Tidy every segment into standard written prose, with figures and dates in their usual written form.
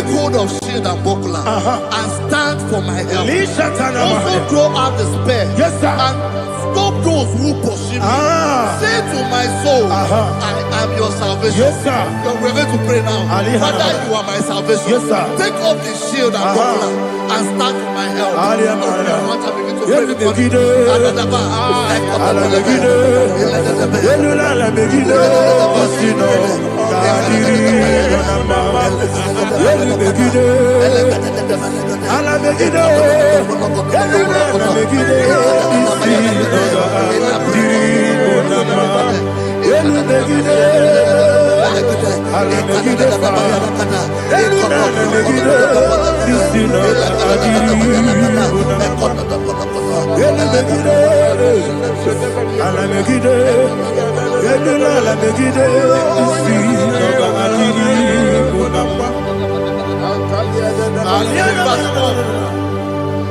take hold of shield and buckler and stand for my help. Also throw out despair and stop those who pursue me. Say to my soul, I am your salvation. We're going to pray now. Father, you are my salvation. Take off the shield and buckler and stand for my help.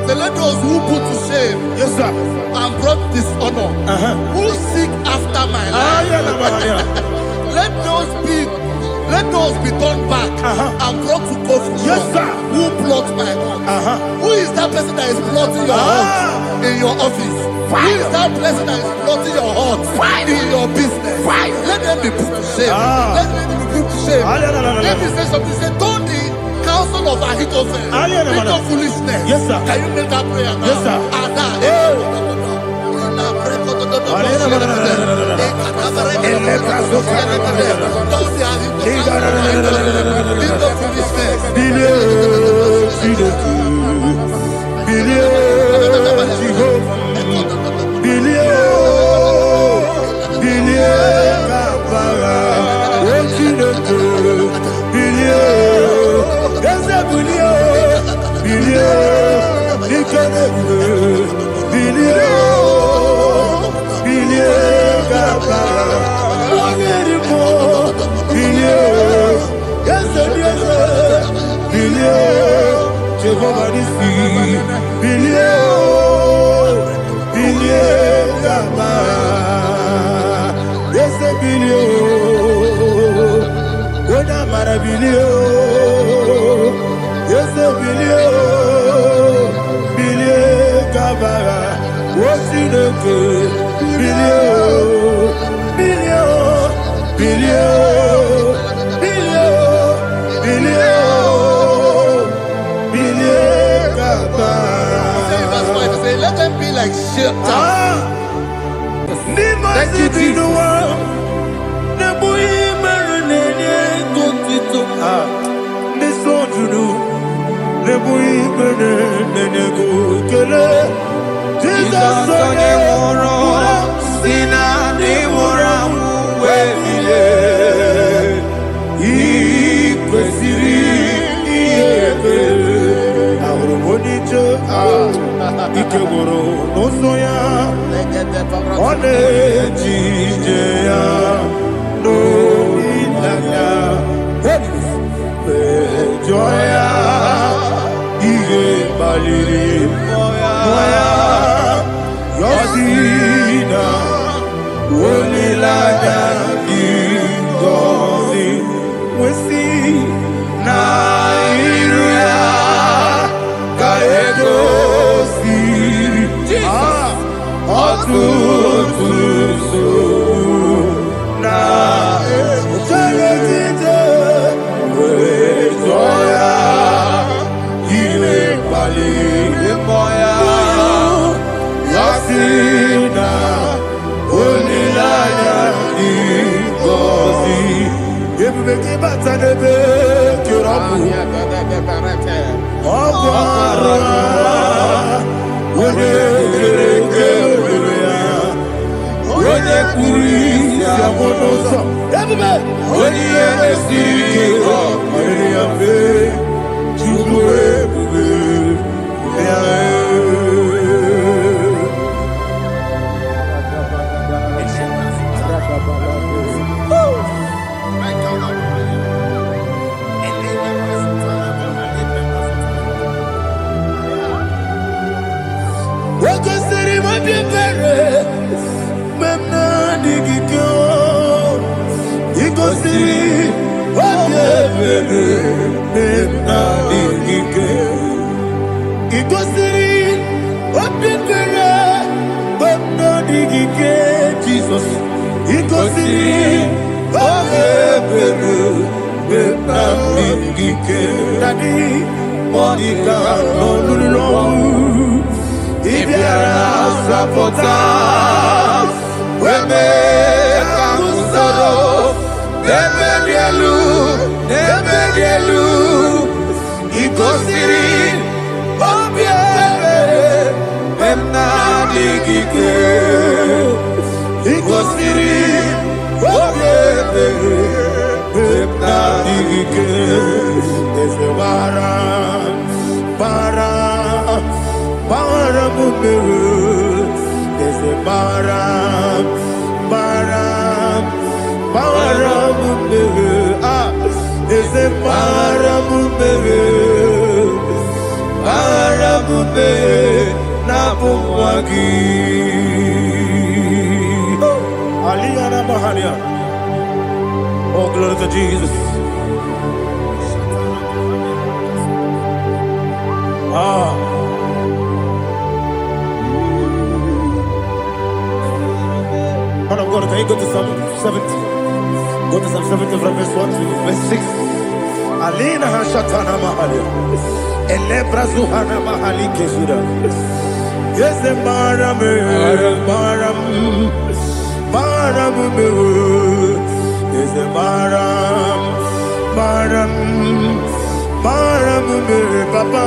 So let those who put to shame and brought dishonor, who seek after my life, let those be turned back and brought to confusion. Who plot my heart? Who is that person that is plotting your heart in your office? Who is that person that is plotting your heart in your business? Let them be put to shame. Let them be put to shame. Let me say something. Say, don't the counsel of Ahithophel, think of foolishness. Can you make that prayer now? Let them be like shelter. Thank you, Jesus. Ikeboro nosoya one jijeya no ilaya joya ige baliri moya yosina olilaya ingozi wesi na iruya kaego Iko siri, Jesus. Ikosi obebere benamigike dadi monika nolulilo ibiara sapota weme kamusoro nebedielu ikosiri obebere benamigike ikosiri obebere benamigike ezebara para mumere ezebara para mumere ezebara mumere na bumwagi Aliyana Mahalia. Oh, glory to Jesus. Man of God, can you go to Psalm 70? Go to Psalm 70 from verse 1 to verse 6. Alina Hashatana Mahalia. Elebra Zuhana Mahali Kesura. Yes, the Maram. Is a Maram, Papa.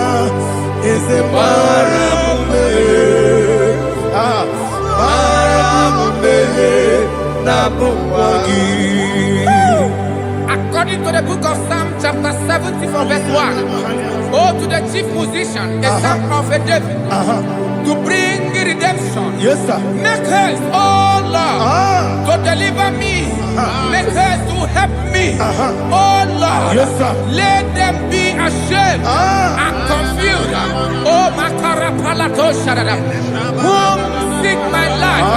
Is a Maram, According to the book of Psalm chapter 70 from verse 1, oh, to the chief musician, a psalm of a David, to bring redemption. Yes, sir. Make haste, oh Lord, to deliver me. Make haste to help me. Oh Lord, yes, sir. Let them be ashamed and confused. Oh, Makara Palato Shadada, whom seek my life,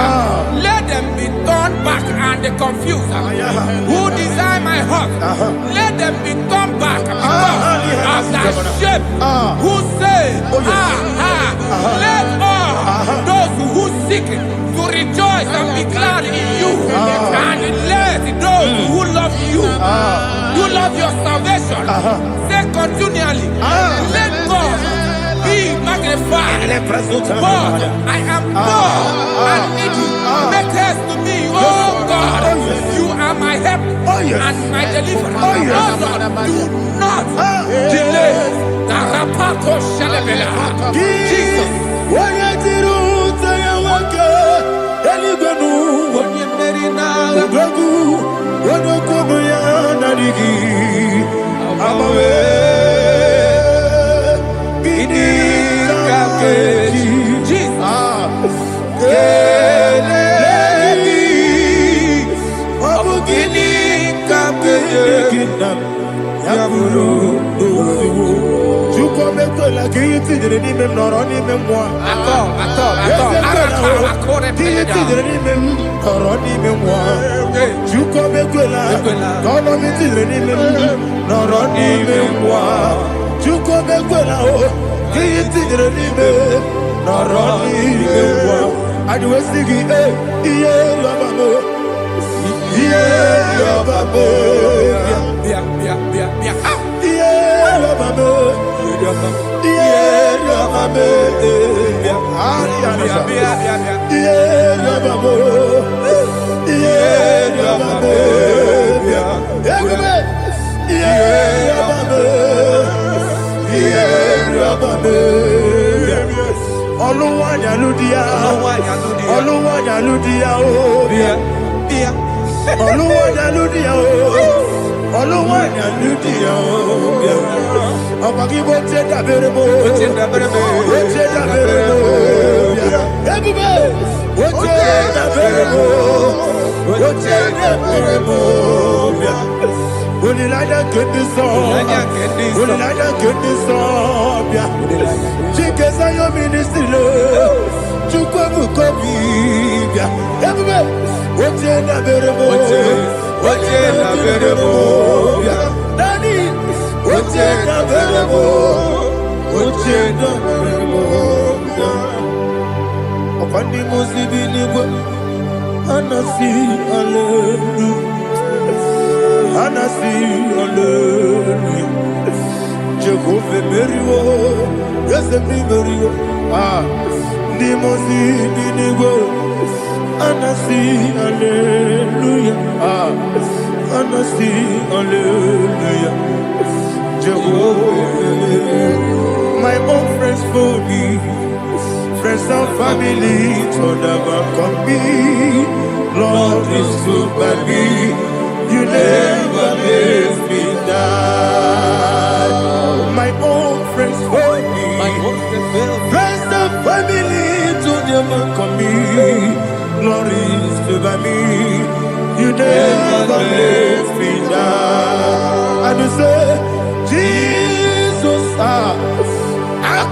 let them be turned back and confused. Who desire my heart, let them be turned back because of that shape. Who say, let all those who seek to rejoice and be glad in you, and let those who love you, who love your salvation, say continually, let God be magnified. God, I am poor and needy. Make haste to me, oh God. You are my help and my deliverer. Oh Lord, do not delay. Tarapato Shalabela. Jesus. Anasi, hallelujah. Anasi, hallelujah. Jehovah Merio, yes, the Merio. Nimosi, Ninigo. Anasi, hallelujah. Anasi, hallelujah. Jehovah, my own friends for me, friends and family, told them come me. Lord is good by me, you never let me die. My own friends for me, friends and family, told them come me. Lord is good by me, you never let me die. And you say, Jesus, I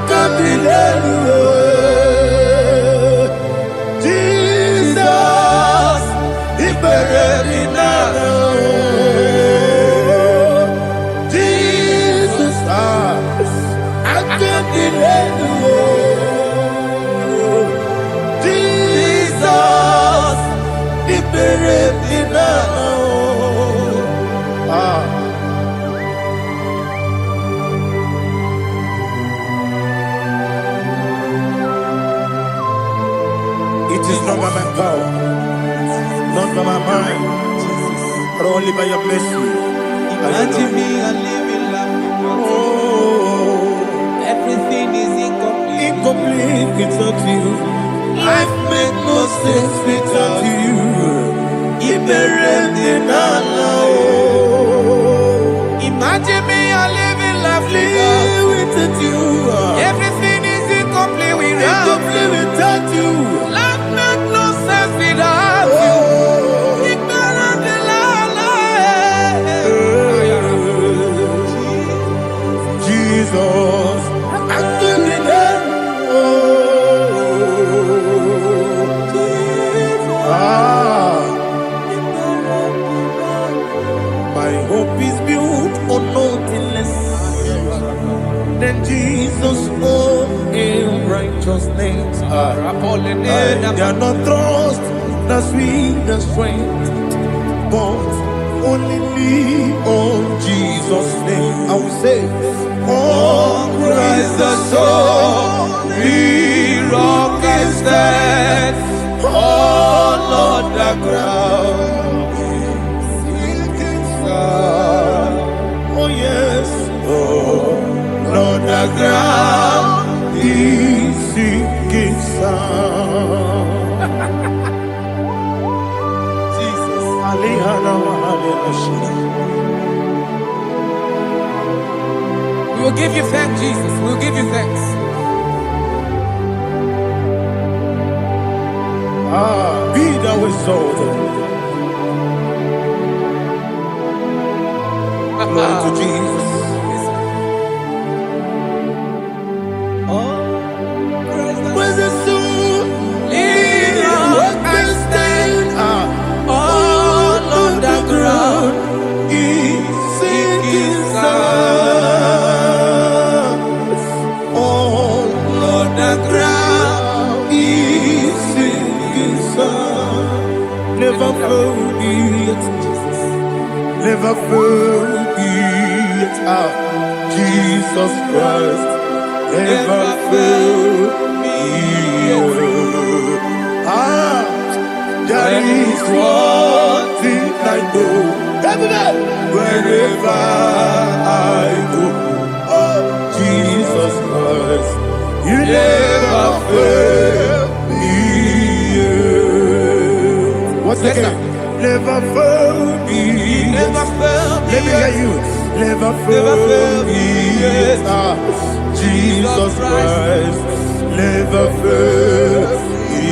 can't believe you. Jesus, He buried me now. Jesus, I can't believe you. Jesus, He buried me now. It is not by my power, not by my mind, but only by your mercy. Imagine me a living life. Oh, Everything is incomplete. incomplete without you. Life makes no sense without you. Imagine me a living life without you. Everything is incomplete without Incomplete without you. Life makes no sense without you. Jesus, I give you my hope is built on nothing less than Jesus' own righteousness. They are not trust that sweet the strength, but only me on Jesus' name. I will say, on Christ the solid rock I stand, all on the ground sinking sun. Oh yes, oh on the ground is sinking sun. Jesus, We will give you thanks, Jesus. We will give you thanks. Be thou exalted. Glory to Jesus. Where's the soul? What can stand? All on the ground is sinking sun. All on the ground is sinking sun. Never forget, never forget, Jesus Christ. Never fail me. There is one thing I know. Wherever I go, oh Jesus Christ, you never fail me. What's the name? Never fail me. Never fail me. Let me hear you. Never fail me. Jesus Christ, never fail me.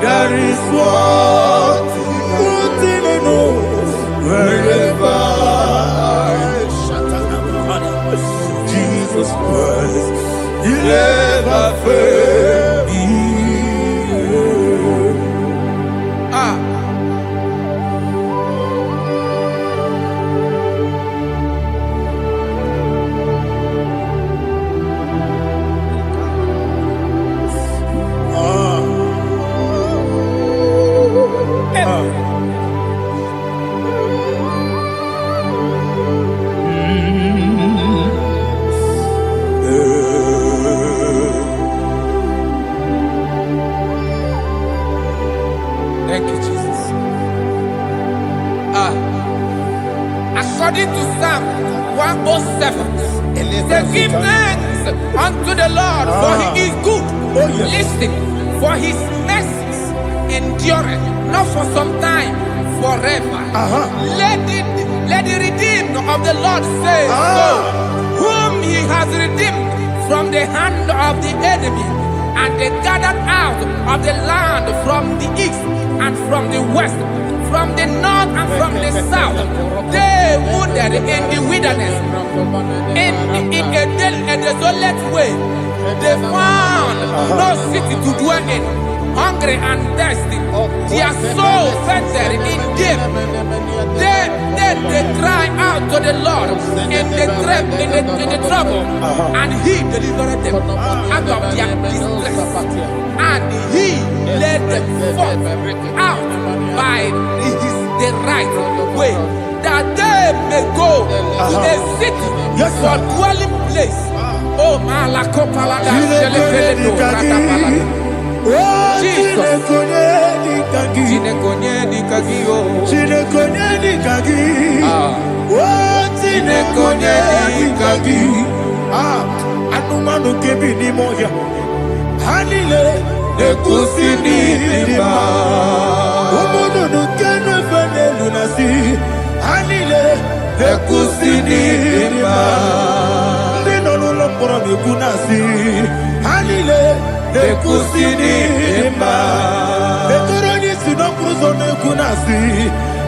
There is one thing I know. Wherever Jesus Christ, you never fail me. According to Psalm 107, they give thanks unto the Lord, for he is good. Listen, for his mercies endureth, not for some time, forever. Let the redeemed of the Lord say so, whom he has redeemed from the hand of the enemy, and they gathered out of the land from the east and from the west, from the north and from the south. They wandered in the wilderness, in a desolate way. They found no city to dwell in, hungry and thirsty. Their soul fainted in deep. Then they cried out to the Lord in the trouble, and he delivered them out of their distress. And he led them forth out by the right way, that they may go to a city for dwelling place. Oh, Malakopalada, Jesus. Anumanu kebi ni moya Hanile Nekusini lima Umudu nukene fene lunasi Hanile Nekusini lima Nino nulambura mikunasi Hanile Nekusini lima Neturoni sinokruzo nekunasi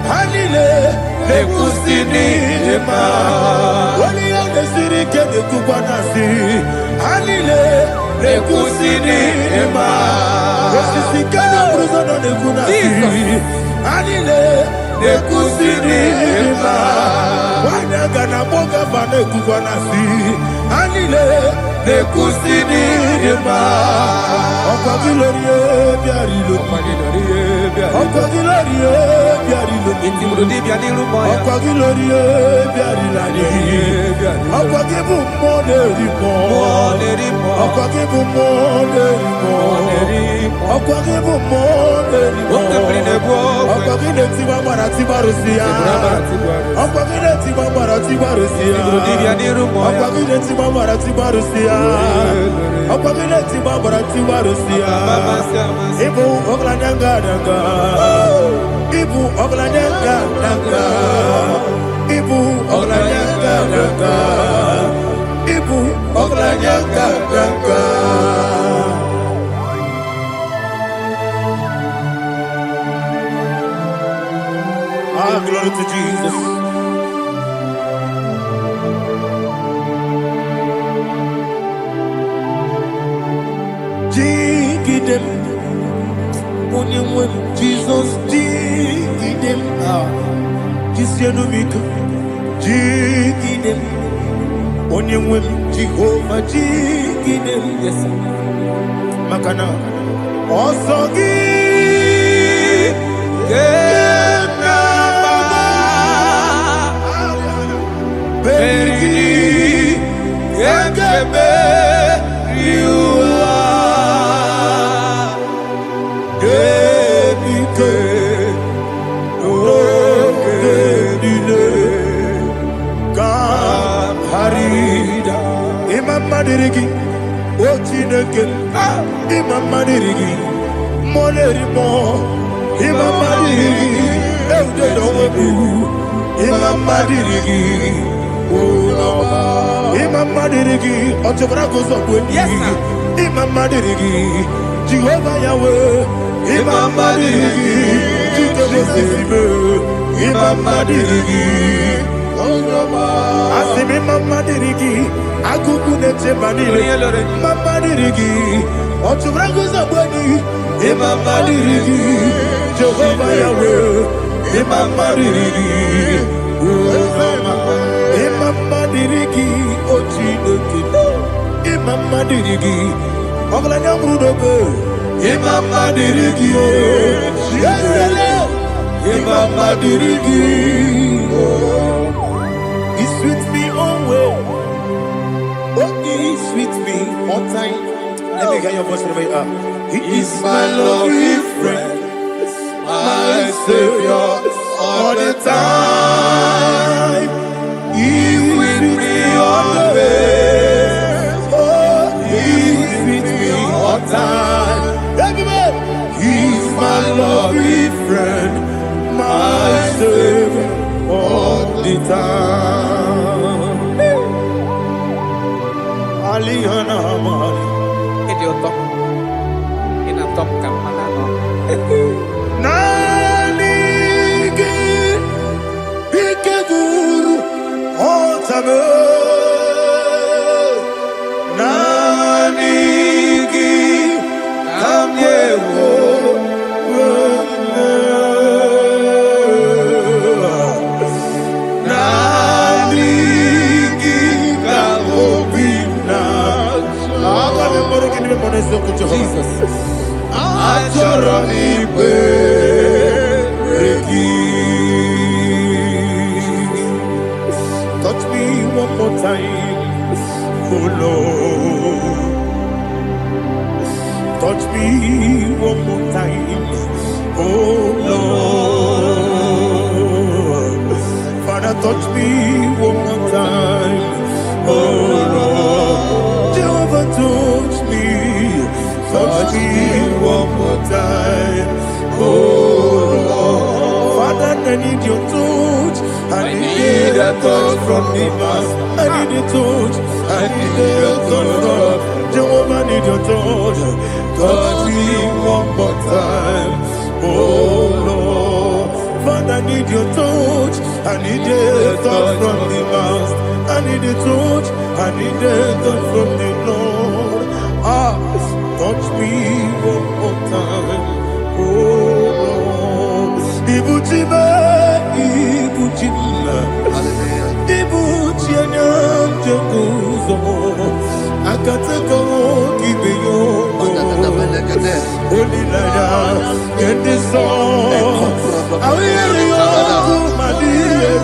Hanile Nekusini lima Wali yande sirike nekubanasi Hanile Nekusini lima Wasisikana bruzo nekunasi Hanile Nekusini lima Wanaga na boga bane kubanasi Hanile Nekusini lima Oko gilorie biarilo Oko gilorie biarilo Oko gilorie biarilani Oko gibu monerimo Oko gibu monerimo Oko gibu monerimo Oko gileti mamara tibarusia Oko gileti mamara tibarusia Oko gileti mamara tibarusia Oko gileti mamara tibarusia Ibu oglanyanga danga Ibu oglanyanga danga Ibu oglanyanga danga Ibu oglanyanga danga Glory to Jesus. Jigidem, Onyemwem, Jesus, Jigidem, Jisianumika, Jigidem, Onyemwem, Jehovah, Jigidem, yes, Makana, Osogi, Madirigi, Ochineke, Imam Madirigi, Molerimo, Imam Madirigi, Eudedobu, Imam Madirigi, Imam Madirigi, Otobrago Zobweni, Imam Madirigi, Jehovah Yahweh, Imam Madirigi, Jitobosime, Imam Madirigi, Asimi Imam Madirigi, Akuku nete manile, Mama dirigi, Otubrago Zobweni, Imam Madirigi, Jehovah Yahweh, Imam Madirigi, Imam Madirigi, Ochineke, Imam Madirigi, Oglanya Mudobe, Imam Madirigi, Imam Madirigi, He's with me always. He's with me all time. Let me hear your voice from here. He is my loving friend, my Savior all the time. Mame Nanigi Kamyewo Nanigi Kamobina Jesus Achoroni touch me one more time, oh Lord. Touch me one more time, oh Lord. Father, touch me one more time, oh Lord. Jehovah, touch me one more time, oh Lord. Father, I need your touch. I need a touch from the past. I need a touch. I need a touch from Jehovah. I need your touch. Touch me one more time, oh Lord. Father, I need your touch. I need a touch from the past. I need a touch. I need a touch from the Lord. Touch me one more time, oh Lord. Ibuchima, Ibuchima, Ibuchina, Jaguzo, Akatako, Kibeyo, Olilaya, get this song. I will you, my dear,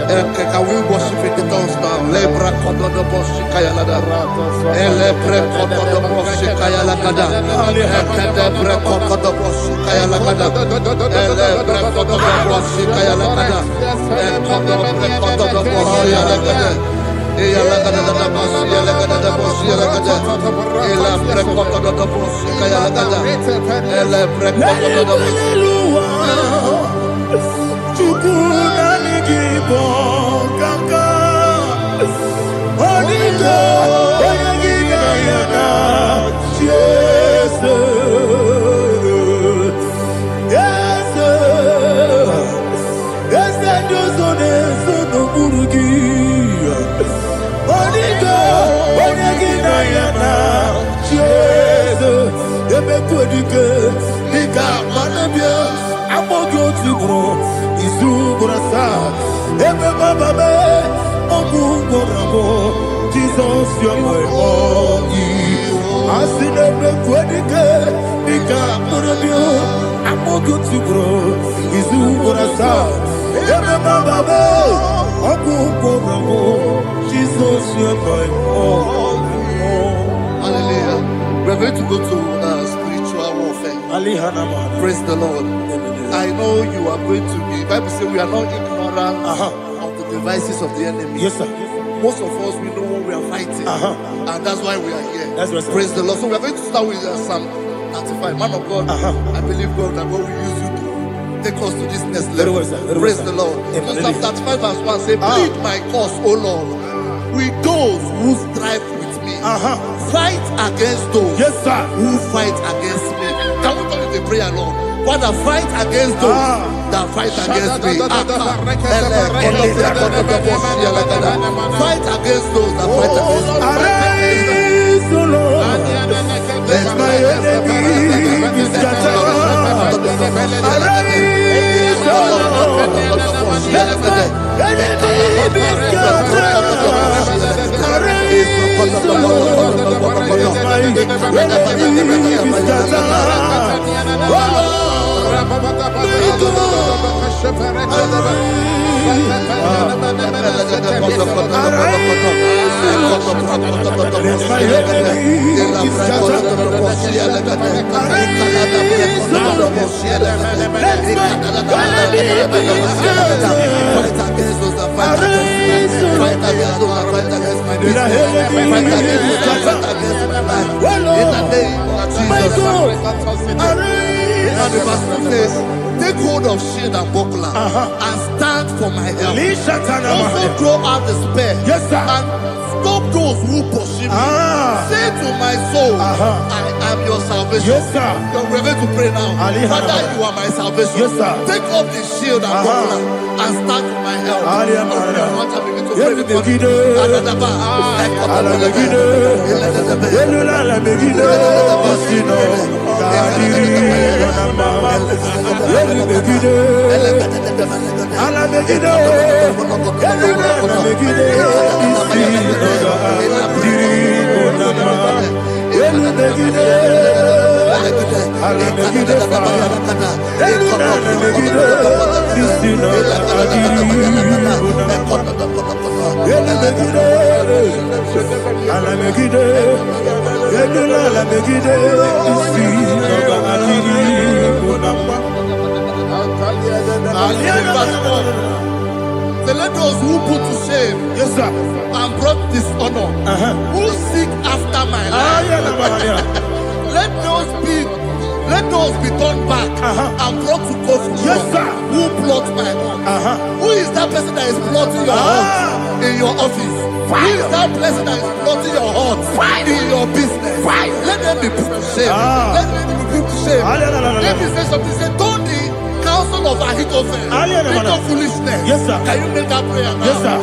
Can we worship in the tongues now? Lebra koto do boshi kaya lada. Elebre koto do boshi kaya lada. Elebre koto do boshi kaya lada. Elebre koto do boshi kaya lada. Elebre koto do boshi lada. Eya lada da boshi lada da boshi lada. Elebre koto do boshi kaya lada. Elebre koto do boshi. IGBO kaka Onigo Oyagina yana Yes Yes Yes Josone Sono Burugi Onigo Oyagina yana Yes Ebe Kodike Nika Manabia Amogo Tibro Izubrasa, Ebe Baba, Ogugorabo, Jesus, you are my all. I see the Quedica, Nika Murabio, Amogo Tibro, Izubrasa, Ebe Baba, Ogugorabo, Jesus, you are my all. Hallelujah. We're going to go to spiritual warfare. Praise the Lord. I know you are going to be. Bible says we are not ignorant of the devices of the enemy. Yes, sir. Most of us, we know what we are fighting, and that's why we are here. That's right, sir. Praise the Lord. So we are going to start with Psalm 35. Man of God, I believe God that God will use you to take us to this next level. Praise the Lord. So Psalm 35 verse 1 says, plead my cause, O Lord, with those who strive with me. Fight against those who fight against me. Can we call it a prayer, Lord? Father, fight against those that fight against me. Fight against those that fight against me. Arise, O Lord, let my enemies be scattered. Arise, O Lord, let my enemies be scattered. Arise, O Lord, let my enemies be scattered. Oh Lord, And the verse 2 says, take hold of shield and buckler and stand for my help. Also throw out the spear and stop those who pursue me. Say to my soul, I am your salvation. We're going to pray now. Father, you are my salvation. Take off the shield and buckler and stand for my help. So let those who put to shame and brought dishonor, who seek after my life, let those be turned back and brought to court who plot my home. Who is that person that is plotting your heart in your office? Who is that person that is plotting your heart in your business? Let them be put to shame. Let them be put to shame. Let me say something. Say, don't the counsel of Ahithophel think of foolishness. Can you make that prayer now? Yes, sir.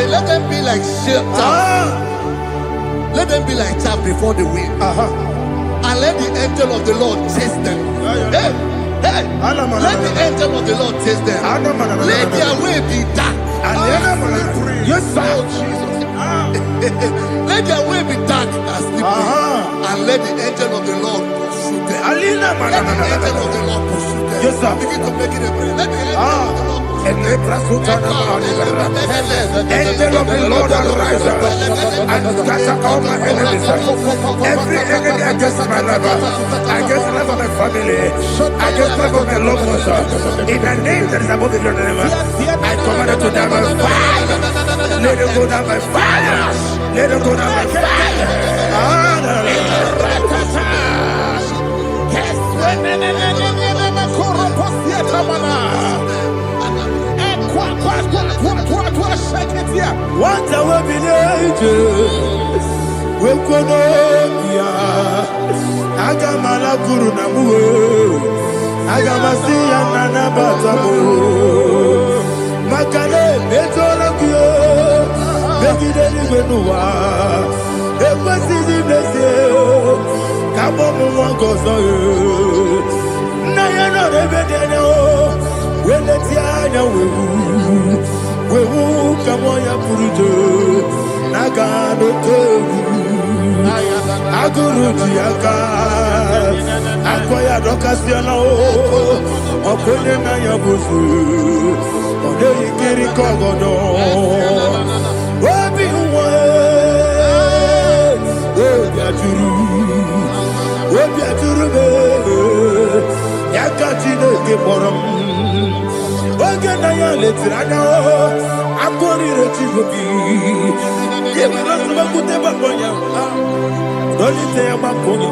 Let them be like chaff. Let them be like chaff before the wind. And let the angel of the Lord chase them. Hey, let the angel of the Lord chase them. Let their way be dark. Yes, sir. Let their way be dark and slippery. And let the angel of the Lord pursue them. Let the angel of the Lord pursue them. Yes, sir. Begin to make it a prayer. Let the angel of the Lord Angel of the Lord arise and scatter all my enemies. Every enemy against my life, against the life of my family, against the life of my loved ones. In the name that is above the name, I command it to die by fire. Let it go down by fire. Let it go down by fire. What a village, we could Agamala Guru Namu, Agamasia Nana Batamu, Makale, Betolakio, Begideni Benua, Equasi Blessio, Kabomu Wankoso, Nayana Rebedeno, Wenetiana we will come on your Purujo, Nagano Togu, Aguru Tiaka, Aquaya Docasiano, Okonena Yabusu, Ode Kiri Kogodo, Wabi Wabiaturu, Yakatino Giborum. Oganaya letrana, akori rechivobi. Yebara sabakute bakonya. Dolite ya bakonya.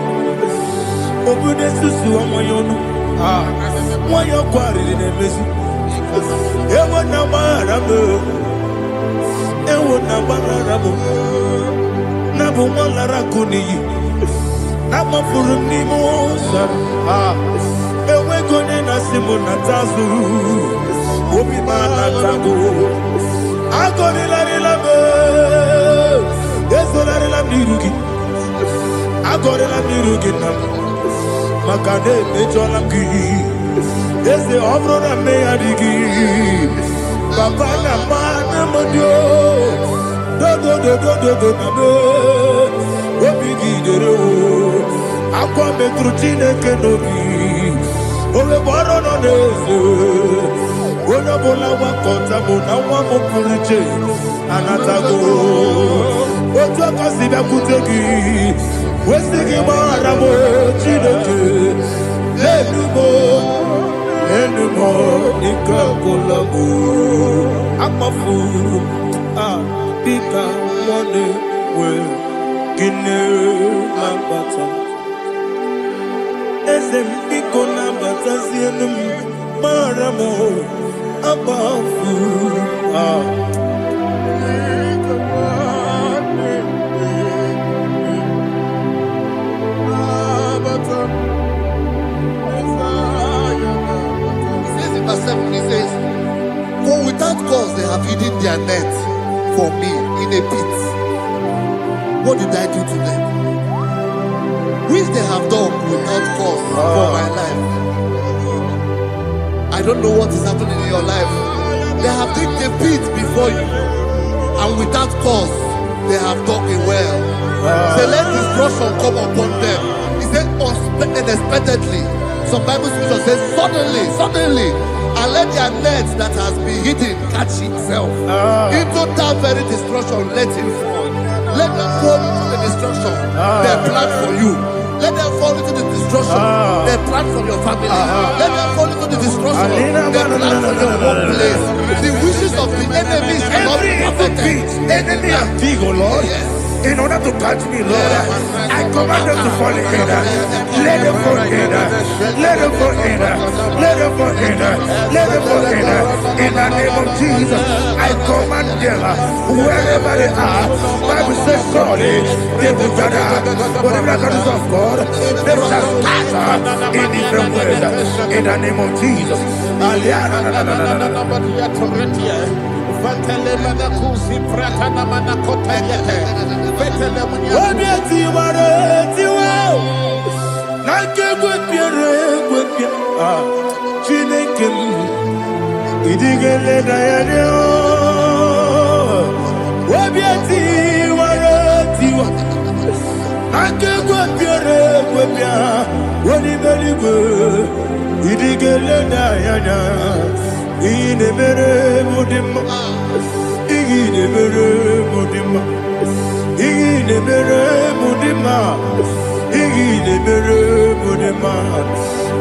Obude susu amoyono. Why you quarreling in this? Ewo na marabu, ewo na marabu. Na bu malara kuni, na mafuru ni mosa. Ewe kone na simu na tazu, obi mana tango. Agori la rilabe, yeso la rilam nirugi. Agori la nirugi na, makane mejola ki. Ese obro na me adigi, papa na mana modio, do na me, obigi dero, akwa metrutine kenobi, ole baro no neze, ona bola wakota mona wamo puriche, anatago, otua kasida kutegi, wesigi maramo chineke, anymore, Nikakolabu, Amafu, Pika, Money, Well, Guinea, Lambata, Esempico, Lambata, Zienum, Maramo, Abafu, He says, for without cause they have hidden their net for me in a pit. What did I do to them? Which they have done without cause for my life. I don't know what is happening in your life. They have digged a pit before you, and without cause they have dug a well. Say, let destruction come upon them. He said, unexpectedly. Some Bible scripture says, suddenly, and let their net that has been hidden catch itself. Into that very destruction, let it fall. Let them fall into the destruction they plan for you. Let them fall into the destruction they plan for your family. Let them fall into the destruction they plan for your workplace. The wishes of the enemy shall not be perfected. Enemy of thee, O Lord. Yes. In order to catch me, Lord, I command them to fall in. Let them fall in. Let them fall in. Let them fall in. Let them fall in. In the name of Jesus, I command them wherever they are. Bible says, surely they will gather. But the miracles of God, they shall scatter in different ways. In the name of Jesus. Ine mere mudima, ine mere mudima, ine mere mudima, ine mere mudima.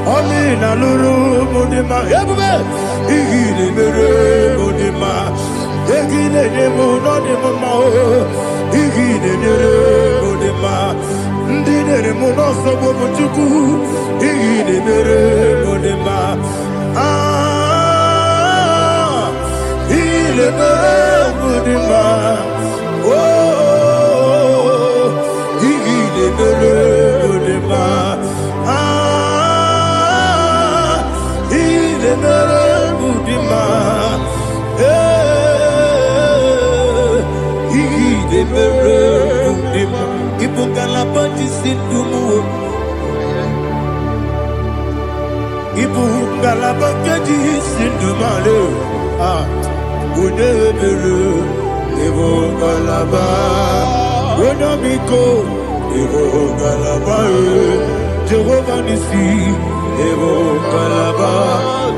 Oni na luru mudima, yabube. Ine mere mudima, ine demo no demo mo. Ine mere mudima, ndine demo no sobo muchuku. Ine mere mudima. Le Mudima, oh, il est le Mudima, il est le Mudima, il est le Mudima, il faut qu'à la bâtisse tout il faut qu'à la bâtisse tout Unebere, Evo Galaba, Unamiko, Evo Galaba, Jehovah Nissi, Evo Galaba,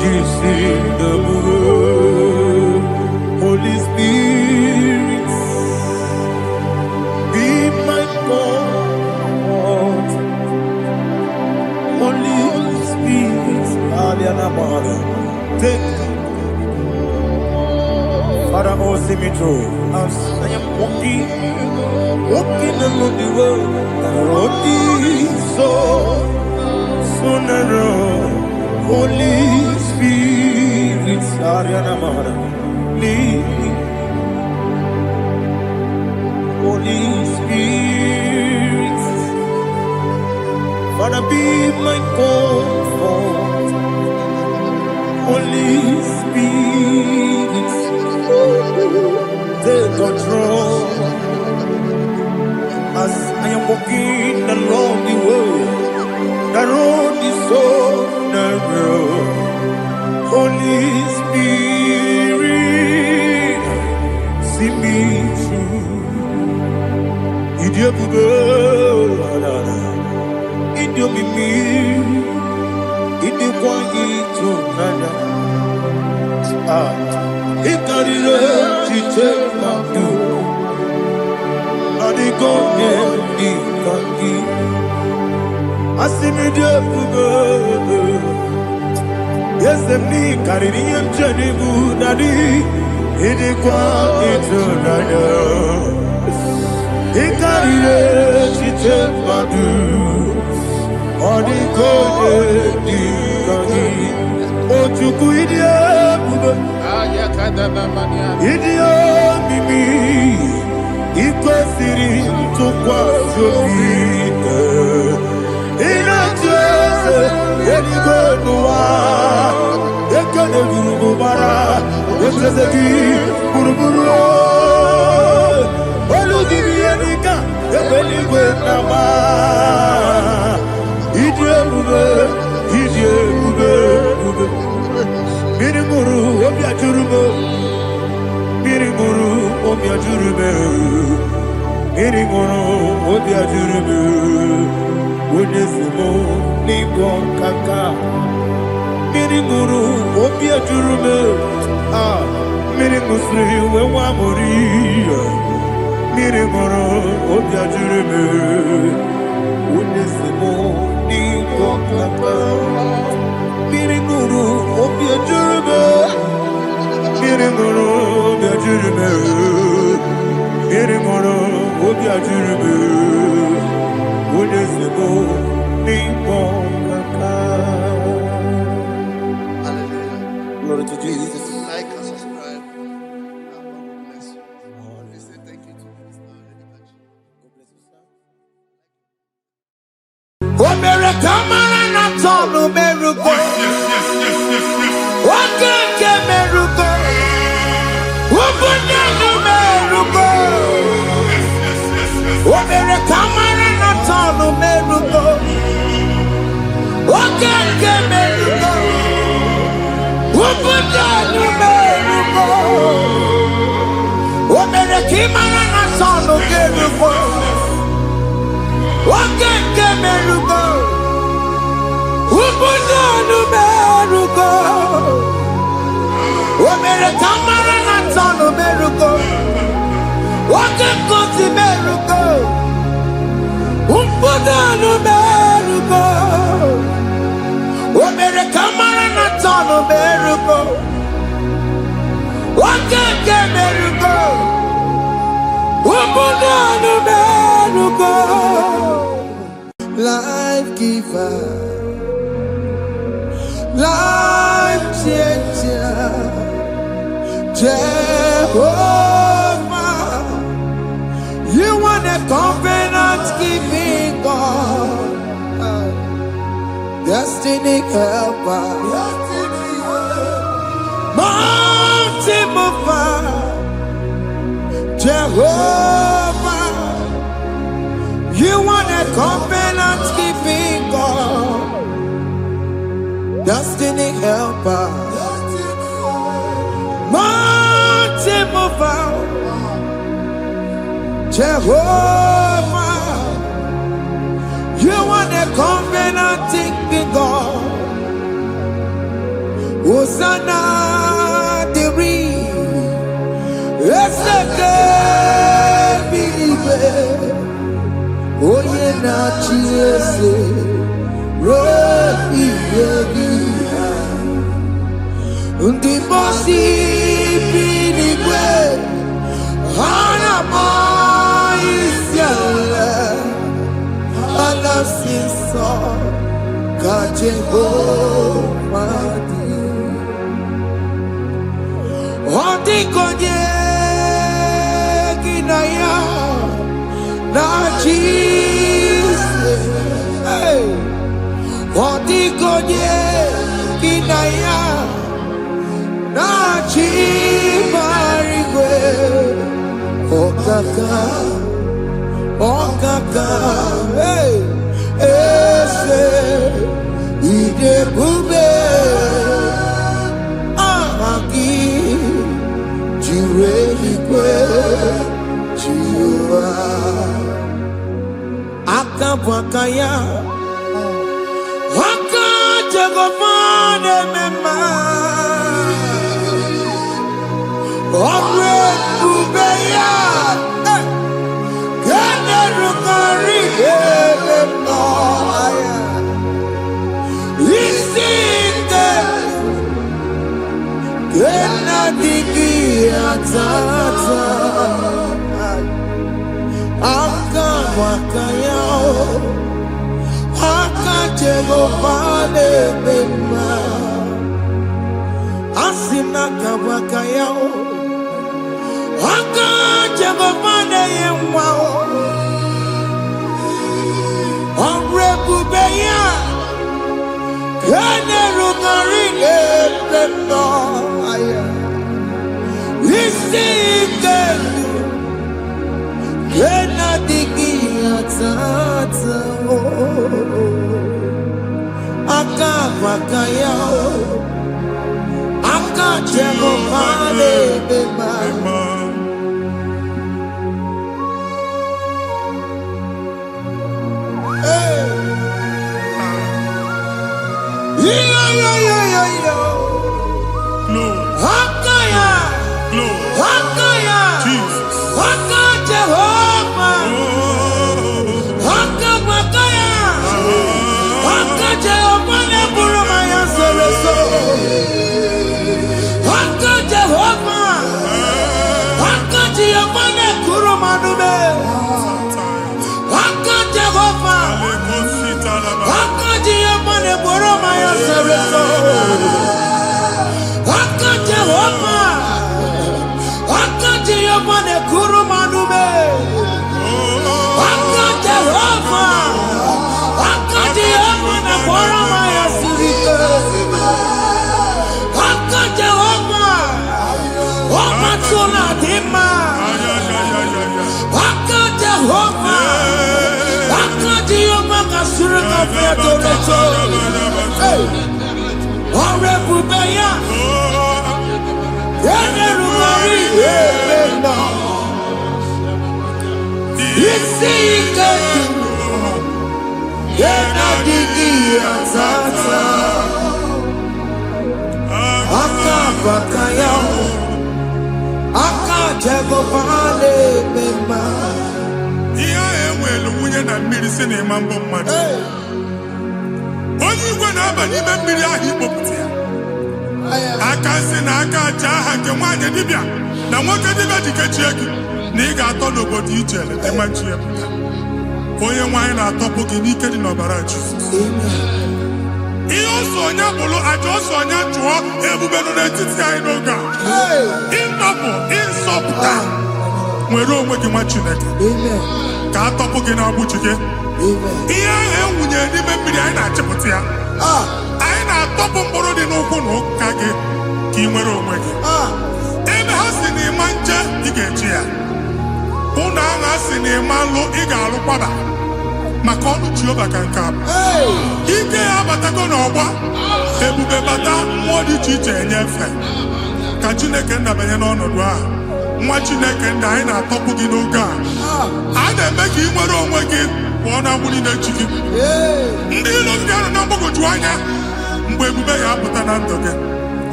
Jisi Namu, Holy Spirit, be my God, Holy Spirit, Aliana Mara, take Father, oh, see me through. As I am walking along the road, so narrow. Holy Spirit, Ariana Mahara, lead me. Holy Spirit, Father, be my comfort. Holy Spirit, take control as I am walking along the way. The road is so narrow. Holy Spirit, see me through. Idiobube, Idiobimi, Idiobwanito, Nana. Ikarire, Chitemadu, Adigone, Ikaki. Asimidiobubu, yes, the me Caribbean Jenibu, Nadi, Idigwanito, Nana. Ikarire, Chitemadu, Adigone, Ikaki. Ojuku Idiobube, Idiomimi, Ikwesiri, Tukwa, Jovine, Inatese, Edigonua, Ekane Gurubara, Etrezeki, Buruburu, Olugibi Enika, Ebeligwe Nama, Idiomube, Idiomube, Mirimuru, Obia Jurube, Mirimuru, Obia Jurube, Mirimuru, Obia Jurube, Wonesimo, Nigon Kaka, Mirimuru, Obia Jurube, Mirimusri, Wawamuri, Mirimuru, Obia Jurube, Wonesimo, Nigon Kaka. Mirimuru, Obia Jurube, Mirimuru, Obia Jurube, Mirimuru, Obia Jurube, Wonesimo, Nigon Kaka. Hallelujah. Glory to Jesus. Like and subscribe. And God bless you. Please say thank you to Minister Lady. God bless you, sir. Life giver, life changer, Jehovah, you want a covenant keeping God, destiny helper, mountain mover, Jehovah, you want a covenant keeping God, destiny helper, mountain mover, Jehovah, you want a covenant keeping God. Hosanna, the it's the believer. Oh, yeah, not Jesus. Rocky, the bossy believer. Hana boy is your love. I love you so. ka Jehovah di. Odikonye kinaya na Jesus. Hey. Odikonye kinaya na chibarigwe. Okaka, hey, ese, ide bube, amaki, jirelikwe, jiwa, akabwakaya, akajagomane mema, omre bubeya.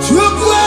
Chukwe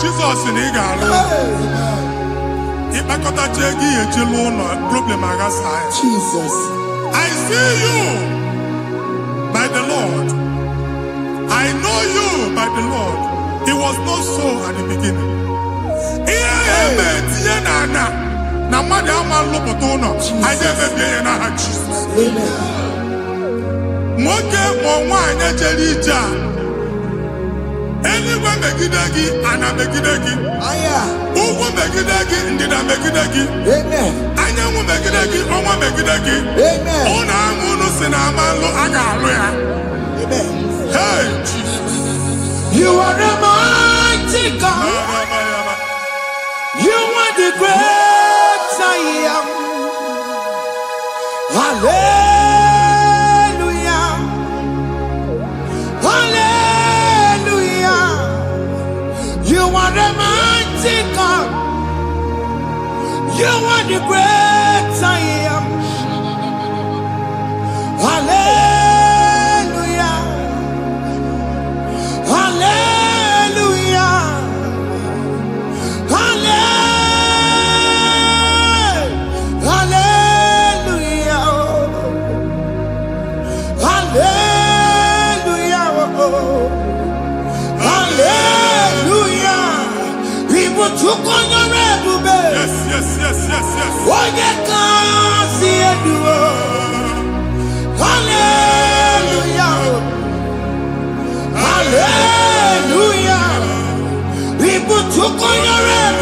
Jesus in Igalo. Jesus. I see you by the Lord. I know you by the Lord. It was not so at the beginning. Anyone megidagi, ana megidagi. Aya. Uwu megidagi, ndina megidagi. Amen. Anyanwu megidagi, onwa megidagi. Amen. Ona amunu sinamalo aga aloya. Amen. Hey, Jesus. You are the mighty God. You are the great I am. Hallelujah. Hallelujah. You are the mighty God. You are the great I am. Hallelujah. Hallelujah. Hallelujah. Hallelujah. Hallelujah. People took on your red. Yes. What you can see it do. Hallelujah. Hallelujah. People took on your red.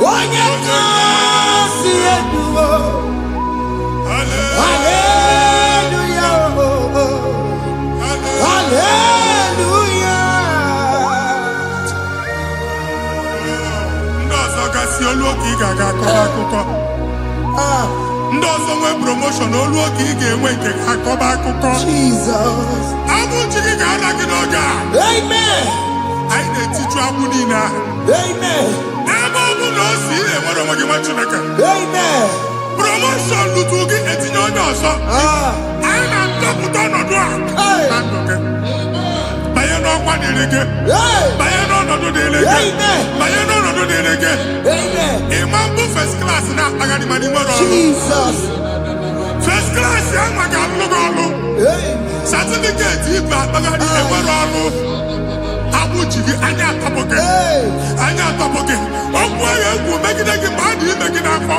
What you can see it do. Hallelujah. Hallelujah. Ndozo nwe promotion olu oge ị ga-enwe nke akọba akụkọ. Jesus. Abụ chiki ga-ala gị n'oge a. Amen. Anyị na-etiju abụ niile ahụ. Amen. Ebe ọ bụ na o si enwere onwe gị nwa Chineke. Amen. Promotion lutu gị etinye onye ọzọ. Anyị na-atọpụta ọnọdụ a na ndụ gị. Banye n'ọkwa dịrị gị. Banye n'ọnọdụ dịrị gị. Banye n'ọnọdụ dịrị gị. Ịma mbụ first class na-akpagharị ma n'ime ọrụ. Jesus. First class ya nwa ga-alụ gị ọrụ. Certificate ibu akpagharị enwere ọrụ. Abụ ji gị anya atọpụ gị. Anya atọpụ gị. Okwu ahụ egwu megide gị mgbe a dị ime gị n'afọ.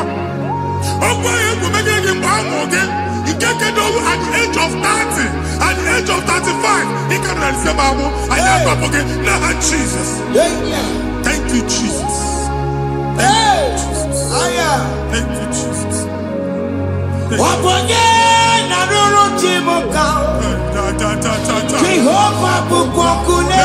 Okwu ahụ egwu megide gị mgbe a mụrụ gị. Nke kedu at the age of 30, at the age of 35, he can receive Bible. I am not forget. Now, Jesus. Thank you, Jesus. Thank you, Jesus. Thank you, Jesus. Jehovah Bukokune.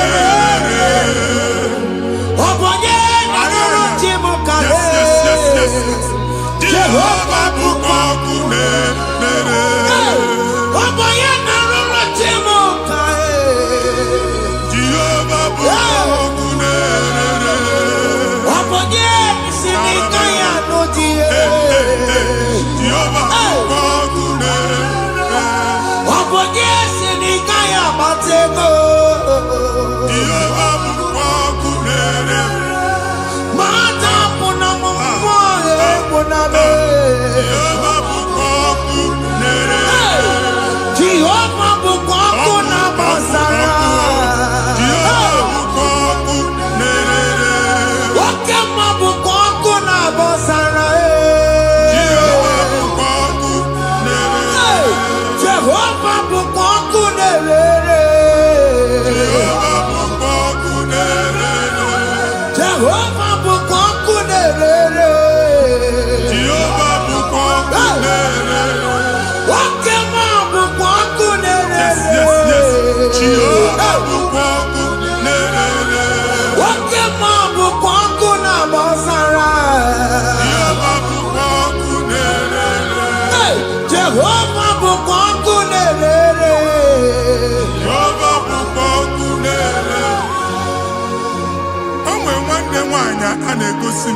anya a na-egosi m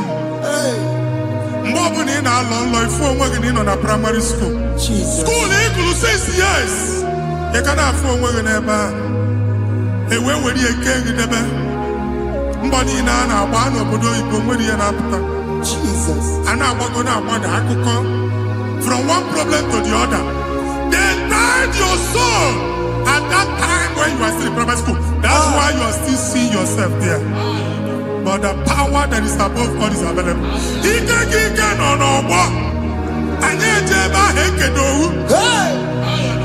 mgbe ọbụla ị na-alọ nlọ ifu onwe gị na ị nọ na primary school skuul ị gụrụ 6 years ị ka na-afụ onwe gị n'ebe a ewee were eke gị debe mbọ niile a na-agba n'obodo oyibo nwere ihe na-apụta a na-agbago na-agbada akụkọ from one problem to the other. They tied your soul at that time when you are still in primary school. That's why you are still seeing yourself there. But the power that is above God is available. Ike no more. Anye jeba hekedowu.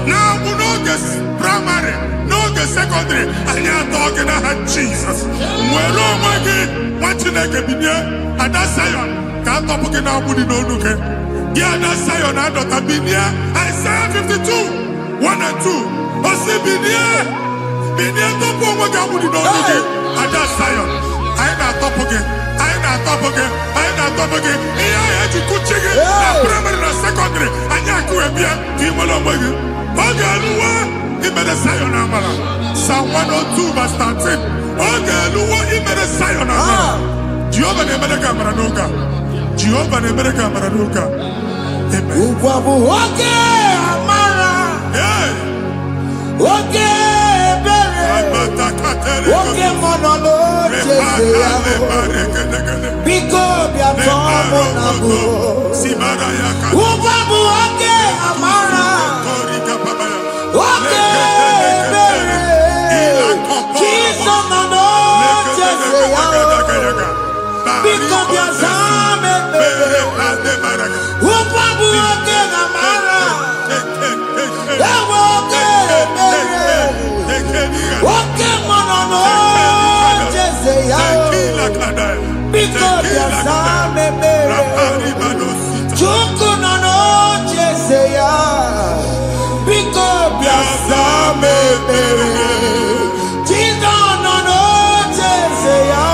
Now we no get primary, no get secondary. Anye talking about Jesus. Mwero mwagi wachineke binie adasayon. Kanto puke na budi no nuke. Yeah, that's Zion and Dr. Binia. Isaiah 52, 1 and 2. Osi Binia to go with the no again. And that's Zion. I ain't not top again. I ain't not top again. I ain't not top again. I had to cook chicken. Primary and secondary. And Yaku and Bia, Timolo Magi. Okay, Lua, he made a Zion Amala. Psalm 102, verse 13. Okay, Lua, he made a Zion Amala. Jehovah Nemelega Maranuka. Jehovah Nemelega Maranuka. Oke amara, oke bere, oke monolo jese ya, biko biato monago. Ubabu oke amara, oke bere, kiso mono jese ya, biko biazame bere. Ubabu oke amara, oke bere, oke monono jese ya, biko biazame bere, chuku nono jese ya, biko biazame bere, chido nono jese ya.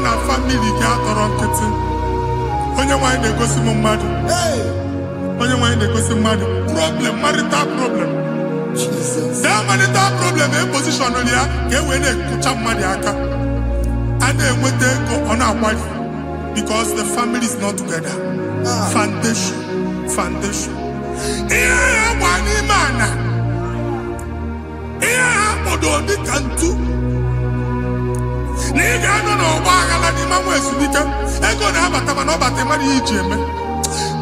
na family ga atọrọ nkịtị onye nwanyị na-egosi m mmadụ onye nwanyị na-egosi mmadụ problem marital problem that marital problem position ya ka e wee na-ekụcha mmadụ aka a na-enweta ego ọ na-akwali because the family is not together. Foundation ihe ya gba n'ime ana ihe ha kpọdo dị ka ntu na ị ga-anọ n'ọgba aghara n'ime nwa ezumike ego na-abata mana ọ bata mmadụ ihe iji eme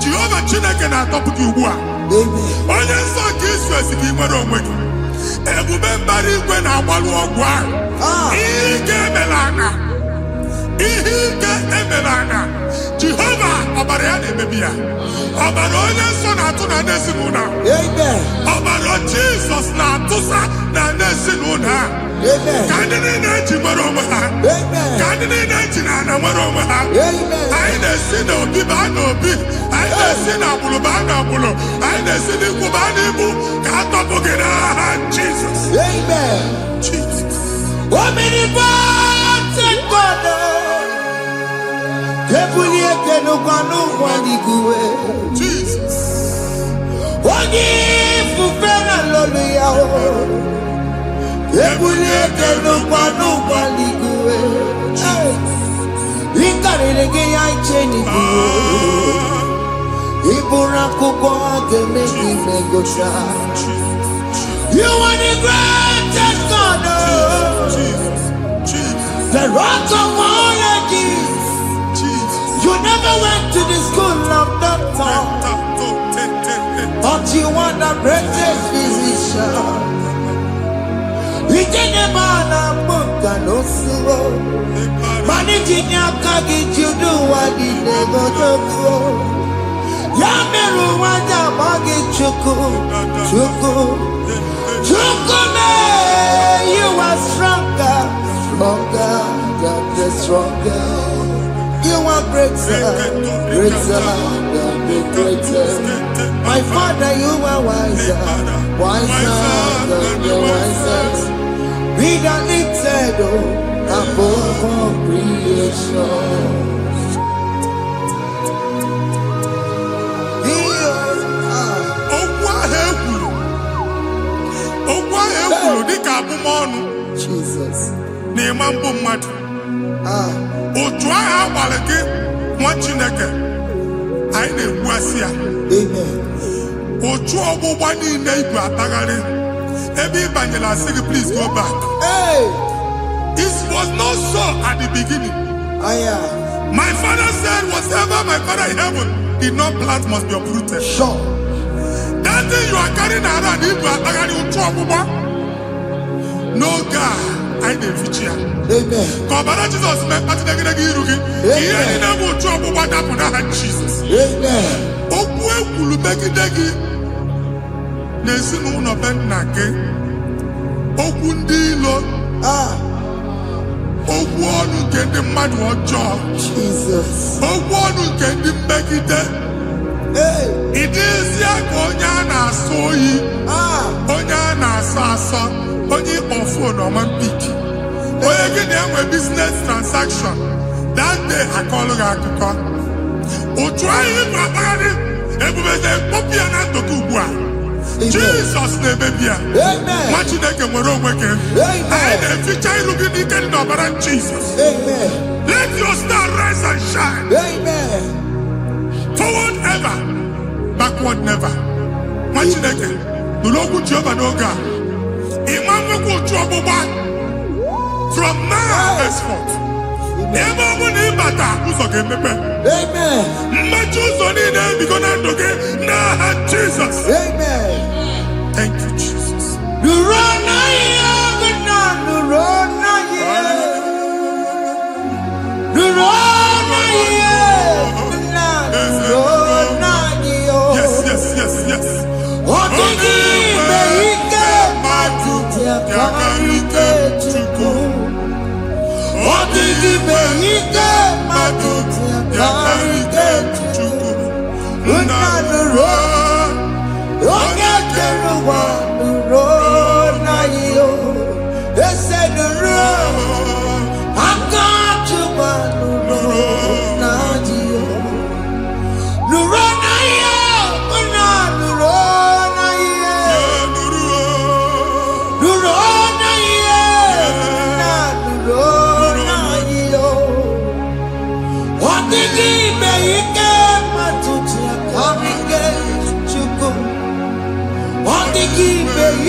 Jehova Chineke na-atọpụ gị ugbu a onye nsọ nke Izrel gị nwere onwe gị ebube mbara igwe na-agbalụ ọgwụ ahụ ihe ike emela anya Jehova ọbara ya na-emebi ya ọbara onye nsọ na-atụ na n'ezinụlọ ọbara Jizọs na-atụsa na n'ezinụlọ ka ndị niile eji nwere onwe ha ka ndị niile eji na ana nwere onwe ha anyị na-esi n'obi baa n'obi anyị na-esi n'agbụrụ baa n'agbụrụ anyị na-esi n'ikwu baa n'ikwu ka a tọpụ gị n'aha Jizọs. Jesus. Onye ifufe na lolu ya ebulike n'ụkwa n'igwe ịkarịrị gị ya iche n'igwe ịbụrụ akwụkwọ ga-eme gị megocha. You are the greatest God, the rock of all ages. You never went to the school of doctor, but you are the greatest physician. Ijenemana muka no suo, manijinya kagi judu wadi negodogo. Yameru wada magi chuku me. You are stronger than the stronger. You are greater, greater than the greatest. My Father, you are wiser, wiser than the wisest. Be that lifted above all creation. Jesus. Otu agha agbara gị nwa Chineke anyị na-egbu asị ya. Amen. Otu ọgbụgba niile igwe atagharị ebe ị banyere asị gị please go back. Hey. It was not so at the beginning. My father said whatever my father in heaven did not plant must be uprooted. Sure. That thing you are carrying around igwe atagharị otu ọgbụgba. No God, I didn't feature. Amen. Kọbara Jesus mee kpatị negidegi iru gị. Ihe niile bụ otu ọgbụgba dapụ n'aha Jesus. Amen. Okwu ekwuru megide gị n'ezinụlọ be nna gị. Okwu ndị ilo. Okwu ọnụ nke ndị mmadụ ọjọọ. Jesus. Okwu ọnụ nke ndị mmegide. Ị dịzịa ka onye a na-asọ oyi. Onye a na-asọ asọ. Onye ịkpọ fon ọma mpiki. Onye gị na-enwe business transaction. That day akọlụ gị akụkọ. Otu anyị bụ akpagharị ebubeze mkpọpụ ya na ntụtụ ugbu a. Jesus na-emebi ya. Nwa Chineke nwere onwe gị. Anyị na-eficha iru gị n'ike dị n'ọbara Jesus. Let your star rise and shine. Forward ever, backward never. Nwa Chineke nụrụ okwu Jehova n'oge a. From now henceforth, ebe ọ bụ na ịbata ụzọ ga-emepe. Mmechi ụzọ niile ebigo na ndụ gị n'aha Jesus. Thank you, Jesus. Yes, yes, yes, yes. Yakarike Chukwu. Odigime ike matuti yakarike Chukwu. Unanuro, onye kere ụwa nuro na iyo. Ese nuro, aka Chukwu nuro na iyo. Nuro na iyo, unanuro.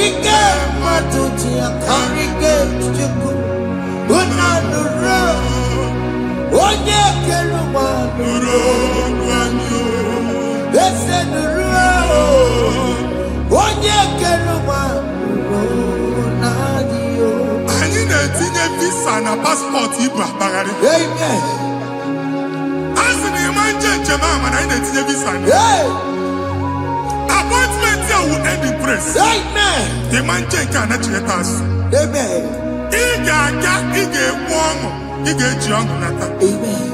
Ike matuti yakarike Chukwu. Unanuro, onye kere ụwa nuro na iyo. Ese nuro, onye kere ụwa nuro na iyo. Anyị na-etinye visa na paspọtụ ibu akpagharị. Amen. Asị na ịma njem ahụ mana anyị na-etinye visa na. Appointment here will end in praise. Amen. The man check and let you pass. Amen. Iga warm. Iga young nata. Amen.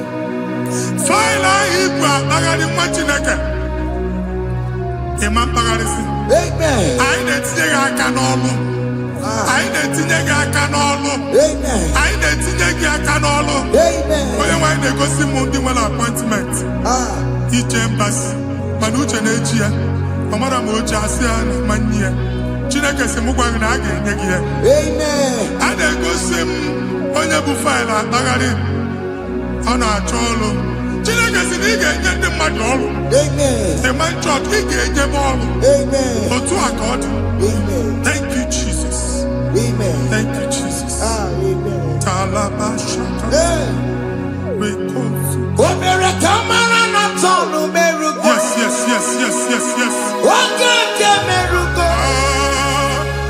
File Ibra Bagadi Machinaka. Imam Bagadisi. Amen. I didn't say I can all. I didn't think I can all. Amen. I didn't think I can all. Amen. When they go see Mundi appointment. Each embassy. Manucha Nejia. Amara moja asiana mania. Chineke se mugwa na aga enye gi. Amen. Ada go sim onye bu file atagari. Ona acho olu. Chineke se ni ga enye ndi mmadu olu. Amen. The man church ni ga enye bo olu. Amen. Otu akodi. Amen. Thank you Jesus. Amen. Thank you Jesus. Amen. Talaba shaka. We call. Omere kamara na tonu merugo. Yes, yes, yes, yes, yes, yes. Wakeke merugo.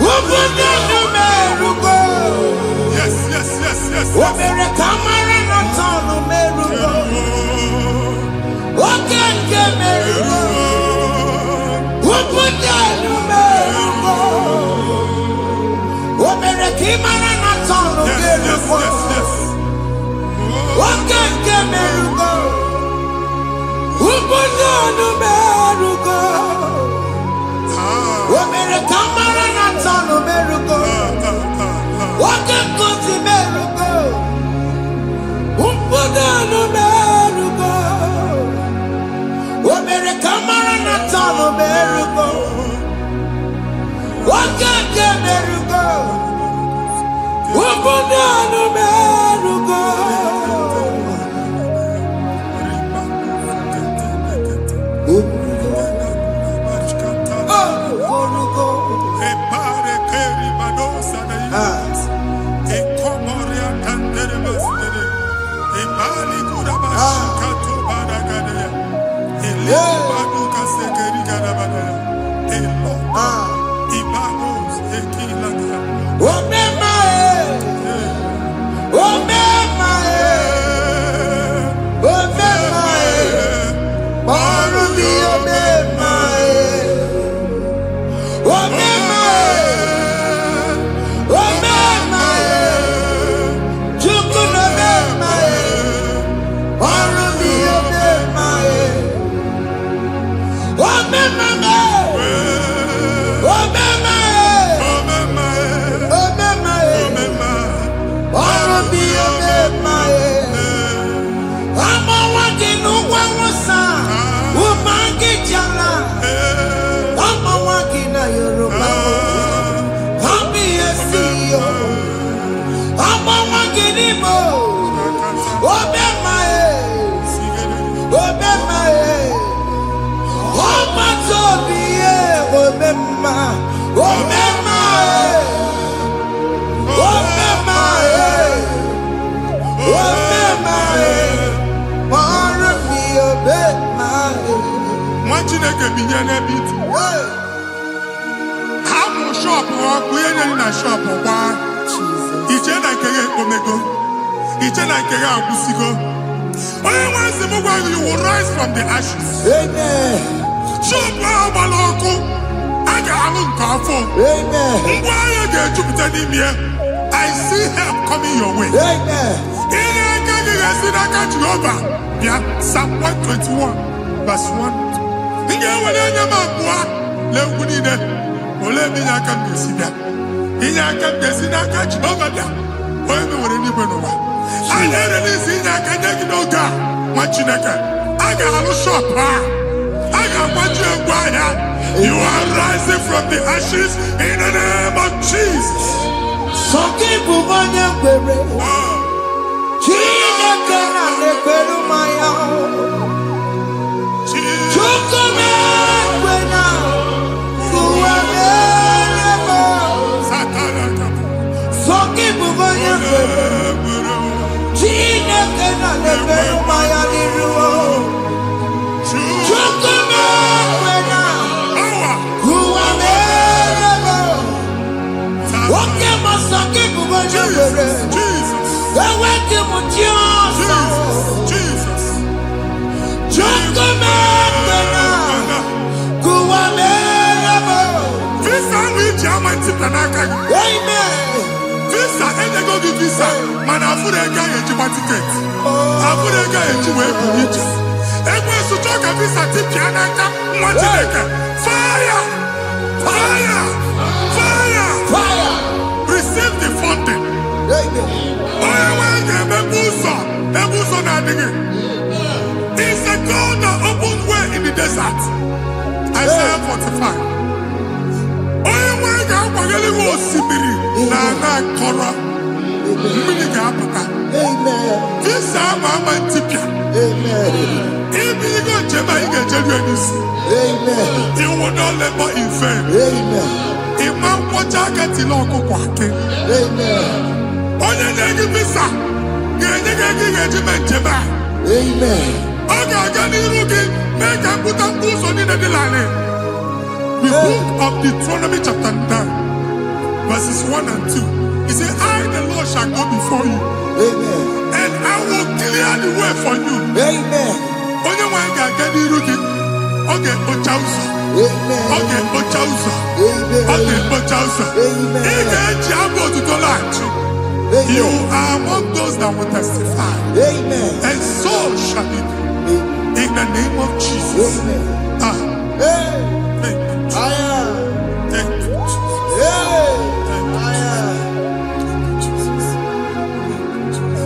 Ubune merugo. Yes, yes, yes, yes. Omere kamara na tonu merugo. Wakeke merugo. Ubune merugo. Ubunonu merugo. Omere kamara na tano merugo. Wake kuti merugo. Ubunonu merugo. Omere kamara na tano merugo. Wake merugo. Ubunonu merugo. You will rise from the ashes. Amen. I see help coming your way. Amen. Psalm 121, verse 1. You are rising from the ashes in the name of Jesus. Visa, and they go give visa. Man, I put a guy in your ticket. I put a guy in your way. And when you talk a visa, tip Yanaka, fire! Fire! Fire! Fire! Receive the funding. It's a God that opens way in the desert. Isaiah 45. You will not labor in vain. Imam Wajagati Loko Kwake. Onye negi visa. Genye regiment jeba. Oga gani rugi. Make a put a boost on in the line. The book of Deuteronomy chapter 9, verses 1 and 2. He said, I, the Lord, shall go before you. And I will clear the way for you. Onye wanga gani rugi. Okay, Ochausa. Okay, Ochausa. Okay, Ochausa. Ige Jabo to Tolachi. You are among those that will testify. Amen. And so shall it be. In the name of Jesus. Amen. Thank you, Jesus. Thank you, Jesus. Yes.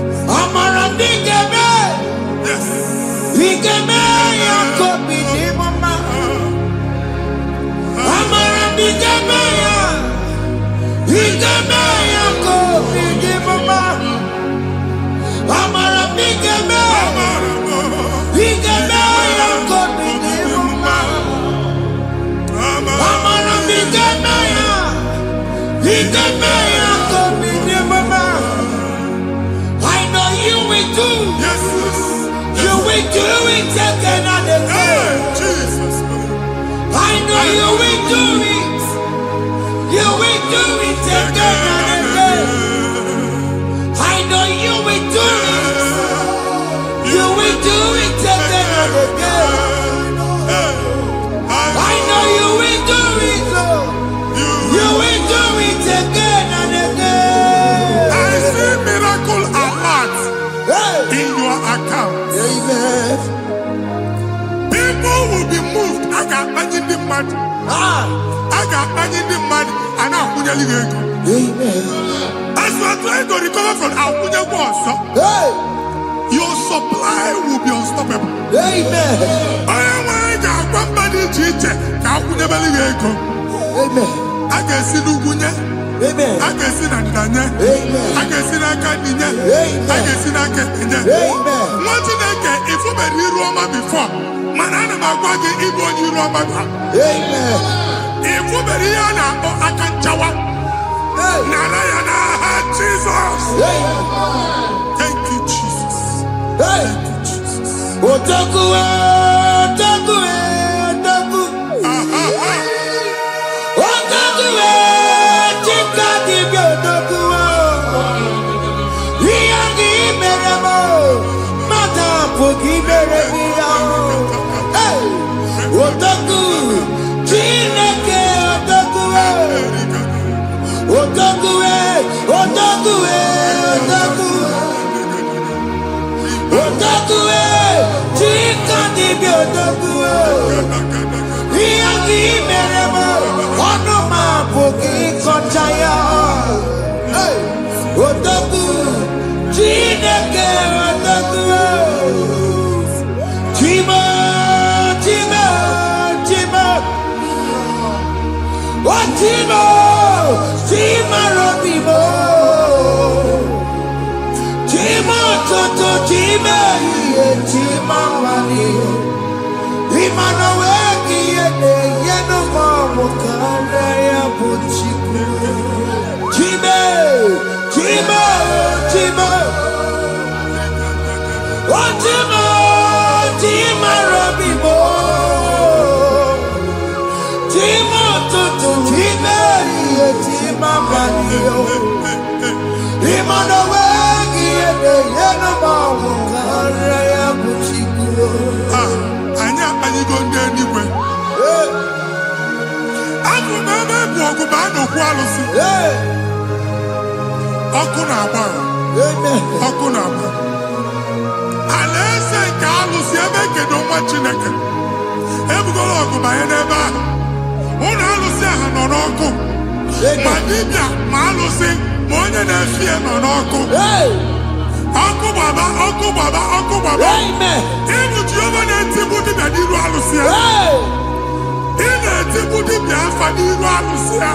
I know you will do. Yes. You will do it again and again. Jesus. I know you will do it. You will do it again and again. I know you will do it. You will do it again and again. I know you will do it, Lord. You will do it again and again. I see miracle alert in your account. Amen. People will be moved. I got imagine the mad. I got imagine the mad. And I'm going to go. Amen. As you are trying to recover from Abuja Boss, your supply will be unstoppable. Amen. I am one body teacher. Amen. I can see Lugunya. Amen. I can see Nadanya. Amen. I can see Nakaninya. Amen. I can see Nakaninya. Amen. What did I get? If you were in Roma before, Manana Magwagi, Ibo, you Roma. Amen. If you were in Akanchawa, Narayana, Jesus. Thank you, Jesus. Thank you, Jesus. Otaku, Otaku, Otaku. Otaku, Chika, give you Otaku. Yagi, Meramo, Madam, forgive me. Hey, Otaku, Chineke, Otaku. Otaku, Otaku, Otaku. Otaku, Chika, give you Otaku. Yagi, Meramo, Onoma, forgive Konchaya. Hey, Otaku, Chineke, Otaku. Chima, Chima, Chima. What Chima? Chima Robimo. Chima Toto, Chima, Chima Mani. Imanoweki, Yeno Mamo, Kandaya Puchiku. Chima, Chima, Chima. What Chima? Chima Robimo. Chima Toto, Chima, Chima Mani. Imanoweki, Yeno Mamo, Kandaya Puchiku. Anya, are you going there anyway? I'm remember Bogubano Qualis. Okunaba. Okunaba. Alessa Carlos, Yabeke, don't watch in a can. Ever go by an eba. One Alusia on Oko. Madibia, Malusi, Monia Nashia on Oko. Oko Baba, Oko Baba, Oko Baba. Amen. Even Giovanni Tibuti Nadiru Alusia. In a Tibuti Biafadiru Alusia.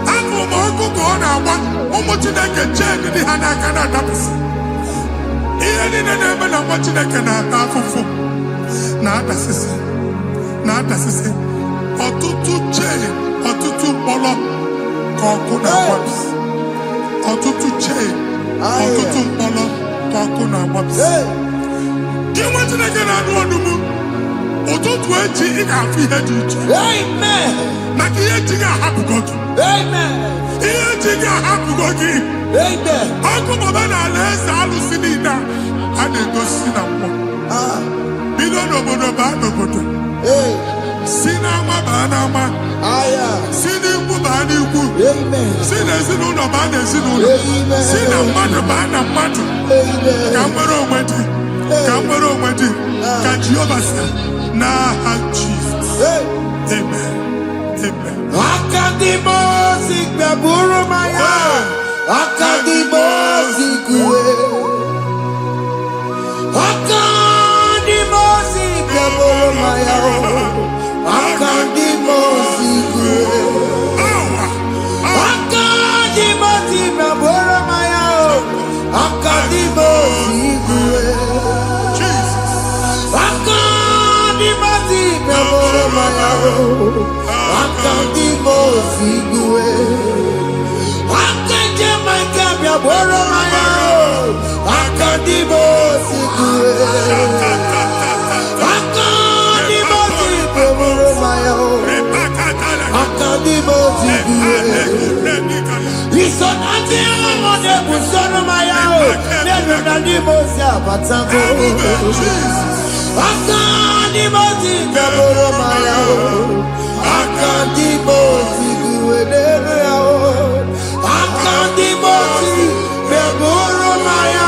Uncle Moko Gona, Omotinaka Chen in the Hanakana Dabs. Even in the name of Motinaka Nafu. Not assistant. Not assistant. Or tutu chain, or tutu polo, Kokuna Waps. Or tutu chain, or tutu polo, Kokuna Waps. Do you want to make an annual? Or tutu echi in our feet. Amen. Makiajiga happy God. Amen. Iajiga happy God. Amen. Uncle Mabana, let's all see that. And they go see that one. Bido no bodo ba no bodo. Sinama banama. Aya. Sini ku bani ku. Amen. Sini sinu ezinụlọ baa n'ezinụlọ, si na mmadụ baa na mmadụ, ka nwere onwe dị, ka nwere onwe dị, ka Jehova sị n'aha Jizọs. Amen. Amen. Akadimosi gbẹ̀bùrú maya. Akadimosi kúwe. Akadimosi gbẹ̀bùrú maya. Akadimosi kúwe. Akadimosi gbẹ̀bùrú maya. Akadimosi kúwe. Akadimosi gbẹ̀bùrú maya. Akadimosi kúwe. Akadimosi gbẹ̀bùrú maya. Akadimosi kúwe. Akadimosi gbẹ̀bùrú maya. Akadimosi kúwe. Isonati amone busono maya. Nenu nadimosi abatango. Akadimosi gbẹ̀bùrú maya. Akadimosi kúwe nenu yao. Akadimosi gbẹ̀bùrú maya.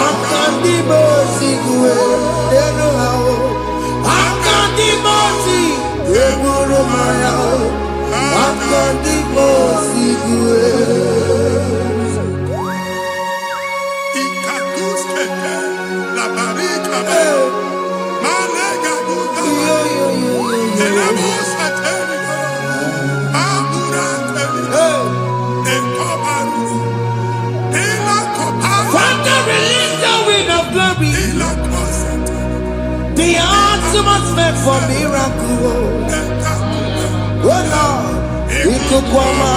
Akadimosi kúwe nenu yao. Akadimosi gbẹ̀bùrú maya. Akadimosi kúwe. Ikaduskete, la barika, malega duta, elemos ateligo, amura ateligo, enkobaru, elakobaru, Father, release the wind of glory. elakosete, The ultimate for miracle. Oh Lord, Ikukwama.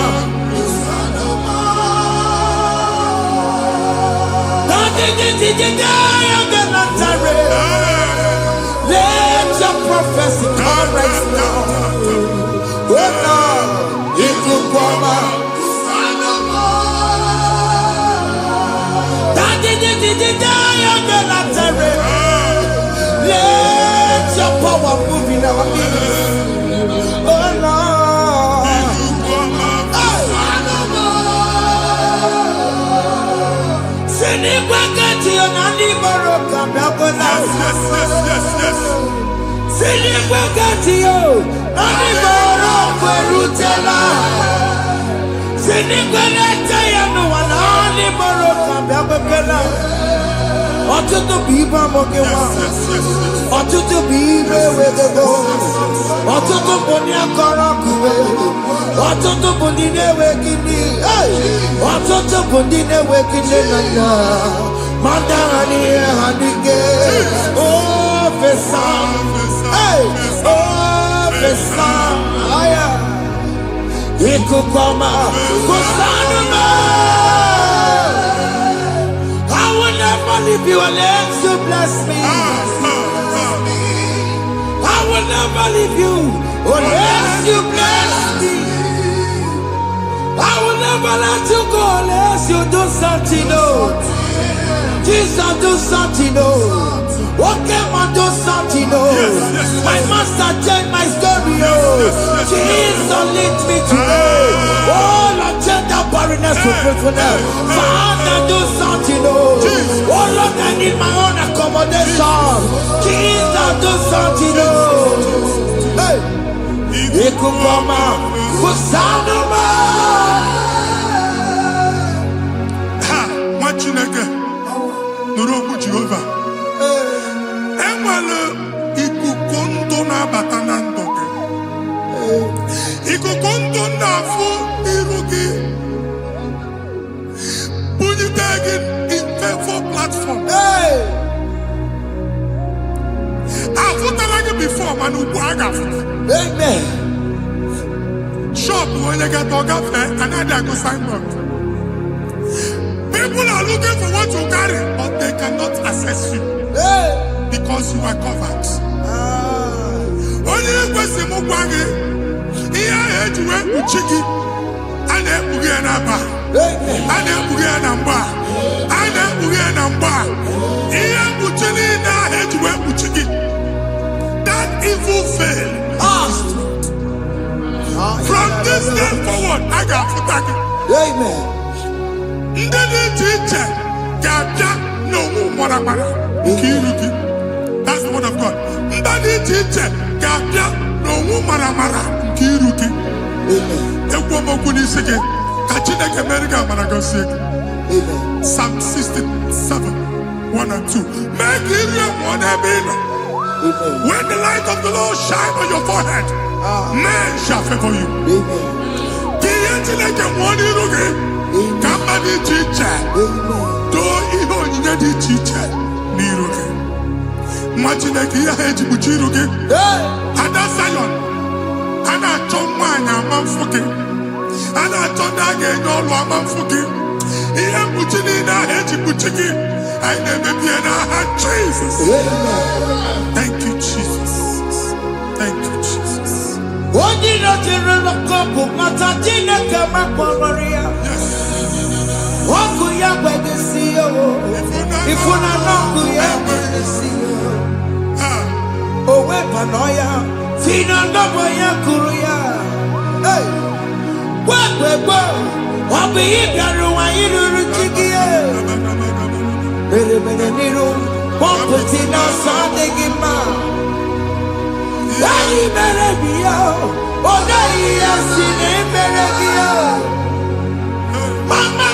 Let your prophecy come right now. Oh Lord, Ikukwama. Let your power move in our midst. Oh Lord. Sinikwakati onani boroka biakola. Sinikwakati yo nani boroka erutela. Sinikwakati ya no wanani boroka biakola. Ọtụtụ bụ ibe amụghị nwa. Ọtụtụ bụ ibe ewegego. Ọtụtụ bụ ndị akọrọ akụwe. Ọtụtụ bụ ndị na-enweghị nne. Ọtụtụ bụ ndị na-enweghị nne na nna. Ma ndị agha n'ihe ha n'ike. Ofesa. Ofesa. Ikuku ọma. Kụsanụ m. I will never leave you unless you bless me. I will never leave you unless you bless me. I will never let you go unless you do something. Oh, Jesus, do something. Oh, okay, man, do something. Oh, my master changed my story. Oh, Jesus, lead me today. Oh, Lord, change that barrenness to fruitfulness. Father, do something. Oh, Lord, I need my own accommodation. Jesus, do something. Oh, hey, Ikukoma, Kusanuma. ha, nwa Chineke, nụrụ okwu Jehova. Enwere ikuku ndụ na-abata na ndụ gị. Ikuku ndụ na-afụ iru gị. Bunyite gị in favor platform. Afụtala gị before mana ugbu a ga-afụta. Amen. Shop onye ga-eto gafee anaghị agụ signboard. People are looking for what you carry, but they cannot access you because you are covered. Onye kwesịrị m gwa gị ihe ahụ eji wee kpuchi gị a na-ekpughe ya n'aba, a na-ekpughe ya na mgba, a na-ekpughe ya na mgba. Ihe mkpuchi niile ahụ eji wee kpuchi gị, that evil veil, from this day forward, a ga-afụta gị. Amen. Ndị dị iche iche ga-abịa n'onwe mara mara nke iru gị. That's the word of God. Ndị dị iche iche ga-abịa n'onwe mara mara nke iru gị. Ekwu okwu n'isi gị ka Chineke mere gị amara gọzie gị. Psalm 67, 1 and 2. Make it real one every night. When the light of the Lord shine on your forehead, men shall favor you. Kiye Chineke nwere iru gị ka mma dị iche iche doo ihe onyinye dị iche iche n'iru gị. Nwa Chineke ihe ha eji kpuchi iru gị. Ada Zion, a na-achọ nwaanyị ama mfụ gị. A na-achọ ndị a ga-enye ọlụ ama mfụ gị. Ihe mkpuchi niile ahụ eji kpuchi gị anyị na-emebie n'aha Jesus. Thank you, Jesus. Thank you, Jesus. Onye na-ejere n'ọkọpụ mata Chineke makpọrọrịa. Ọkụ ya gbedesi ya o. Ifuna n'ọkụ ya gbedesi ya. O weba n'ọya. Fina n'ọbọ ya kụrụ ya. Gbegbe. Ọ bụ ihe bịara ụwa iruru chi gị. Mere n'iru. Pọmpụti n'ọsọ adịghị mma. Anyị mere gị ya. Ọ gaghị ya si na emere gị ya. Mama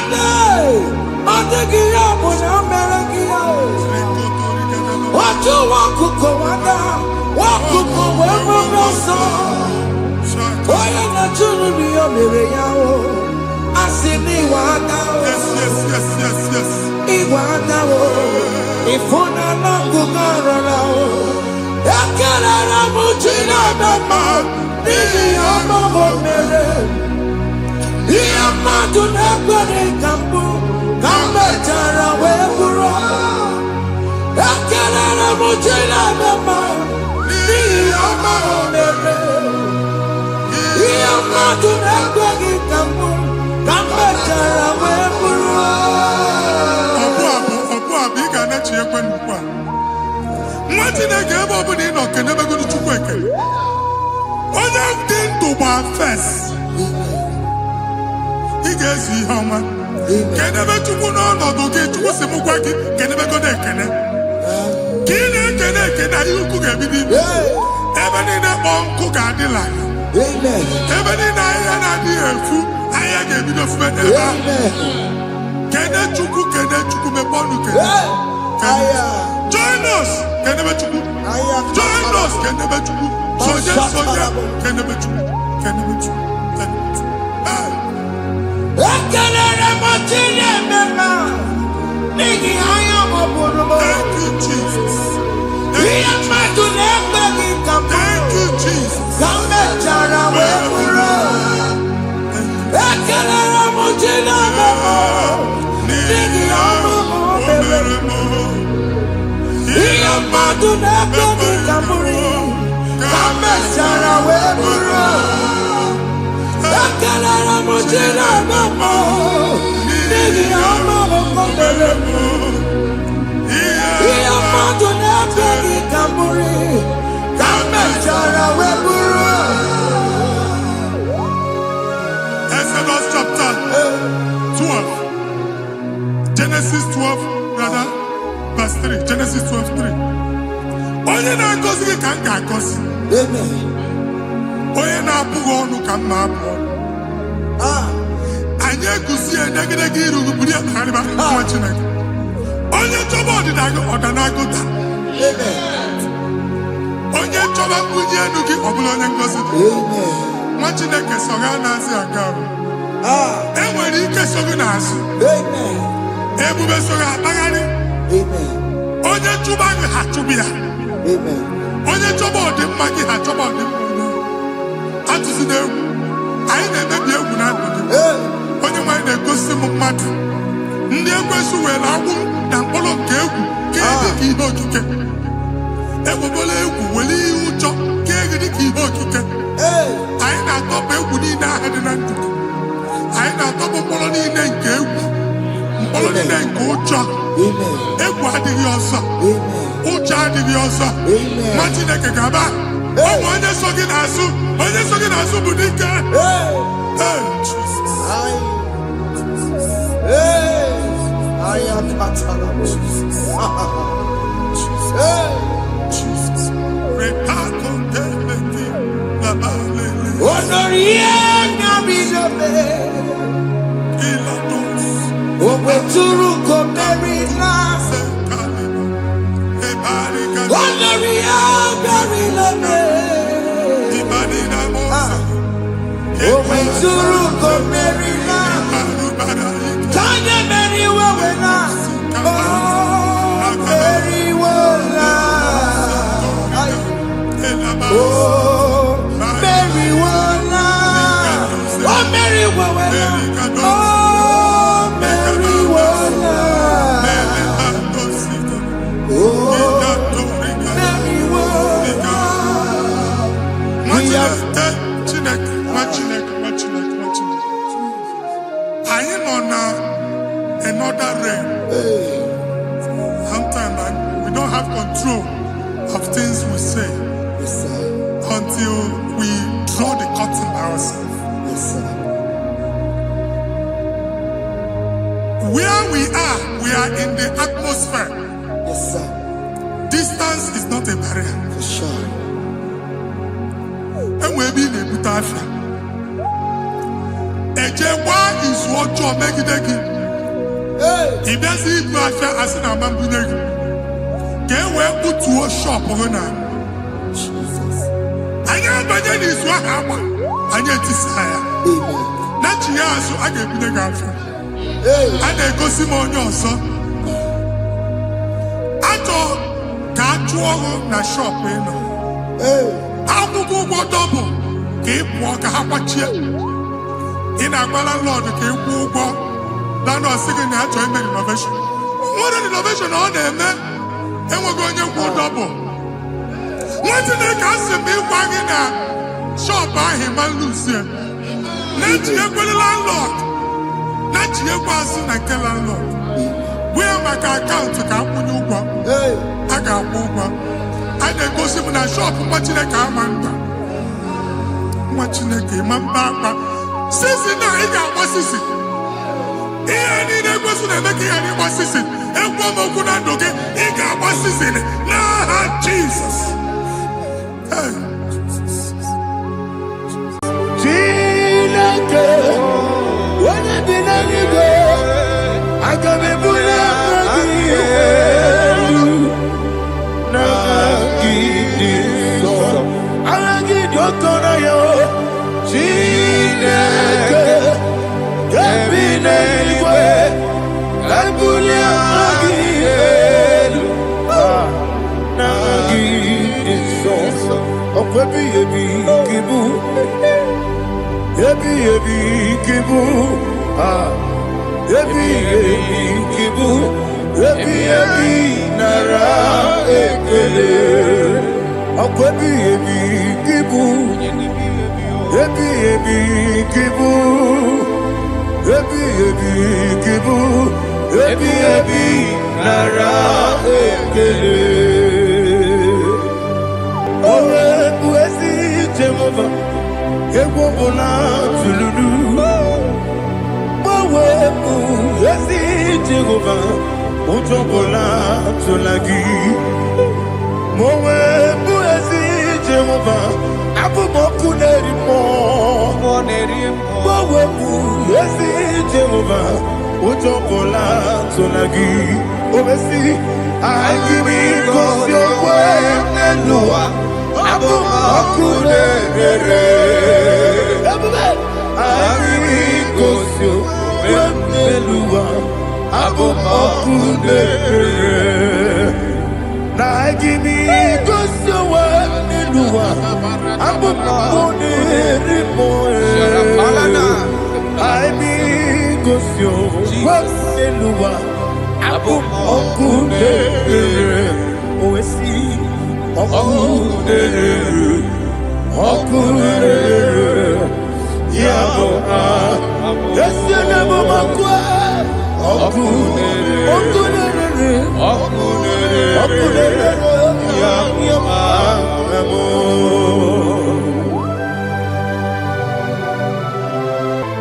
ọ dịghị ya bụ na o mere gị ya. Otu nwakuko nwada. Nwakuko wee bụrụ ọsọ. Onye na-achụrụ m ya mere ya o. Asị m ịwa ada o. Ịwa ada o. Ịfụna n'ọkụkọ rọrọ o. Ekelere m Chineke ma n'ihi ọma o mere. Ihe mmadụ na-ekwere ka mbụ ka m mechara wee bụrụ. Ekelere m Chineke ma n'ihi ọma o mere. Ihe mmadụ na-ekweghị ka mbụ ka m mechara wee bụrụ. Ọbụ abụ ị ga-anachi ekwe n'ukwu a. Nwa Chineke ebe ọ bụla ị nọ kenebegoro Chukwu ekele. Onye dị ndụ gba fes. Ị ga-ezi ihe ọma. Kenebe Chukwu n'ọnọdụ gị. Chukwu si m gwa gị kenebegoro ekele. Ka ị na-ekene ekene ihe ukwu ga-ebido ibi. Ebe niile kpọọ nkụ ga-adịla ya. Ebe niile ahịhịa na-adịghị efu ahịhịa ga-ebido fube n'ebe ahụ. Kene Chukwu mepe ọnụ kene. Join us kenebe Chukwu. Join us kenebe Chukwu. Soje kenebe Chukwu. Kenebe Chukwu. Ekelere m Chineke ma n'ihi anya m bụrụ m. Thank you, Jesus. Ihe mmadụ na-ekweghị ka m Thank you, Jesus. ka m mechara wee bụrụ. Ekelere m Chineke ma n'ihi ọrụ m mere. Ihe mmadụ na-ekweghị ka m bụrụ ka m mechara wee bụrụ. Ekelere m Chineke ma n'ihi ọrụ m mere. Ihe mmadụ na-ekweghị ka m bụrụ ka m mechara wee bụrụ. Exodus chapter 12. Genesis 12, rather, verse 3. Genesis 12:3. Onye na-agọzi gị ka m ga-agọzi. Onye na-abụghị ọnụ ka m na-abụ ọnụ. Anyị eguzie edegedege iru gị buru ya kparịba nwa Chineke. Onye chọba ọdịda gị ọda na-agụta. Onye chọba mbunye elu gị ọ bụla onye ngọzi gị. Nwa Chineke so gị na-azị aga ahụ. E nwere ike so gị n'azụ. Ebube so gị akpagharị. Onye chụba gị ha chụbụ ya. Onye chọba ọdịmma gị ha chọba ọdịmma onye. Atụzina egwu. Anyị na-emebi egwu na ndụ gị. Onye nwanyị na-egosi m mmadụ. Ndị ekwensu were agwụ na mkpụrụ nke egwu ka dị ka ihe okike. Egbebola egwu were ihe ụjọ ka dị ka ihe okike. Anyị na-atọpụ egwu niile ahụ dị na ndụ gị. Anyị na-atọpụ mkpụrụ niile nke egwu. Mkpụrụ niile nke ụjọ. Egwu adịghị ọzọ. Ụjọ adịghị ọzọ. Nwa Chineke ga-aba. Ọ bụ onye so gị n'azụ. Onye so gị n'azụ bụ dike. Jesus. Suruko Merina. Tanya Mary Wawena. Oh, Mary Wawena. Oh, Mary Wawena. Oh, Mary Wawena. Oh, Mary Wawena. Oh, Mary Wawena. I am on another realm. Sometimes we don't have control of things we say until we draw the curtain by ourselves. Where we are in the atmosphere. Distance is not a barrier. For sure. And we'll be in a butafia. Ejewa is what you make it again. If there's a butafia as an amambuneg, can we put to a shop over now? I know but that is what happened. I need to say, not you, so I get the girlfriend. And I go see more your son. I thought, can't you na shop, you know? I'm going to go double. Keep walk a half a chair. In a landlord, keep walk. Landlord singing that joint innovation. What an innovation on them, man. And we're going to go double. What did they cast me wagging at? Shop by him and Lucian. Let you go the landlord. Let you go as soon as landlord. Where my account to come when you go? I got one. I then go see when I shop watching a car man. Watching a game and back. Since now he got what is it? He ain't a person making any what is it? And one more good and okay, he got what is it? Nah, Jesus. When I did any go, I got me put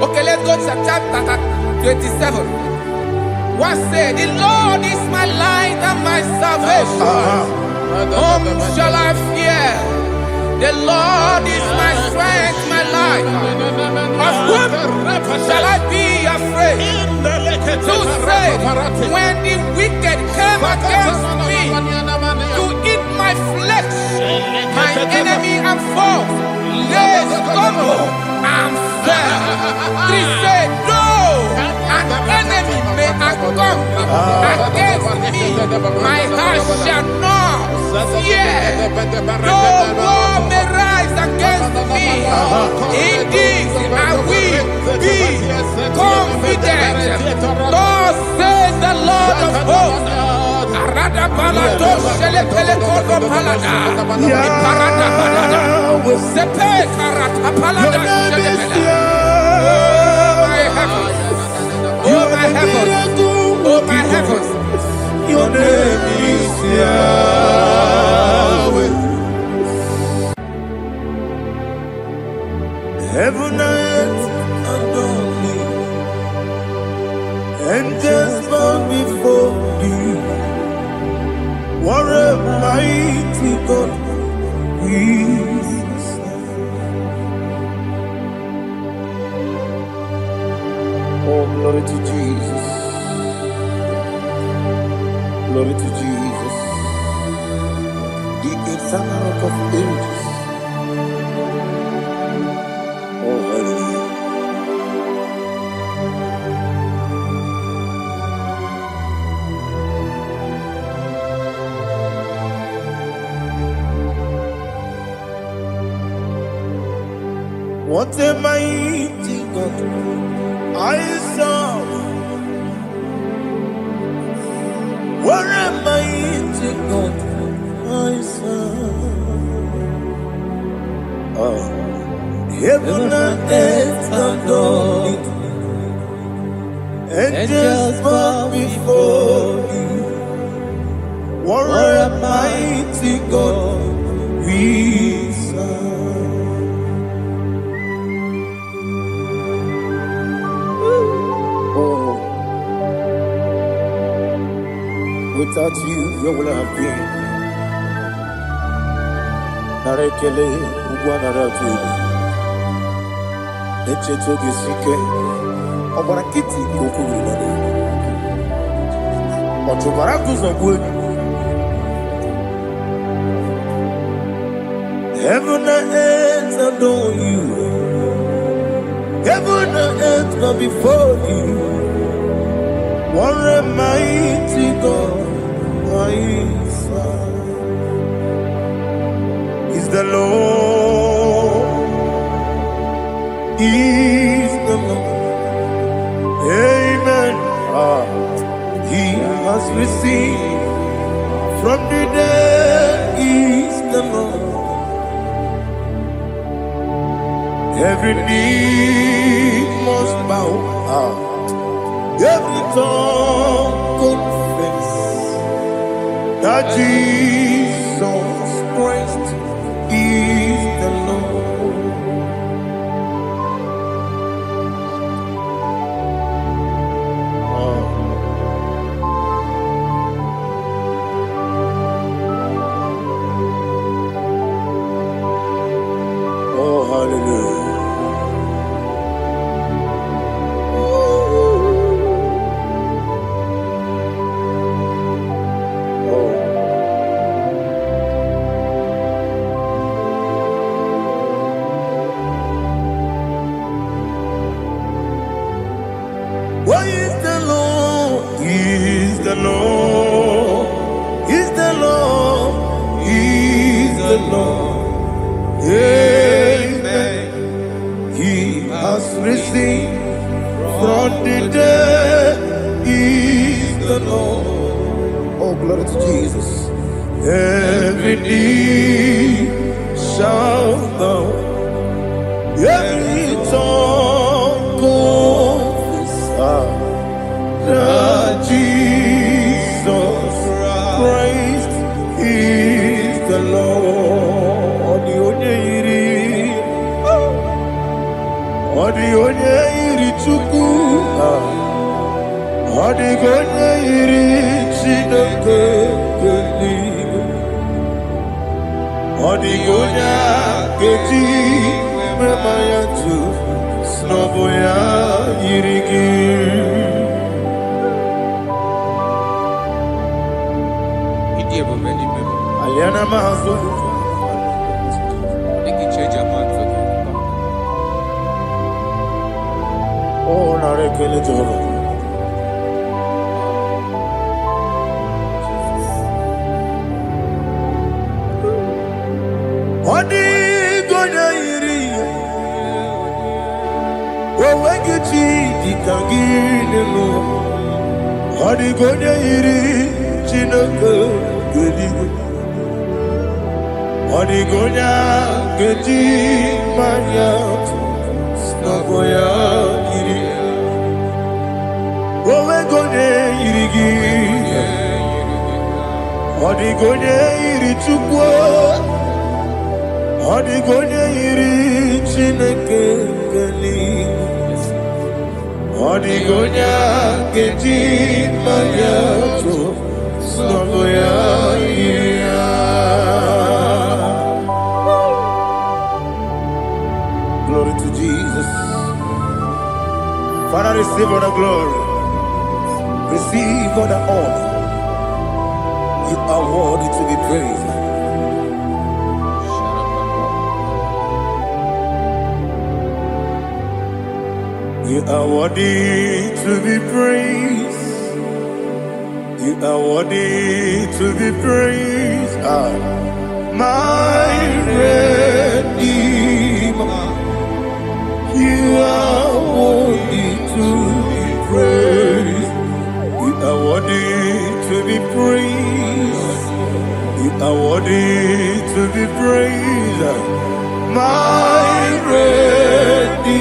Okay, let's go to chapter 27. What said, the Lord is my light and my salvation. Whom shall I fear? The Lord is my strength, my life. Of whom shall I be afraid? Who said, when the wicked came against me to eat my flesh, my enemy and foe they stumble and fell. Three say, no, an enemy may have come against me. My heart shall not fear. No war may rise against me. In this I will be confident. Thus says the Lord of hosts. Arada balado shele pele kodo palada. Iparada balada. Sepe karata palada shele pele. Oh my heavens. Oh my heavens. Your name is Yahweh. Heaven and earth adore me, angels bow before you. What a mighty God we serve. Oh, glory to Jesus. Glory to Jesus. The eternal rock of ages. Oh, hallelujah. What a mighty God I serve. What a mighty God I serve. Oh. Heaven and earth adore it. Angels bow before you. What a mighty God we serve. Oh, without you, where would I have been? Narekele, Ugwanaratu. Echetoge sike, Obara kiti koku wulade. Otobara kuzogwe. Heaven and earth adore you. Heaven and earth bow before you. What a mighty God I serve. Is the Lord. Is the Lord. Amen. He has received from the dead. Is the Lord. Every knee must bow. Every tongue confess that Jesus Christ is the Lord. Oh, hallelujah. Why is the Lord? He is the Lord. He's the Lord. He's the Lord. Amen. He has risen from the dead. He's the Lord. Oh, glory to Jesus. Every knee shall bow. Every tongue confess that Jesus Christ is the Lord. Onye iri Chukwu, ọdịghị onye iri Chineke eluigwe, ọdịghị onye a ga-eji mmemme ya tụ n'ọbụ ya yiri gị. Aliana Mahazo. They can change your mind for you. Oh, narekele Jehovah. Odi gonya iri, wawegiti dikangine mo. Odi gonya iri, chineke gedi. Odi gonya gedi manya, snagoya iri. Wawegonya iri gi, odi gonya iri chukwa. Odigonya iri chineke geli, odigonya gedi mayato snagoya ira. Glory to Jesus. Father, receive all the glory, receive all the honor. You are worthy to be praised. You are worthy to be praised. You are worthy to be praised. My Redeemer. You are worthy to be praised. You are worthy to be praised. You are worthy to be praised. My Redeemer.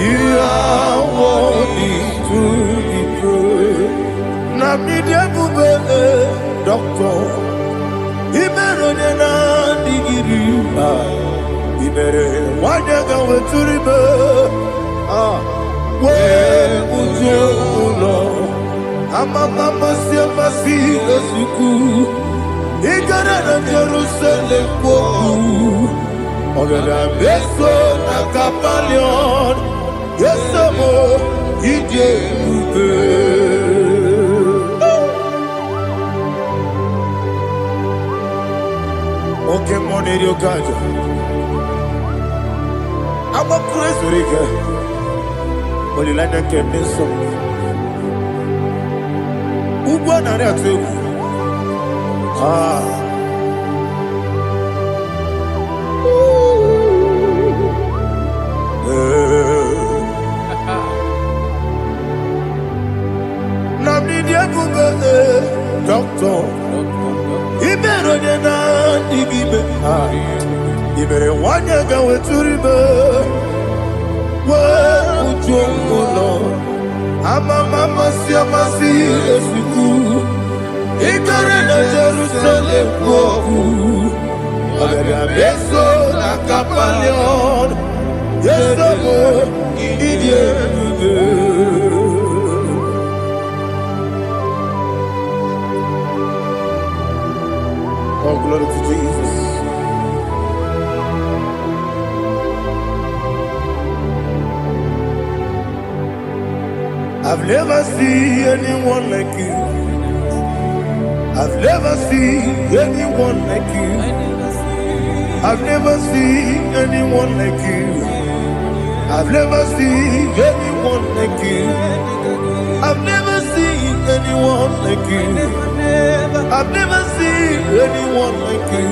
You are worthy to be praised. Namidia bube doctor, imero nena digiri. Imere wanyaga weturibe. We ujono, amama siapa si lesuku. Igara na Jerusalem koku. Ogada beso na kapalion. Yesamo ije ube. Okay, money dio kaja. Amo Kristo rike. Olilanya kemeso. Ugwa na reatu. Doctor, Ibero na digibe. Ibere wanyaga weturibe. We ujongo. Amama siamasi esiku. Igare na Jerusalem koku. Ogada beso na kapalion. Yesamo idie. Oh, glory to Jesus. I've never seen anyone like you. I've never seen anyone like you. I've never seen anyone like you. I've never seen anyone like you. I've never seen anyone like you. I've never seen anyone like you.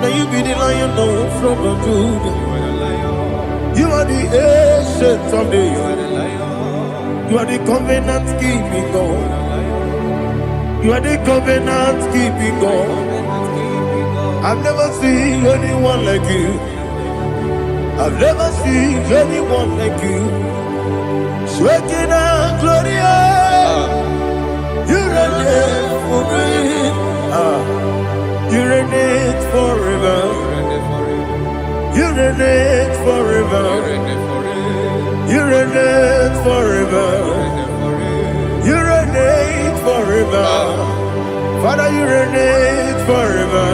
Now you be the Lion from the Judah. You are the ancient of days. You are the covenant keeping God. You are the covenant keeping God. I've never seen anyone like you. I've never seen anyone like you. Shaking and glorious. You reign for me. You reign forever. You reign forever. You reign forever. You reign forever. Father, you reign forever.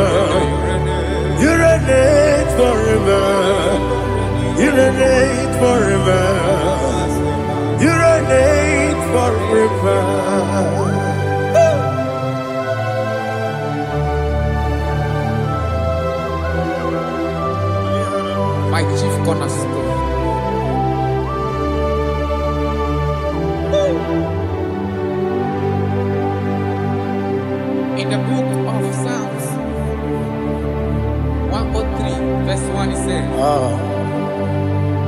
You reign forever. You reign forever. You reign forever. My chief cornerstone.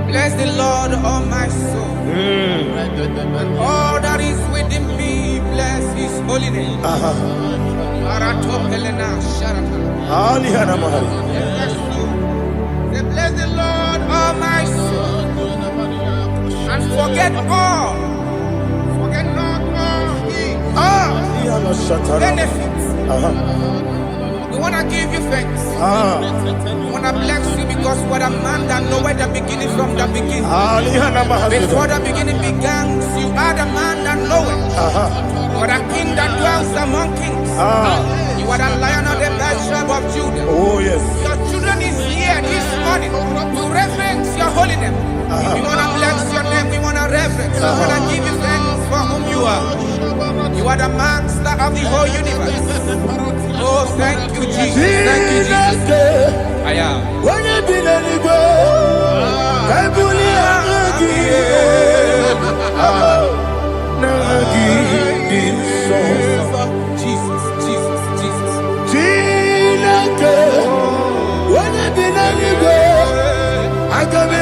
Bless the Lord, all my soul. All that is within me, bless His holy name. Bless the Lord, all my soul, and forget not all His benefits. We want to give you thanks. We want to bless you because what a man that knoweth the beginning from the beginning. Before the beginning began, you are the man that knoweth. What a king that dwells among kings. You are the Lion of the tribe of Judah. Oh yes. Your children is here this morning to reverence your holy name. We want to bless your name. We want to reverence. We want to give you thanks for whom you are. You are the master of the whole universe. Oh, thank you, Jesus. Thank you, Jesus. I am. When you be the go, I Jesus, Jesus, Jesus. When you be the go, I can be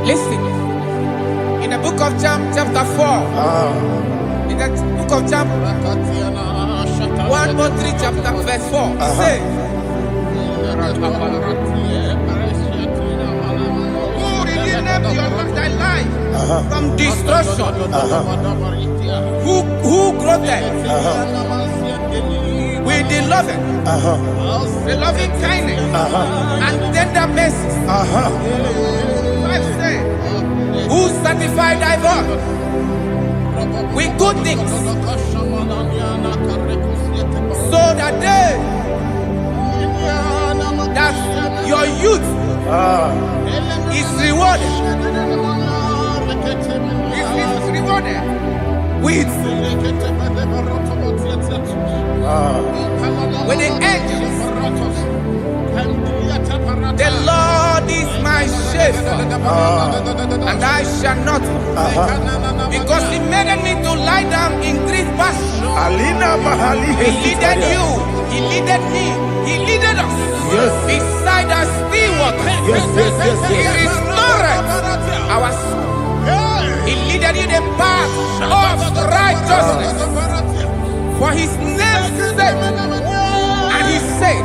Listen, in the book of John, chapter 4, in the book of John 1:3, chapter verse 4, it says, who redeemed your thy life from destruction, who clothed with the loving, the loving kindness, and tender mercies. Five say, who satisfy thy voice with good things, so that your youth is rewarded. Is rewarded with the angels. The Lord is my shepherd, and I shall not, because He made me to lie down in green pastures. He leaded you, He leaded me, He leaded us beside the still waters. He restored our soul. He leaded you the path of righteousness for His name's sake. And He said,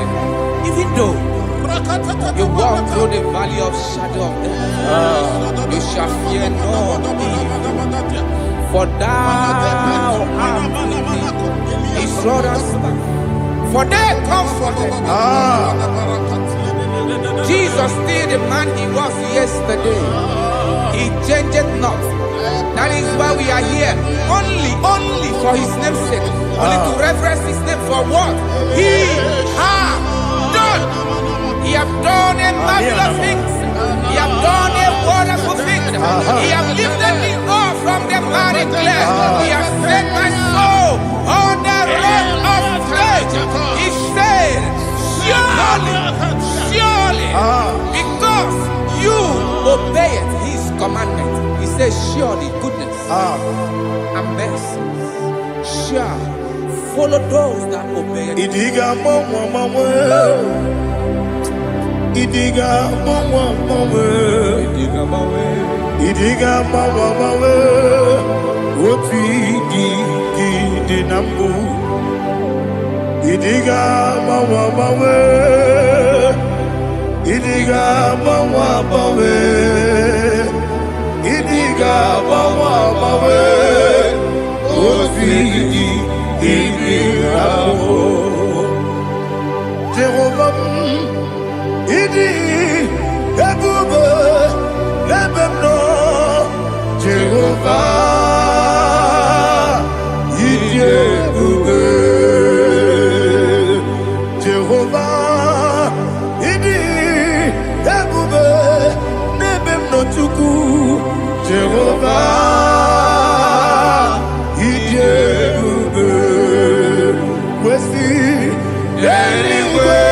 even though you walk through the valley of shadow of death, you shall fear no evil, for thou art with me. His rod and staff, for they comforted. Jesus still the man He was yesterday. He changed not. That is why we are here. Only for His name's sake. Only to reverence His name for what He has done. He has done a marvelous things. He has done a wonderful thing. He has lifted me up from the miry clay. He has set my soul on the rock of faith. He said, surely, because you obeyed His commandment. He says, surely goodness and mercy shall follow those that obey it. Idiga mama, Idiga mama, what we did nambu. Idiga mama, Idiga mama, Idiga mama, what we Jehovah, Idi, Ebube, Lebemno, Jehovah, Idi, Ebube, Jehovah, Idi, Ebube, Lebemno Tuku, Jehovah, Idi, Ebube, Wesi, anyway.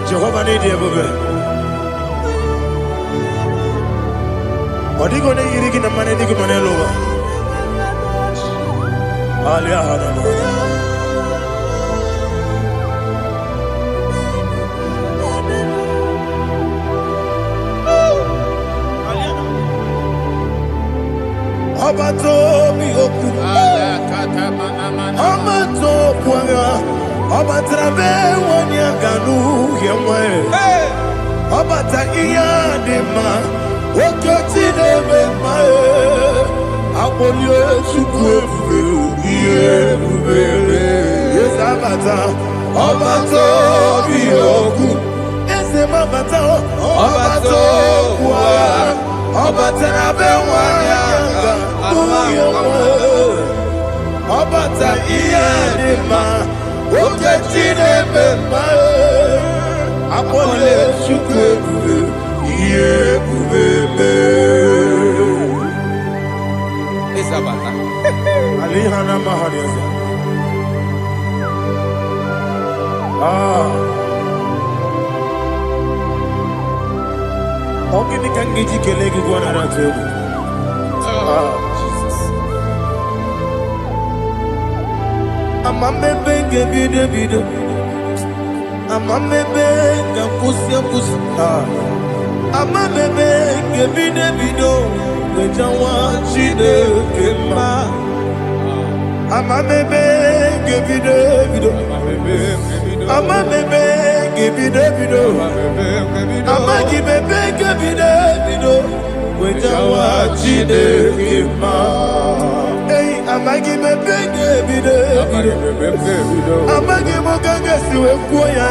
Jehovah need you, baby. What are you going to eat in the money? You can over. Abato mi oku, Amato kwanga, Abatrabe wanya ganu yemwe, Abata iya dema, Okoti deme mae, Abolio chukwe iye bubele, Yes Abata, Abato mi oku, Ese mabata, Abato kwa. Obata be wanya Obata iyadima Oketine bema Apole chukwe Iye bubebe Isabata Alihana mahaliasa Ogini kangiji kelegi gwana ratebu. Amamebe gebide bide. Amamebe gakusia kusi. Amamebe gebide bido. Wejawa chide kema. Amamebe gebide bido. Amamebe gebide bido. Amagibebe gebide bido. Wejawa chide kema. Hey, amagibebe gebide bido. Amagimoga siwe kuya.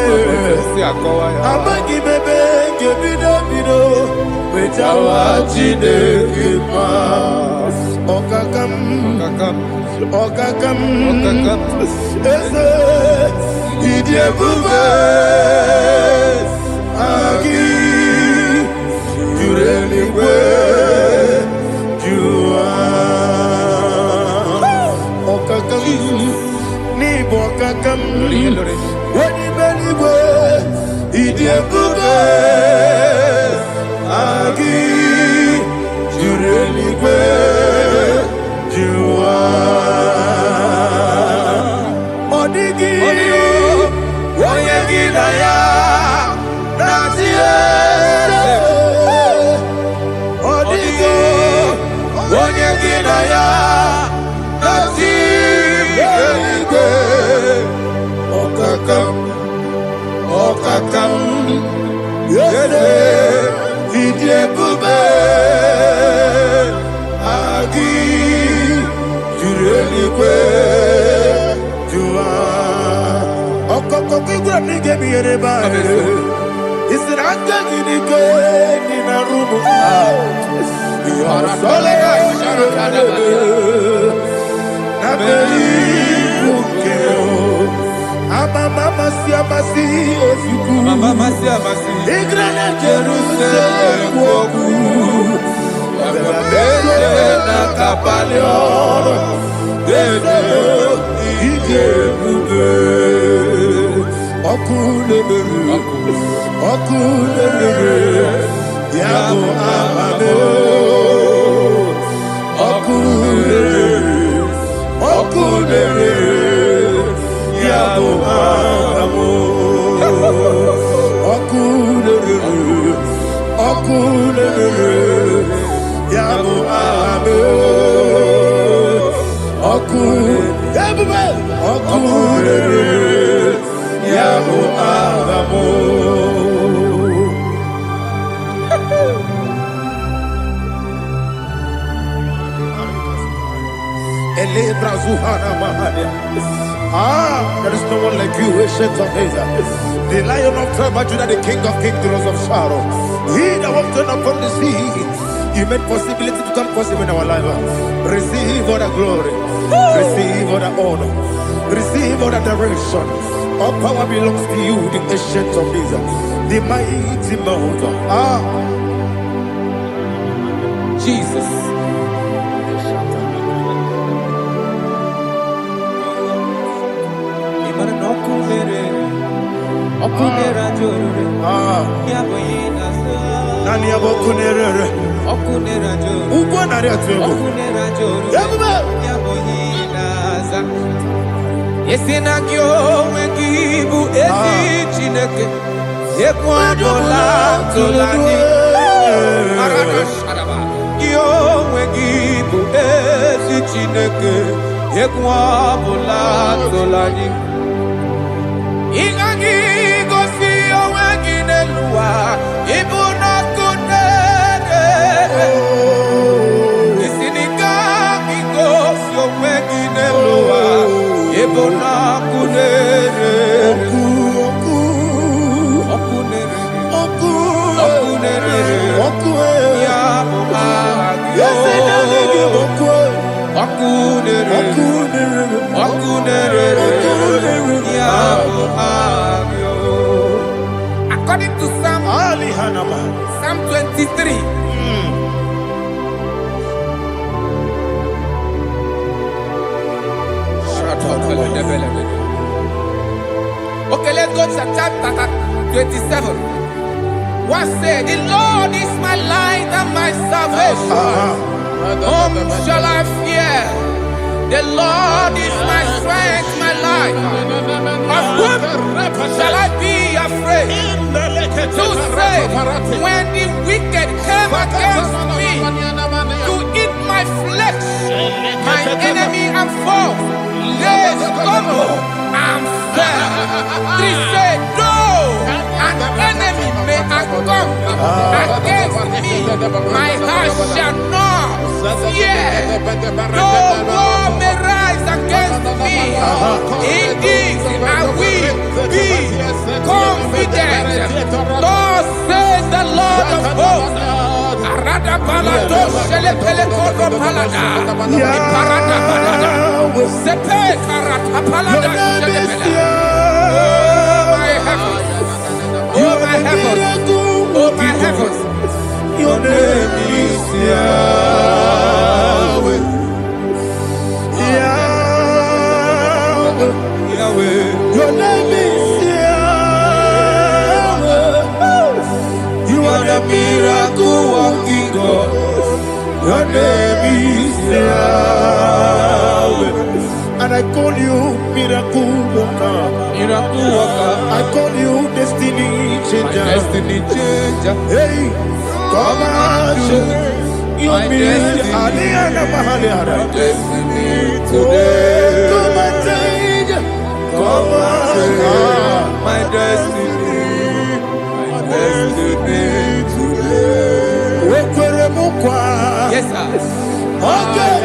Amagibebe gebide bido. Wejawa chide kema. Okakam. Eze idiebube agi jureligwe jua okakam ni bokakam wani beligwe idiebube agi jureligwe jua odigi oyegi na ya nazie odigi oyegi na ya nazie okakam yede idiebube agi jureligwe jua okokokigura nige miyereba isiranga nige nina rumu yarasolega na beri bukeo mama siamasi ofiku igrana Jerusalem woku bebe na kapalion bebe idiebube okulebere yabo amame okulebere yabo amamo okulebere yabo amame okulebere yabo amamo. There is no one like you, ancient of days. The Lion of tribe of Judah, the King of kings, the Rose of Sharon. He that walked upon the sea, you made possibility to come possible in our life. Receive all the glory, receive all the honor, receive all the direction. All power belongs to you, the ancient of days, the mighty mountain. Jesus. Nani abokunere ugwo nari atego Yesinagyo wengibu ezi chineke Ekwadola tolani Yo wengibu ezi chineke Ekwadola tolani Ingagi gosi owengi nelua Ibuna kunere Isinigagi gosi owengi nelua Ibuna kunere Okunere Ya Agyo Okunere According to Psalm 23. Okay, let's go to chapter 27. What say? The Lord is my light and my salvation. Whom shall I fear? The Lord is my strength, my life. Of whom shall I be afraid? To say, when the wicked came against me to eat my flesh, my enemy and foe, they stumble and fell. They say, though an enemy may come against me, my heart shall not fear. Though war may rise against me, in this I will be confident. Thus says the Lord of hosts. Oh my heavens, oh my heavens, your name is Yahweh. Yahweh, Yahweh, your name is Yahweh. You are the miracle working God. Your name is Yahweh. And I call you miracle worker. Miracle worker. I call you destiny changer. Destiny changer. Hey, come on, you mean Aliana Mahaliana. Destiny today. Come on, change. Come on, my destiny. My destiny today. yes sir. Okay,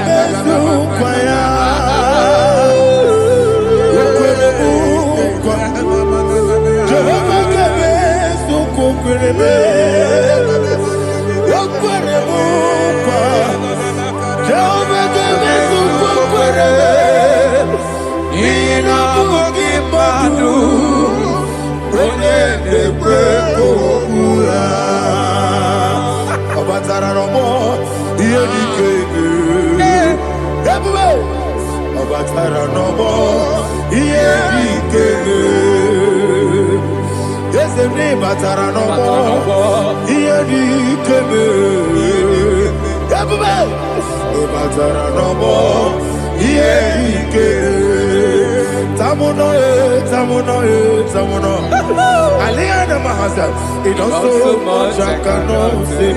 it does so much I cannot say.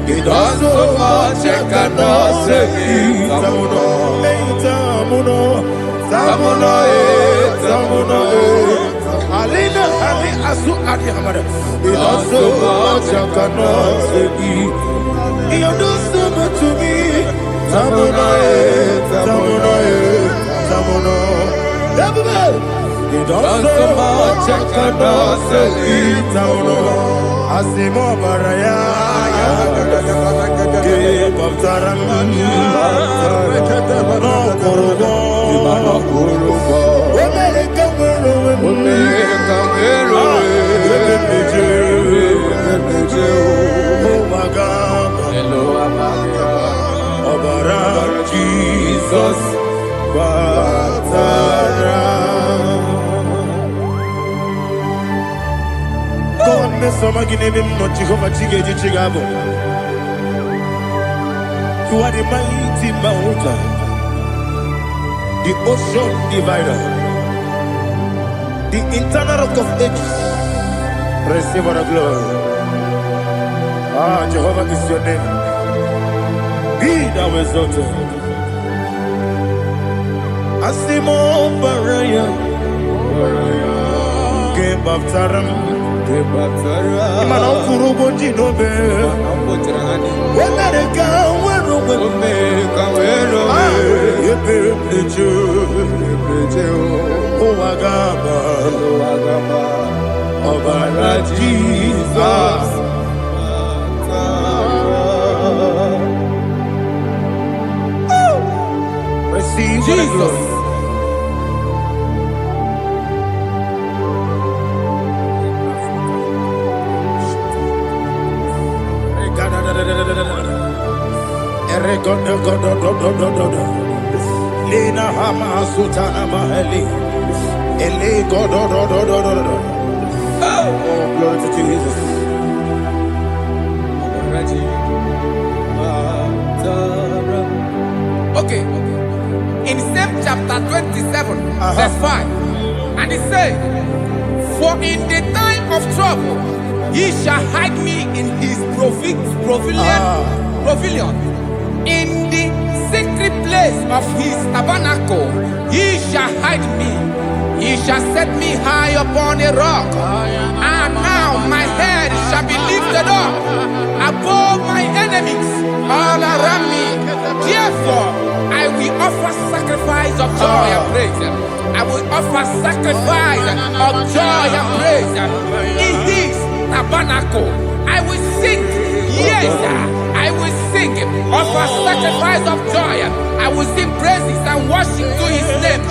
It does so much I cannot say. Alina Ali Asu Adi Hamada. It does so much I cannot say. You do so much to me. Tamuno. You don't so much I cannot say. Tamuno. Asimo Baraya. Give up Taran. No Kurubo. Oh my God. Hello, Jesus, God, me some again no Jehovah Chigedi Chigabo. You are the mighty mountain, the ocean divider, the internal rock of ages. Receive our glory. Ah, Jehovah is your name. Be thou exalted. Asimo Baraya, Game of Taram, Imano Kurubo Jinobe, when they come, when oh Agaba, Obara Jesus. Receive Jesus. Lena Hama Sutana Mahali. Ele God. Oh, glory to Jesus. Okay. In same chapter 27, verse 5. And it says, for in the time of trouble, he shall hide me in his pavilion. In the secret place of his tabernacle, he shall hide me. He shall set me high upon a rock. And now my head shall be lifted up above my enemies all around me. Therefore, I will offer sacrifice of joy and praise. I will offer sacrifice of joy and praise in his tabernacle. I will sing, yes, I will sing, offer sacrifice of joy. I will sing praises and worship to his name.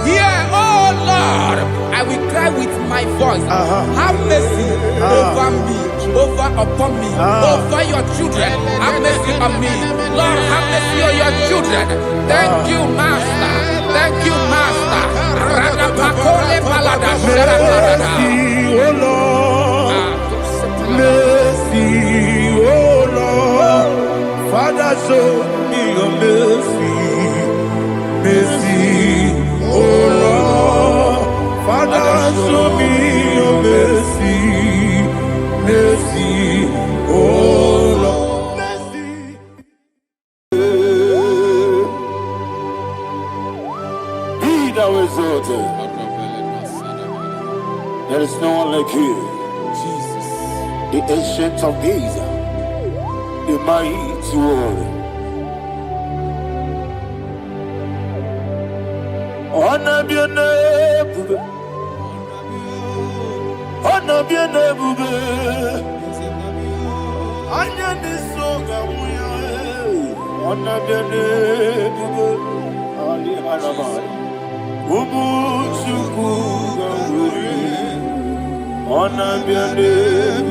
Yeah, oh Lord, I will cry with my voice. Have mercy over me, upon me, over your children. Have mercy on me. Lord, have mercy on your children. Thank you, Master. Thank you, Master. Mercy, oh Lord. Mercy, oh Lord. Father, show me your mercy. Mercy, oh Lord. Father, show me your mercy. Mercy, oh Lord. Mercy. Be thou exalted. There is no one like you. Jesus. The ancient of days, the mighty warrior. Honor be your name, honor be your name, honor be so good. Honor be your name, Ali Alaba. Ubu chuku gamburi. Honor be your name,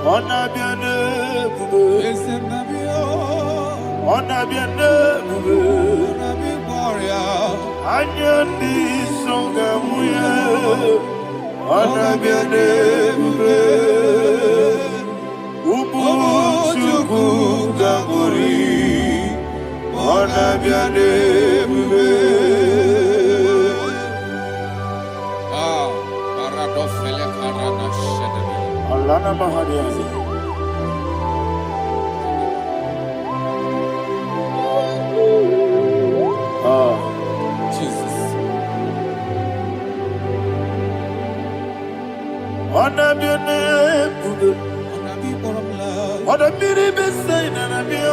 honor be your name, honor be your name. Anya di songa muya, honor be your name, ubu chuku gamburi. Honor be your name. Alana Mahadiazi. Jesus. Honor be your name. Honor be the same and be oh.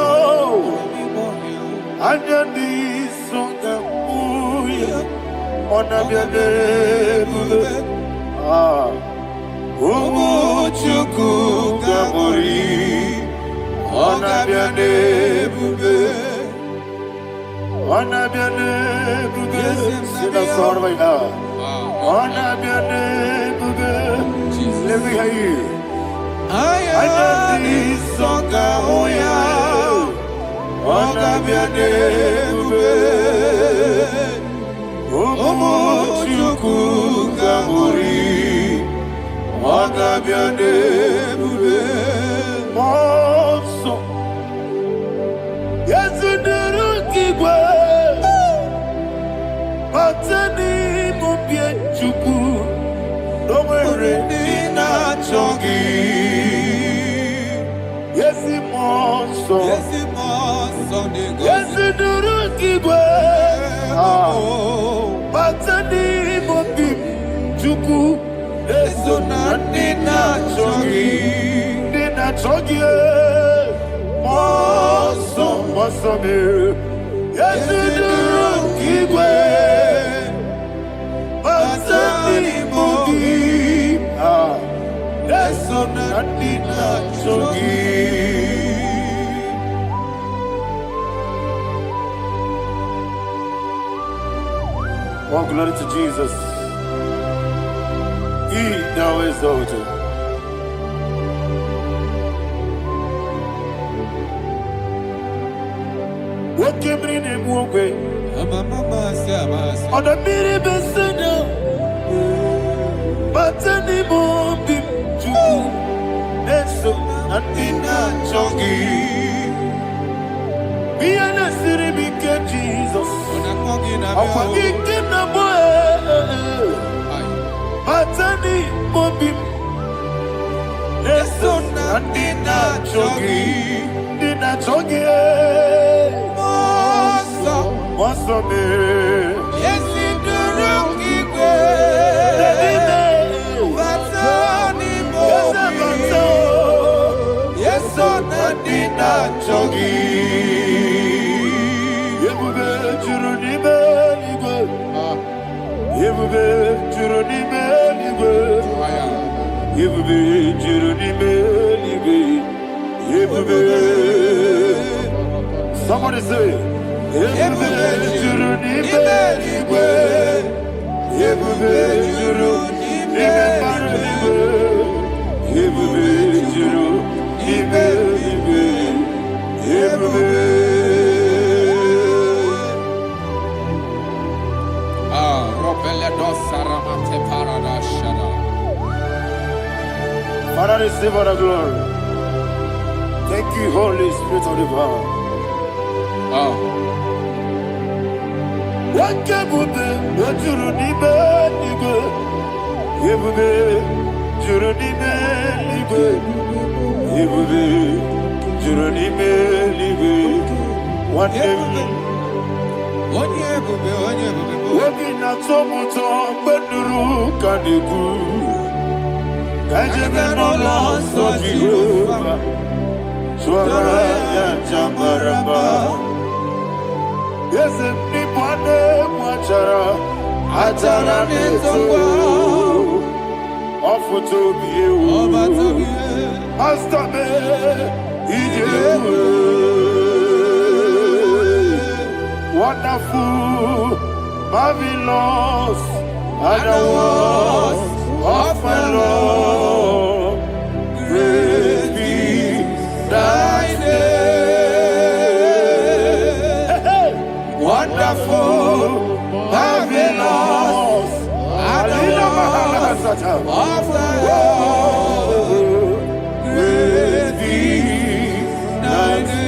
Anya di songa muya. Honor be your name. Umuchuku Gabori, Onabiane Bube, Onabiane Bube, sing a song right now. Onabiane Bube, let me hear you. Ayani Songa Oya, Onabiane Bube, Umuchuku Gabori. Honor be your name, Monso. Yes, you do keep Matani Mopie Chuku. Don't worry, Nina Chongi. Yes, Monso. Yes, you do keep Matani Mopie Chuku. Eso na dina chogi, moso me. Yesu duro kigwe, masani mogi. Eso na dina chogi. Oh, glory to Jesus. He now exalted. Woke bring him away. Mama, On the mini beside, but anymore be true. That's so Adina Chongi. Be an city because Jesus. I'm forgetting the boy. But anymore be. That's so Adina Chongi. Dina Chongi. What's the name? Yes, in the room, yes, on the dinner, Chogi. You will be Juruni Beligo. You will be Juruni Beligo. You will be Juruni Beligo. You will be. Somebody say. You will be Juruni Beligo. You will be Juruni Beligo. You will be Juruni Beligo. You will be. Father, receive all the glory. Thank you, Holy Spirit of the power. What can we do? What you need, nigga? You will be Juruni Beligo. You will be Juruni Beligo. One day. Wabina tomuto beduru kaniku. Kajebe no loso Jehovah. Swara ya jambaramba. Yes, ni bwane mwachara. Achara nezogo. Ofuto biyewu. Astame ijewu. Wonderful, marvelous, and the words of my Lord. Praise be thy name. Wonderful, marvelous, and the words of my Lord. Praise be thy name.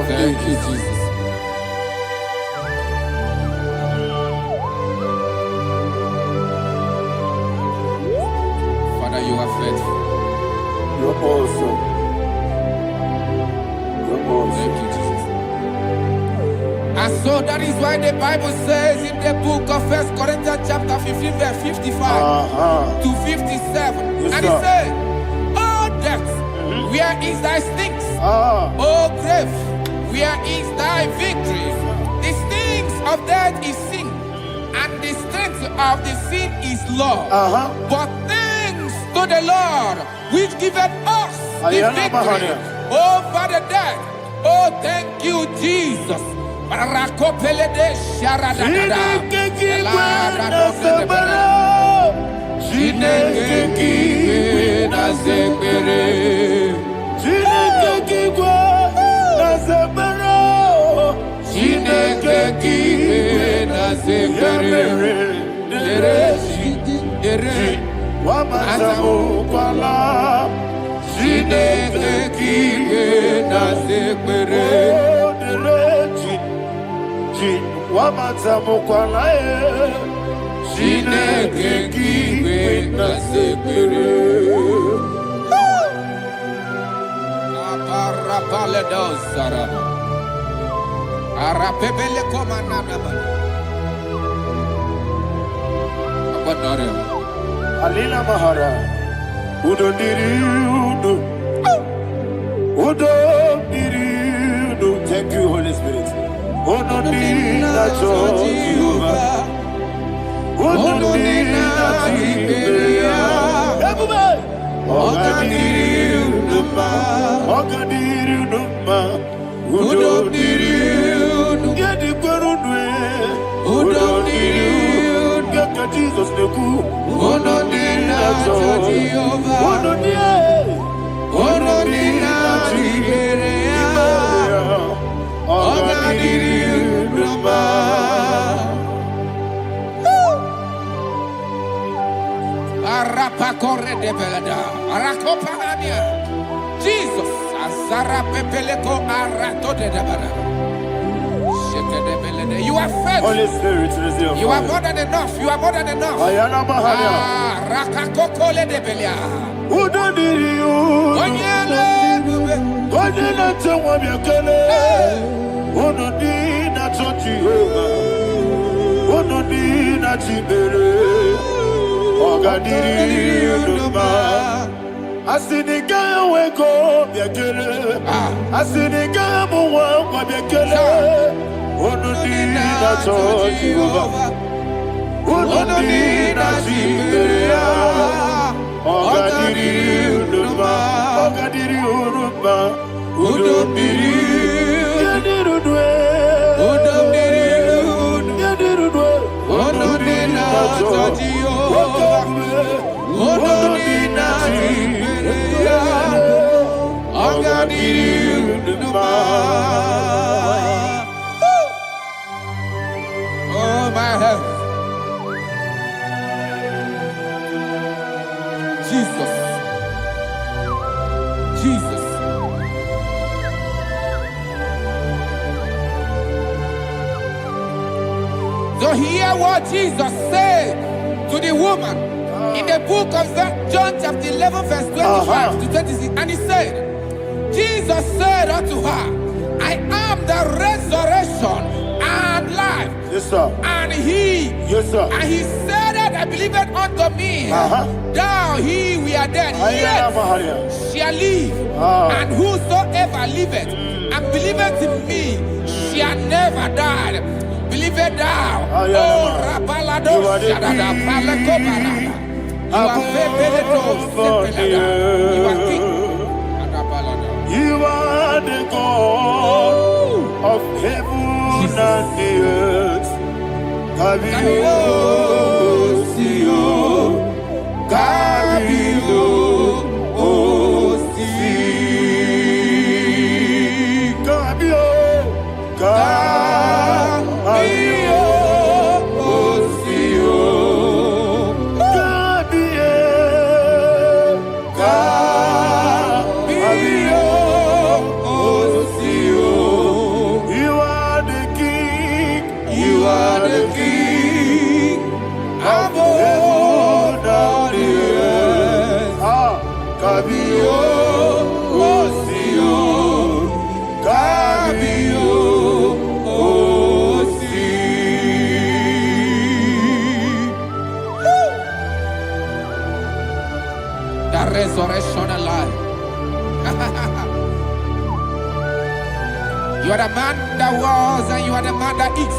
Thank you, Jesus. Father, you are faithful. You're awesome. You're awesome. Thank you, Jesus. And so that is why the Bible says in the book of 1 Corinthians chapter 15, verse 55 to 57. Yes, and it says, "Oh death, where is thy stings? Oh grave, where is thy victory? The stings of death is sin, and the strength of the sin is law. But thanks to the Lord, which giveth us the victory over the death." Oh, thank you, Jesus. Alina Mahara, Udo Diriudo, Udo Diriudo. Thank you, Holy Spirit. Udo Diriudo, Udo Diriudo, Jesus, Azara Pepeleko Arato de Dabara. You are faithful. Holy Spirit, receive You are more than enough. You are more than enough. Ayana Mahania. Rakakokole de Belia. Udodiriu. Onyele. Onyele tewa miakele. Onodina Jehovah. Onodina Chibere. Ogadiriu Numa. Asiniga weko miakele. Asiniga muwa miakele. Onodina Jehovah. Onodina Chibere. Ogadiriu Numa. Ogadiriu Numa. Oh my head. Jesus. Jesus. So hear what Jesus said to the woman in the book of John chapter 11 verse 25 to 26. And he said, Jesus said unto her, I am the resurrection and life. Yes, sir. And he, Yes, sir. and he said that I believed unto me, thou he we are dead, Ayana Mahania. yet shall live. And whosoever liveth and believeth in me shall never die. Believe it thou. Oh, Rabalado, Shadada, Palako Barada. You are Febeleto, Sepelada. You are king. You are the God of heaven and the earth. Kabio, Sio, Kabio, Si, Kabio, Kabio, Sio, Kabio, Sio. You are the king. You are the king of heaven and the earth. Kabio, Sio, Kabio, Si. The resurrection alive. You are the man that was and you are the man that is.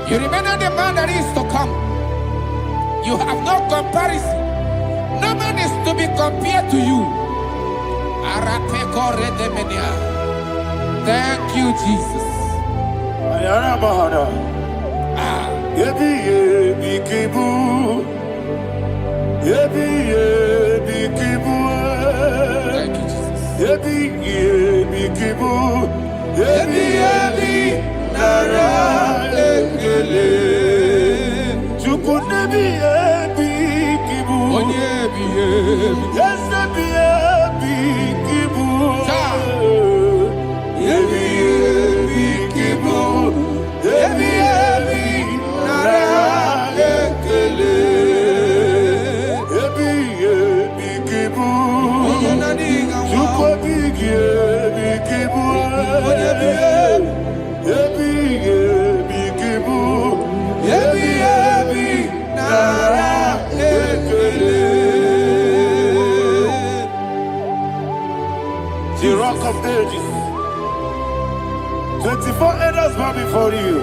You remain the man that is to come. You have no comparison. No man is to be compared to you. Thank you, Jesus. Ayana Mahana. Yebi yebi kibu. Yebi yebi kibu. Thank you, Jesus. Yebi yebi kibu. Yebi yebi nara ekele. Chuku nebi yebi kibu. Onyebi, yebi. Yes, nebi yebi kibu. Yebi yebi kibu. Yebi yebi nara ekele. Yebi yebi kibu. Chuku bigi yebi kibu. Yebi yebi kibu. Yebi yebi nara ekele. The rock of ages. 24 elders bow before you.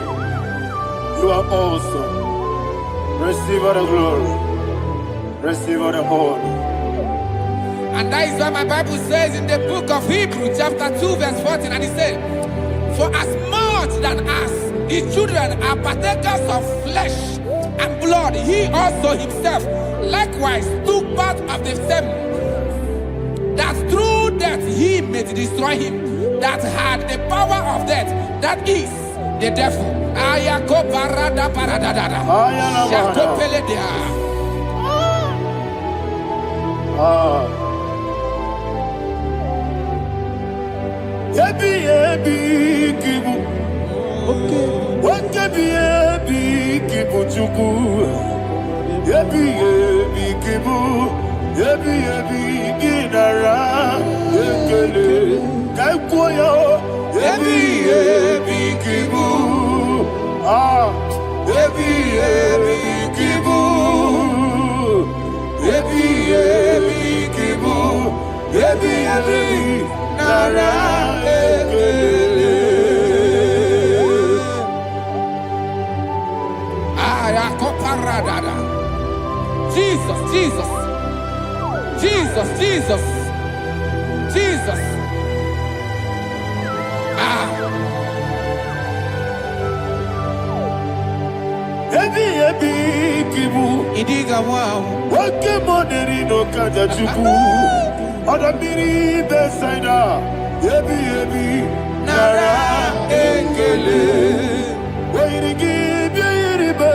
You are awesome. Receive all the glory. Receive all the honor. And that is what my Bible says in the book of Hebrews chapter 2 verse 14. And it said, for as much than us, the children are partakers of flesh and blood, he also himself likewise took part of the same, that through death he may destroy him that had the power of death, that is the devil. Ayako parada paradada. Shako peledea. Ebi kibu. Ebi kibu chuku. Ebi kibu. Ebi ginara. Ekele. Kaikoyo. Ebi kibu. Ebi kibu. Ebi kibu. Ebi nara. Ekele. Ayakoparadada. Jesus, Jesus, Jesus, Jesus, Jesus. Ebi kibu. Idiga wow. Wake money no kaja chuku. Oda miri besaida. Ebi nara ekele. Wairigi biiribe.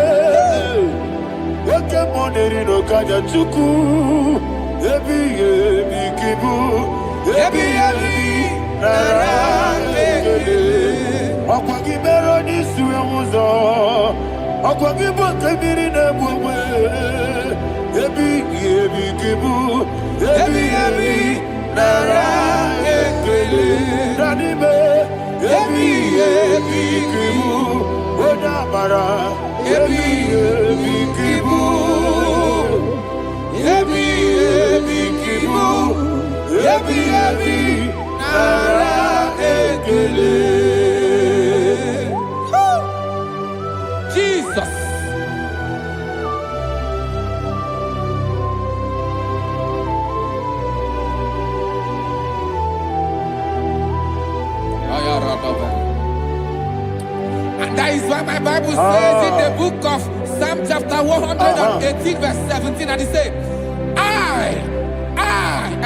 Wake money no kaja chuku. Ebi kibu. Ebi nara ekele. Akwagi mero ni suwe muzo. Akwagi bote miri ne bwe. Ebi kibu. Ebi nara ekele. Nanibe. Ebi kibu. Oda mara. Ebi kibu. Ebi kibu. Ebi nara ekele. Jesus. And that is why my Bible says in the book of Psalm chapter 118 verse 17, and it says,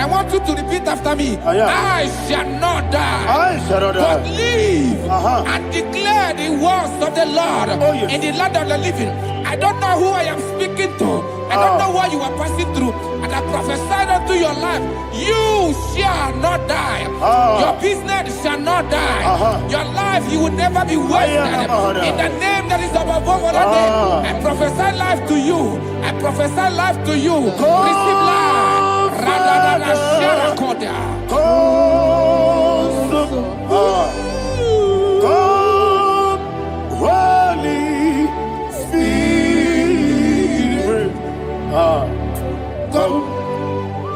I want you to repeat after me. I shall not die, but live and declare the words of the Lord in the land of the living. I don't know who I am speaking to. I don't know what you are passing through. And I prophesy unto your life, you shall not die. Your business shall not die. Your life, you will never be wasted. In the name that is above all other name, I prophesy life to you. I prophesy life to you. Receive life. Radadada Sharakoda. Come, Holy Spirit. Come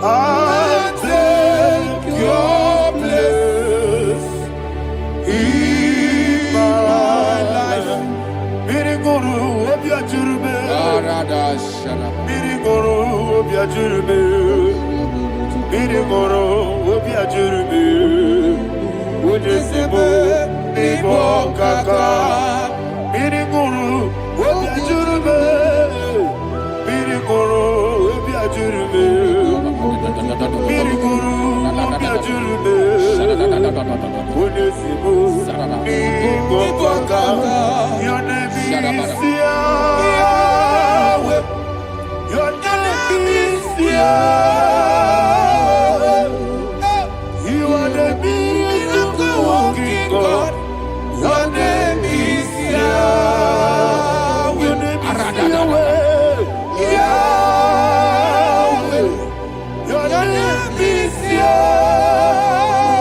and take your place in my life. Miriguru obiajurube. Miriguru obiajurube. Miriguru obiajurube. Ujesebo nibo kaka. Miriguru obiajurube. Miriguru obiajurube. Miriguru obiajurube. Ujesebo nibo kaka. Your name is Yahweh. Your name is Yahweh. You are the miracle working God. Your name is Yahweh. Your name is Yahweh. Yahweh. Your name is Yahweh.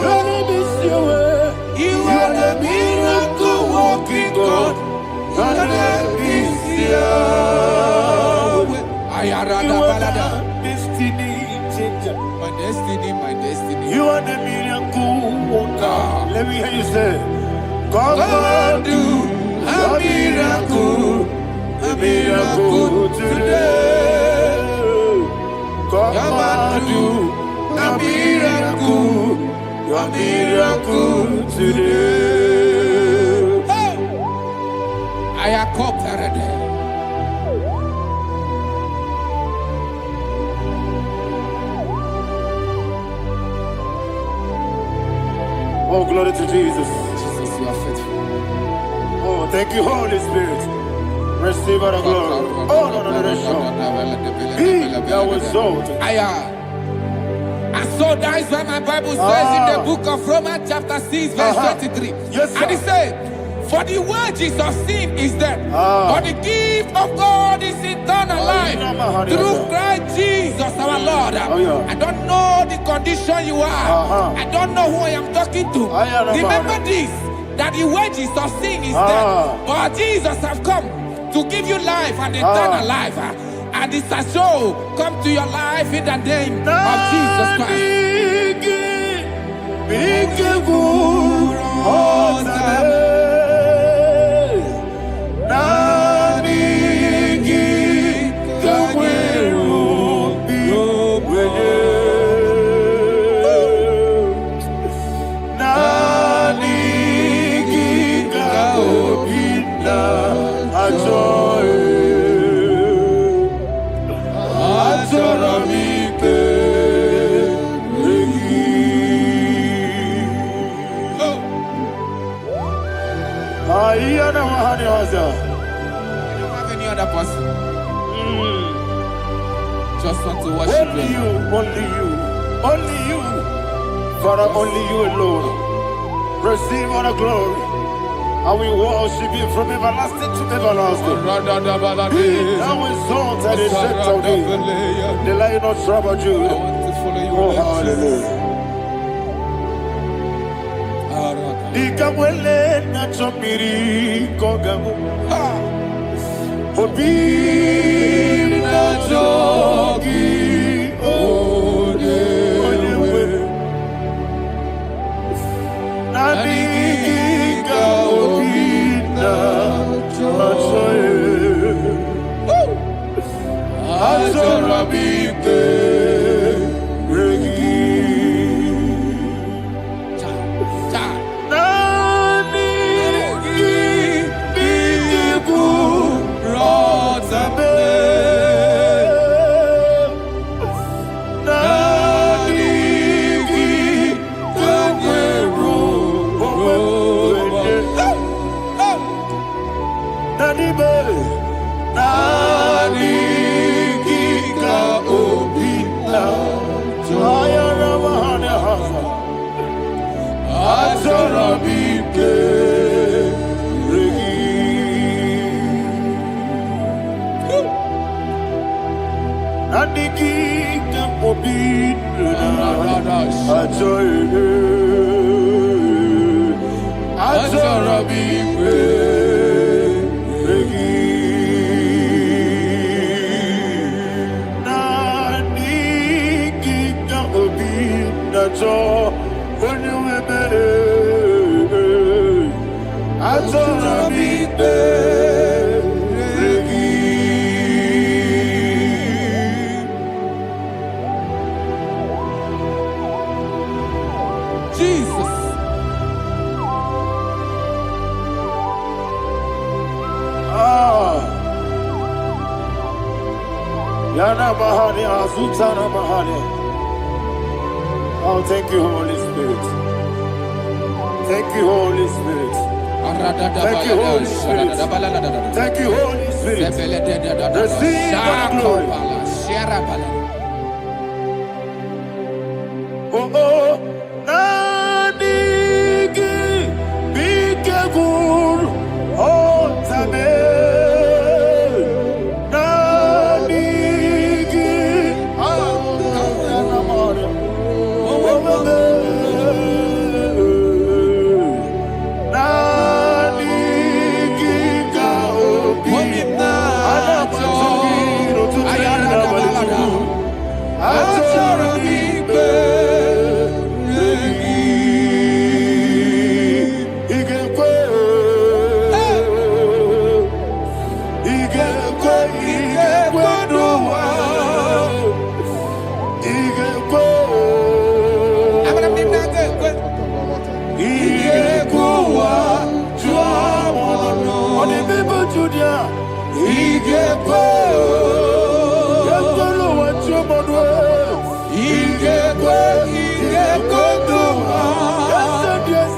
Your name is Yahweh. You are the miracle working God. Your name is Yahweh. You are the destiny changer. My destiny, my destiny. You are the miracle worker. Let me hear you say, come and do a miracle today. Come and do a miracle today. I am cooperative. Oh, glory to Jesus. Jesus, you are faithful. Oh, thank you, Holy Spirit. Receive all the glory. Oh, no, Be thou exalted. And so that is why my Bible says in the book of Romans chapter 6 verse 23. Yes, sir. And it says, for the wages of sin is death, but the gift of God is eternal life through Christ Jesus our Lord. I don't know the condition you are. I don't know who I am talking to. Remember this, that the wages of sin is death, but Jesus has come to give you life and eternal life. And this shall show come to your life in the name of Jesus Christ. I don't have any other person. Just want to worship only you, only you, only you. Father, only you alone. Receive all the glory. And we worship you from everlasting to everlasting. Be thou exalted and set of thee. The Lion of Tribe Judah. Oh, hallelujah. Ikamwele na chomiri kogamu. Obi na jogi onewe. Nabika obi na choye. Azorabike. Oh, thank you, Holy Spirit. Thank you, Holy Spirit. Thank you, Holy Spirit. Thank you, Holy Spirit. Receive the glory. Oh, oh, Nadigi, Bikagur, oh, Tame. Yes,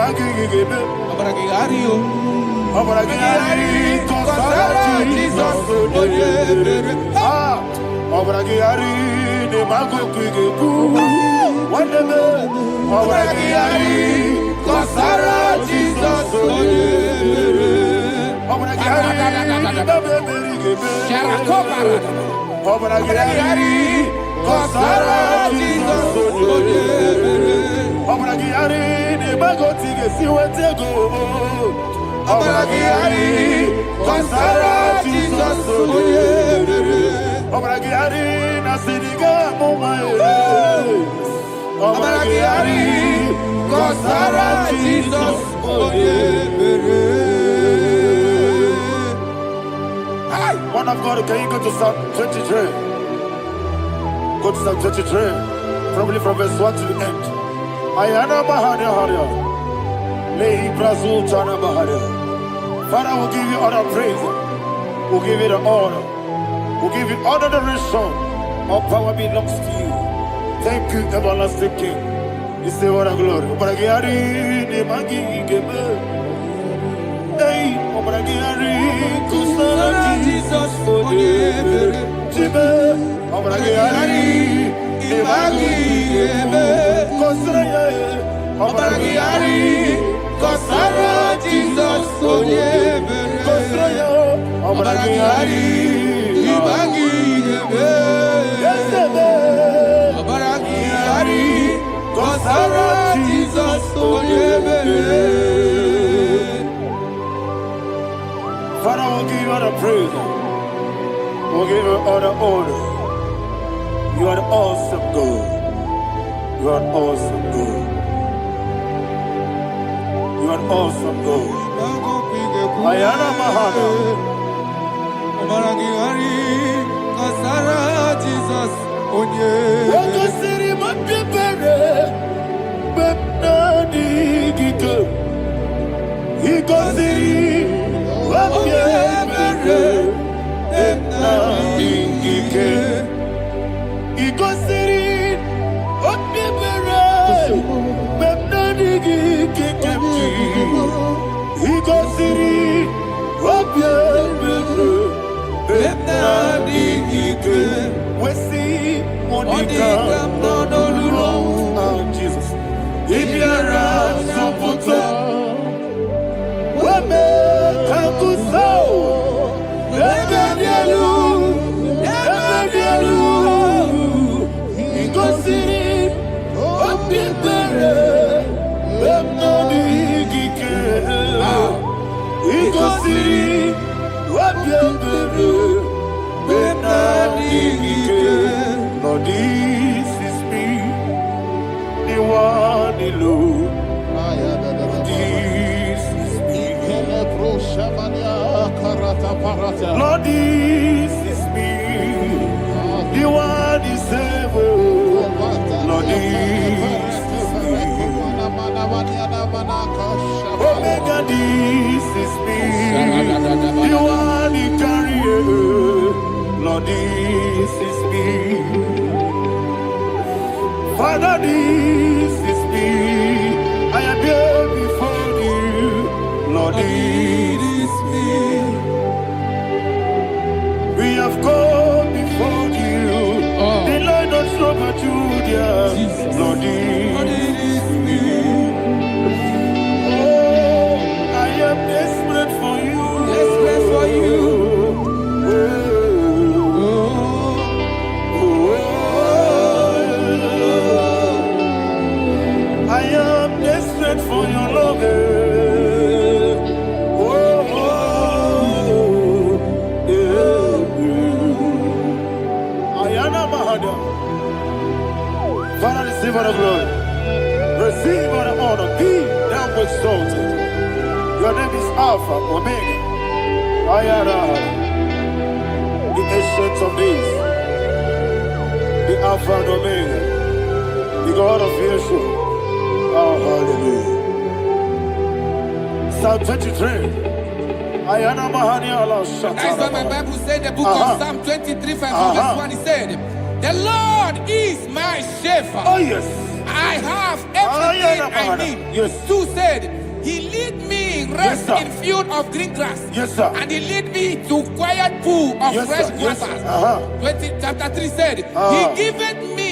magigebe. Abragiario. Obragiari, Kosara, Jesus, Obragiari, the Mago Kigebu, whatever, Obragiari, Kosara, Jesus, Obragiari, Sharakobara. Obragiari, Kosara, Jesus, Obragiari, the Mago Tigesiwetego. Obragiari, Kosara, Jesus, Obragiari, Nasidiga, Momae. Obragiari, Kosara, Jesus, One of God, can you go to Psalm 23? Go to Psalm 23, probably from verse 1 to the end. Ayana Mahania Haria. Father, we'll give you all the praise. We'll give you the honor. We'll give you all the adoration. All power belongs to you. Thank you, everlasting King. You say what a glory. Obragiari, the Magi, hey, Obragiari, Kusara, Jesus, Obragiari, the Magi, Kusara, Obragiari, Kosara, Jesus, Kosara, Obragiari, Ibagi, Obragiari, Kosara, Jesus, Father, we'll give you all the praise. We'll give you all the honor. You are the awesome God. You are an awesome God. You are awesome, God. Ayana Mahana. Obragiari, Kosara, Jesus, Waka City, Mapipere, Bepnadi Giko. Iko City, Mapipere, Bepnadi Gike. Iko City, Mapipere, Bepnadi Gike. Iko City, Mapipere, Bepnadi Gike. We see Monica, oh Jesus. Ibiara Soputo, Wame Kankuso, Ebedielu, Iko City, Opipere, Bepnadi Gike. Iko City, Opipere, Bepnadi Gike. Lord, this is me, the one alone. This is me. Lord, this is me, the one is able. Lord, this is me. Omega, this is me, the one in carrier. Lord, this is me. Father, this is me. I am here before you. Lord, this is me. We have come before you. The Lord not so but you, dear. Lord, this is me. Oh, I am desperate for you. Desperate for you. I am desperate for your love. Ayana Mahada. Father, receive all the glory. Receive all the honor. Be thou exalted. Your name is Alpha, Omega. Ayana. The ancient of days. The Alpha and Omega. The God of Yeshua. Oh, hallelujah. Psalm 23. Ayana Mahani Allah Shata. That's what my Bible said, the book of Psalm 23, verse 1. He said, the Lord is my shepherd. Oh, yes. I I have everything I need. Yes. 2 said, He lead me rest Yes, in field of green grass. Yes, sir. And He lead me to quiet pool of Yes, fresh sir. Yes, waters. sir. 20, chapter 3 said, He giveth me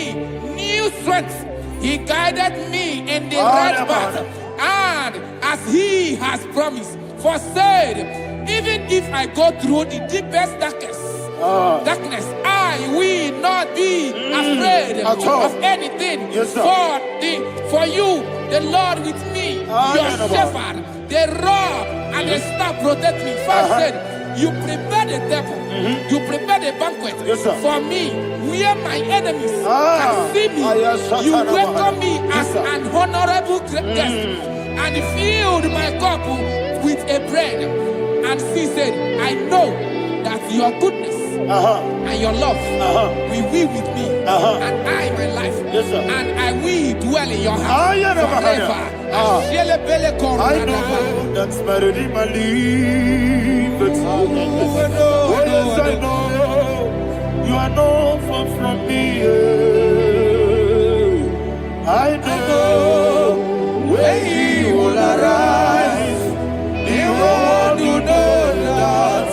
new strength. He guided me in the right path. And as He has promised, for said, even if I go through the deepest darkness, I will not be afraid of anything. Yes, sir. For you, the Lord with me, your shepherd, the rod and the staff protect me. 5 said, you prepare the table, you prepare the banquet for me, where my enemies can see me. You welcome me as an honorable guest, and filled my cup with a bread. And she said, I know that your goodness and your love will be with me, and I, my life, and I will dwell in your house forever. I know that's better than my life. Yes, I know you are not far from me. I know when He will arise, He will do that.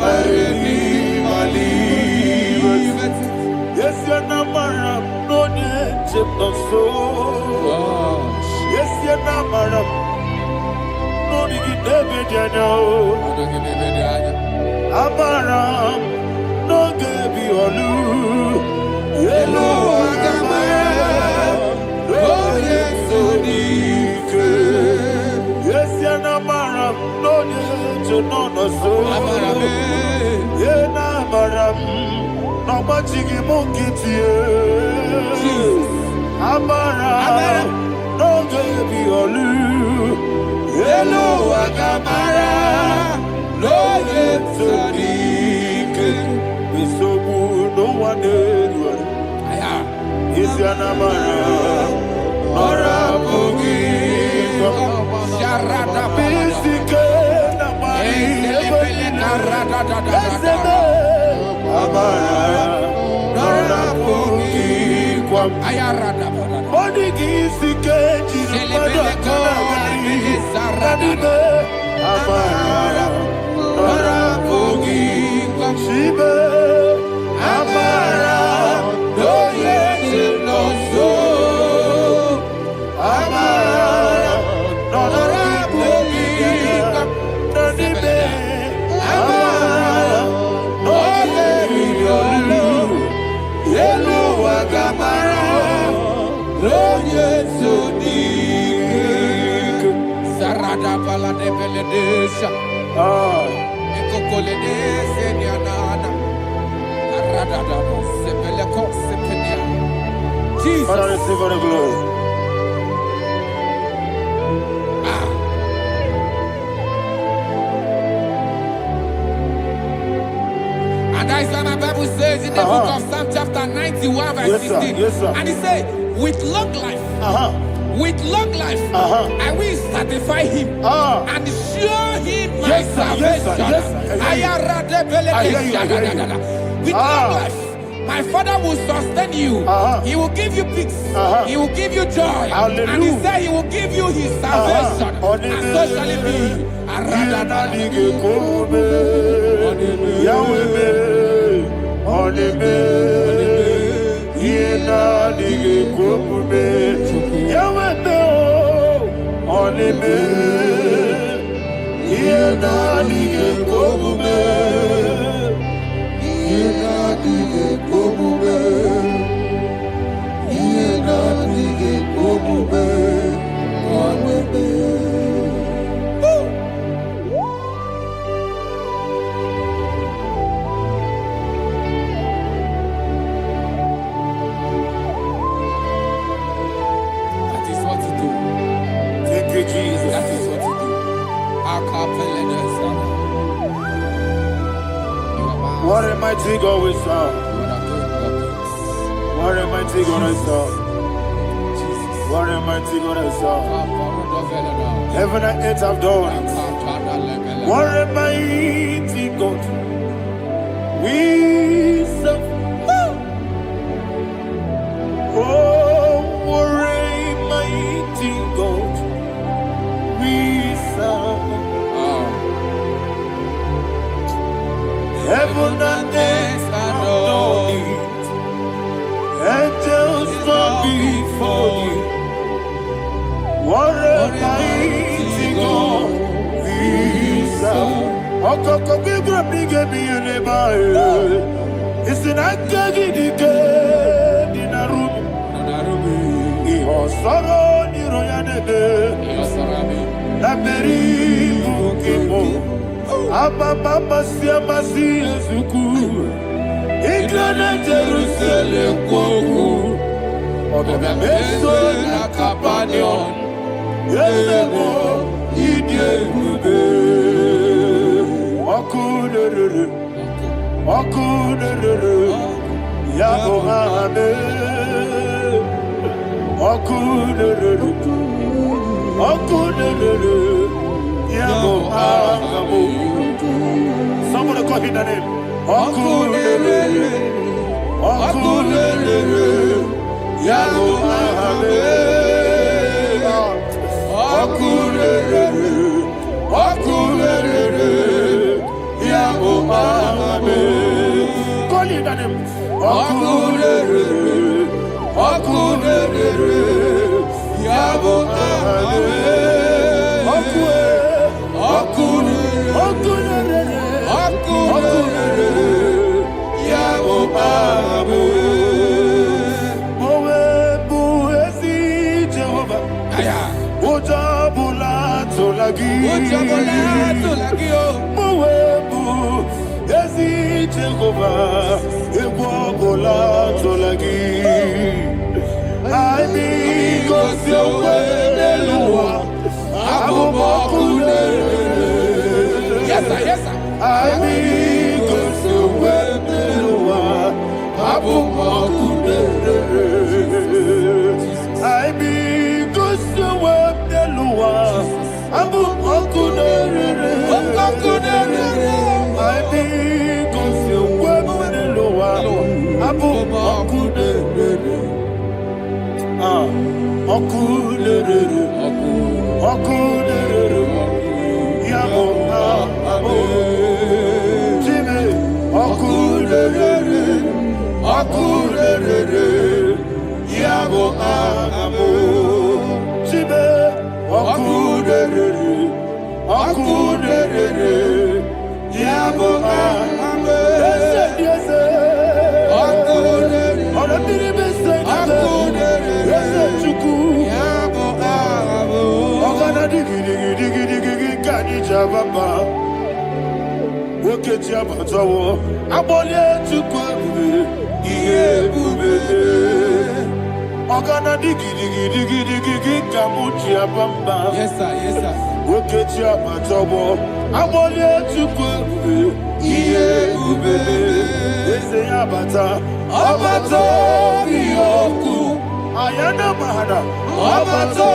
Better than my life. Yes, you're not my no need of soul. Yes, you're not my no need to be Amaram, no give you a loo. Yellow, no yes, so deep. Yes, you're not Maram, no need to know no soul. Yeah, Maram, no much you monkey to you. Amaram, no give you a loo. Yellow, Agamara. No yet so deep. We so good, no one did. Is your number? Nora Bogi. Sharada Bisike Namari. Nora Bogi. Ayarada. Body Gisike. Amara. Nora Bogi. Shibe. Amara. No yet no so. Amara. Nora Bogi. Nonibe. Amara. No yet no. Yellow Agamara. No yet so deep. Sarada bala de beledesha. Ekokoledese nianana. Arada sebeleko sepenia. Jesus. Father, receive all the glory. And that is why my Bible says in the book of Psalm chapter 91 verse 16. Yes, sir. And He said, with long life, with long life, I will satisfy him and show him my salvation. With long life, my Father will sustain you. He will give you peace. He will give you joy. Hallelujah. And He said He will give you His salvation. And so shall it be. What a mighty God we serve. What a mighty God I serve. What a mighty God I serve. Heaven and earth have done it. What a mighty God we serve. Oh, what a heaven and earth adore thee. Angels bow before thee. What a mighty God we serve. Okoko bigro bige bi elebae. Isinakagi dike dinarubi. Iho soro ni royanebe. Laberi bukimo. Ababa siamasi ezuku. Iglana Jerusalem koku. Obebe meso na kapanion. Yelemo idye gube. Okunere. Okunere. Yabo hame. Okunere. Okunere. Yabo hame. Somebody call him the name. Okunere. Okunere. Yabo hame. Okunere. Okunere. Yabo hame. Call him the name. Okunere. Okunere. Yabo hame. Yes, sir. Yes, sir. Yes, sir. Yes, sir. Ayana mahana, abato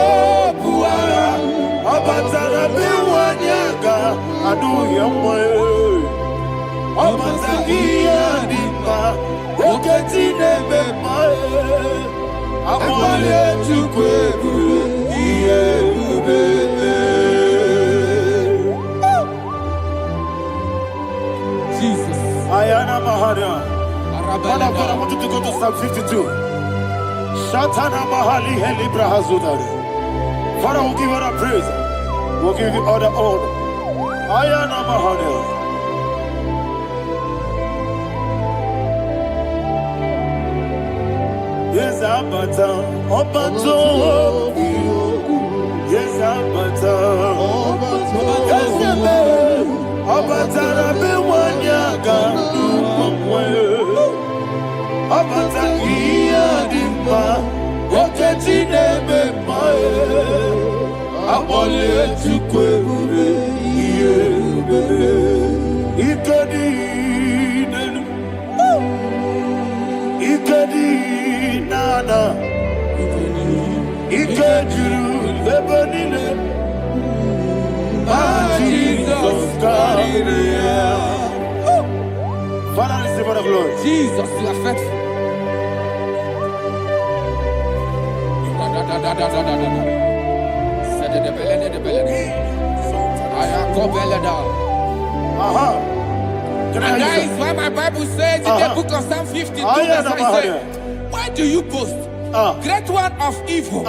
buara, abatara biwanyaga, adu yamwe, abatagia dimba, oketi nebe mae, amale chukwebu, iye ubebe. Jesus. Ayana mahana. Father, I want you to go to Psalm 52. Shatana Mahali Helibra Hazudari. Father, we'll give you the praise. We'll give you all the honor. Ayana Mahali. Yes, Abata. Obato. Yes, Abata. Yes, Abata. Rabe Wanyaga. Abata iya dimba, oketi nebe mae, abole chukwe ube iye ube, ikedi nenu, ikedi nana, ikediru lebenile, Jesus God. Father, receive all the glory. Jesus, you are faithful. Can I And hear that you, is why my Bible says in the book of Psalm 52, verse 36, why do you boast? Great one of evil.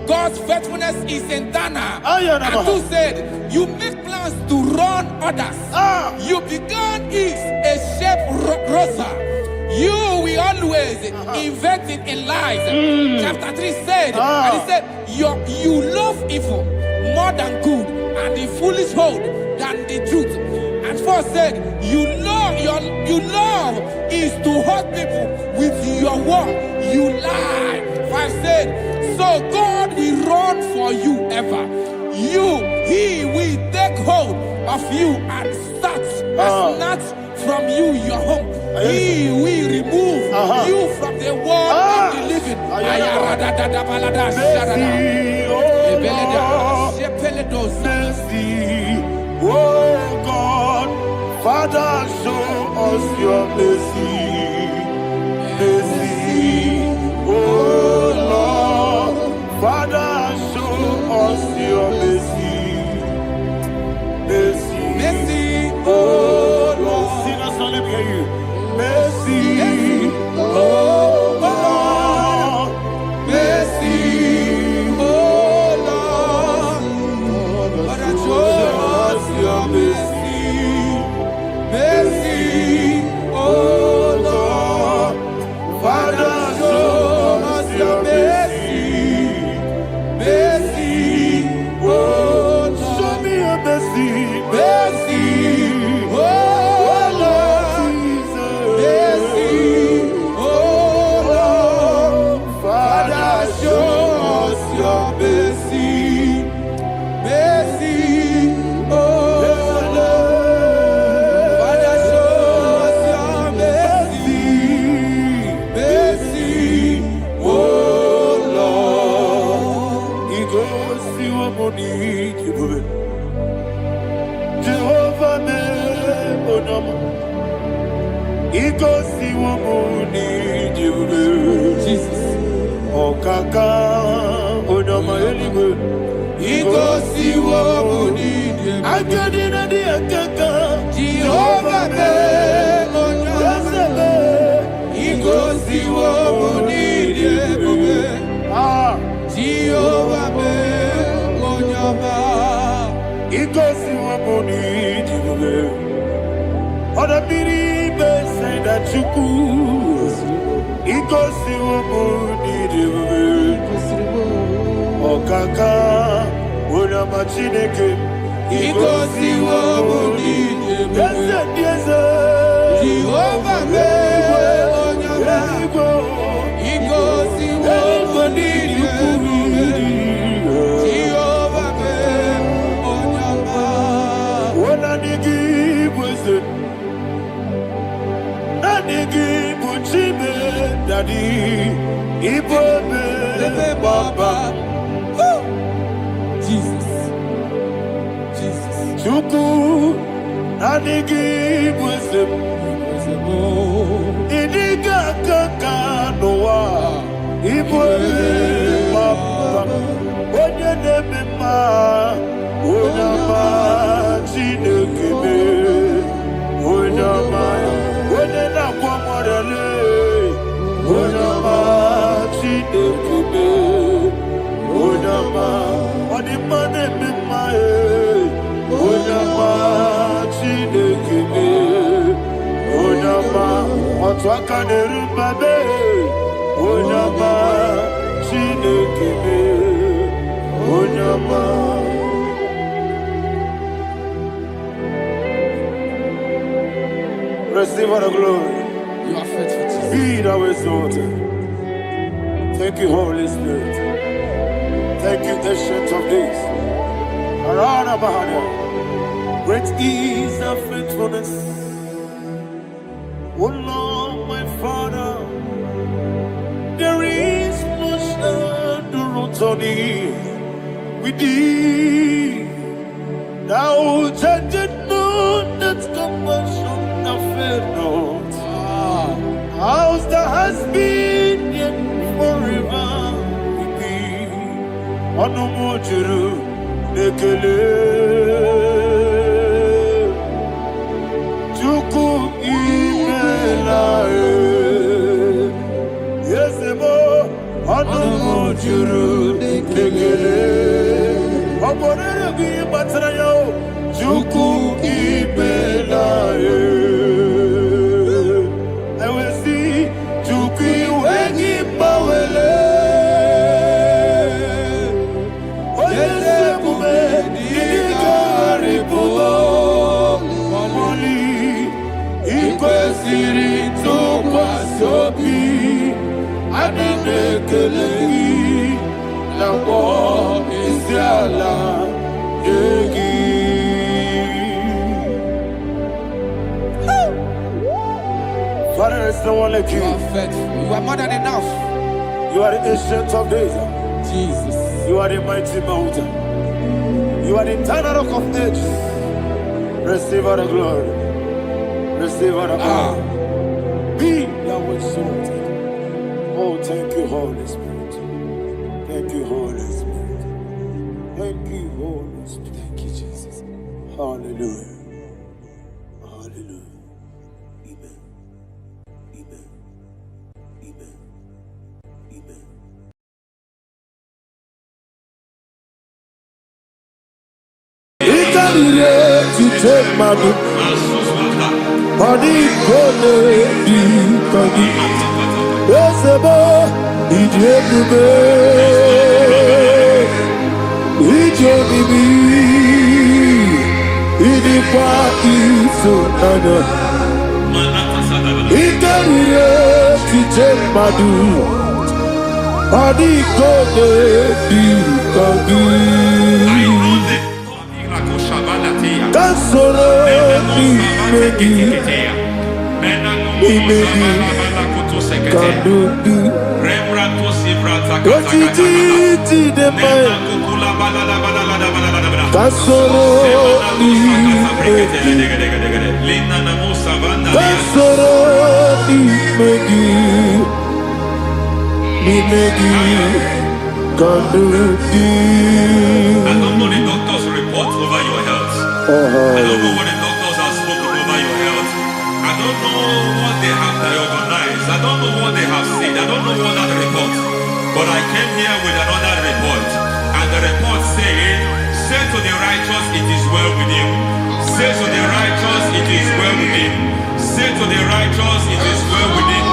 God's faithfulness is eternal. And two said, you make plans to run others. You began is a shape rosa. You will always invent it in lies. Chapter 3 said, and he said, you love evil more than good, and the foolish hold than the truth. And 4 said, you love is to hurt people with your word. You lie. 5 said, so God will run for you ever. He will take hold of you and snatch from you your home. He will remove you from the world of the living. Oh God, Father, show us your mercy. Mercy, oh Lord, Father, show us your mercy. Mercy, mercy, oh Lord. Sing us, let me hear you. Mercy, oh Lord, mercy, oh Lord, Father, show us your mercy. Mercy, oh Lord, Father, show us your mercy. Mercy, oh Lord, show me your mercy. Mercy, oh Lord, mercy, oh Lord, Father, show us your mercy. Mercy, oh Lord, Father, show us your mercy. Mercy, oh Lord. He goes to a money, Jehovah me onama. He goes to a money, Jesus. Oh kaka, onama eligo. He goes to a money, I get in a dear kaka. Jehovah me onama. He goes to a money, Jehovah me onama. He goes to a money, Oda biri be say that you could. He goes to a money, Okaka, Oda machineke. He goes to a money, yes, Jehovah me onyama. He goes to a money, Jehovah me onyama. Oda nigi bwese. Daddy, Ibobe, Baba, Jesus, Chuku, Nanigi, Wisdom, Iniga, Kaka, Noah, Ibobe, Baba, Onya Nebima, Onama, Chinekebe, Onama. Onena kwa morele, onama chinekube, onama odimane mimae, onama chinekube, onama otwaka nerubabe, onama chinekube, onama. Receive all the glory. You are faithful, Jesus. Be thou exalted. Thank you, Holy Spirit. Thank you, Ancient of Days. Arana Bahana. Great is thy faithfulness. O Lord, my Father, there is much endurance on thee. With thee, thou judgest not that compassion. Not. House that has been yet forever with thee. Onomojuru nekele. Chuku Chuku ibelaye. I will see Chuku wengi bawele. Oyese kume ilikari pulo. Mamoli ikwesiri tukwa sobi. Adinekeleyi nabo isiala yegi. Father, there is no one like you. You are faithful. You are more than enough. You are the ancient of days. Jesus. You are the mighty mountain. You are the eternal rock of ages. Receive all the glory. Receive all the honor. Be thou exalted. Oh, thank you, Holy Spirit. Thank you, Holy Spirit. Thank you, Holy Spirit. Thank you, Jesus. Hallelujah. Hallelujah. Amen. Amen. Amen. Amen. Ikarire tite madu. Adi kone di kagi. Esebo idiebube. Idionibi. Idikwa isonana. Ikarire tite madu. Adi kone di kagi. Kasoro imegi kadudu Ojiji deme Kasoro imegi Kasoro imegi Imegi kadudu. I don't know the doctor's report over your health. I don't know what the doctors have spoken over your health. I don't know what they have diagnosed. I don't know what they have said. I don't know what that report. But I came here with another report. And the report said, say to the righteous, it is well with him. Say to the righteous, it is well with him. Say to the righteous, it is well with him.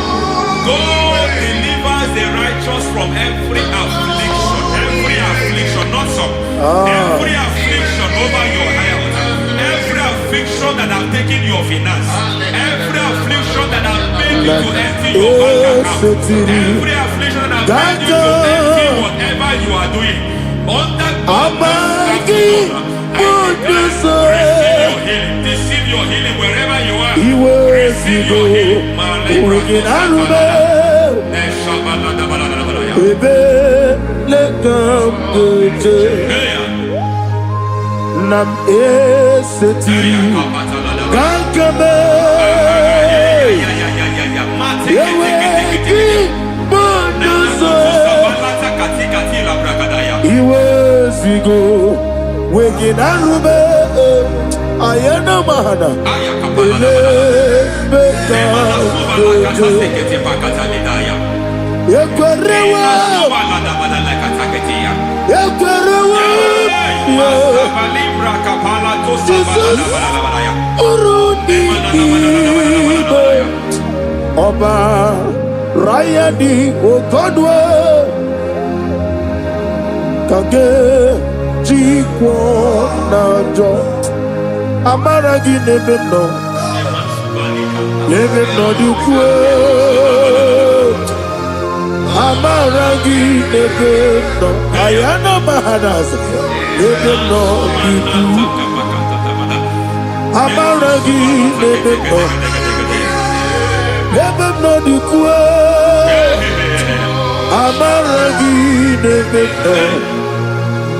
God delivers the righteous from every affliction. Every affliction, not some. Every affliction over your health. Every affliction that have taken your finance. Every affliction that have made you to empty your bank account. Every affliction that have made you to empty whatever you are doing. Under God, receive your healing. Receive your healing wherever you are. Receive your healing. Nam esetiri kankame yeweki bonuzo iwezigo weginarube ayana mahana ele beka dojo yekwerewa Jesus urudi ibe Ọba Rayadi Ogodwe Kage Jikwo Najo Amaragi Nebeno Nebeno Dukwe Amaragi Nebeno Ayana Mahanas Nebeno Dukwe Amaragi Nebeno Nebeno Dukwe Amaragi Nebeno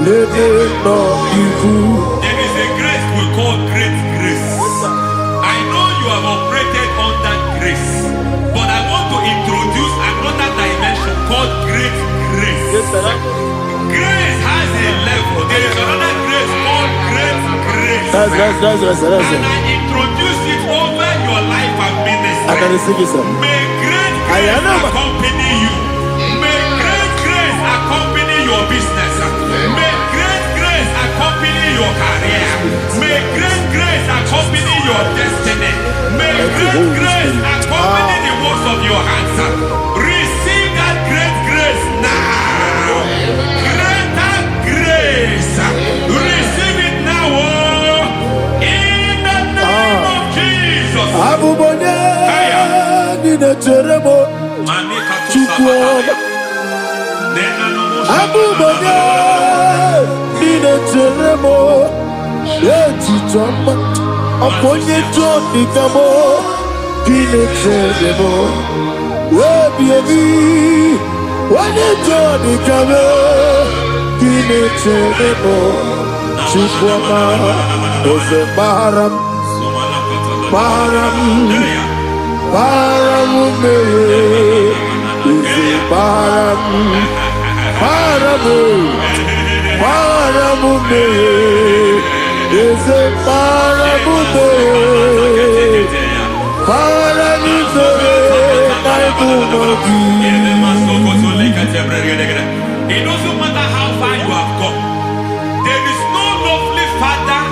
Nebeno Dukwe. There is a grace we call great grace. I know you have operated under grace, but I want to introduce another dimension called great grace. Yes, sir. Grace has a level. There is another grace called great grace. That's And I introduce it over your life and ministry. I can receive it, sir. May great grace accompany you. May great grace accompany your business. May great grace accompany your career. May great Abubonye Nina Teremo Chukwoma Abubonye Nina Teremo Eti Choma Aponye Choni Kamo Nina Teremo Webi Wane Choni Kamo Nina Teremo Chukwoma Ose Baram Baram me, is it Baram me, is it It doesn't matter how far you have gone. There is no lovely father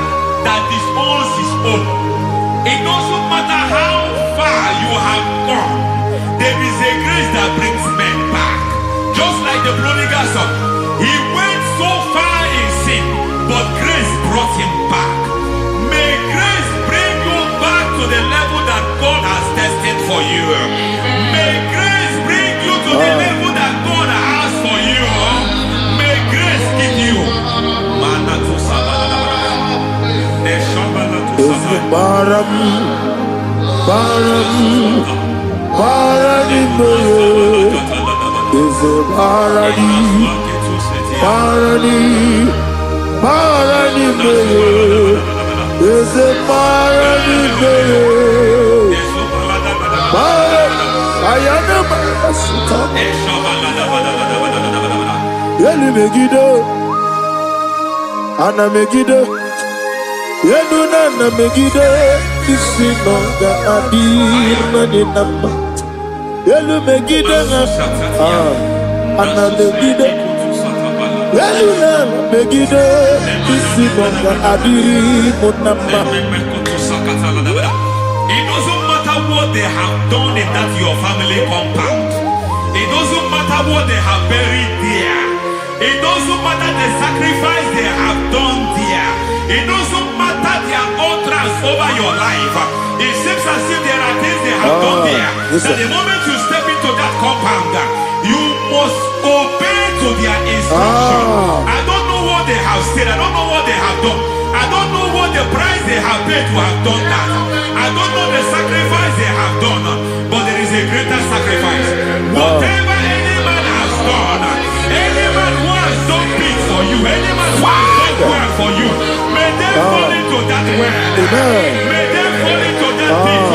that disowns his own. It doesn't matter how far you have gone. There is a grace that brings men back. Just like the prodigal son. He went so far in sin, but grace brought him back. May grace bring you back to the level that God has destined for you. May grace bring you to the level that God has for you. May grace give you. Baram is a Yenuna na megide isi nonga adir na dinamba. Yelu megide na ana megide. Yenuna na megide isi nonga adir munamba. It doesn't matter what they have done in that your family compound. It doesn't matter what they have buried there. It doesn't matter the sacrifice they have done there. It doesn't matter their utterance over your life. It seems as if there are things they have done there. That the moment you step into that compound, you must obey to their instruction. I don't know what they have said. I don't know what they have done. I don't know what the price they have paid to have done that. I don't know the sacrifice they have done. But there is a greater sacrifice. Whatever any man has done, any man who has done big for you, any man who has done well for you, may they fall into that well. May they fall into that pit.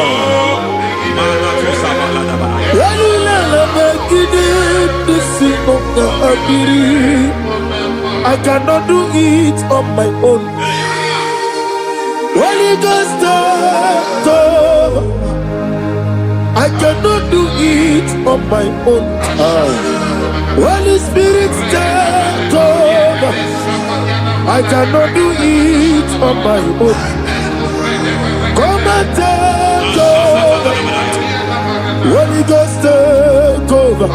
I cannot do it on my own. Holy Ghost, come. I cannot do it on my own. Holy Spirit, come. I cannot do it on my own. Come and take over. Holy Ghost, take over.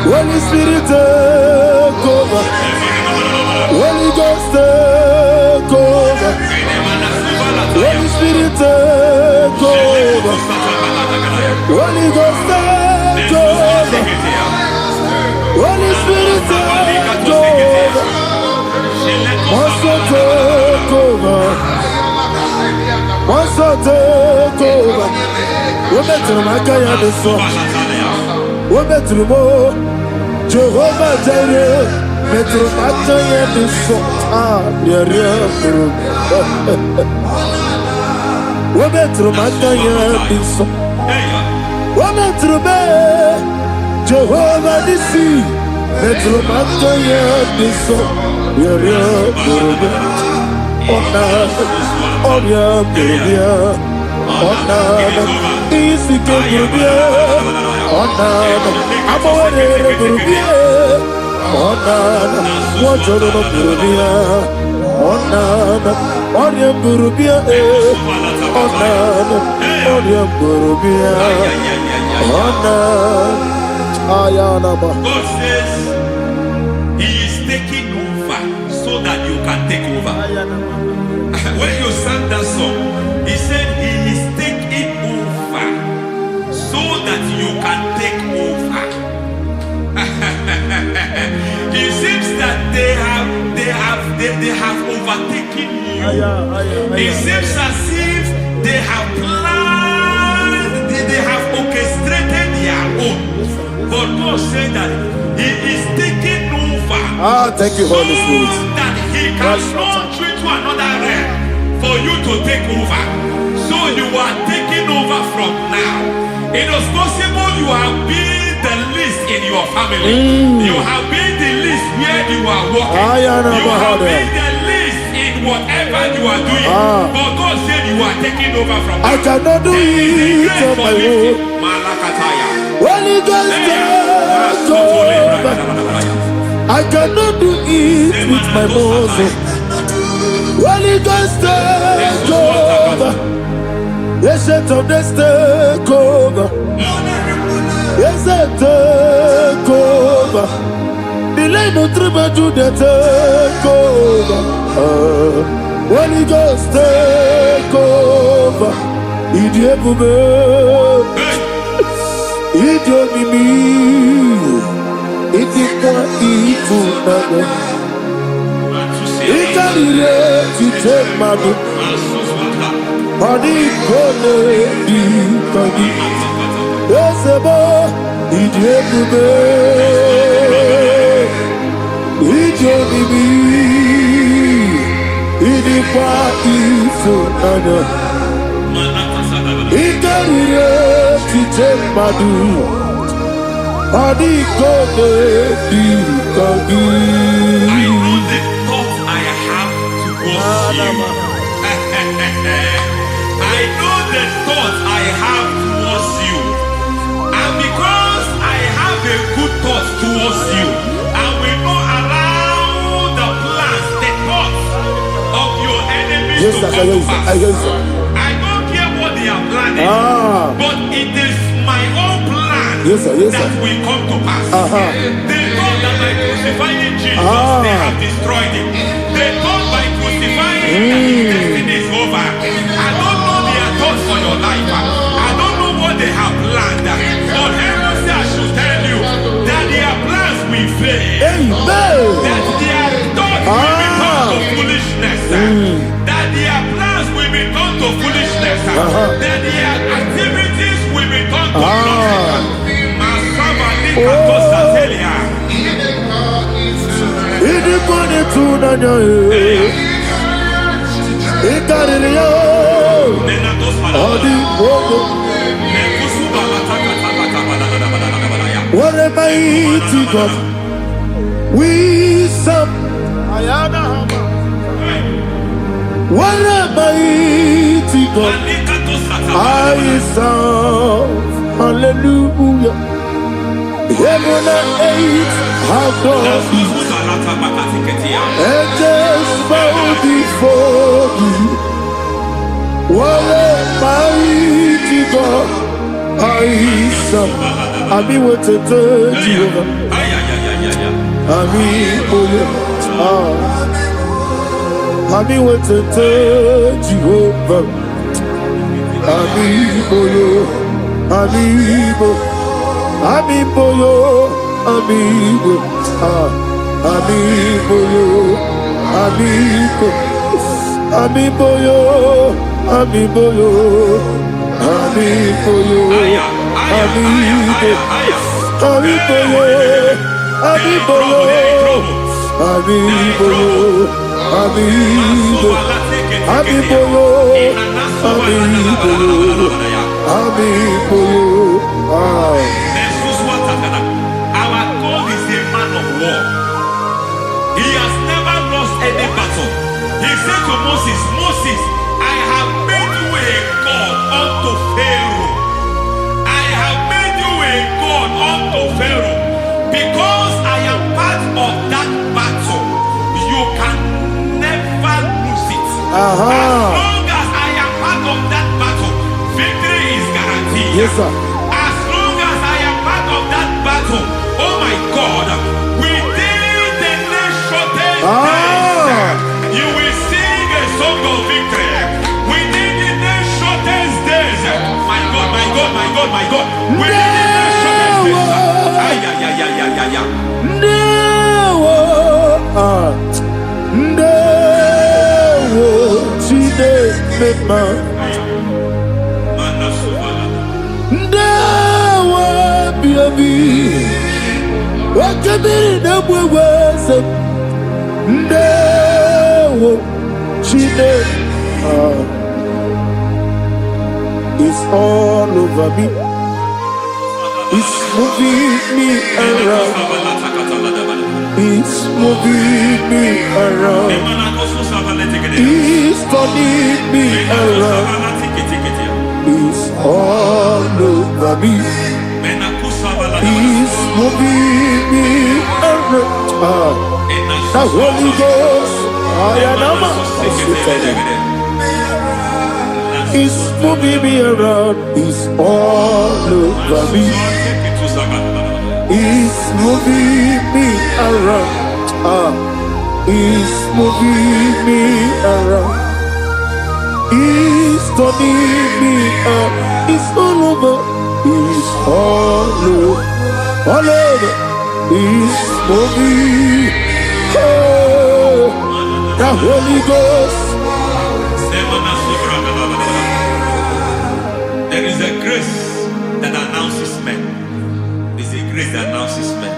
Holy Spirit, take over. Holy Ghost, take over. Holy Spirit, take over. Holy Ghost, take over. Holy Spirit, take over. Also take over. Also take over. We're better than I can do so. We're better than more. Jehovah Jireh. Better than I can do so. Yeah. We're better than I can do so. We're better than Jehovah Nissi. Better than I can do so. God says He is taking over so that you can take over. When you sang that song, He said He is taking attacking you. It seems as if they have planned, they have orchestrated their own. But God said that He is taking over. Thank you, Holy Spirit. So that He can launch you to another realm for you to take over. So you are taking over from now. It is possible you have been the least in your family. You have been the least where you are working. You have been the least in whatever you are doing. But God said you are taking over from now. I cannot do it on my own. Holy Ghost, take over. I cannot do it with my muscle. Holy Ghost, take over. Yes, of this take over. Yes, take over. Delay no trouble to the take over. Holy Ghost, take over. Idiebube, idiomimi, idikwa ifunana. Ikarire titemadu. Mani kone di kagi. Esebo idiebube, idiomimi, idikwa ifunana. Ikarire titemadu. Mani kone di kagi. I know the thoughts I have towards you. I know the thoughts I have towards you. And because I have a good thought towards you, I will not allow the plans, the thoughts of your enemies to come to pass. I don't care what they are planning, but it is my own plan that will come to pass. They thought that by crucifying Jesus, they have destroyed him. They thought by crucifying him that his destiny is over. I don't know their thoughts for your life. I don't know what they have planned. But heaven says I should tell you that their plans will fail. That their thoughts will be turned to foolishness. That their plans will be turned to foolishness. That their activities will be turned to nonsense. What a mighty God we serve. What a mighty God I serve. Hallelujah. Heaven and earth have done this. Angels bow before you. What a mighty God I serve. Ami wote Jehovah. Ami boyo. Ami wote Jehovah. Ami boyo. Ami boyo. Amibo yo, amigo, amibo yo, amigo, amibo yo, amibo yo, amibo yo, amigo, amibo yo, amibo yo, amibo yo, amigo, amibo yo, amibo yo, amibo yo. Our God is a man of war. He has never lost any battle. He said to Moses, Moses, I have made you a God unto Pharaoh. I have made you a God unto Pharaoh. Because I am part of that battle, you can never lose it. As long as I am part of that battle, victory is guaranteed. Yes, sir. As long as I am part of that battle, oh my God, within the next shortest days, you will sing a song of victory. Within the next shortest days, my God, my God, my God, my God, within the next shortest days, Chide Mema Ndawa Biabi Wakabiri Nabweweze Ndawa Chide It's all over me. It's moving me around. It's moving me around. It's turning me around. It's all over me. It's moving me around. The Holy Ghost, it's moving me around. It's all over me. It's moving me around. It's moving me around. It's turning me up. It's all over. It's all over. All over. It's moving. Oh, the Holy Ghost. There is a grace that announces men. There's a grace that announces men.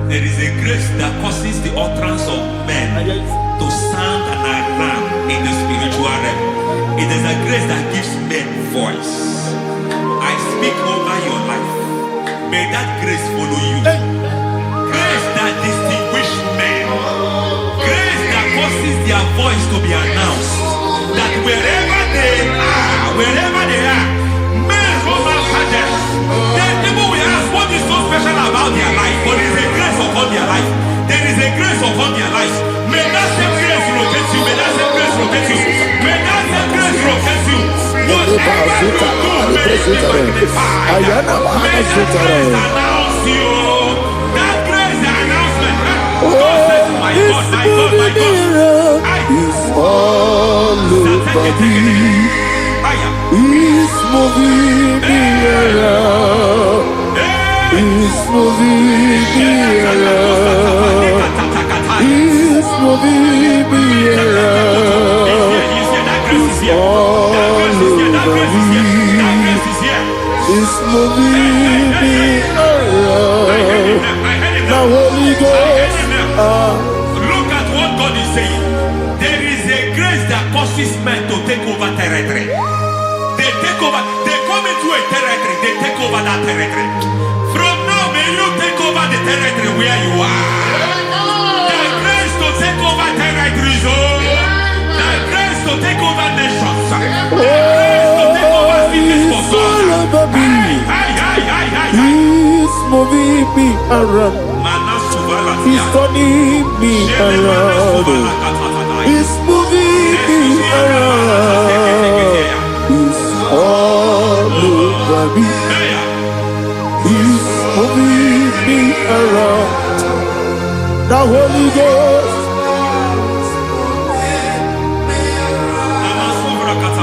There is a grace that causes the utterance of men to sound an alarm in the spiritual realm. It is a grace that gives men voice. I speak over your life. May that grace follow you. Grace that distinguishes men. Grace that causes their voice to be announced. That wherever they are, men come after them. Then people will ask, what is so special about their life? But there is a grace upon their life. There is a grace upon their life. May that same grace rotate you. May that same grace rotate you. May that same grace rotate you. Whatever you do, may it be magnified. May that grace announce you. That grace announcement. God says, my God, my God, my God. It's all over me. It's moving me around. It's moving me around. It's moving me around. It's all over me. It's moving me around. The Holy Ghost. Look at what God is saying. There is a grace that causes men to take over territory. They take over. They come into a territory. They take over that territory. From now, may you take over the territory where you are. The grace to take over territories. The grace to take over nations. The grace to take over cities for God. He's moving me around. He's turning me around. He's moving me around. He's all over me. He's moving me around. The Holy Ghost.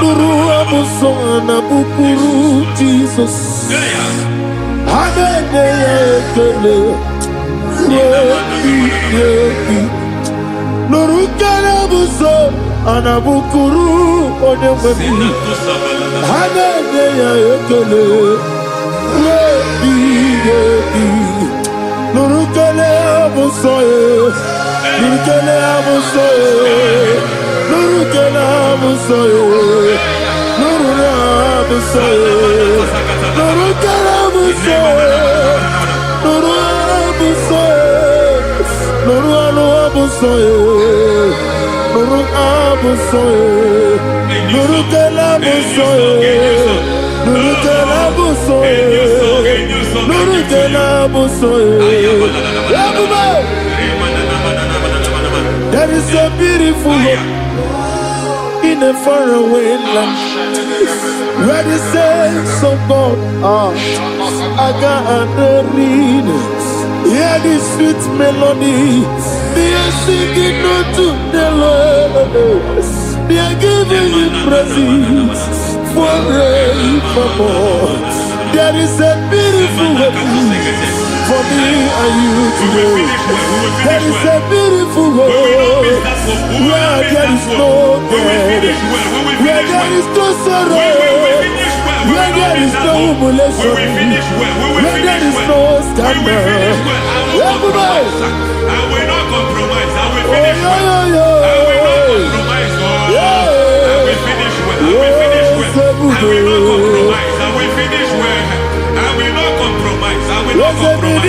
Nuru amusona bukuru Jesus. Hanene ekele. Nuru karabuso anabukuru onememi. Hanene ekele. Nuru kele abusoye. Nuru kele abusoye. Nuru kele abusoye. Nuru abusoye. Nuru kele abusoye. Nuru abusoye. Nuru abusoye. Nuru abusoye. Nuru kele abusoye. Nuru kele abusoye. Nuru kele abusoye. There is a beautiful hope in a faraway land where the saints of God are. I got the read. Hear the sweet melody. They are singing unto the Lord. They are giving you praise forevermore. There is a beautiful way for me and you today. There is a beautiful way where there is no death, where there is no sorrow, where there is no humiliation, where there is no scandal. Everybody, I will not compromise. I will oh, finish well. I will not compromise. I will finish well. I will finish well. I will not compromise. I will finish well. I will not compromise. I will not compromise.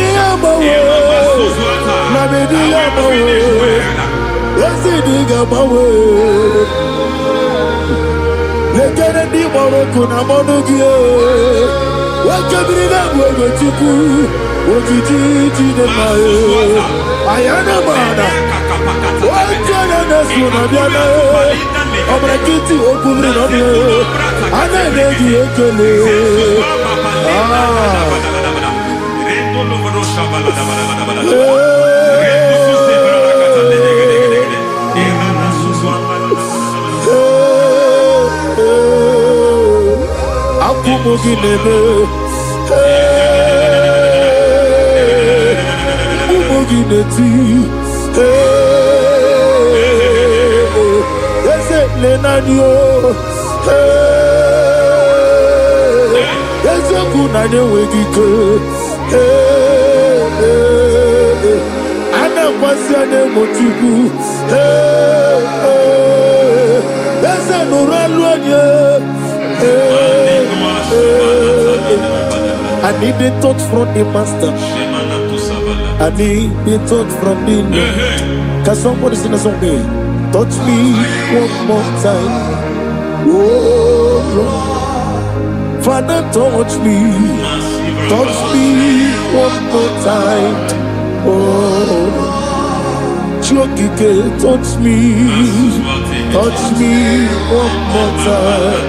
I need the touch from the master. I need the touch from the Lord. Can somebody sing a song here? Touch me one more time. Oh Lord. Father, touch me. Touch me one more time. Oh Chokike, touch me. Touch me one more time.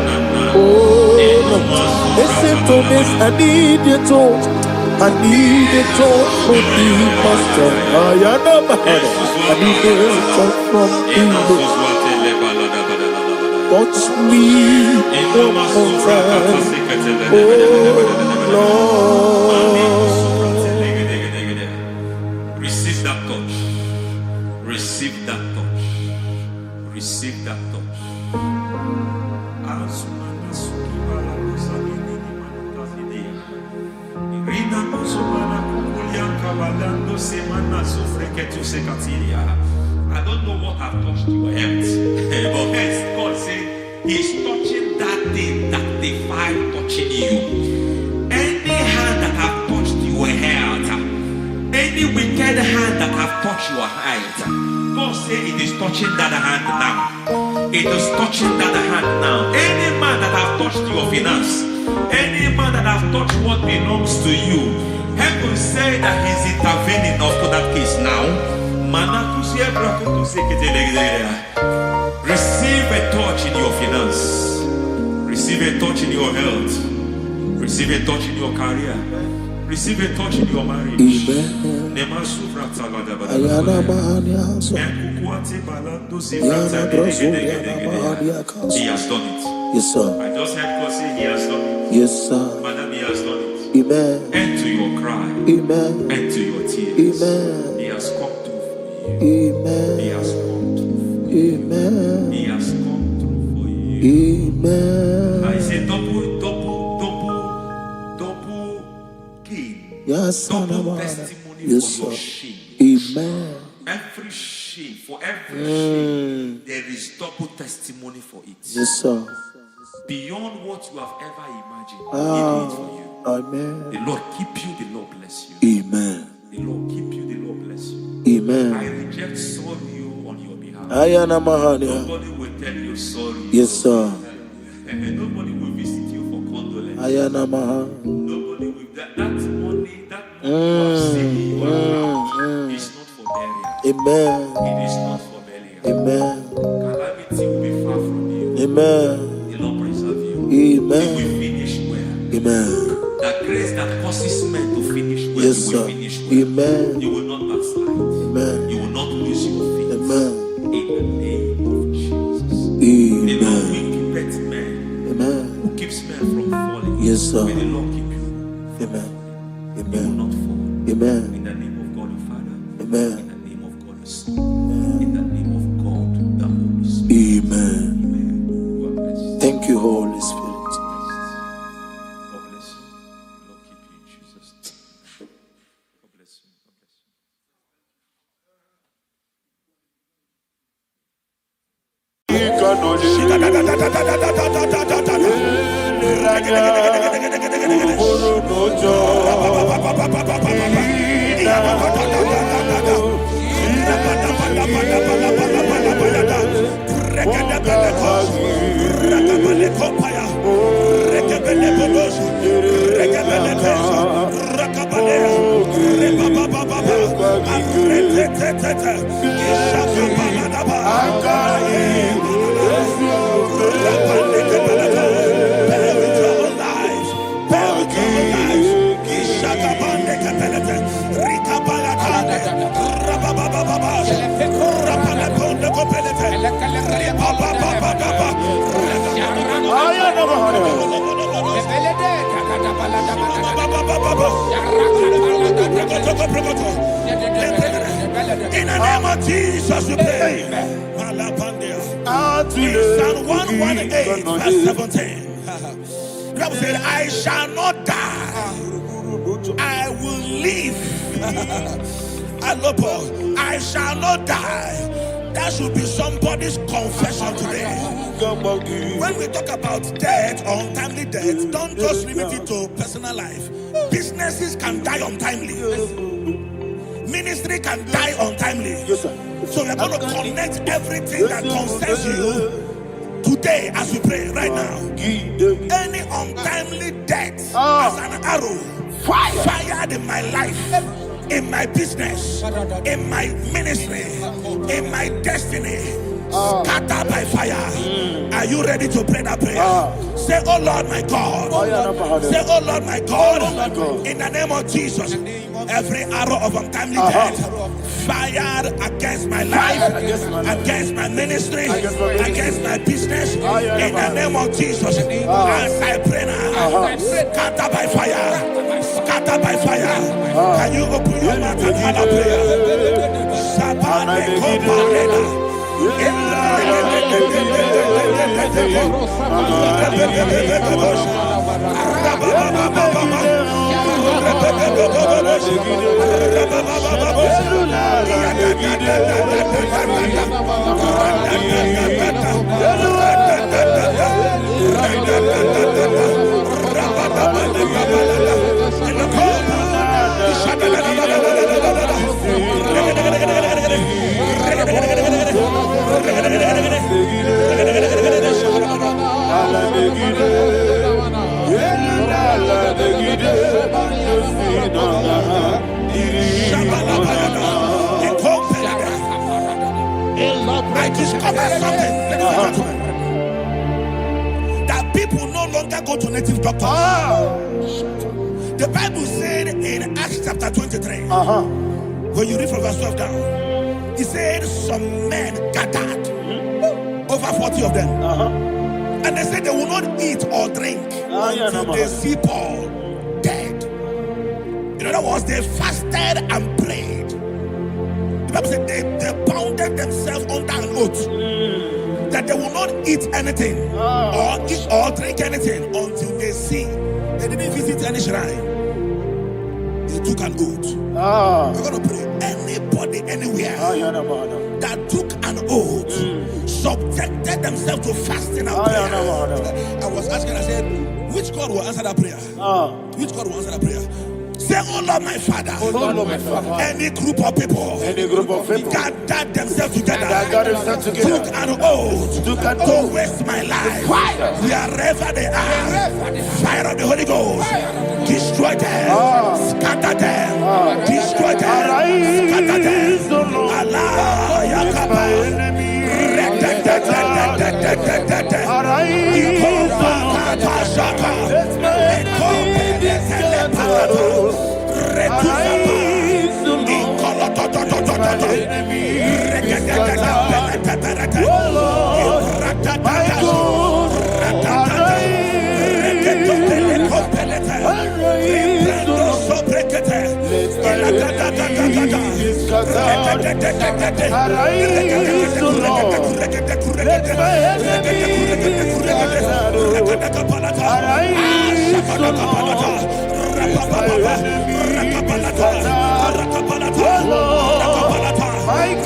Oh Lord. Listen to this, I need your touch. I need a touch from the master. I need a touch from the Lord. Touch me one more time. Oh Lord. Receive that touch. Receive that touch. Receive that touch. I don't know what I've touched your health, but hence God said He's touching that thing that defied touching you. Any hand that have touched your health, any wicked hand that have touched your health, God said it is touching that hand now. It is touching that hand now. Any man that have touched your finance, any man that have touched what belongs to you, heaven say that He's intervening up to that case now. Receive a touch in your finance. Receive a touch in your health. Receive a touch in your career. Receive a touch in your marriage. He has done it. Yes, sir. I just heard God say He has done it. Yes, sir. Madam, He has done it. Amen. End to your cry. Amen. End to your tears. Amen. He has come through for you. Amen. He has come through for you. Amen. He has come through for you. Amen. I say double gain. Yes, Double testimony yes, for your sir. shame. Amen. Every shame, for every shame, there is double testimony for it. Yes, sir. Beyond what you have ever imagined, He did it for you. Amen. The Lord keep you, the Lord bless you. Amen. The Lord keep you, the Lord bless you. Amen. I reject sorry on your behalf. Ayana Mahania. Nobody will tell you sorry. Yes, sir. And nobody will visit you for condolence. Ayana Maha. Nobody will. That money you have saved in your account is not for burial. Amen. It is not for burial. Amen. Calamity will be far from you. Amen. The Lord preserve you. Amen. You will finish well. Amen. That grace that causes men to finish well, Yes, you will sir. finish well. Amen. You will not backslide. Amen. You will not lose your faith. Amen. In the name of Jesus. The Lord Amen. will keep men Amen. who keeps men from falling. Yes, sir. May the Lord keep you. Amen. You will not fall. Amen. In the name of God the Father. Amen. In the name of God the Son. In the name of God the Holy Spirit. Amen. Amen. God bless you. Thank you, Holy Spirit. God bless you. Lord keep you in Jesus' name. God bless you. God bless you. In the name of Jesus, we pray. In Psalm 118, verse 17, the Bible said, I shall not die, I will live. I shall not die. That should be somebody's confession today. When we talk about death or untimely death, don't just limit it to personal life. Businesses can die untimely. Ministry can die untimely. Yes, sir. So we're going to connect everything that concerns you today as we pray right now. Any untimely death as an arrow fired in my life, in my business, in my ministry, in my destiny, scattered by fire. Are you ready to pray that prayer? Say, oh Lord my God. Say, oh Lord my God. In the name of Jesus, every arrow of untimely death fired against my life, against my ministry, against my business, in the name of Jesus, as I pray now, scattered by fire, scattered by fire. Can you open your mouth and have a prayer? I discovered something, ladies and gentlemen, that people no longer go to native doctors. The Bible said in Acts chapter 23, when you read from verse 12 down, it said some men gathered, over 40 of them, and they said they will not eat or drink until they see Paul dead. In other words, they fasted and prayed. The Bible said they bounded themselves under an oath that they will not eat anything or eat or drink anything until they see. They didn't visit any shrine. They took an oath. We're going to pray. Anybody, anywhere that took an oath, subjected themselves to fasting and prayer. I was asking, I said, which God will answer that prayer? Which God will answer that prayer? Say, oh Lord my Father, any group of people, gathered themselves together, took an oath to waste my life, wherever they are, fire of the Holy Ghost, destroy them, scatter them, destroy them, scatter them, Allah, Yakaba, Arise, O Lord. Let my enemies scatter. Arise, O Lord. Let my enemies scatter. Oh Lord, my God.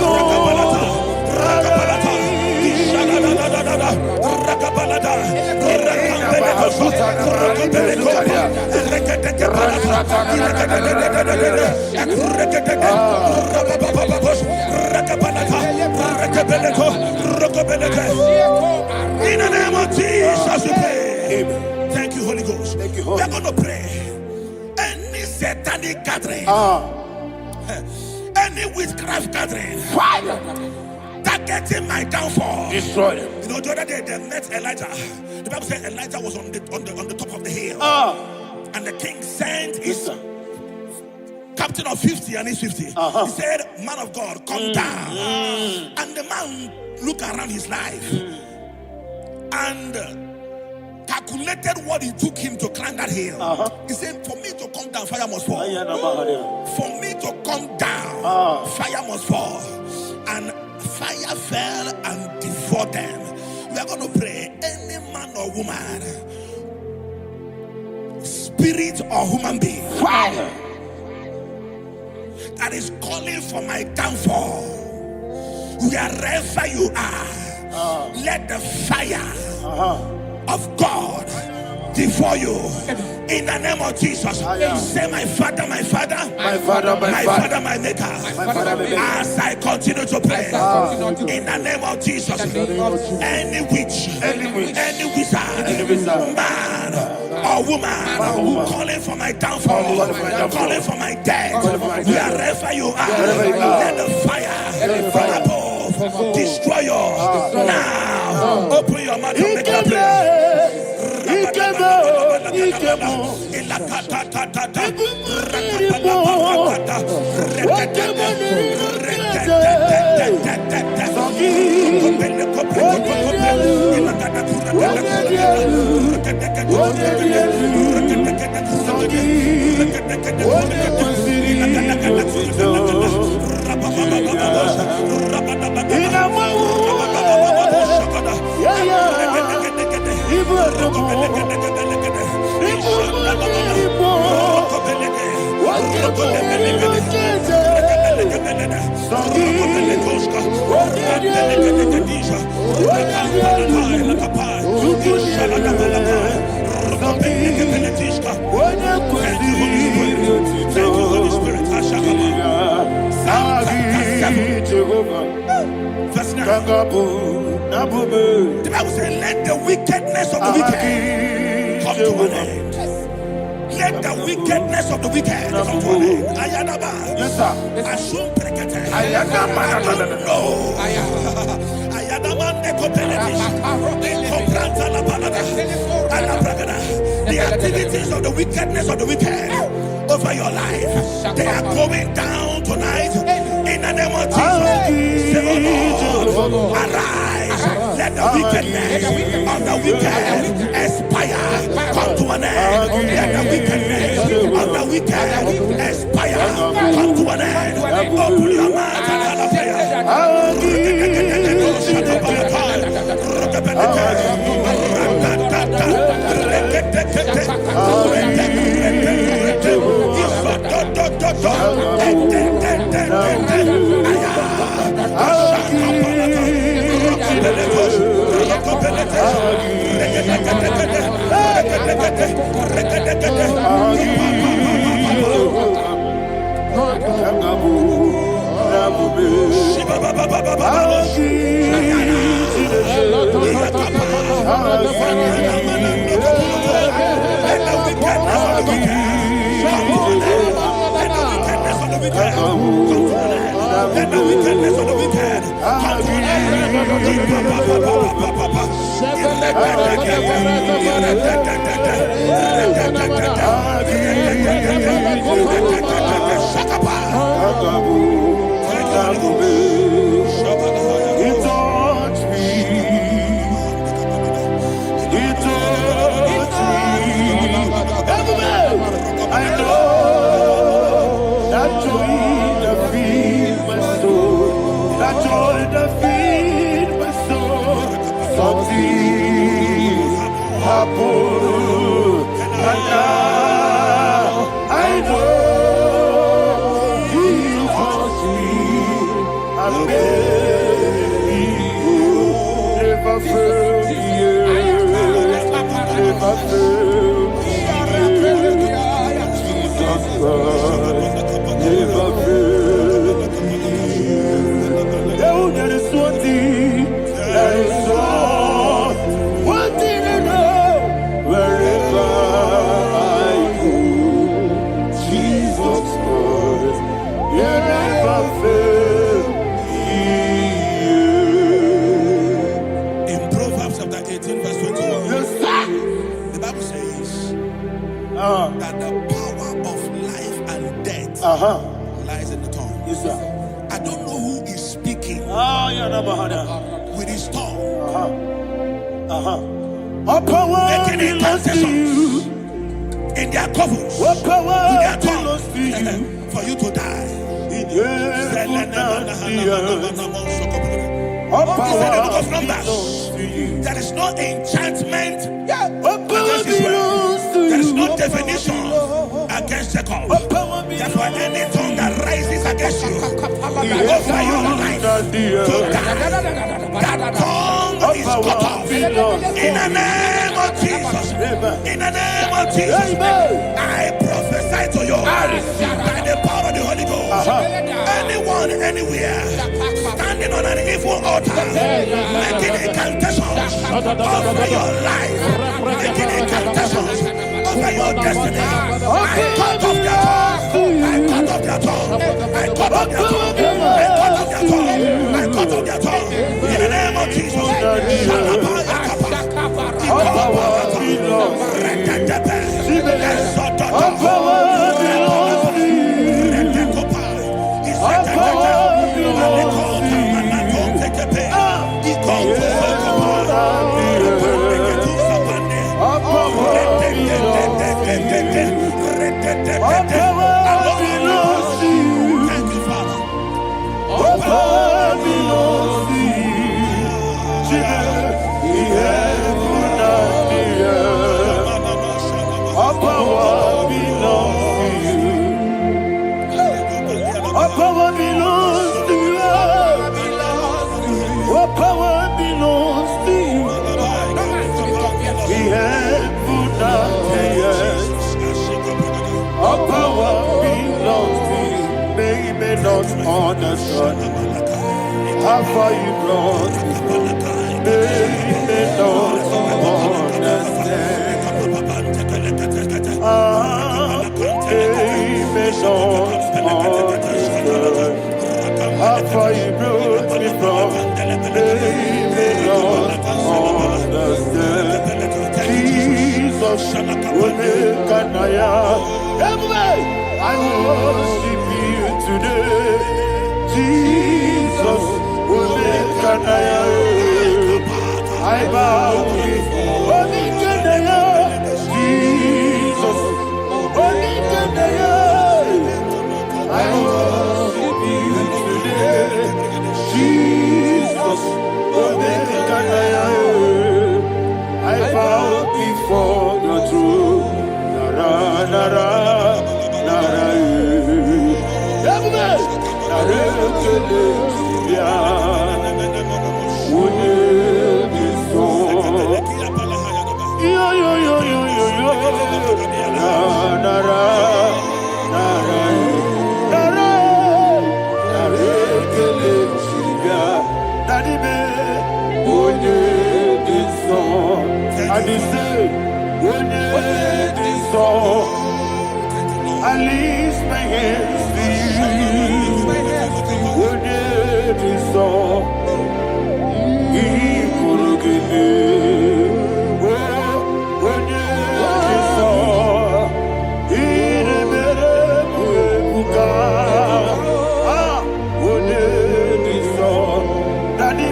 In the name of Jesus, we pray. Thank you, Holy Ghost. Thank you, We Holy are going to pray. Any satanic gathering, any witchcraft gathering, Fire. targeting my downfall. Destroy them. You know, the other day they met Elijah. The Bible said Elijah was on the top of the hill, and the king sent his captain of 50 and his 50. He said, "Man of God, come down." And the man looked around his life and calculated what it took him to climb that hill. He said, "For me to come down, fire must fall. For me to come down, fire must fall." And fire fell and devoured them. We are going to pray. Any man or woman, spirit or human being, Fire. that is calling for my downfall, wherever you are, let the fire of God devour you. In the name of Jesus, say, "My Father, my Father, My Father, my Father, my Maker." Father, my Maker. As I continue to pray, in the name of Jesus, any witch, any wizard, man or woman, calling for my downfall, calling for my death, wherever you are, let the fire from above destroy you now. Open your mouth and make a prayer. Verse 9. The Bible says, "Let the wickedness of the wicked come to an end." Let the wickedness of the wicked come to an end. Ayadaba. Yes, sir. Assume prekete. Ayadaba. No. Ayadaba nekopeletis. Nekopranta la balada. Alabragada. The activities of the wickedness of the wicked over your life, they are going down tonight. In the name of Jesus, say, "Oh Lord, arise. Let the wickedness of the wicked expire. Come to an end. Let the wickedness of the wicked expire. Come to an end." Open your mouth and have a prayer. I know that joy that fills my soul. see happen. And now I know He was here. And baby, never failed me yet. Never failed me yet. Jesus Christ, never failed me yet. Oh, there is one thing, there is one thing I know. Wherever I go, Jesus Christ, you never fail me. In Proverbs chapter 18, verse 21, Yes, sir. the Bible says that the power of life and death lies in the tongue. Yes, sir. I don't know who is speaking with his tongue, All power making belongs to you. incantations in their covers What power with their belongs tongue to you? for you to die. All He said in the book power of Numbers, belongs to you. there is no enchantment All power against Israel. belongs to There is you. no definition against Jacob. All power Therefore, belongs any tongue that rises against you over your life to to die, that tongue is cut off. In the name of Jesus, in the name of Jesus, I prophesy to you by the power of the Holy Ghost. Anyone, anywhere, standing on an evil altar, making incantations over your life, making incantations over your destiny, I cut off their tongue. I cut off their tongue. I cut off their tongue. I cut off their tongue. I cut off their tongue. In the name of Jesus. All power belongs to you. All power belongs to you. All power belongs to Thank you, Father. All power belongs to you. The heaven and the earth. All power belongs to you. All power belongs to you. All power belongs to you. The heaven and the earth. All power belongs to you. May not understand how far you brought me from. May not understand. May not understand how far you brought me from. May not understand. Jesus, will make an I worship you today. Jesus, will make an I bow before Jesus, I worship you today. Jesus, will make an I bow before the throne. Nara, nara. I lift my hands to you. When it is all, he could give me. When it is all, he never could. When it is all, that he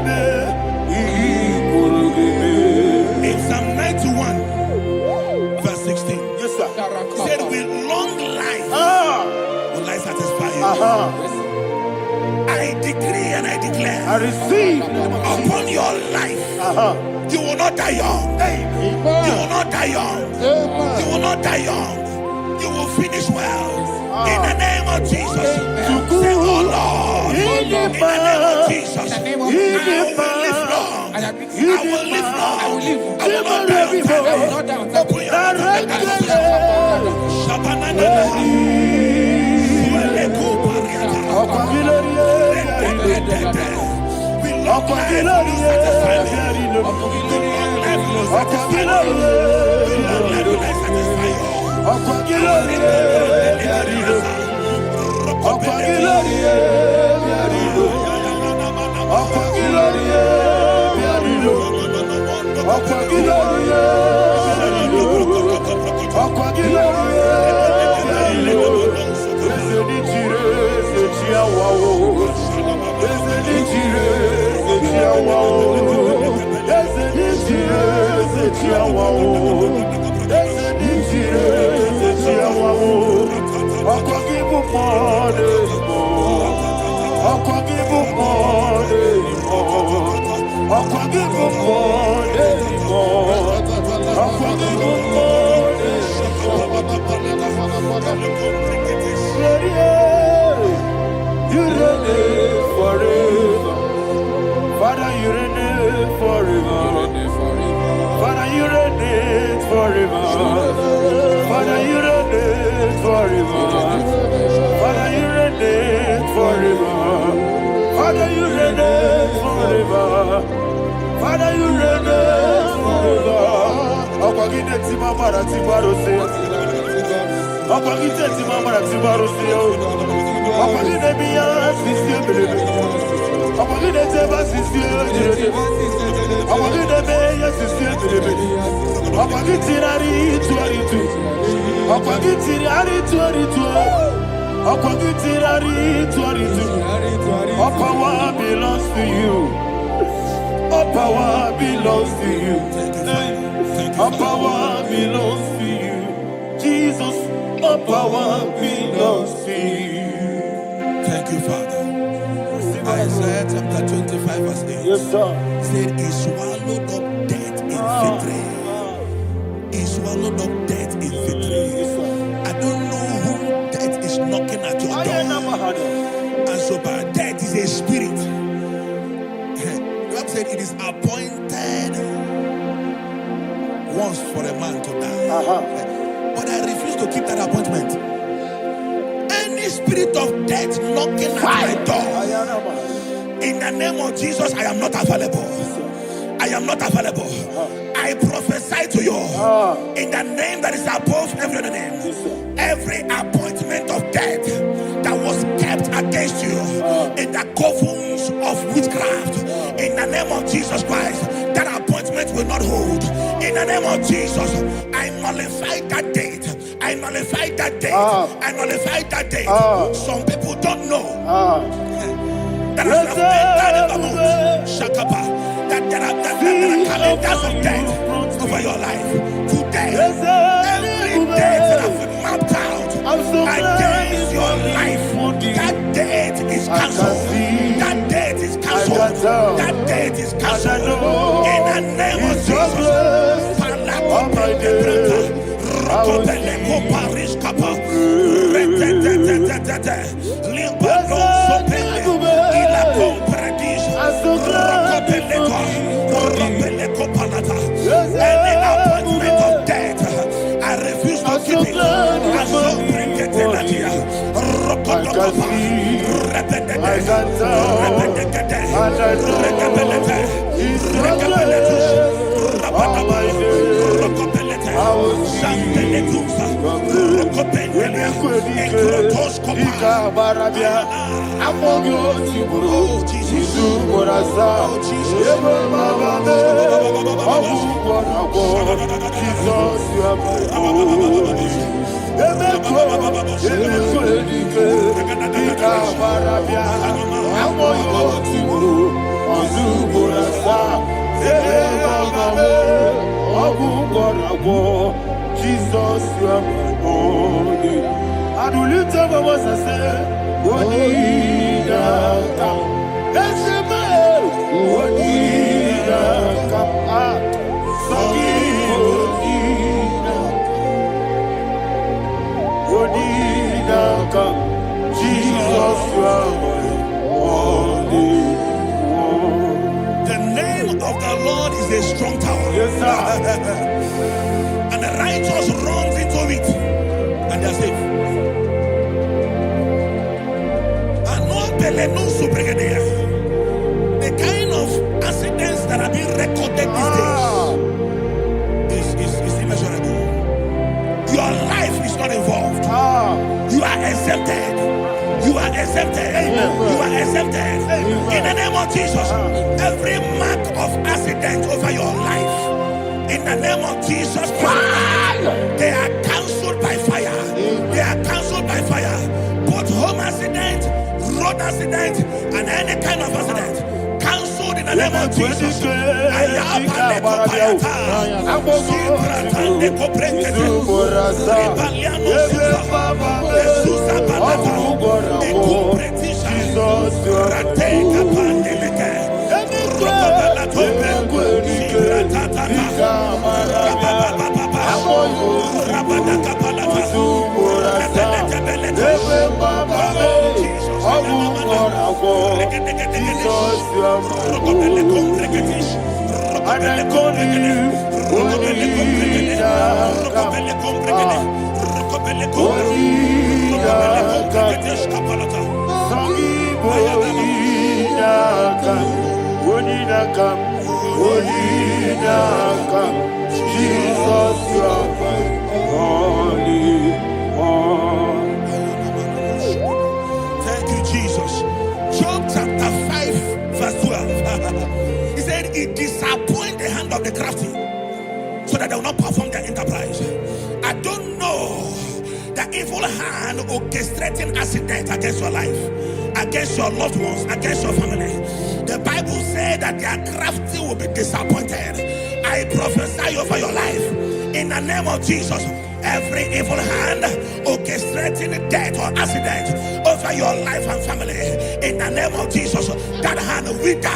could give me. In Psalm 91, verse 16, Yes, sir. he said, with long life will I satisfy you. I decree and I declare I receive upon your life You will not die young. You will not die young. You will not die young. You will finish well. In the name of Jesus. Say, oh Lord. In the name of Jesus. I will live long. I will live long. I will not die on time. Open your You reign forever. Father, you reign forever. Father, you reign forever. Father, you reign forever. Father, you reign forever. Father, you reign forever. Father, you reign forever. Akwagide timamara tibarose. Akwagide timamara tibarose. Akwagide biya sisiye. Akwagide teba sisiye. Akwagide beya sisiye. Akwagide rari tuaritu. Akwagide rari tuaritu. Akwagide rari tuaritu. All power belongs to you. All power belongs to you. All power belongs to you. Jesus, all power belongs to you. Thank you, Father. Isaiah chapter 25 verse 8. Yes, sir. Said, he swallowed up death in victory. He swallowed up death in victory. I don't know who death is knocking at your door. And so, but death is a spirit. God said it is appointed once for a man to die. But I refuse to keep that appointment. Any spirit of death knocking at my door, in the name of Jesus, I am not available. I am not available. I prophesy to you in the name that is above every other name. Every appointment of death that was kept against you in the covens of witchcraft, in the name of Jesus Christ, that appointment will not hold. In the name of Jesus, I nullify that date. I nullify that date. I nullify that date. Some people don't know that as of entered in the moon, Shakapa, that there are calendars of death over your life. Today, every date that I've mapped out against your life, that date is cancelled. That date is cancelled. That date is cancelled. In the name of Jesus. Any appointment of death, I refuse to keep it. I so bring it in the year. Jesus, you are my only. And we lift up our voice and say, Wonida come. Let's say, Wonida come. And the righteous runs into it and they're safe. The kind of accidents that are being recorded these days is immeasurable. Your life is not involved. You are exempted. You are exempted. You are exempted. In the name of Jesus, every mark of accident over your life, in the name of Jesus Christ, they are cancelled by fire. They are cancelled by fire. Both home accident, road accident, and any kind of accident, cancelled in the name of Jesus. Thank you, Jesus. Job chapter 5, verse 12. He said, it disappoints the hand of the crafty, so that they will not perform their enterprise. I don't know the evil hand orchestrating accident against your life, against your loved ones, against your family. The Bible said that their crafty will be disappointed. I prophesy over your life in the name of Jesus. Every evil hand orchestrating death or accident over your life and family, in the name of Jesus, that hand wither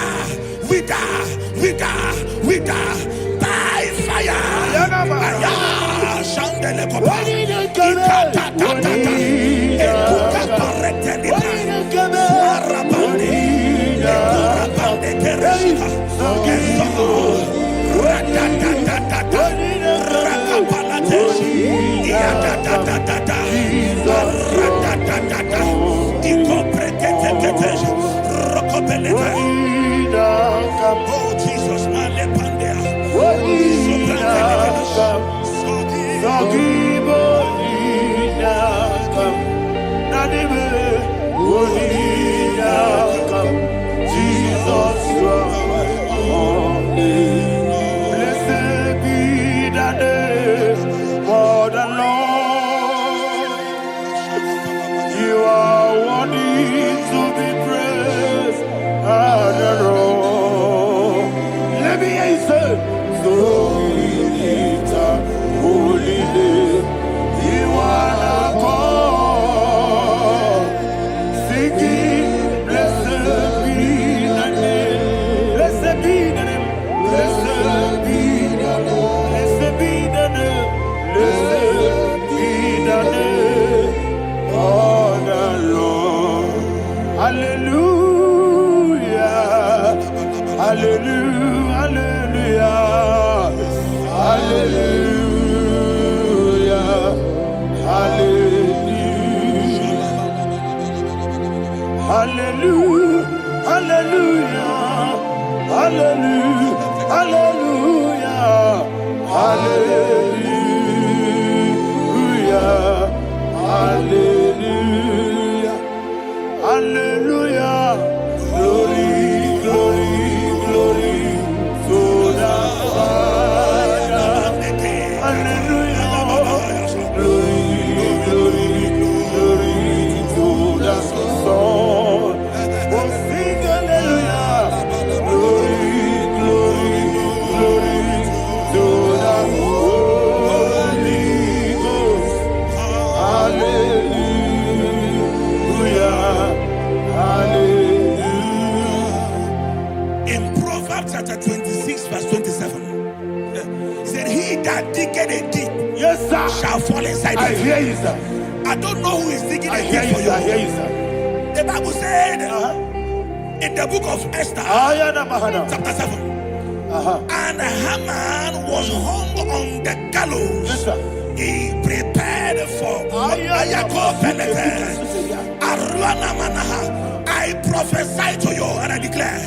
by fire. Oh Jesus, blessed be the name for the Lord. You are worthy to be praised and adored. Let me hear you say, so we lift up holy name. You are the God. Singing, blessed be the name. Blessed be the name. Blessed be the name. Blessed be the name. Blessed be the name of the Lord. Hallelujah. Hallelujah. Hallelujah. Hallelujah. Hallelujah. Hallelujah. Hallelujah. Hallelujah. Hallelujah. Hallelujah. Glory, glory, glory to the Father. Hallelujah. Glory, glory, glory to the Son. Oh, sing hallelujah. Glory, glory, glory to the Holy Ghost. Hallelujah. Hallelujah. In Proverbs chapter 26, verse 27, he said, he that diggeth a deep, yes, sir, shall fall inside. I hear you, sir. I don't know who is digging a deep for you. I hear you, sir. The Bible said in the book of Esther, chapter 7, And Haman was hung on the gallows. Yes, sir. He prepared for I prophesy to you and I declare,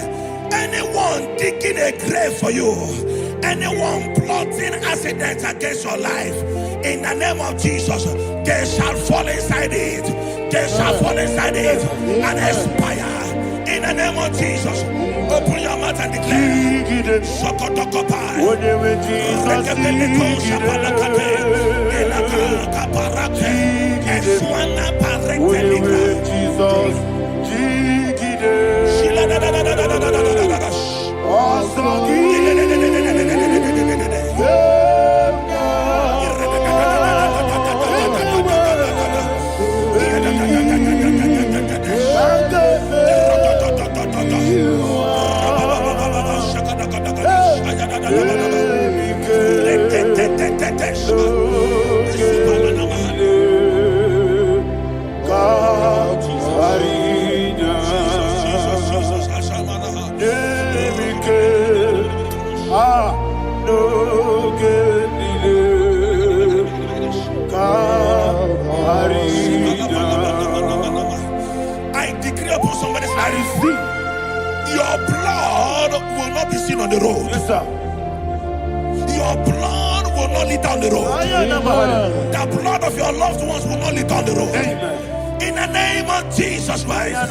anyone digging a grave for you, anyone plotting accidents against your life, in the name of Jesus, they shall fall inside it. They shall fall inside it and expire. In the name of Jesus, open your mouth and declare. Sokotokopai. I decree upon somebody's life, your blood will not be seen on the road. Yes, sir. Your blood will not lead down the road. The blood of your loved ones will not lead down the road. Amen. In the name of Jesus Christ.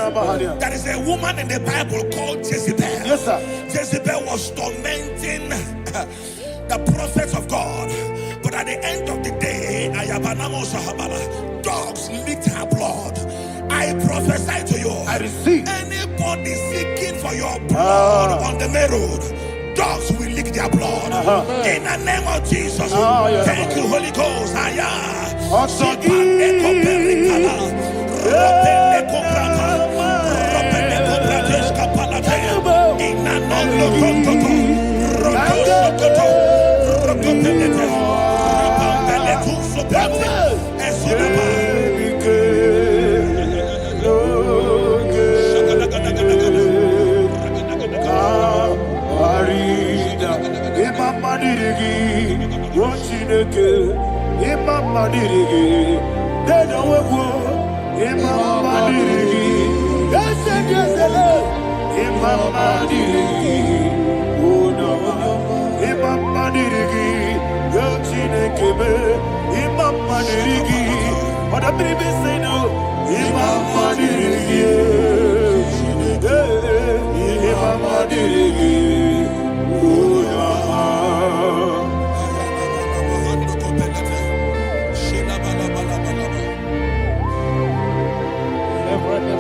There is a woman in the Bible called Jezebel. Yes, sir. Jezebel was tormenting the prophets of God. But at the end of the day, dogs licked her blood. I prophesy to you, I receive. anybody seeking for your blood on the main road, dogs will lick their blood. In the name of Jesus. Thank you, Holy Ghost.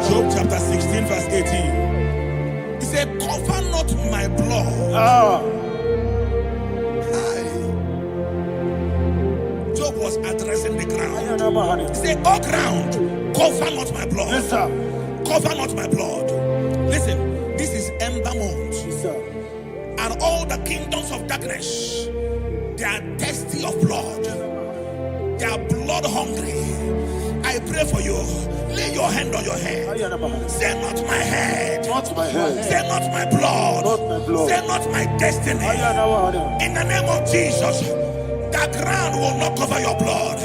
Job chapter 16 verse 18. He said, cover not my blood. Job was addressing the ground. He said, oh ground, cover not my blood. Yes, sir. Cover not my blood. Listen, this is ember month. Yes, sir. And all the kingdoms of darkness, they are thirsty of blood. They are blood hungry. I pray for you. Lay your hand on your head. Say not my head. Not my head. Say not my blood. Not my blood. Say not my destiny. In the name of Jesus, the ground will not cover your blood.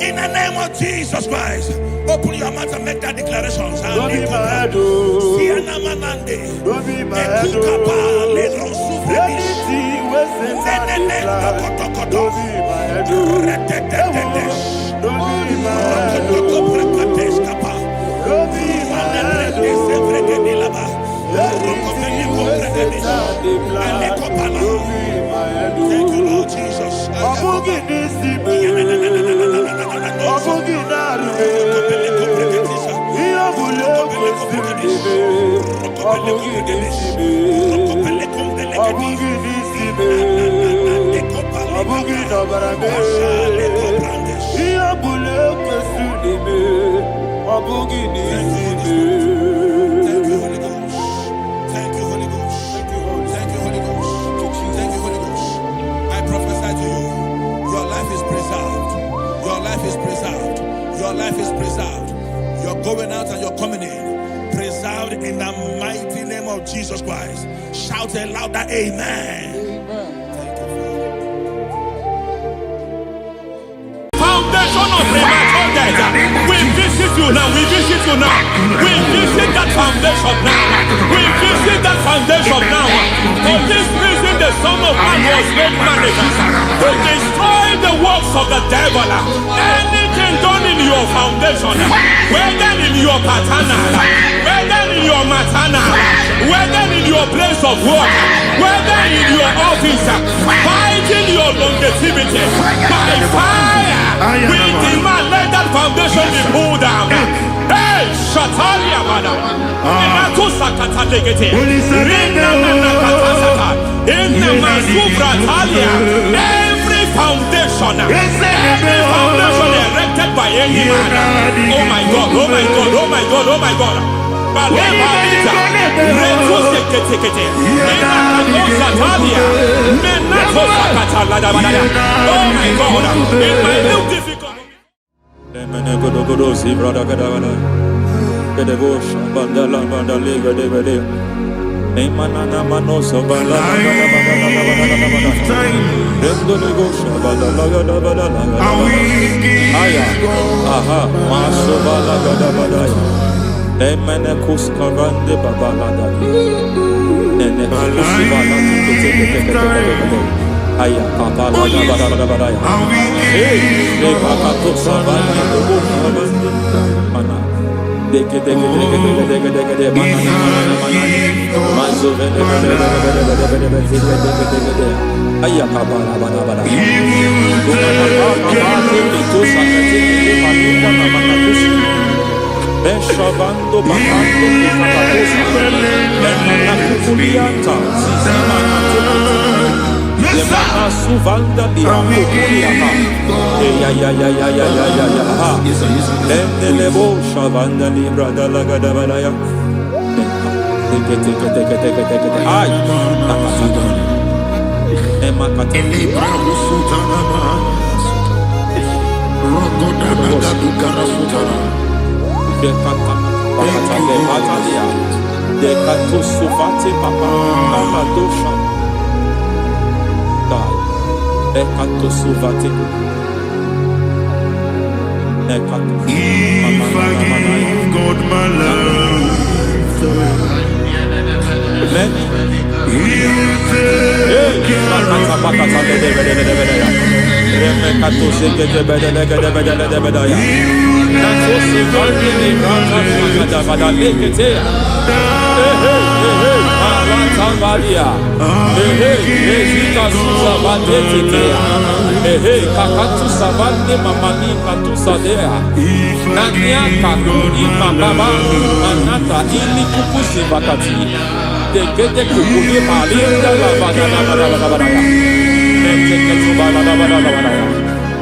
In the name of Jesus Christ, open your mouth and make that declaration. Don't be my head. Don't be my head. Anything was in my life. Don't be my head. Don't be my head. Don't be my head. Thank you, Lord Jesus. Your life is preserved. You're going out and you're coming in. Preserved in the mighty name of Jesus Christ. Shout a louder amen. you now. We visit you now. We visit that foundation now. We visit that foundation now. For this reason, the Son of Man was made manifest to destroy the works of the devil. Anything done in your foundation, whether in your paternal, whether in your maternal, whether in your place of work, whether in your office, fighting your longevity by fire, we demand let that foundation be pulled down. Hey, Shatalia Madam, Inato Sakata Legate, Rina Nakatasaka, Inna Masubra Talia, every foundation erected by any man. Oh my God, oh my God, oh my God, oh my God. Oh my God, in my new difficult. Emenekus kavande babalada. Aya kapala badaya. Hey, bakato savane dobo savane. Mana. Deke mana. Mazo vene. Aya kapala badaya. Beshavando bakando kakakosa Emana kukulianta Zizimana Emana suvanda biya kukuliata Ya Endelebo shavanda libra dalagada balaya Teke Ay Nakasada Emakata Libra usutana Rogoda nagadu karasutana Dekata Batalia Dekato Sufate Papa Amadosha Dai Dekato Sufate Dekato If I give God my love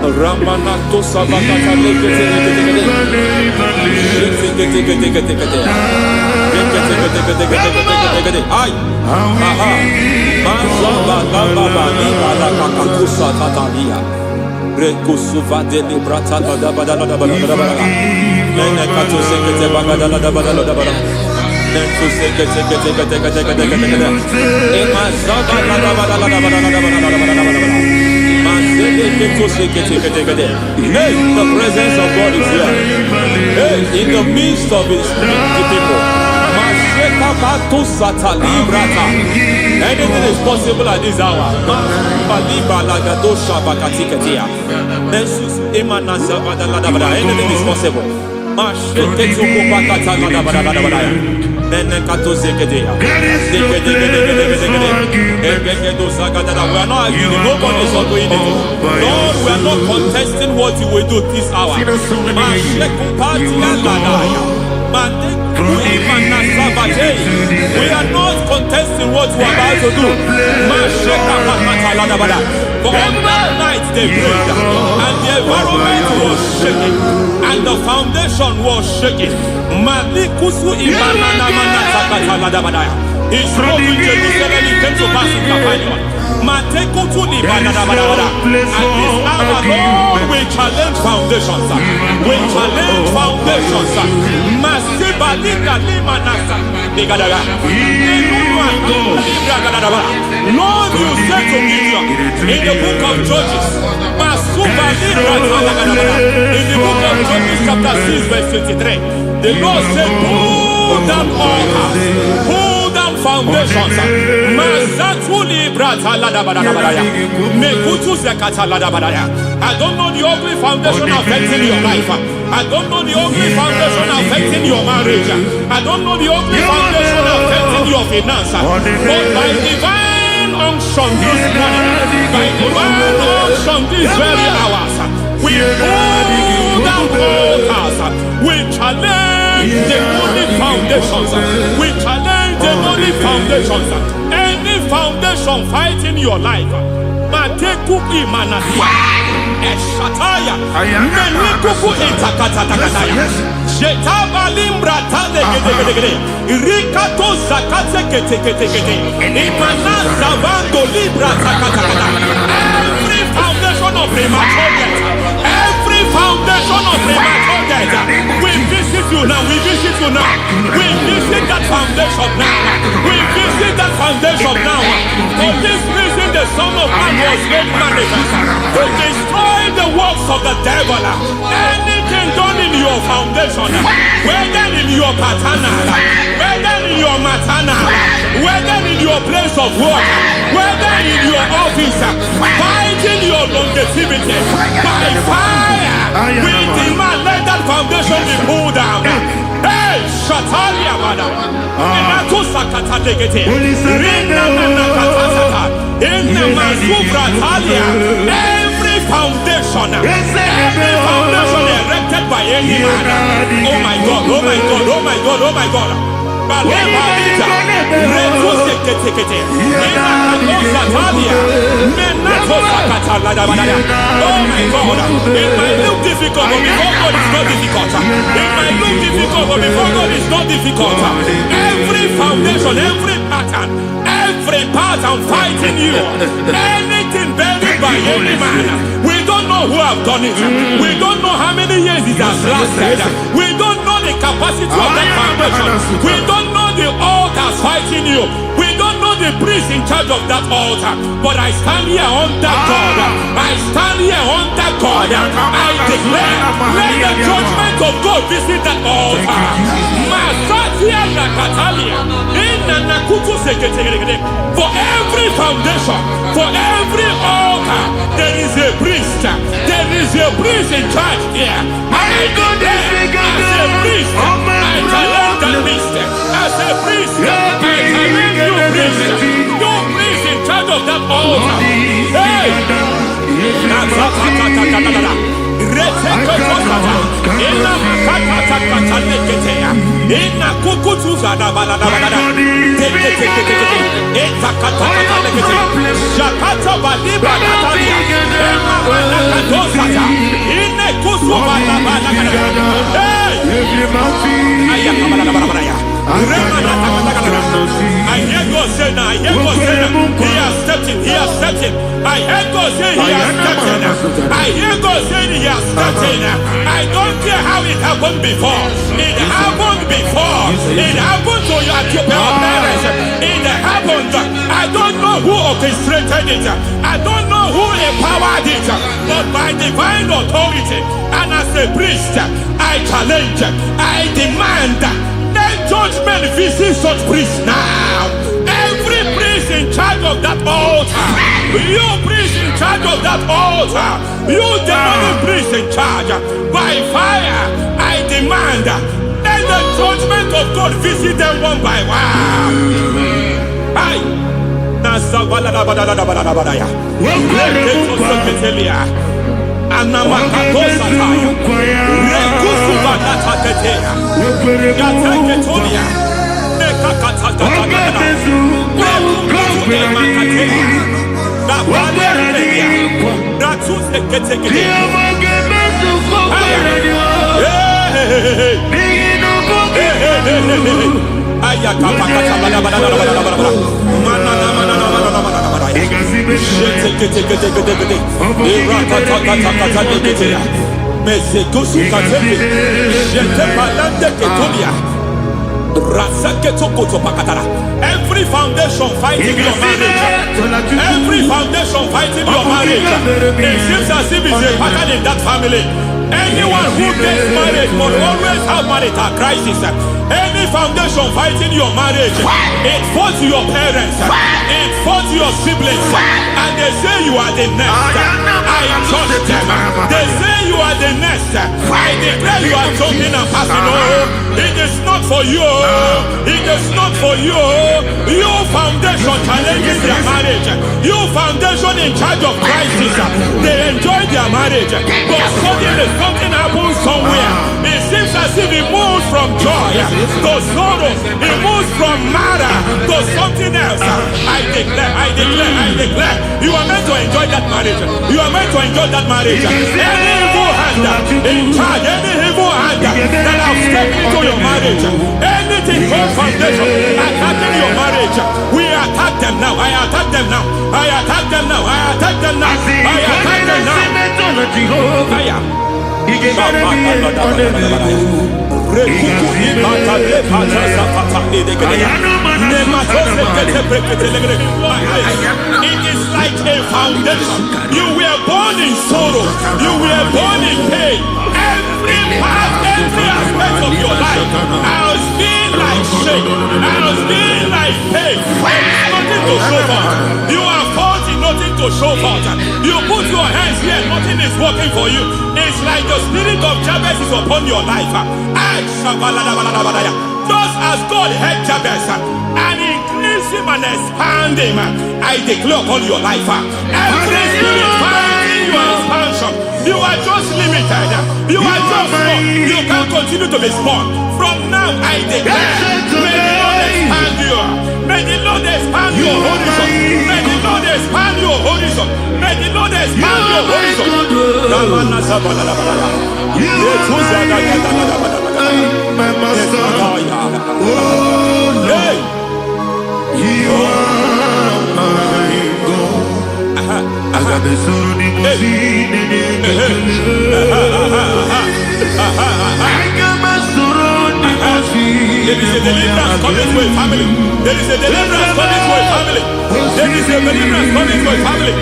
Ramanato Savakata Ay, aha, Mazaba Baba Nibala Kakakusa Tatalia, Rekusuva de Librata Badabada, Nene Katu Sekete Bagadala Badala, Nentu Sekete, Emazaba Hey, the presence of God is here. Hey, in the midst of his people. Anything is possible at this hour. Anything is possible. We are not arguing, nobody is doing it. Lord, we are not contesting what you will do this hour. We are not contesting what you are about to do. For on that night they prayed, and the environment was shaking, and the foundation was shaking. He spoke in Jerusalem, he came to pass in Capernaum. At this hour, Lord, we challenge foundations. We challenge foundations. Lord, you said to Gideon in the book of Judges, In the book of Judges chapter 6 verse 23, the Lord said, pull down altars, pull down foundations. I don't know the ugly foundation affecting your life. I don't know the ugly foundation affecting your marriage. I don't know the ugly foundation affecting your finance. But by divine unction this morning, by divine unction these very hours, we pull down altars. We challenge demonic foundations. We challenge demonic foundations. Any foundation fighting your life, Mateku Imanasia, Eshataya, Menikuku Itakatatakataya, Shetabalimbra Tadegede, Rikato Zakate Ketekete, Imanaza Bando Libra Takatakata. Every foundation of premature death, every foundation of premature death, we visit you now, we visit you now, we visit that foundation now, we visit that foundation now. For this reason, the Son of Man was made manifest to destroy the works of the devil. Anything done in your foundation, whether in your paternal, whether in your maternal, whether in your place of work, whether in your office, fighting your longevity by fire, we demand let that foundation be pulled down. Hey, Shatalia Bada, Inatusakata Degete, Rina Nakatasaka, in the Masufra Talia, every foundation erected by any man. Oh my God, oh my God, oh my God, oh my God. Oh my God, it might look difficult, but before God it's not difficult. It might look difficult, but before God it's not difficult. Every foundation, every pattern fighting you, anything buried by any man, we don't know who have done it. We don't know how many years it has lasted. We don't know the capacity of that foundation. We don't know the altars fighting you. We don't know the priest in charge of that altar. But I stand here under God. I stand here under God. I declare, let the judgment of God visit that altar. For every foundation, for every altar, there is a priest. There is a priest in charge here. I declare, as a priest, I challenge that priest. As a priest, I challenge you priest. You priest in charge of that altar. Hey! I hear God say now, I hear God say now, he has stepped in, he has stepped in. I hear God say he has stepped in. I hear God say he has stepped in. I don't care how it happened before. It happened before. It happened to your parents. It happened. I don't know who orchestrated it. I don't know who empowered it. But by divine authority and as a priest, I challenge, I demand, let judgment visit such priests now. Every priest in charge of that altar, you priest in charge of that altar, you demonic priest in charge, by fire, I demand, let the judgment of God visit them one by one. Aye. Every foundation fighting your marriage, every foundation fighting your marriage, it seems as if it's a pattern in that family. Anyone who gets married must always have marital crisis. Any foundation fighting your marriage, it fought your parents, it fought your siblings, and they say you are the next. I trust them. They say you are the next. I declare you are jumping and passing. Oh, it is not for you. It is not for you. You foundation challenging their marriage. You foundation in charge of crisis. They enjoy their marriage, but suddenly something happens somewhere. It seems as if it moves from joy to sorrow. It moves from matter to something else. I declare, you are meant to enjoy that marriage. You are meant to enjoy that marriage. Any evil hand in charge, any evil hand that have stepped into your marriage, anything called foundation attacking your marriage, we attack them now. I attack them now. I attack them now. I attack them now. I attack them now. Fire. It is like a foundation. You were born in sorrow. You were born in pain. Every part, every aspect of your life has been like shame. Has been like pain. There's nothing to show for. You are faulty, nothing to show for. You put your hands here, nothing is working for you. It's like the spirit of Jabez is upon your life. Just as God had Jabez and increased him and expand him, I declare upon your life. Every spirit finding your expansion, you are just limited. You are just small. You can't continue to be small. From now, I declare, may the Lord expand you. May the Lord expand your horizon. May the Lord expand your horizon. May the Lord expand your horizon. My master, oh Lord, you are my God. I got the soul in my feet. I got my soul in my feet. There is a deliverance coming to a family. There is a deliverance coming to a family. There is a deliverance coming to a family.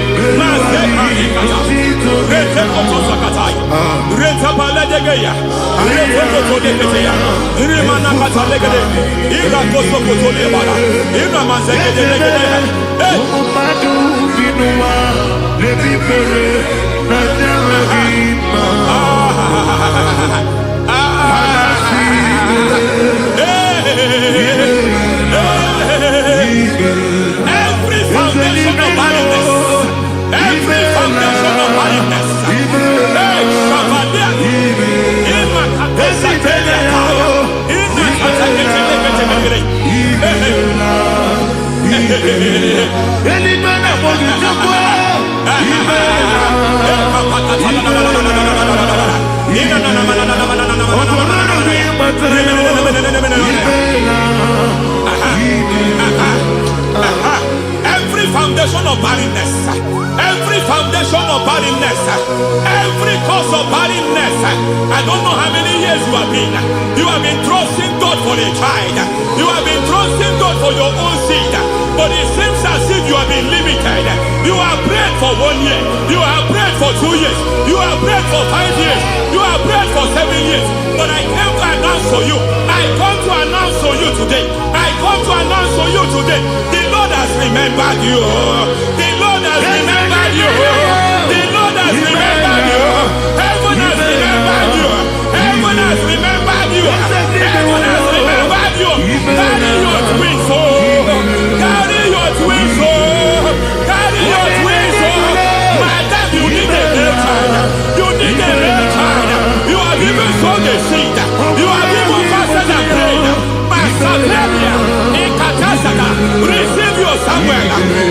Every foundation of barrenness, every foundation of barrenness, every foundation of barrenness, every foundation of barrenness, every cause of barrenness. I don't know how many years you have been trusting God for a child. You have been trusting God for your own seed, but it seems as if you have been limited. You have prayed for 1 year, you have prayed for 2 years, you have prayed for 5 years, you have prayed for 7 years. But I came to announce for you, I come to announce for you today, I come to announce for you today, the Lord has remembered you. The Lord has remembered you. The Lord has remembered you. Heaven has remembered you. Heaven has remembered you. Heaven has remembered you. Carry your twins home. Carry your twins home. Carry your twins home. Madam, you need a real child. You need a real child. You have even sown the seed. You have even fasted and prayed. Masaperia, Ekatasaka, receive your Samuel.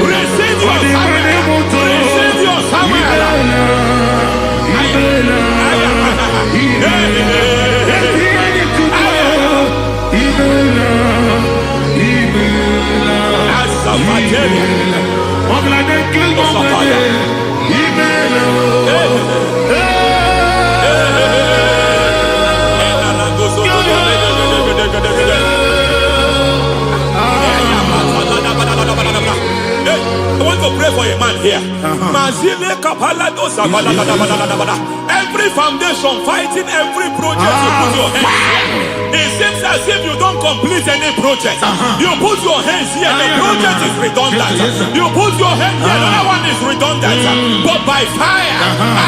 Receive your Samuel. Receive your Samuel. Every foundation fighting every project you put your hands here. It seems as if you don't complete any project. You put your hands here, the project is redundant. You put your hand here, another one is redundant. But by fire,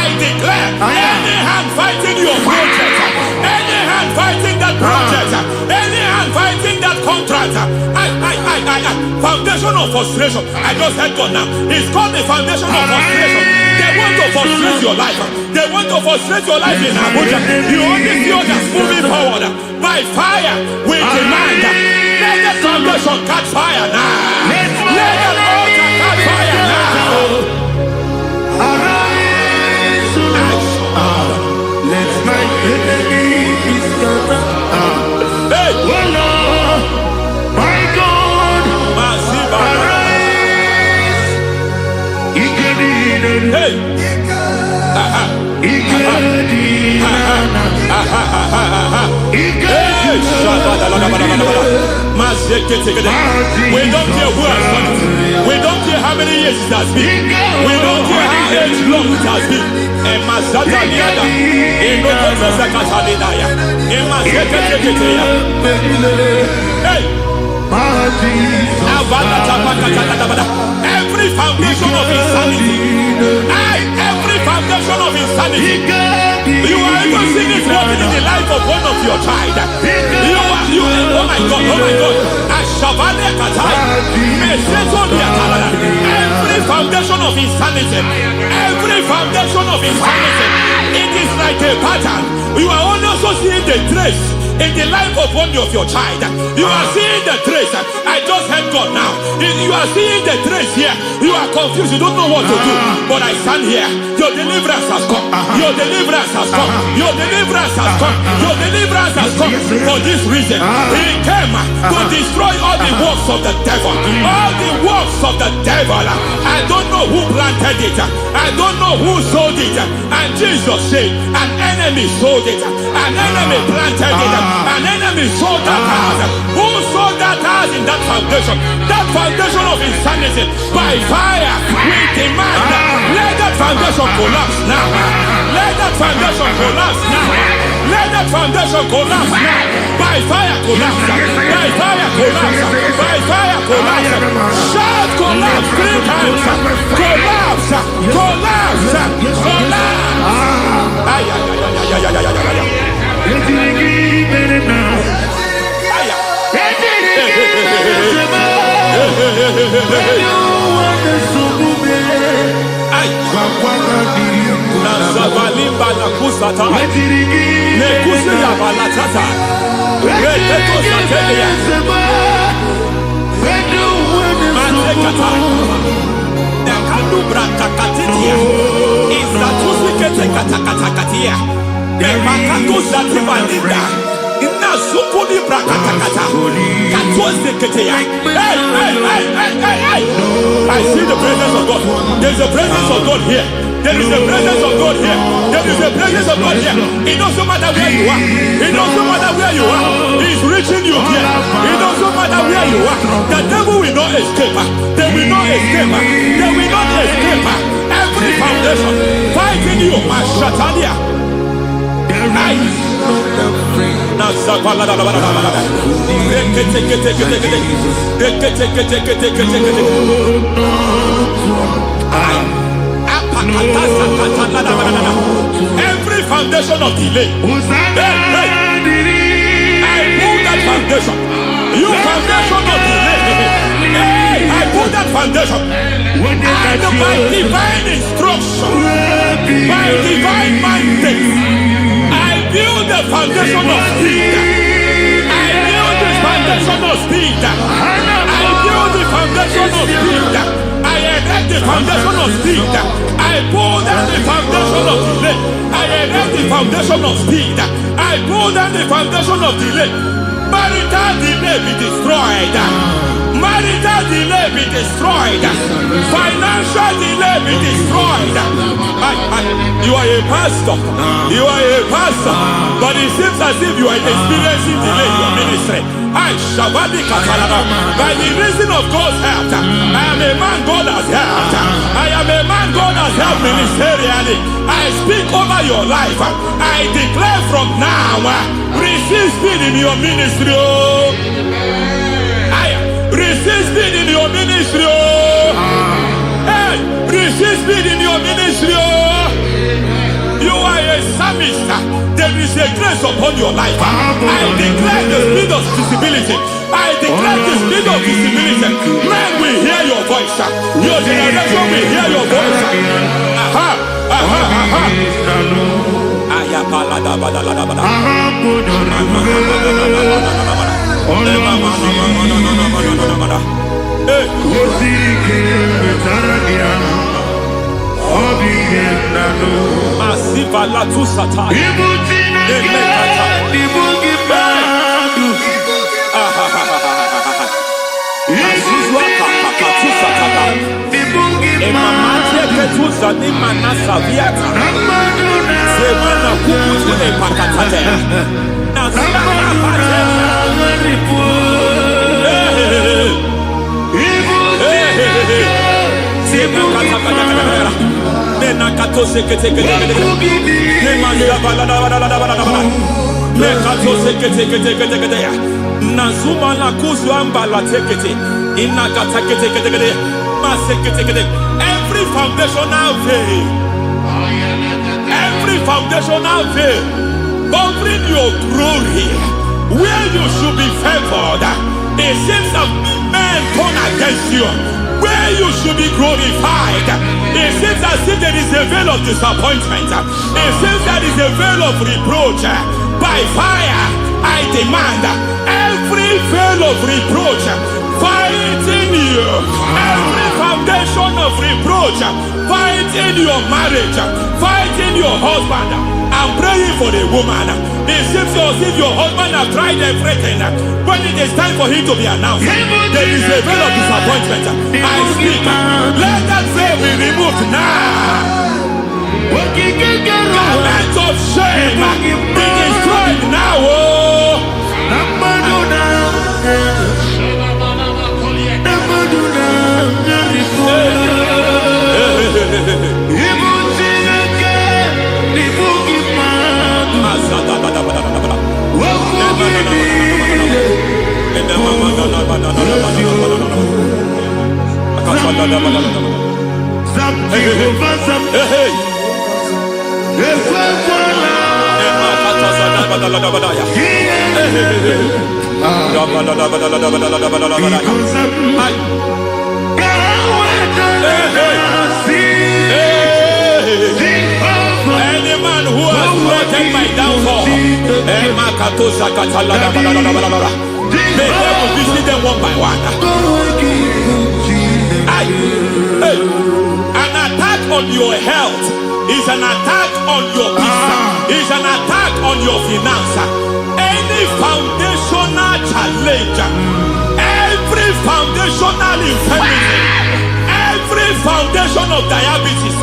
I declare, any hand fighting your project, any hand fighting that project, any hand fighting that contract, foundation of frustration. I just heard God now. It's called the foundation of frustration. They want to frustrate your life. They want to frustrate your life in Abuja. You only see others moving forward. By fire, we demand. Let the foundation catch fire now. Let the altar catch fire now. Let my enemies scatter. Hey, Oh Lord, my God, arise. hey. We don't care who has done it. We don't care how many years it has been. We don't care how age long it has been. And Mazataliada, in Rokosacatalidaya, in Mazatakatea. Hey! Every foundation of insanity, every foundation of insanity, you are even seeing it working in the life of one of your child. Oh my God, every foundation of insanity, every foundation of insanity, it is like a pattern. You are also seeing the trace in the life of one of your child. You are seeing the trace. I just heard God now. You are seeing the trace here. You are confused. You don't know what to do. But I stand here. Your deliverance has come. Your deliverance has come. Your deliverance has come. Your deliverance has come. For this reason, He came to destroy all the works of the devil. All the works of the devil. I don't know who planted it. I don't know who sold it. And Jesus said, an enemy sold it. An enemy planted it. An enemy sold that house. Who sold that house in that foundation? That foundation of insanity. By fire, we demand, let that foundation collapse now. Let that foundation collapse now. Let that foundation collapse now. By fire collapse. By fire collapse. By fire collapse. Shout collapse 3 times. Collapse. Collapse. Collapse. Ay, ay, ay, ay, ay, ay, ay, ay. I see the presence of God. There's a presence of God here. There is a presence of God here. There is a presence of God here. It doesn't matter where you are. It doesn't matter where you are. He's reaching you here. It doesn't matter where you are. The devil will not escape. They will not escape. They will not escape. Every foundation fighting you, Mashatalia. Every foundation of delay, I pull that foundation. You foundation of delay, I pull that foundation. And by divine instruction, by divine mandate, build the foundation of speed. I build the foundation of speed. I build the foundation of speed. I erect the foundation of speed. I pull down the foundation of delay. I erect the foundation of speed. I pull down the foundation of delay. Marital delay be destroyed. Marital delay be destroyed. Financial delay be destroyed. You are a pastor. You are a pastor. But it seems as if you are experiencing delay in your ministry. I Shabadi Katalaba. By the reason of God's help, I am a man God has helped. I am a man God has helped ministerially. I speak over your life. I declare from now, receive speed in your ministry. Receive speed in your ministry. Hey, receive speed in your ministry. You are a psalmist. There is a grace upon your life. I declare the speed of visibility. I declare the speed of visibility. Men will hear your voice. Your generation will hear your voice. Aha, aha, aha. Masiva la tu sataya. Nazuma la kuzwamba la tekete inakata kete masekete. Every foundational veil, every foundational veil covering your glory, where you should be favored, it seems that men turn against you. Where you should be glorified, it seems as if there is a veil of disappointment. It seems there is a veil of reproach. By fire, I demand every veil of reproach fighting you, every foundation of reproach fighting your marriage, fighting your husband. I'm praying for the woman. It seems as if your husband has tried everything. When it is time for him to be announced, there is a veil of disappointment. I speak. Let that veil be removed now. Garment of shame be destroyed now. Any man who has threatened my downfall, may God visit them one by one. An attack on your health is an attack on your peace, is an attack on your finance. Any foundational challenge, every foundational infirmity, every foundation of diabetes,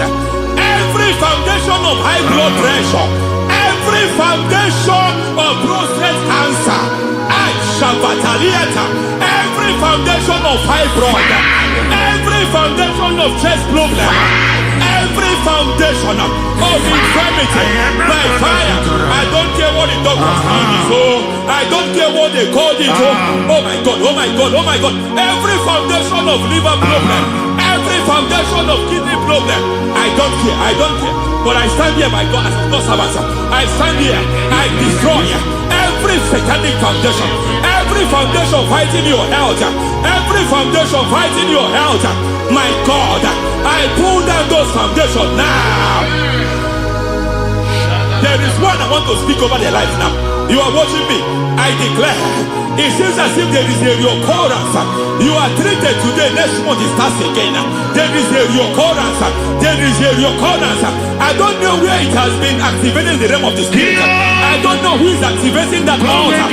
every foundation of high blood pressure, every foundation of prostate cancer, every foundation of fibroid, every foundation of chest problem, every foundation of infirmity, by fire. I don't care what the doctors call it, I don't care what they call it. Oh my God, oh my God, oh my God. Every foundation of liver problem, every foundation of kidney problem, I don't care, I don't care. But I stand here, my God, as God's servant. I stand here, I destroy every satanic foundation, every foundation fighting your health, every foundation fighting your health. My God, I pull down those foundations now. There is one I want to speak over their life now. You are watching me. I declare, it seems as if there is a reoccurrence. You are treated today, next month it starts again. There is a reoccurrence. There is a reoccurrence. I don't know where it has been activated in the realm of the spirit. I don't know who is activating that altar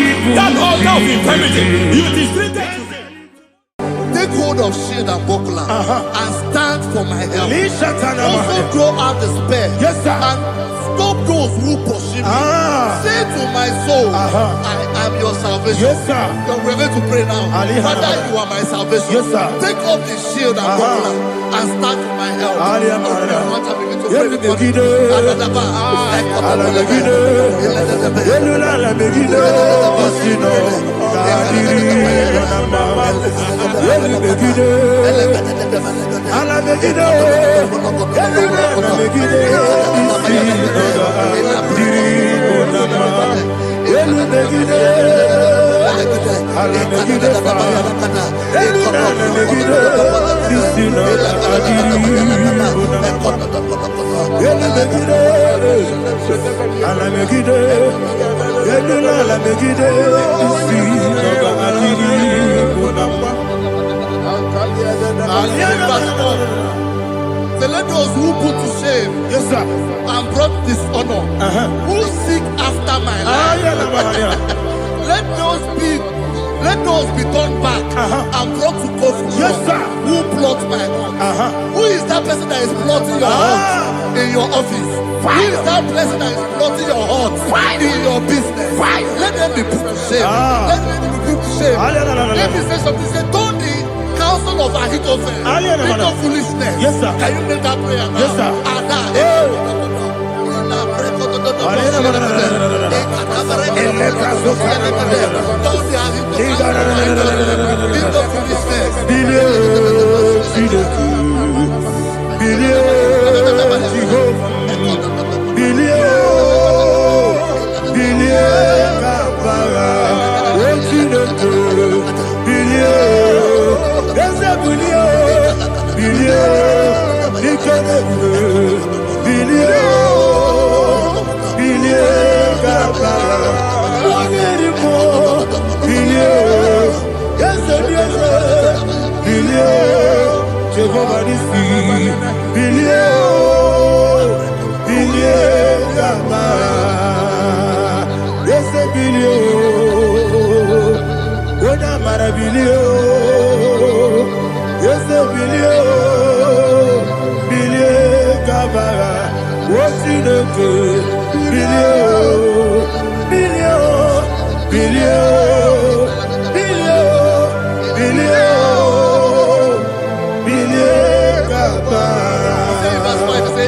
of infirmity. You is treated today. Take hold of of shield and buckler and stand for my help. Lishatana Also Mahaya. throw out despair. Yes, sir. And stop those who pursue me. Say to my soul, I am your salvation. Yes, sir. We're going to pray now. Father, you are my salvation. Yes, sir. Take off the shield and buckler and stand for my help. So let those who put to shame, Yes, sir. and brought dishonor, who seek after my life, let those be turned back and brought to confusion. Yes, sir. Who plot my heart? Who is that person that is plotting your heart in your office? Who is that person that is plotting your heart in your business? Let them be put to shame. Let them be put to shame. Let me say something. Say, don't the counsel of Ahithophel think of foolishness. Yes, sir. Can you make that prayer now? Yes, sir.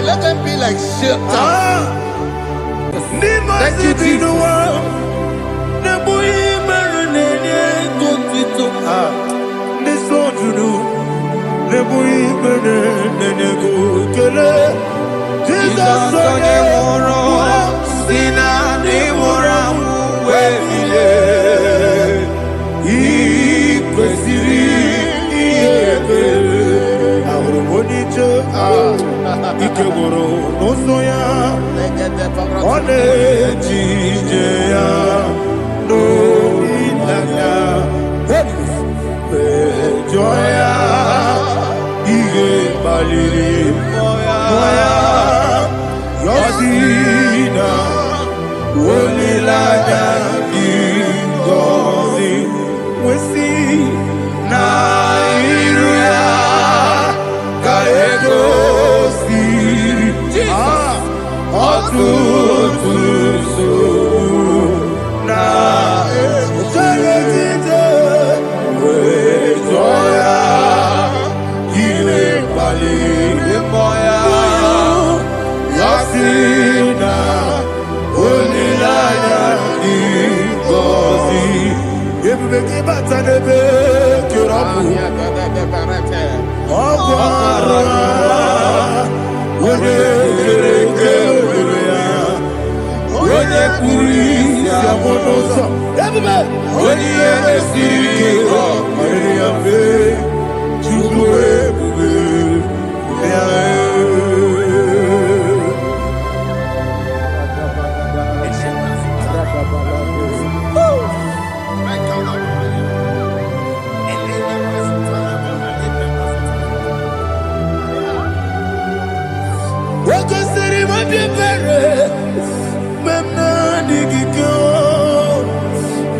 Let them be like shelter. Thank you, Jesus. Ikegoro nosoya one jijeya no ilaya joya ige baliri moya yosina olilaya ingozi wesi na iruya kaego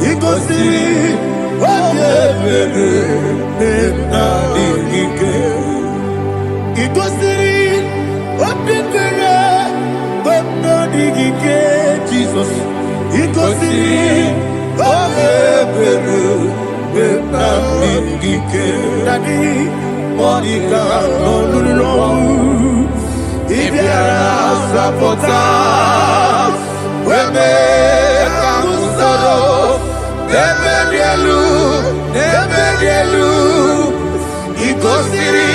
Ikosi, what digike Jesus. Ikosi obebere na digike. Daddy Monica no lulu. Ibiara sapota. Weme kamusoro. Nebelielu. Ikosiri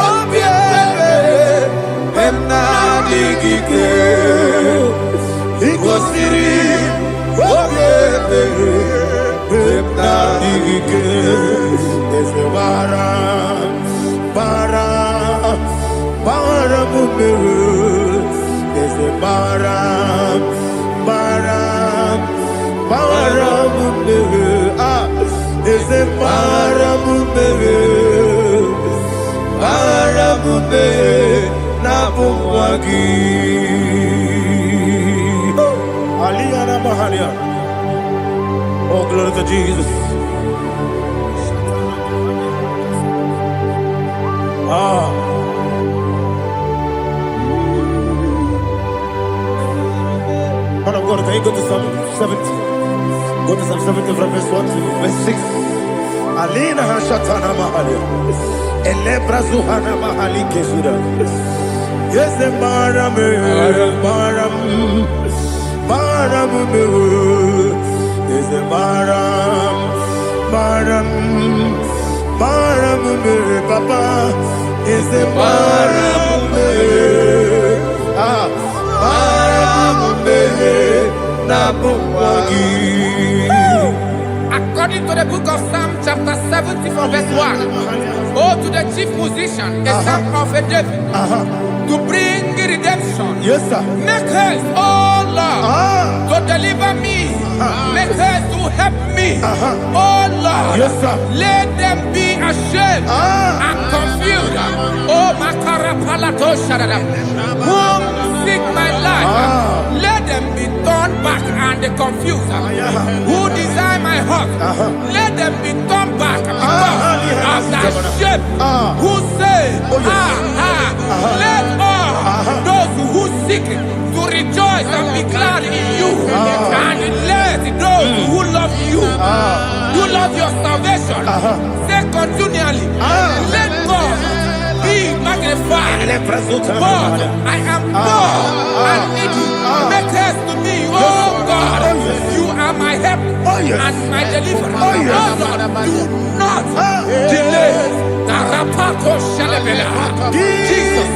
obiere emna digike. Ikosiri obiere emna digike. Ese bara mumere. Ese bara mumere. Ese para mumere na bumwagi. Aliyana Mahalia. Oh, glory to Jesus. Man of God, can you go to Psalm 70? Go to Psalm 70 from verse 1 to verse 6. Alina hashatana mahalia. Elebra zuhana mahali kesura. Yes, the maram me. Yes, the maram me, Papa. Yes, the maram me. Maram me. Nabuwagi. According to the book of Psalm chapter 70 from verse 1, oh, to the chief musician, a psalm of a David, to bring redemption. Yes, sir. Make haste, oh Lord, to deliver me. Make haste to help me. Oh Lord, Yes, sir. let them be ashamed and confused. Oh, Makara Palato Shadada, whom seek my life, let them be turned back and confused. Who desire my heart, let them be turned back because of that shape. Who say, let all those who seek to rejoice and be glad in you, and let those who love you, who love your salvation, say continually, let God be magnified. God, I am poor and needy. Make haste to me, oh God. You are my help and my deliverer. Oh Lord, do not delay. Tarapato Shalabela. Jesus.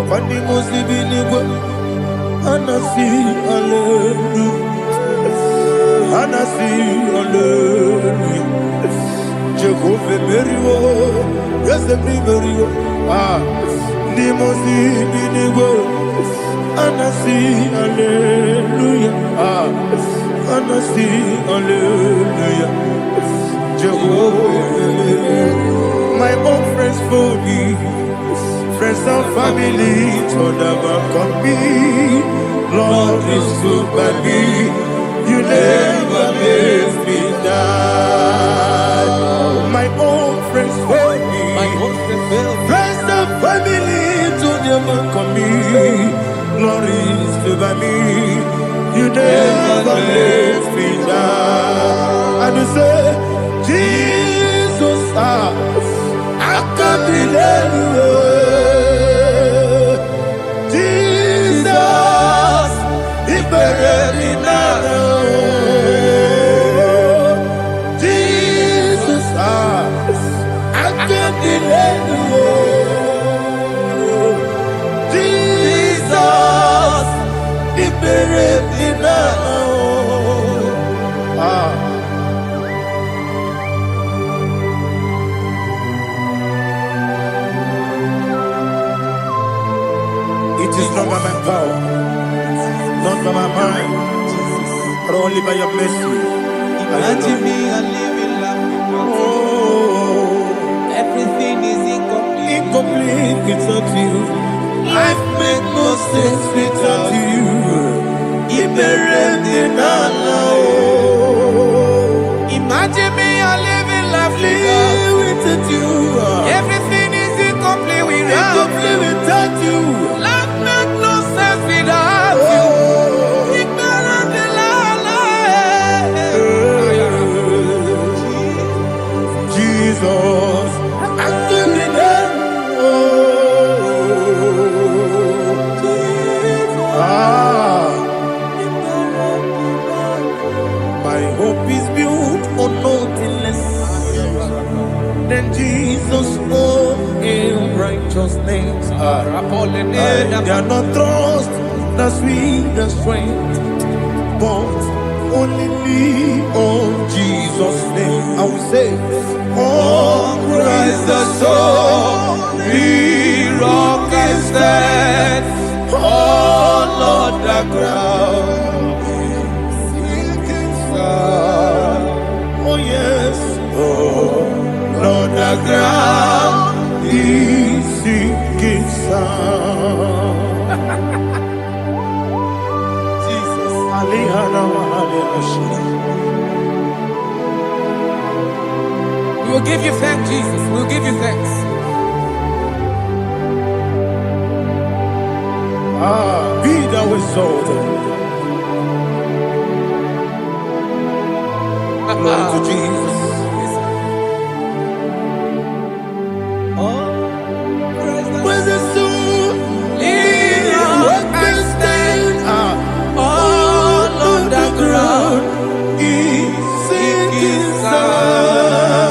Kwani muzibinigwe anasi hallelujah anasi hallelujah Jehovah Meriwo yes Meriwo ni muzibinigwe anasi hallelujah anasi hallelujah Jehovah my own friends for me friends and family told never come me. Lord is good by me. You never leave me down. My own friends for me. Friends and family told never come me. Lord is good by me. You never leave me down. And you say, Jesus, I can't believe you. Jesus, I can't delay you. Jesus, He buried me now. It is not by my power, not by my mind, but only by your mercy. Imagine me a living life. Everything is incomplete. Incomplete without you. Life makes no sense without you. Imagine me a living life without you. Everything is incomplete without you. Life makes no sense without you. Jesus, my hope is built on nothing less than Jesus' own righteousness. They are not trust the sweetest strength, but only lean on Jesus' name. I will say, on Christ the solid rock I stand. Oh Lord, the ground is sinking sand. Oh yes, oh Lord, the ground is sinking sand. Jesus, We will give you thanks, Jesus. We will give you thanks. Be thou exalted. Glory to Jesus. Where's the soul? What can stand? All on the ground is sinking sand.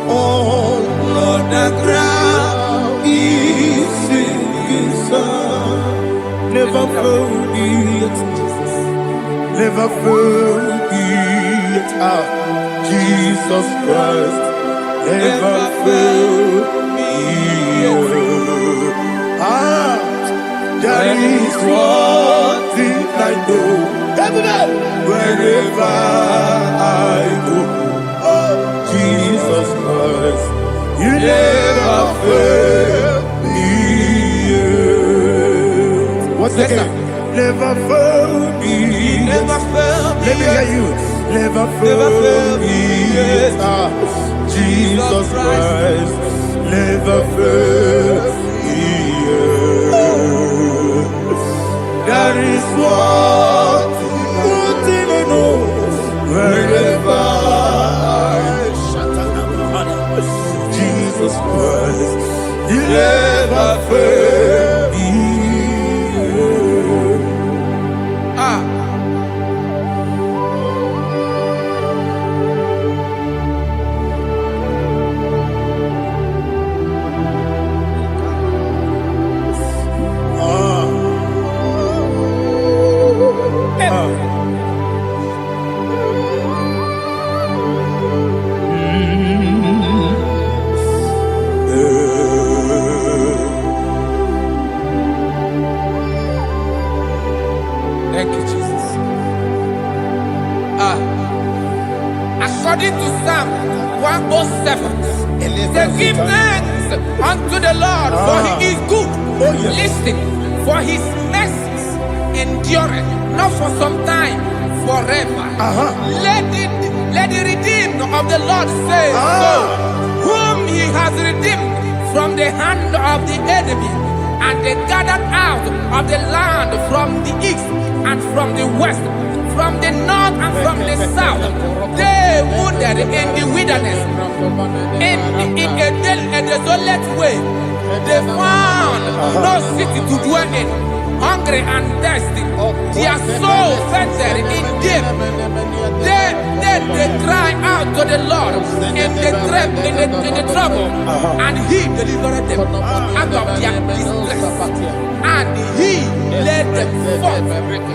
All on the ground is sinking sand. Never forget, never forget, Jesus Christ. Never forget. There is one thing I know. Wherever I go, oh Jesus Christ, you never fail me. What's the name? Never fail me. Never fail me. Let me hear you. Never fail me. Jesus Christ, never fail me. There is one thing I know. Wherever Jesus Christ, you never fail me. Thank you, Jesus. According to Psalm 107, they give thanks unto the Lord, for he is good. Listen, for his mercies endureth, not for some time, forever. Let the redeemed of the Lord say so, whom he has redeemed from the hand of the enemy, and they gathered out of the land from the east and from the west, from the north and from the south. They wandered in the wilderness, in a desolate way. They found no city to dwell in, hungry and thirsty. Their soul fainted in deep. Then they cry out to the Lord in the trouble, and he delivered them out of their distress, and he led them forth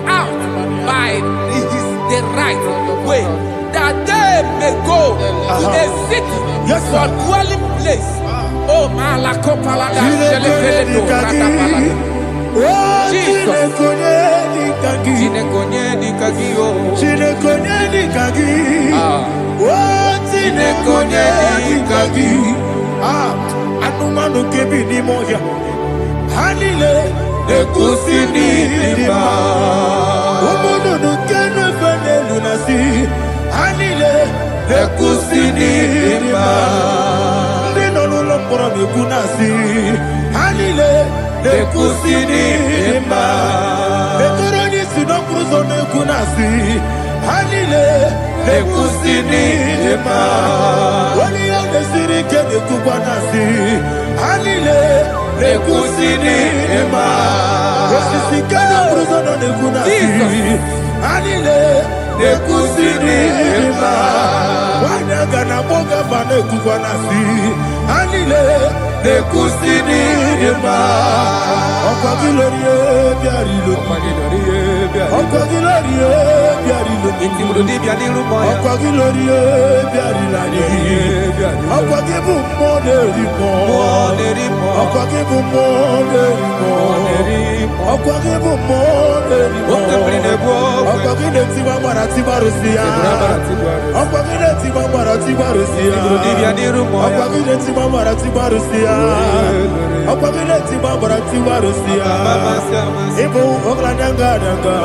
out by the right way, that they may go to a city for dwelling place. Oh, Malakopalada, Jesus. Anumanu kebi ni moya Hanile Ekusini lima Umudu nukene fene lunasi Hanile Ekusini lima Nino lulopura mikunasi Hanile Ekusini lima Ekuroni sinokruzo nekunasi Hanile Ekusini lima Wali yane sirike nekubanasi Hanile Ekusini lima Wasisikana bruzo nekunasi Hanile Ekusini lima Wanaga na boga bane kubanasi Hanile Ekusini lima Okwa gilorie biarilo Okwa gilorie biarilo Okwa gilorie biarilani Okwa gibu moderimo Okwa gibu moderimo Okwa gibu moderimo Okwa gileti mamara tibarusia Okwa gileti mamara tibarusia Okwa gileti mamara tibarusia Okwa gileti mamara tibarusia Ibu oglanyanga nanga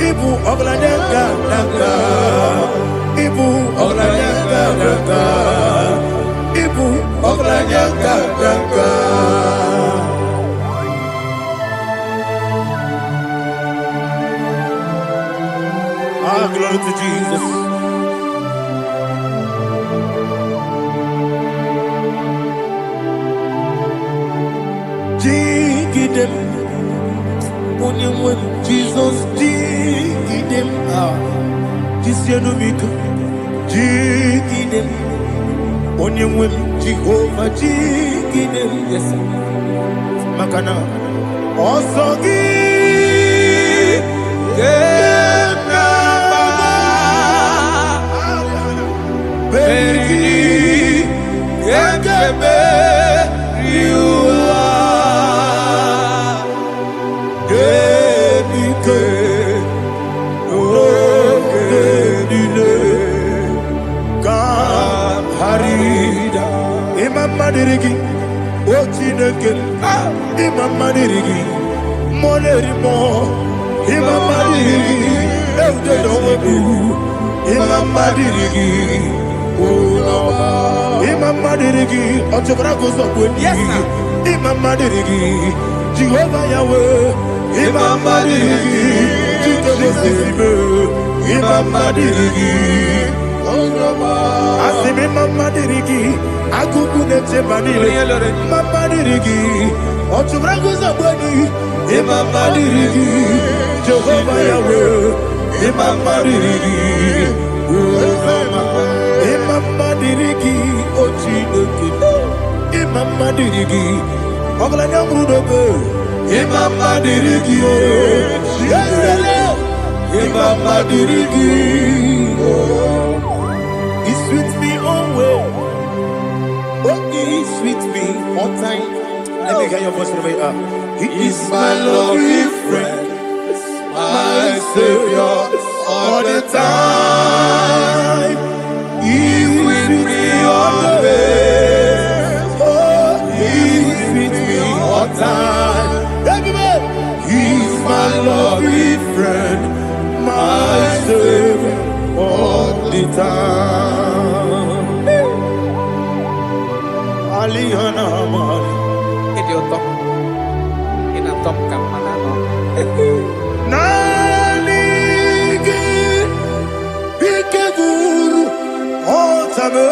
Ibu oglanyanga nanga Ibu oglanyanga nanga Ibu oglanyanga nanga Glory to Jesus. Jigidem, Onyemwem, Jesus, Jigidem, Jisianumiko, Jigidem, Onyemwem, Jehovah, Jigidem, yes, Makana, Osogi, Madirigi, Ochineke, Imam Madirigi, Monerimo, Imam Madirigi, Eudedobu, Imam Madirigi, Imam Madirigi, Otobrago Zobuni, Imam Madirigi, Jehovah Yahweh, Imam Madirigi, Jitobosime, Imam Madirigi, Asime Imam Madirigi, Akukunete Manile, Madirigi, Otubrago Zaboni, Imam Madirigi, Jehovah Yahweh, Imam Madirigi, Imam Madirigi, Ochineke, Imam Madirigi, Oglanyam Rudobe, Imam Madirigi, Imam Madirigi, He's with me always. He's with me all time. Let me hear your voice from here. He is my lovely friend, my Savior all the time. He's with me always. Oh, he's with me all time. Everybody, he's my loving friend, my Savior all the time. Alihana Mari. Idiotok. Inatok kan mana no. Nanigi Ikeguru Otame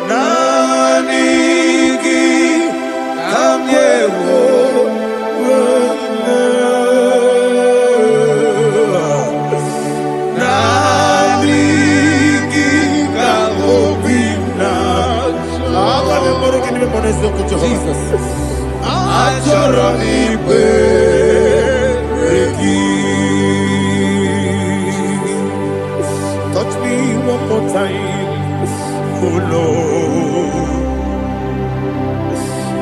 Nanigi Kamyewo Nanigi Kamobina Jesus touch me one more time, oh Lord.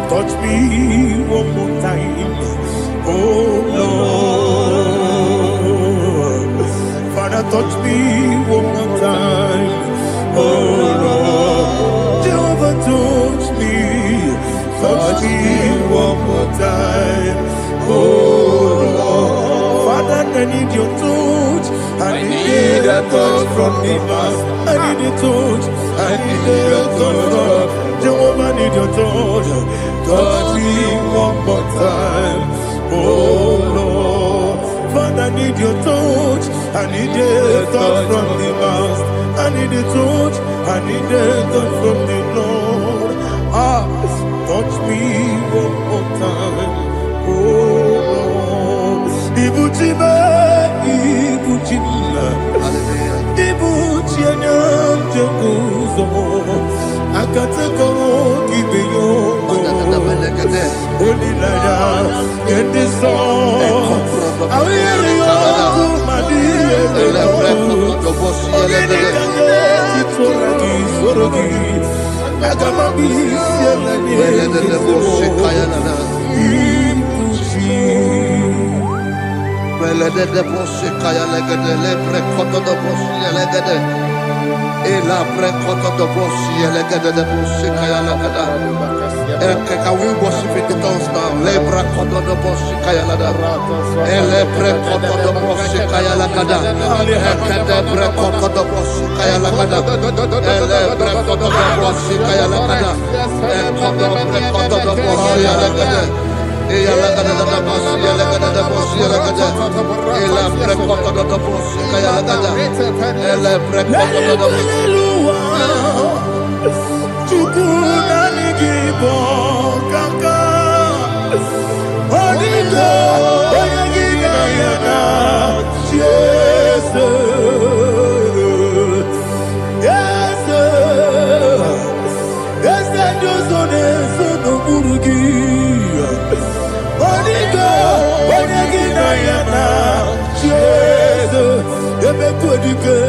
Touch me one more time, oh Lord. Father, touch me one more time, oh Lord. Jehovah, touch me. Touch me one more time, oh Lord. Father, I need your touch. I need a touch from the past. I need a touch. I need a touch from Jehovah. I need your touch. Touch me one more time, oh Lord. Father, I need your touch. I need a touch from the past. I need a touch. I need a touch from the Lord. Touch me one more time, oh Lord. Ibuchime, Ibuchime, Ibuchianyam Jeguzo, Akateko Kibeyo, Olilaya, get this song. I hear you, Madi, Can we worship in the tongues now? Lebra koto do boshi kaya lada. Ele pre koto do boshi kaya lada. Ekede pre koto do boshi kaya lada. Ele pre koto do boshi kaya lada. Ekodo pre koto do boshi lada. Eya lada da boshi lada da boshi lada. Ele pre koto do boshi kaya lada. Ele pre koto do boshi. IGBO kaka Onigo Oyagina yana Yes Yes Yes Josone Sono Burugi Onigo Oyagina yana Yes Ebe Kodike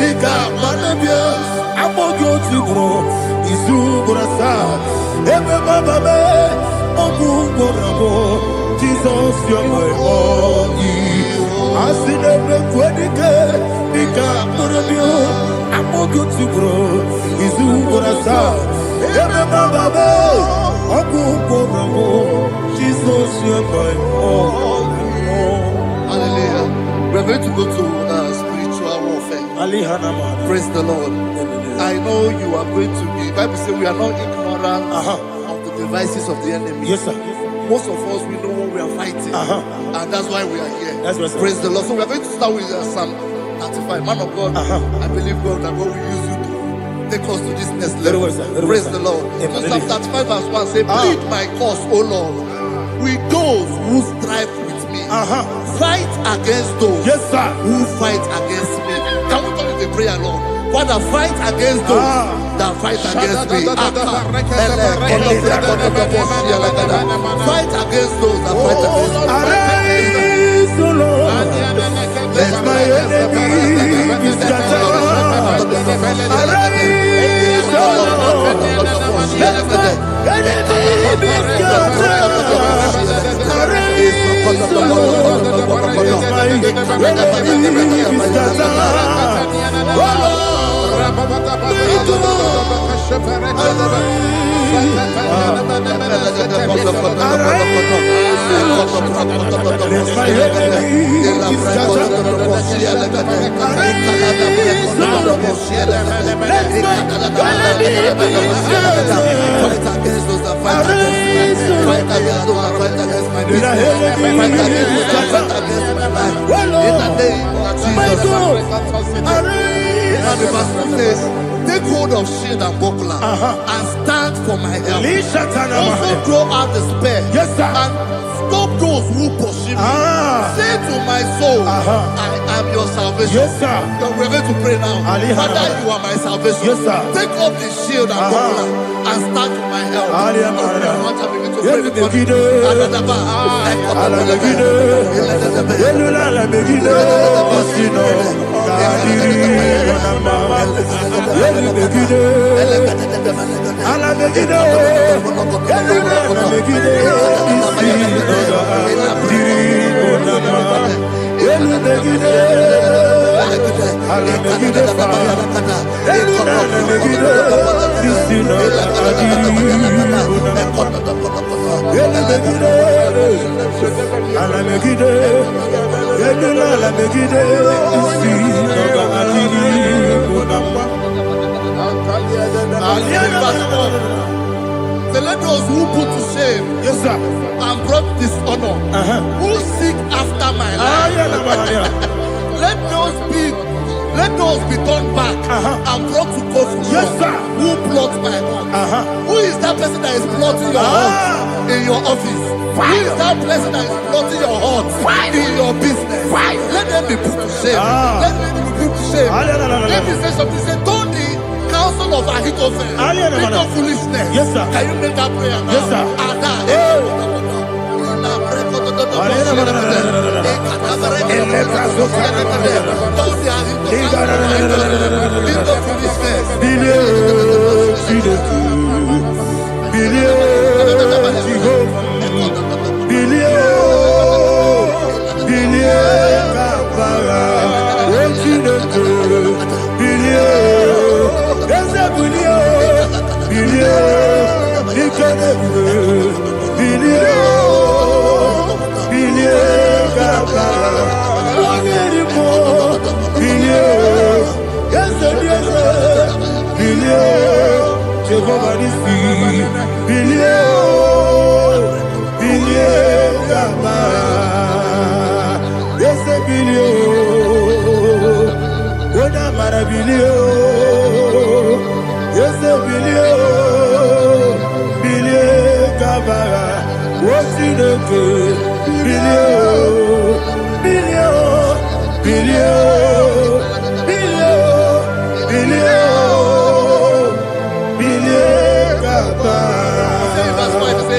Ika Manabia Amogo Tibro Isu Burasa Ebe Baba Me Ogu Gorabo Jesus you're my all Asinebe Kwedike Nika Burabio Amogo Tibro Isu Burasa Ebe Baba Me Ogu Gorabo Jesus you're my all. Hallelujah. We're going to go to spiritual warfare. Praise the Lord. I know you are going to be. Bible says we are not ignorant of the devices of the enemy. Yes, sir. Most of us, we know what we are fighting, and that's why we are here. That's right, sir. Praise the Lord. So we are going to start with Psalm 35. Man of God, I believe God that God will use you to take us to this next level. Praise the Lord. So Psalm 35 verse 1 say, plead my cause, O Lord, with those who strive with me. Fight against those who fight against me. Can we turn with a prayer, Lord? Father, fight against those that fight against me. Fight against those that fight against me. Arise, O Lord, let my enemy be scattered. Arise, O Lord, let my enemy be scattered. Arise, O Lord, Take hold of shield and buckler and stand for my help. Also throw out despair and stop those who pursue me. Say to my soul, I am your salvation. We're going to pray now. Father, you are my salvation. Take off the shield and buckler and stand for my help. So let those who put to shame and brought dishonor, who seek after my life, let those be turned back and brought to confusion. Who plot my home? Who is that person that is plotting your home in your office? Who is that person that is plotting your heart in your business? Let them be put to shame. Let them be put to shame. Let me say something. Say, don't the counsel of Ahithophel think of foolishness. Can you make that prayer now? Don't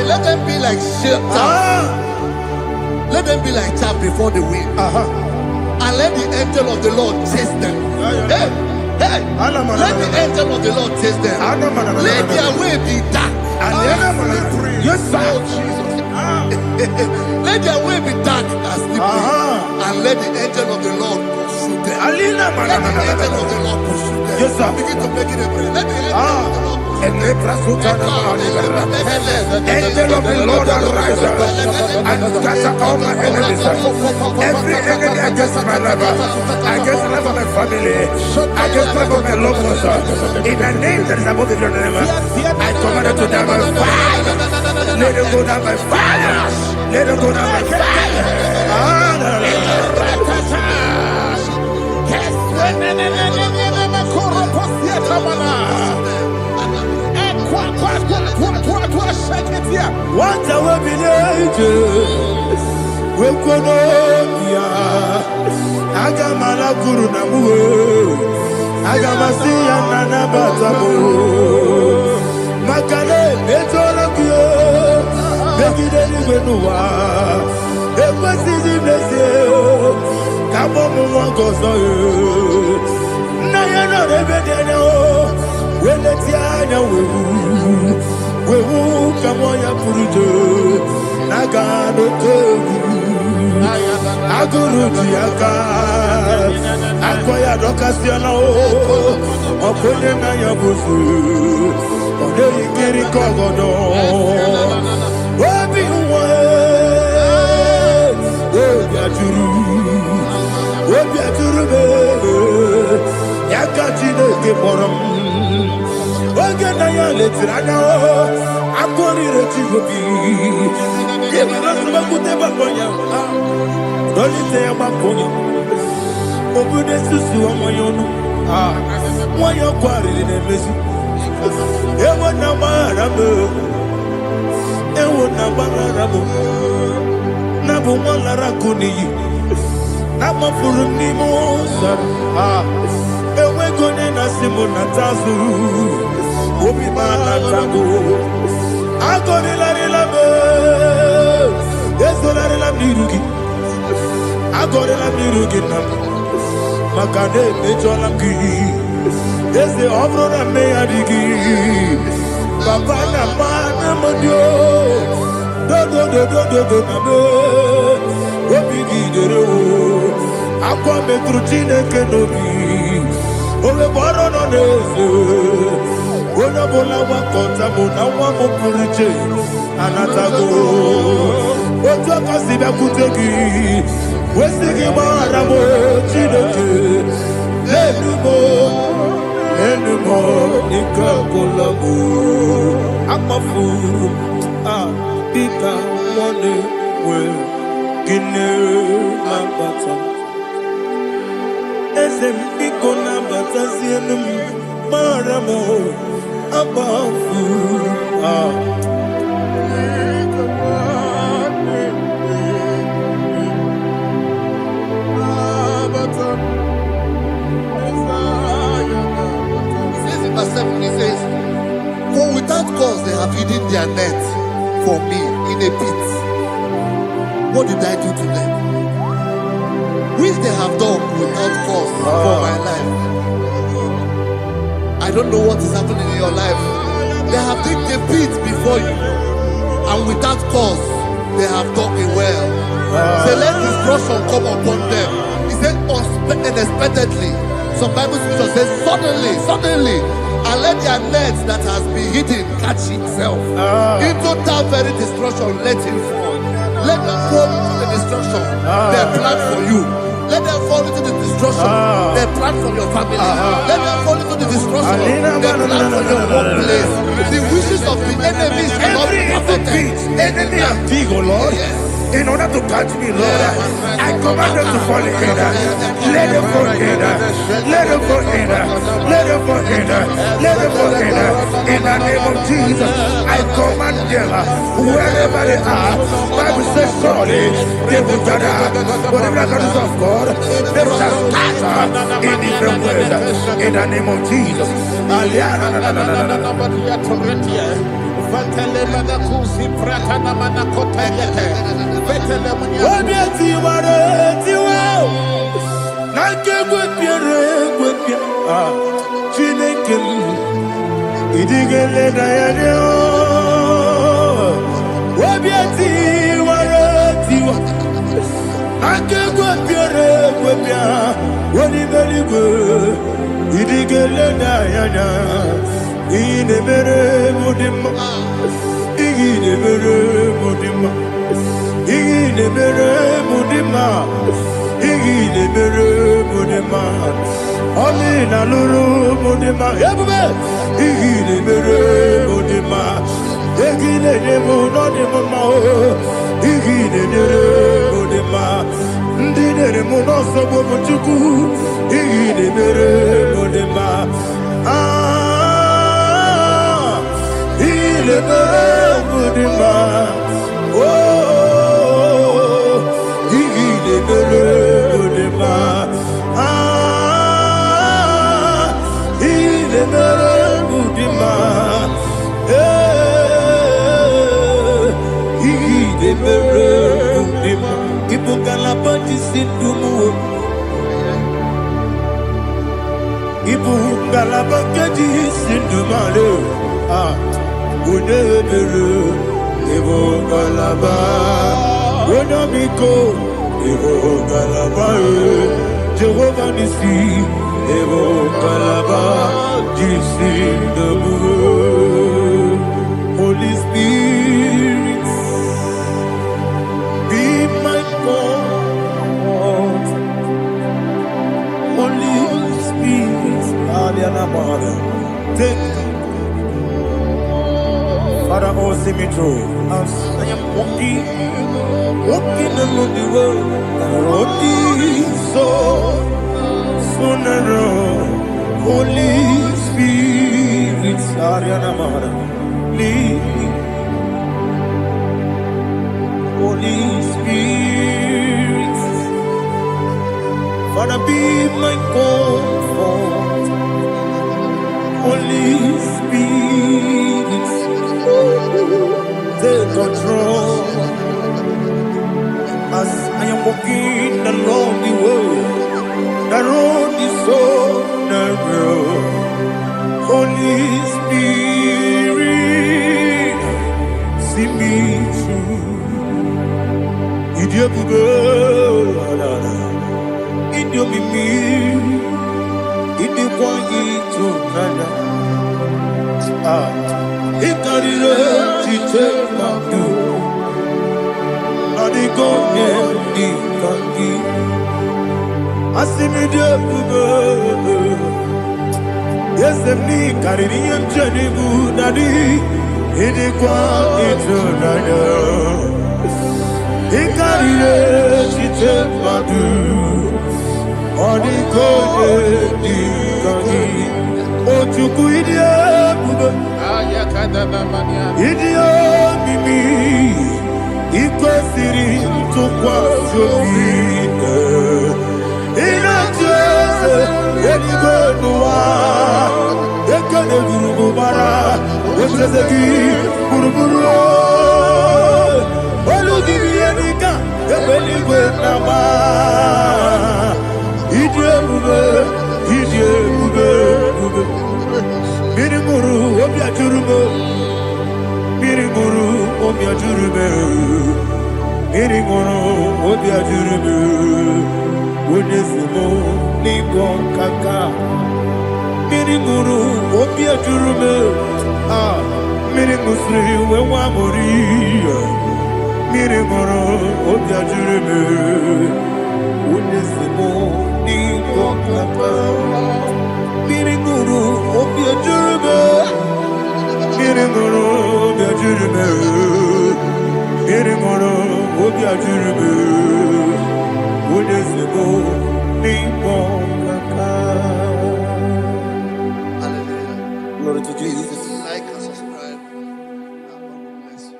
let them be like chaff. Let them be like chaff before the wind. And let the angel of the Lord chase them. Hey, let the angel of the Lord chase them. Let their way be dark. Let their way be dark and slippery. And let the angel of the Lord pursue them. Let the angel of the Lord pursue them. Begin to make it a prayer. Let the angel of the Lord. Angel of the Lord arise and scatter all my enemies. Every enemy against my life, against the life of my family, against the life of my loved ones. In the name that is above your name, I command it to die by fire. Let it go down by fire. Let it go down by fire. What a we Wekonomia Agamala Guru Namu Agamasia Nana Batamo Makale Betolakio Begideni Benua Ekwasizi Blessio Kabomu Wangozo Nayana Rebedeno Weletiana Wewu Kamoya Purujo Nagano Togu aguru diaka akoya dokasiana o okonye na yabuzu ode ikiri kogodo obi uwe obi aturu be yaka Chineke borom oge na ya letiranya o akori rechigobi yebira subakute bakonya dolite ya bakonya obude susu omoyono moyo kwari nemezi ewo na marabe na bu molara kuniyi na mafuru ni mosa ewe gone na simu na tazu obi mana tago agori la be esolari la mirugi agori la mirugi na makane mejola ki ese obro na me adigi papa na mana modio do na me obi gidere o akwa metru Chineke nobi ole boro no neze ona bola wakota mona wa mo puriche anatago otu akasiba kutegi wesigi mara mo Chineke enumo ikakolago amafu bika one we kine mabata esem biko na bata sienum maramo abafu Verse 7, he says, for without cause they have hidden their net for me in a pit. What did I do to them? Which they have done without cause for my life. I don't know what is happening in your life. They have digged a pit before you, and without cause they have dug a well. Say, let destruction come upon them. He said, unexpectedly. Some Bible scripture says, suddenly, and let their nets that has been hidden catch itself. Into that very destruction, let it fall. Let them fall into the destruction they plan for you. Let them fall into the destruction they plan for your family. Let them fall into the destruction they plan for your workplace. The wishes of the enemies shall not be perfected. Enemy of thee, O Lord. Yes. In order to catch me, Lord, I command them to fall in. Let them fall in. Let them fall in. Let them fall in. Let them fall in. In the name of Jesus, I command them wherever they are. Bible says surely they will gather. But the miracles of God, they shall scatter in different ways. In the name of Jesus. Ine mere mudima, ine mere mudima, ine mere mudima, ine mere mudima. Ami na luru mudima, yabume. Ine mere mudima, ine nemu no nemu ma o. Ine mere mudima, ndine nemu no sobo muchuku. Ine mere mudima. Le Mudima, oh, il est le Mudima, il est le Mudima, il est le Mudima, il faut qu'à la bâtisse du mou, il faut qu'à la bâtisse du malheur. Unebere evo kalaba unamiko Evo Kalaba, Jehovah Nissi, Evo Kalaba, Jesus the Lord. Holy Spirit, be my God. Holy Spirit, take Father, oh, see me through. As I am walking along the road, the road is so narrow. Holy Spirit, Ariana Mara, lead. Holy Spirit, Father, be my comfort. Holy Spirit, take control. As I am walking along the road is so narrow. Holy Spirit, see me through. Idiabugo, Idiomimi, Idikwanyito nana. Ikarire chitemaku. Adigonye ikangi. Asimidiabugo. Yes, me carrying Jenny Budadi. Idikwanyito nana. Ikarire chitemaku. Adigonye ikangi. Ochuku idiabugo. Idio mimi iko siri tukwa jovine inatese edigonwa ekane gurubara wetezeki buruburu olugibi enika ebeligwe nama idio mube Miriguru obia jurume Miriguru obia jurume Miriguru obia jurume Wonesimo ningo kaka Miriguru obia jurume Mirigusri wewa mori Miriguru obia jurume Wonesimo ningo kaka Miriguru obia jurume Miriguru obia jurume Miriguru obia jurume Wonesimo ningo kaka. Hallelujah. Glory to Jesus. Like and subscribe. God bless you.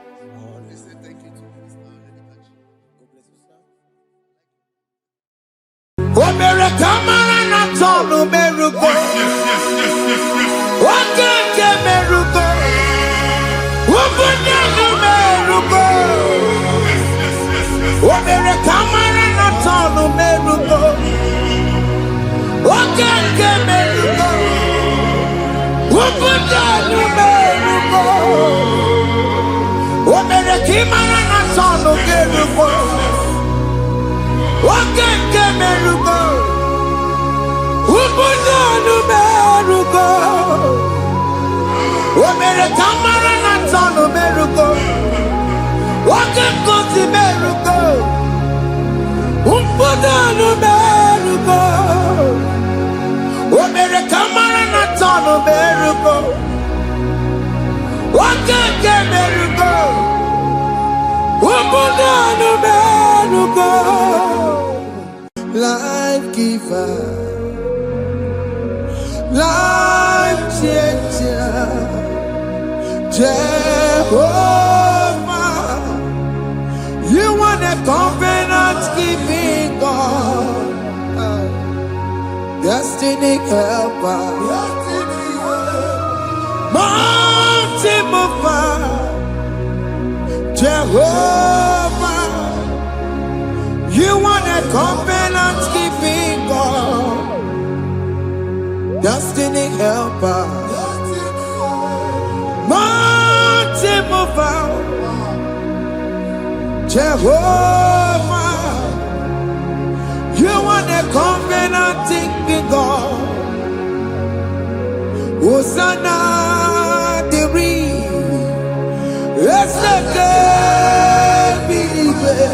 Please say thank you to Mr. Edikachi. God bless you, sir. Omere kamara na tonu merugo. Wakeke merugo. Ubunye merugo. Omere kamara na tonu merugo. Wakeke merugo. Ubunye merugo. Omere kamara na tonu merugo. Wakeke merugo. Ubunanu merugo. Omere kamara na tonu merugo. Wakeke merugo. Ubunanu merugo. Omere kamara na tonu merugo. Wakeke merugo. Ubunanu merugo. Life giver, life changer, Jehovah, you are the covenant keeping God, destiny helper, mountain mover, Jehovah. You are the covenant keeping God, destiny helper, mountain mover, Jehovah. You are the covenant-keeping God. Hosanna, the it's the believer.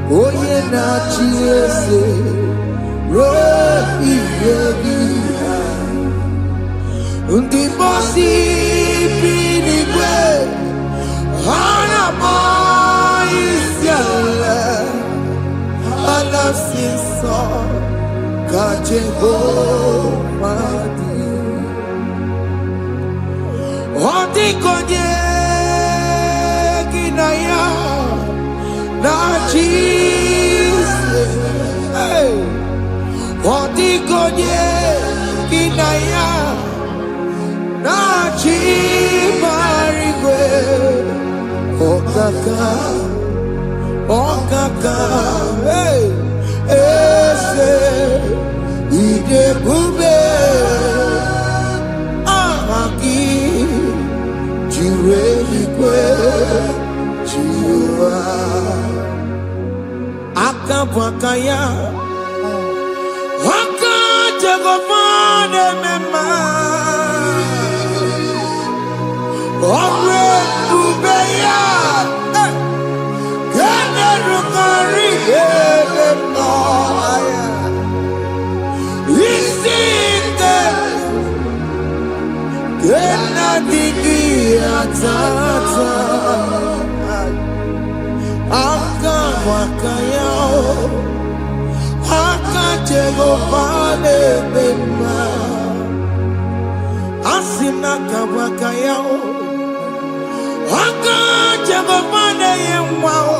Oh, yeah, not Jesus. Undi bosi pinigwe hana moisyala alasiso kajehomadi odi konye kinaya na Jesus. Hey. Odi konye kinaya na chibarigwe okaka hey ese ide bube ahaki jiwelikwe jiwa akabwakaya Jagomane mema Omre ubeya Kene rukari no Isite Kena digi atata Aka wakayao Jehovane bema Asina kabaka yao Aka Jehovane yemwao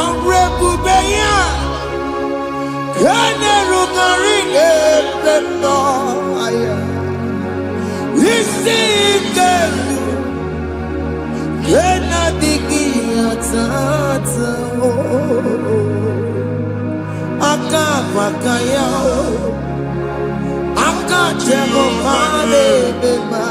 Omrebubeya Kene rukarine bema Isike Kena digi atata Aka wakayao Aka Jehovane bema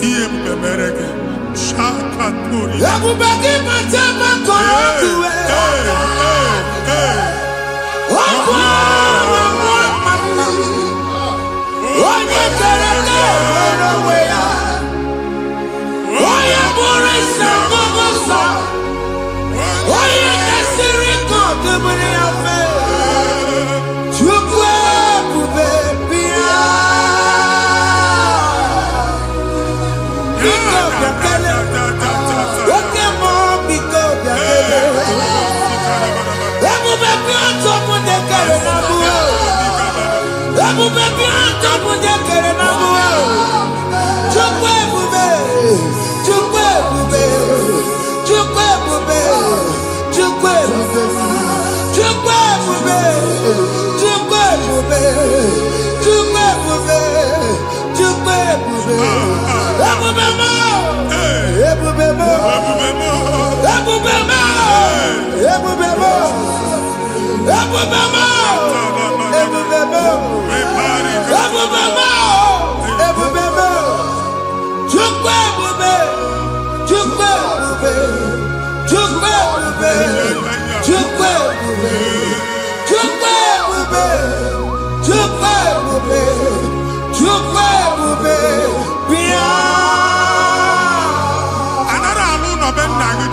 Iye bube mereke. Shaka tori. Everybody must have a call.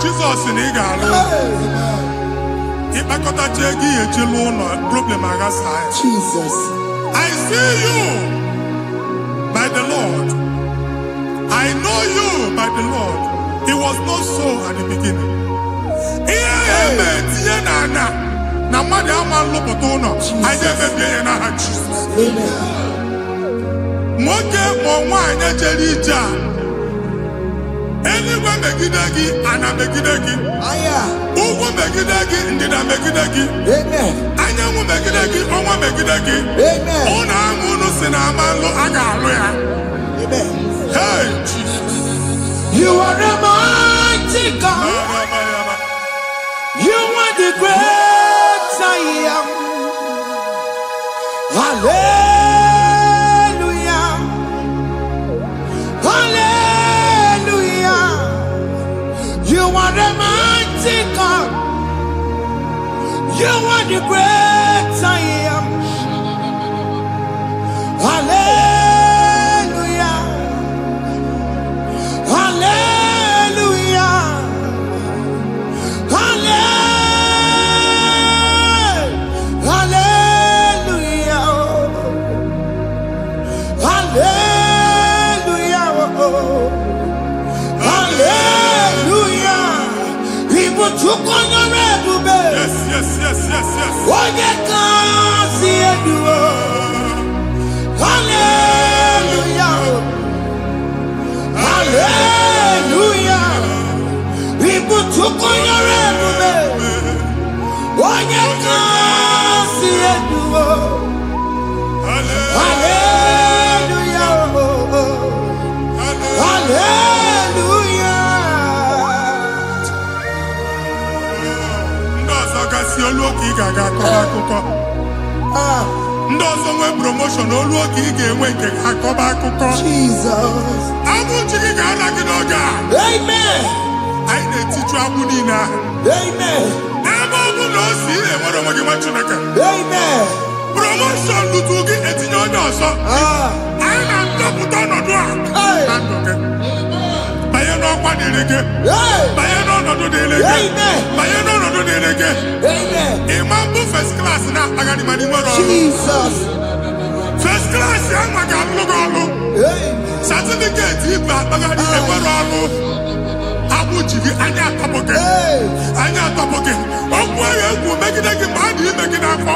Jesus in Igalo. If I got a jaggy, a chiluno, problem I got. Jesus. I see you by the Lord. I know you by the Lord. It was not so at the beginning. I never been in Jesus. Amen. Anywhere megidagi, ana megidagi. Aya. Uwo megidagi, ndina megidagi. Amen. Anyangu megidagi, onwa megidagi. Amen. Ona amunu sinamalo agalo ya. Amen. Hey, Jesus. You are a mighty God. You are the great I am. Hallelujah. Hallelujah. You are the mighty God. You are the great I am. Hallelujah. Hallelujah. Hallelujah. Hallelujah. Hallelujah. People took on your red bed. Yes, yes, yes, yes, yes. What you can see it do. Hallelujah. Hallelujah. People took on your red bed. What you can see it do. Hallelujah. Hallelujah. Ndozo kasi oluoki gaga akọba Ndozo nwe promotion oluoki ga-enwe nke akọba akụkọ. Jesus. Abụ chiki ga-ala gị n'oge a. Amen. Anyị na-etiju abụ niile ahụ. Amen. Ebe ọ bụ na o si enwere onwe gị nwa Chineke. Amen. Promotion lutu gị etinye onye ọzọ. Anyị na-ndọpụta ọnọdụ a na ndụ gị. Banye n'ọkwa dịrị gị. Banye n'ọnọdụ dịrị gị. Banye n'ọnọdụ dịrị gị. Ịma mbụ first class na-akpagharị ma n'ime ọrụ. Jesus. First class ya nwa ga-alụ gị ọrụ. Certificate ibu akpagharị enwere ọrụ. Abụ ji gị anya atọpụ gị. Anya atọpụ gị. Okwu ahụ egwu megide gị mgbe a dị ime gị n'afọ.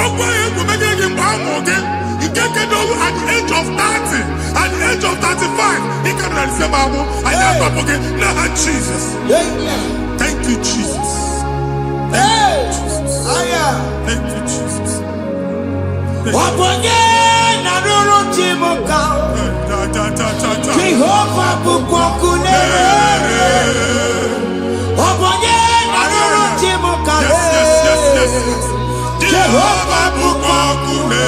Okwu ahụ egwu megide gị mgbe a mụrụ gị. Nke kedu at the age of 30, at the age of 35, he can receive Bible. I am talking now, Jesus. Thank you, Jesus. Thank you, Jesus. Thank you, Jesus. Jehovah bukokune. Yes. Jehovah bukokune.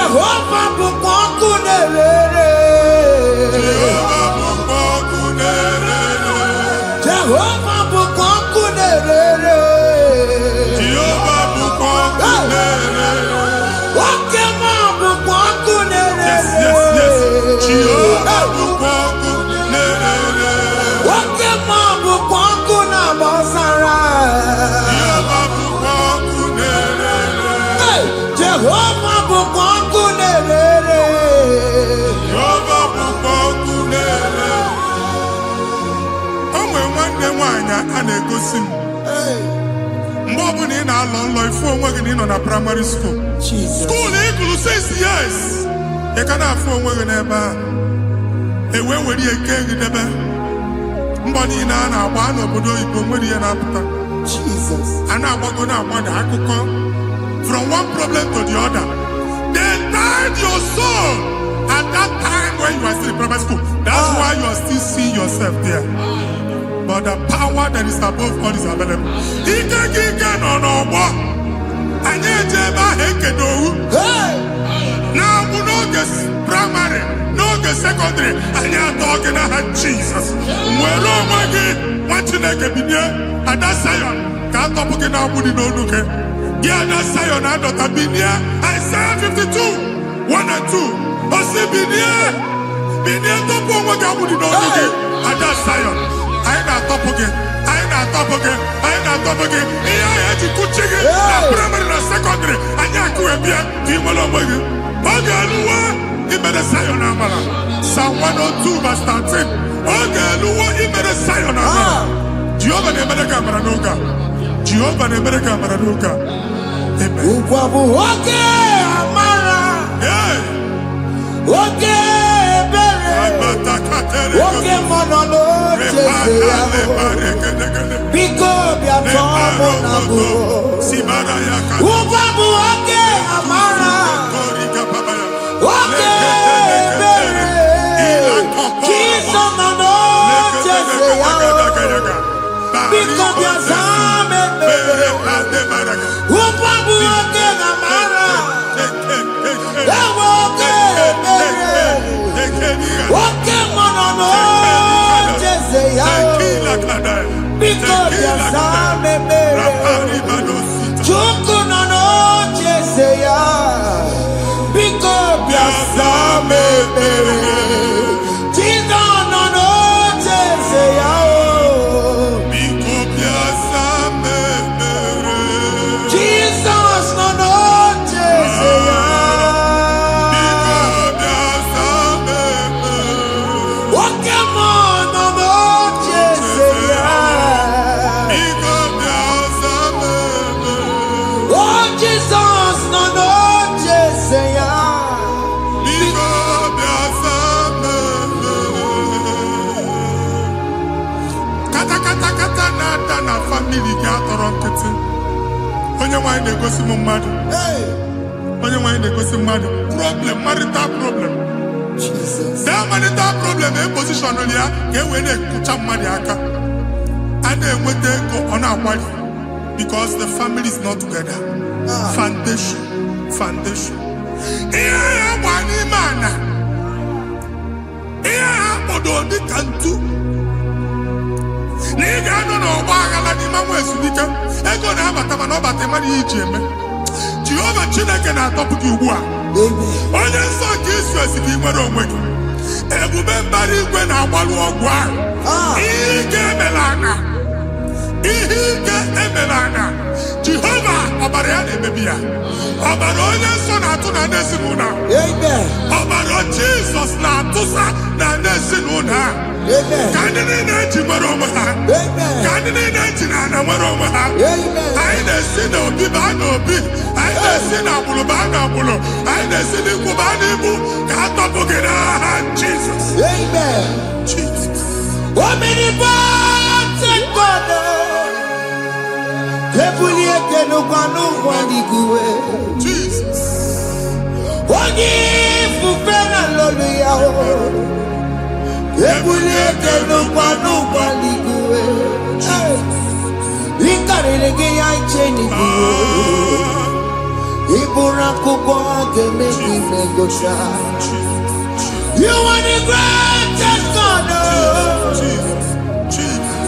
Jehovah bukonkunere. Jehovah bukonkunere. Jehovah bukonkunere. Jehovah bukonkunere. Wakema bukonkunere. Yes, yes, yes. Jehovah bukonkunere. Wakema bukonkuna bosara. Jehovah bukonkunere. Jehovah bukonkunere. Jehovah bukonkunere. O nwere nwanne nwaanyị a na-egosi m. Mgbe ọbụla ị na-alọ nlọ ifu onwe gị na ị nọ na primary school. School ị gụrụ 6 years. Ị ka na-afụ onwe gị n'ebe a. Were ya eke gị debe. Mbọ niile a na-agba n'obodo oyibo nwere ihe na-apụta. A na-agbago na-agbada akụkọ. From one problem to the other. They tied your soul at that time when you are still in primary school. That's why you are still seeing yourself there. But the power that is above all is available. Ike no. Anyị ejebe ahụ ekedowu. Na-abụ n'oge primary, n'oge secondary, anyị atọ gị n'aha Jizọs. Nwere onwe gị, nwa Chineke binye, Ada Zion, ka atọpụ gị na-agbụ dị n'onu gị. Gị Ada Zion adọta binye, Isaiah 52, 1 and 2. Osi binye tọpụ onwe gị agbụ dị n'onu gị, Ada Zion. Anyị na-atọpụ gị. Ihe anyị eji kụchi gị na primary na secondary, anyị akụwebie ka ị nwere onwe gị. Oge eluwa imere Zion amara. Psalm 102 verse 13. Oge eluwa imere Zion amara. Jehova na-emere ka amara n'oge a. Jehova na-emere ka amara n'oge a. Amen. Ugwa bụ oge amara. Oge ebere. Oge mmanụ n'oche ya. Biko bịa tọọ mụ na bụ. Ugwa bụ oge amara. Oge ebere. Chiso nọ n'oche ya. Biko bịa zaa m ebere. Ugwa bụ oge amara. Ewe oge ebere. Oge mmanụ n'oche ya. Biko bịa zaa m ebere. Chukwu nọ n'oche ya. Biko bịa zaa m ebere. Jizọs nọ n'oche ya. Biko bịa zaa m ebere. Jizọs nọ n'oche ya. Biko bịa zaa m ebere. Oke mmụọ nọ n'oche ya. Biko bịa zaa m ebere. O Jizọs nọ n'oche ya. Biko bịa zaa m ebere. Kata na-ada na famili gị atọrọ nkịtị. Onye nwaanyị na-egosi m mmadụ. Onye nwaanyị na-egosi mmadụ. Problem, marital problem. That marital problem position ya ka e wee na-ekụcha mmadụ aka. A na-enweta ego ọ na-agbali because the family is not together. Foundation. Ihe ya gba n'ime ana. Ihe ha kpọdo dị ka ntu. Na ị ga-anọ n'ọgba aghara n'ime nwa ezumike. Ego na-abata mana ọ bata mmadụ ihe iji eme. Jehova Chineke na-atọpụ gị ugbu a. Onye nsọ nke Izrel gị nwere onwe gị. Ebube mbara igwe na-agbalụ ọgwụ ahụ. Ihe ike emela ana. Jehova ọbara ya na-emebi ya. Ọbara onye nsọ na-atụ na ndị ezinụlọ. Ọbara Jizọs na-atụsa na ndị ezinụlọ. Ka ndị niile ji nwere onwe ha. Ka ndị niile ji na ana nwere onwe ha. Anyị na-esi n'obi baa n'obi. Anyị na-esi n'agbụrụ baa n'agbụrụ. Anyị na-esi n'ikwu baa n'ikwu. Ka a tọpụ gị n'aha Jizọs. Jesus. Omnipotent God. Ebulie kenukwa n'ụwa n'iguwe. Jesus. Onye ifufe na lolu ya o. Ebulie kenukwa n'ụwa n'iguwe. Ikarịrị gị ya iche n'iguwe. Ịbụrụ akwụkwọ ga-eme gị You are the greatest God,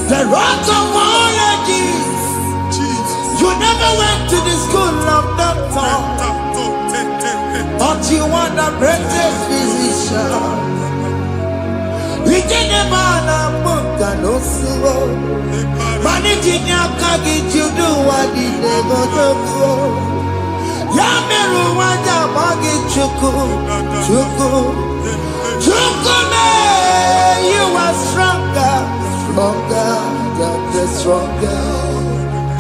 the rock of all ages. You never went to the school of doctor, but you are the greatest physician. We didn't man a book and no slow. Managing your kagi to do what the devil do. Yameru wanja magi chuku. You are stronger than the stronger.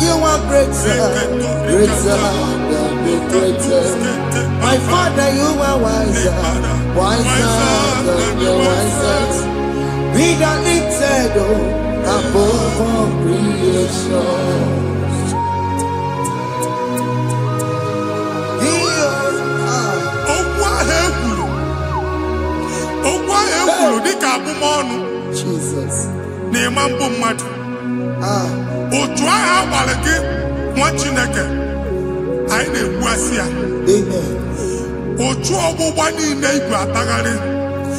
You are greater than the greatest. My Father, you are wiser than the wisest. Be the lifted above all creation. Jesus.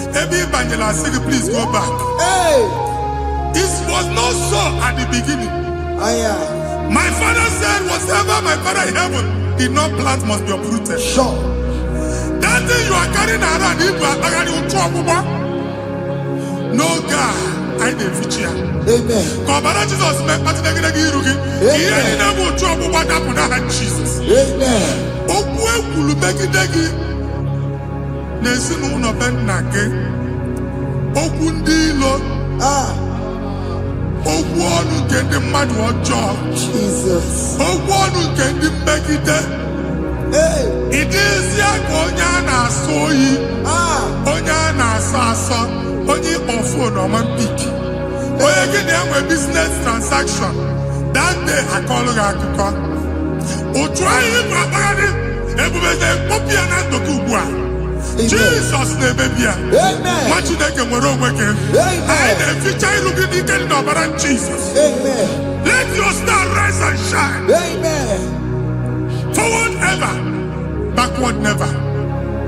Every evangelist said, please go back. Hey! This was not so at the beginning. My father said, whatever my father in heaven did not plant must be uprooted. Sure. That thing you are carrying around, no God, I didn't feature. Amen. Jesus met Jesus. Jesus. It is Yakonyana soyi, Onyana sasa, Onyi ofo no man pick. A business transaction. That day I call Rakuka. O try him, everybody, Popiana Dokubua. Jesus name be. Amen. What you take a moral working? I the future looking at Jesus. Amen. Let your star rise and shine. Amen. Forward ever, backward never.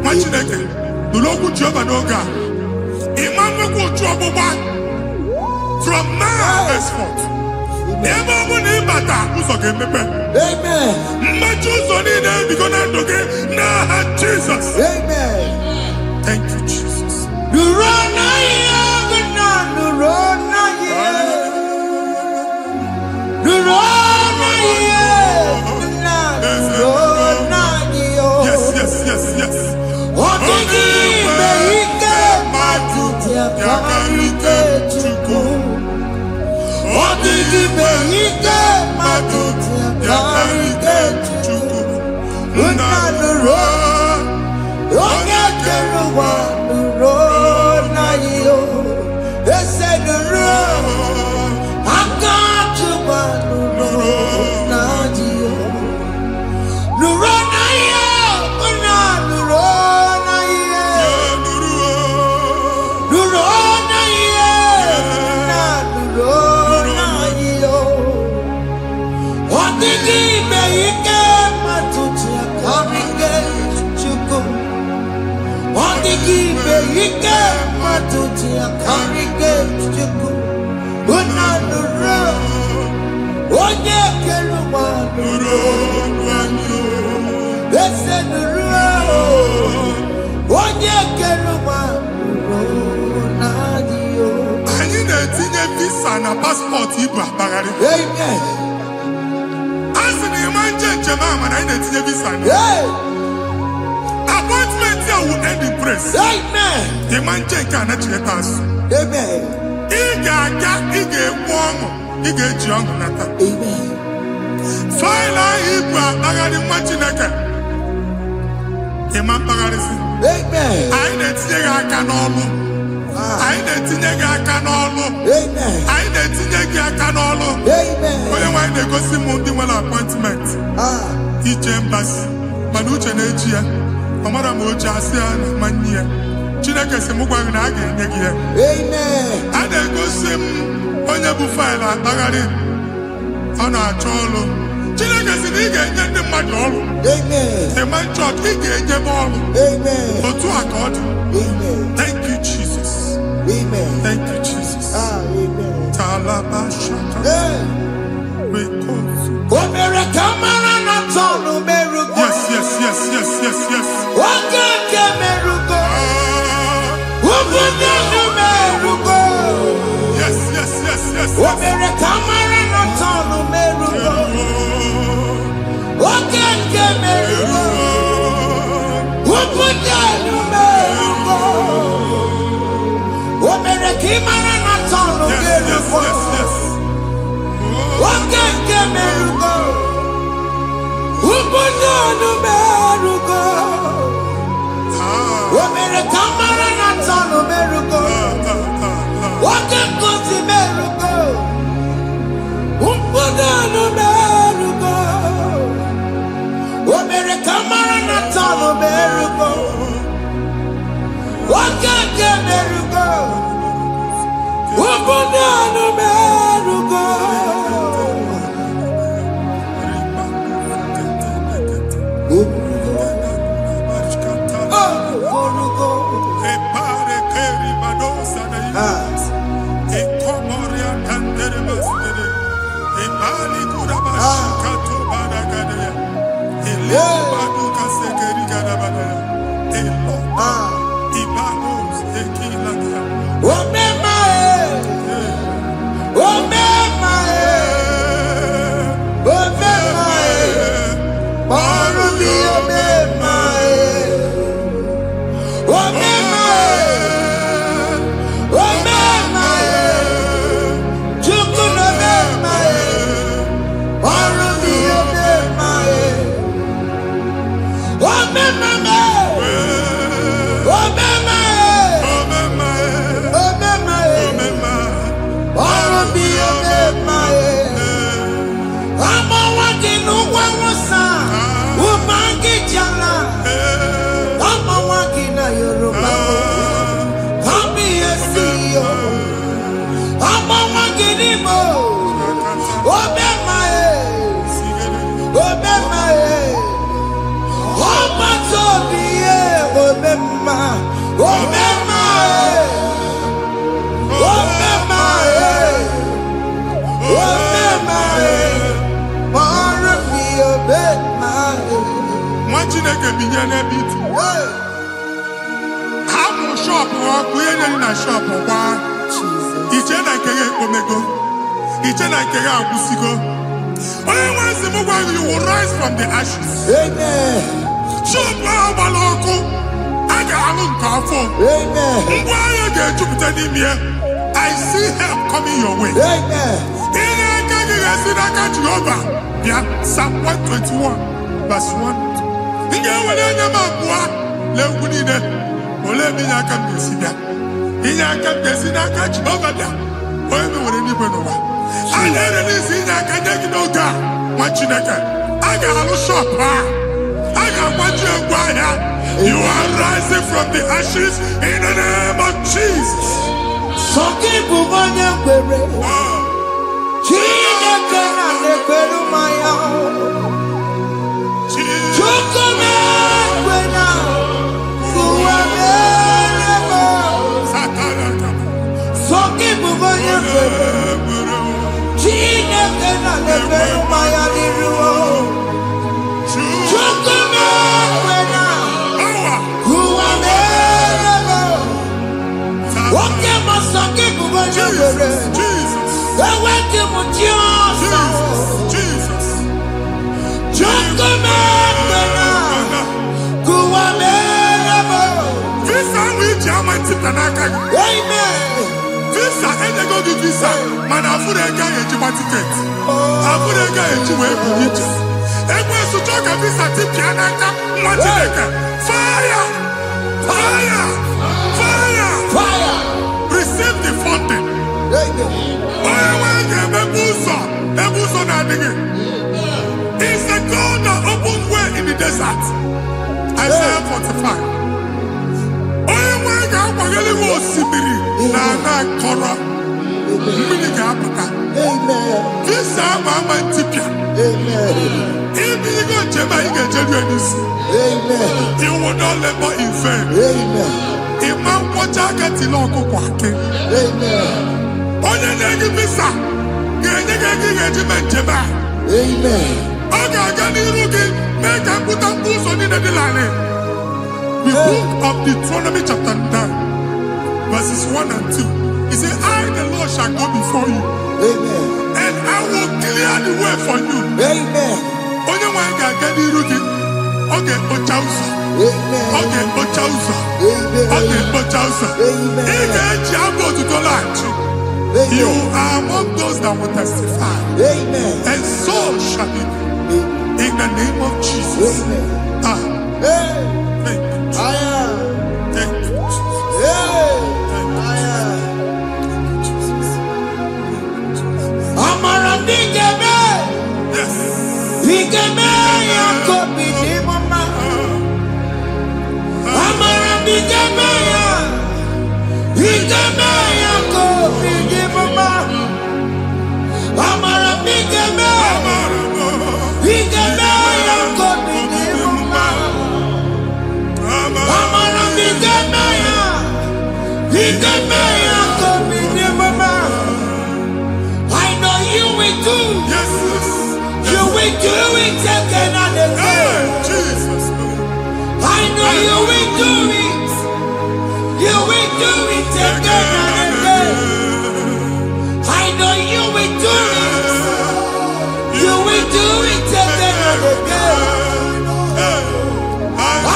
What you take? The local job and Oga. Imam will trouble back from now henceforth. Never will name better. Who's okay, Amen. My choose on it because I'm okay. Now, Jesus. Amen. Thank you, Jesus. You run Yes. Passport, Amen. As in the man, I need to visa. Appointment here will end in praise. Amen. The man cannot let us. Amen. Amen. Amen. I need to I didn't Amen. I didn't Amen. when they go see Monday one appointment. Each embassy, Manucha Nejia, Amara Moja, Mania, Chinaka Semugwa, and again. Amen. I then go see Onyabu File, Bagari, on our Cholo, Chineke si na ị ga-enye ndị mmadụ ọrụ. Amen. The man church ị ga-enye m ọrụ. Amen. Otu a ka ọ dị. Amen. Thank you, Jesus. Amen. Thank you, Jesus. Amen. Talabashaka. Hey. Rekosu. Omere kamara na tonu merugo. Yes, yes, yes, yes, yes, yes. Oge merugo. Ubunye merugo. Yes, yes, yes, yes. Omere kamara na tonu merugo. Oge merugo. Ubunye merugo. Omere kamara na tonu Yes, yes, merugo. yes, yes. Oge merugo. Ubunye merugo. Omere kamara na tonu merugo. Oge ngozi merugo. Ubunye merugo. Omere kamara na tonu merugo. Oge merugo. Ubunye merugo. You will rise from the ashes. Amen. I see help coming your way. Amen. Psalm 121, verse 1. You are rising from the ashes in the name of Jesus. Receive the funding. It's the God that opens way in the desert. Isaiah 45. Mmiri ga-apụta. Visa ama ntipịa. Ibi ị ga-eche ma ị ga-ejeru n'isi. You will not labor in vain. Ịma nkwọcha aka tili ọkụkọ akị. Onye na-enye visa ga-enye gị ego ị ga-eji mee njem a. Ọ ga-aga n'iru gị mee ka mpụta mkpụ ụzọ niile dị larịị. The book of Deuteronomy chapter 9 verses 1 and 2. He said, I the Lord shall go before you. And I will clear the way for you. Onye nwe anyị ga-aga n'iru gị. Ọ ga-ekpocha ụzọ. Ọ ga-ekpocha ụzọ. Ọ ga-ekpocha ụzọ. Ị ga-eji abụ otuto laghachi. You are among those that will testify. And so shall it be. In the name of Jesus. Thank you, Jesus. Thank you, Jesus. Amara nigeme. Yes. Nigeme yako bidi mama. Amara nigeme ya. Nigeme yako bidi mama. Amara nigeme. Nigeme yako bidi mama. Amara nigeme ya. Nigeme yako bidi mama. I know you will do. Yes. You will do it again and again. Jesus. I know you will do it. You will do it again and again. I know you will do it. You will do it again and again.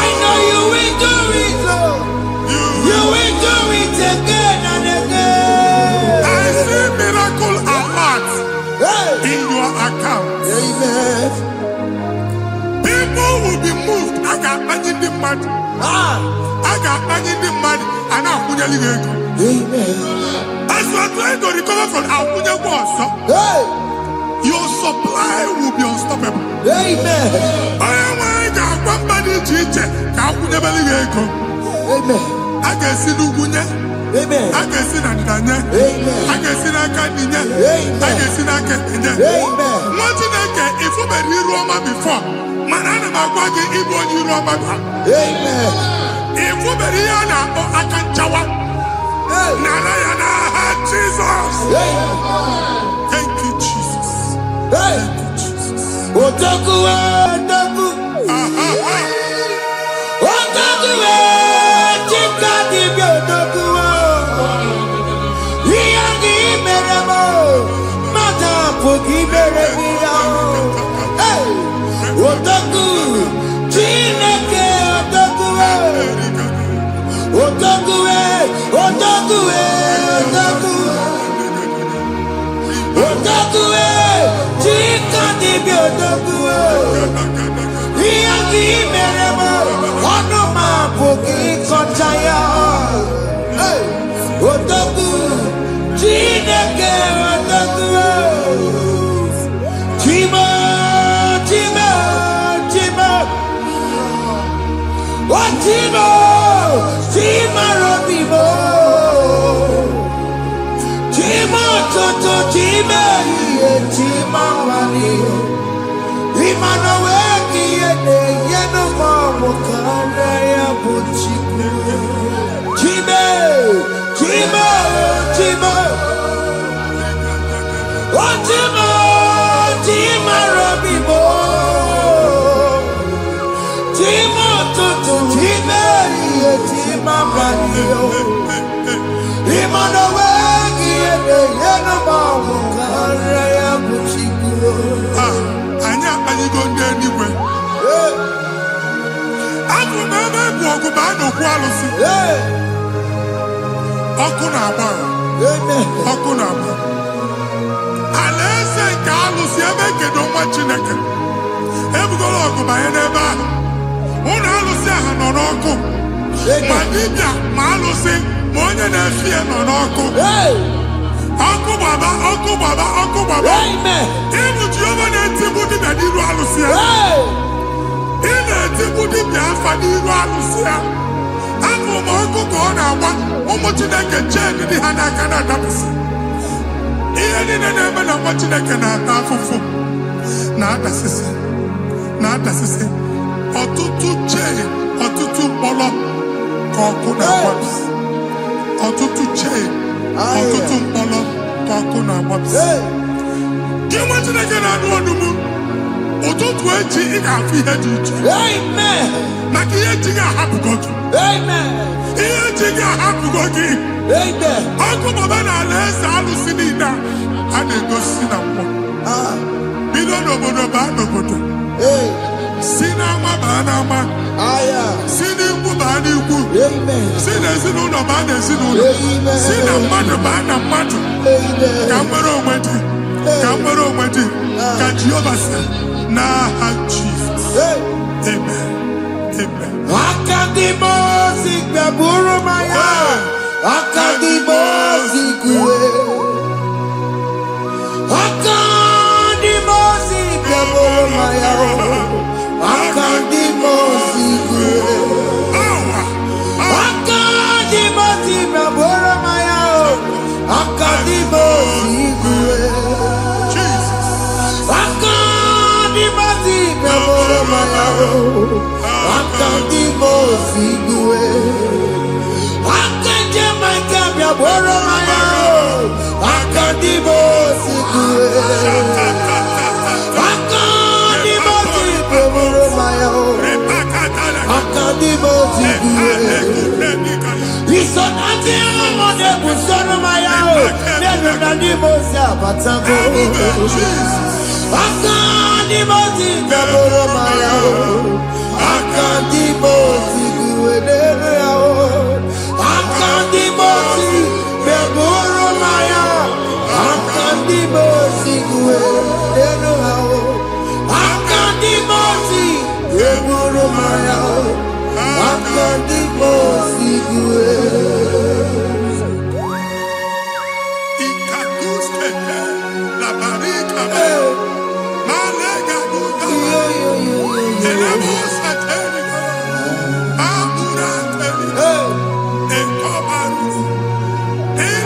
I know you will do it, Lord. You will do it again and again. I see miracle alert in your account. Amen. People will be moved. I got money in the money. I got money in the money. And I'm going to leave. Amen. As you are trying to recover from Abuja Boss, your supply will be unstoppable. Amen. I am one body teacher. Abuja Beliego. Amen. I can see Lugunya. Amen. I can see Nadanya. Amen. I can see Nakaninya. Amen. I can see Nakaninya. Amen. What did I get if you were in Roma before? Manana Magwagi, Ibo, you Roma. Amen. If you were here now, I can Jawa. Narayana, Jesus. Thank you, Jesus. Thank you, Jesus. Otaku, Otaku. Otaku, Chika, Dibio, Otaku. Yagi, Meramo. Mata, Pugi, Meremia. Otaku, Chineke, Otaku. Otaku, Otaku, Otaku. Otaku, Chika, Dibio, Otaku. Yagi, Meramo. Onoma, Pugi, Kochaya. Otaku, Chineke, Otaku. Chima, Chima, Chima. What Chima? Chima, Robimo. Chima, Toto, Chima, Chima, Mani. Imanoweki, Yeno, Mamo, Kanaya, Buchiku. Chima, Chima, Chima. What Chima? Chima, Robimo. Chima, Toto, Chima, Chima, Mani. Imanoweki, Yeno, Mamo, Kanaya, Buchiku. Anya, are you going there anywhere? I'm going to go to the quality. Okunaba. Okunaba. Alese nke alụsị ebe kedu nwa Chineke. Ebugolo ọgụ banye n'ebe ahụ. Ụlọ alụsị ahụ nọ n'ọkụ. Ma dibịa ma alụsị ma onye na-efi ya nọ n'ọkụ. Ọkụ gbaba, ọkụ gbaba, ọkụ gbaba. Ịbụ Jehova na-etigbu dibịa n'iru alụsị ya. Ị na-etigbu dibịa afa n'iru alụsị ya. Afọ ma ọkụ ka ọ na-agba ụmụ Chineke chee ndị ha n'aka na-adapụsị. ihe niile na-eme na nwa Chineke na-ata afụfụ na-adasịsị ọtụtụ chee ọtụtụ mkpọrọ ka ọkụ na-agbapụsị ọtụtụ chee ọtụtụ mkpọrọ ka ọkụ na-agbapụsị gị nwa Chineke na-anụ ọdụmụ ụtụtụ echi ị ga-afụ ihe dị iche maka ihe eji ga-ahapụgo gị ihe eji ga-ahapụgo gị ọkụ baba na ala eze alụsị niile a na-egosi na mmụọ bido n'obodo baa n'obodo si n'ama baa n'ama si n'ikwu baa n'ikwu si n'ezinụlọ baa n'ezinụlọ si na mmadụ baa na mmadụ ka nwere onwe dị ka nwere onwe dị ka Jehova sị n'aha Jizọs. Amen. Amen. Akadimosi gbẹ̀bùrú maya. Akadimosi kúwe. Akadimosi gbẹ̀bùrú maya. Akadimosi kúwe. Akadimosi gbẹ̀bùrú maya. Akadimosi kúwe. Akadimosi gbẹ̀bùrú maya. Akadimosi kúwe. Akadimosi gbẹ̀bùrú maya. Akadimosi kúwe. Akadimosi gbẹ̀bùrú maya. Akadimosi kúwe. Isonati ọmọdé busoro maya o. Nenu Akadimosi abatago. Akadimosi gbẹ̀bùrú maya o. Akadimosi kúwe nenu ya o. Akadimosi gbẹ̀bùrú maya. Akadimosi kúwe nenu ya o. Akadimosi gbẹ̀bùrú maya o. Akadimosi kúwe.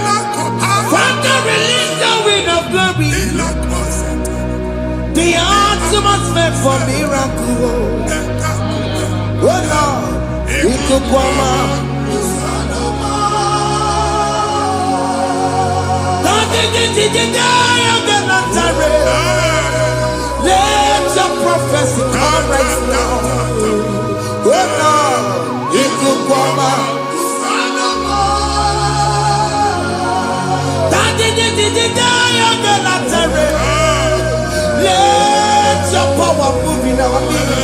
Father, release the wind of glory. The atmosphere for miracle. Oh Lord, Ikukwama. Let your prophecy come right now. Oh Lord, Ikukwama. Let your power move in our midst.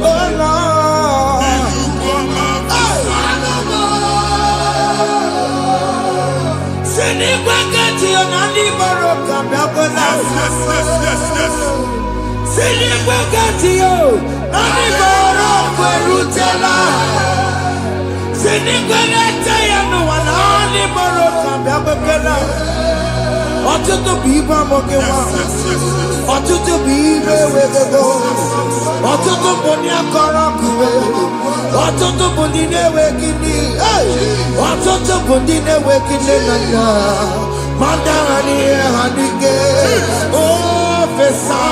Oh Lord. Ọtụtụ bụ ibe amụghị nwa, ọtụtụ bụ ibe ewegego, ọtụtụ bụ ndị akọrọ nkụwe, ọtụtụ bụ ndị na-enweghị nne, ọtụtụ bụ ndị na-enweghị nne na nna, ma ndị agha n'ihe ha n'ike. Ofesa,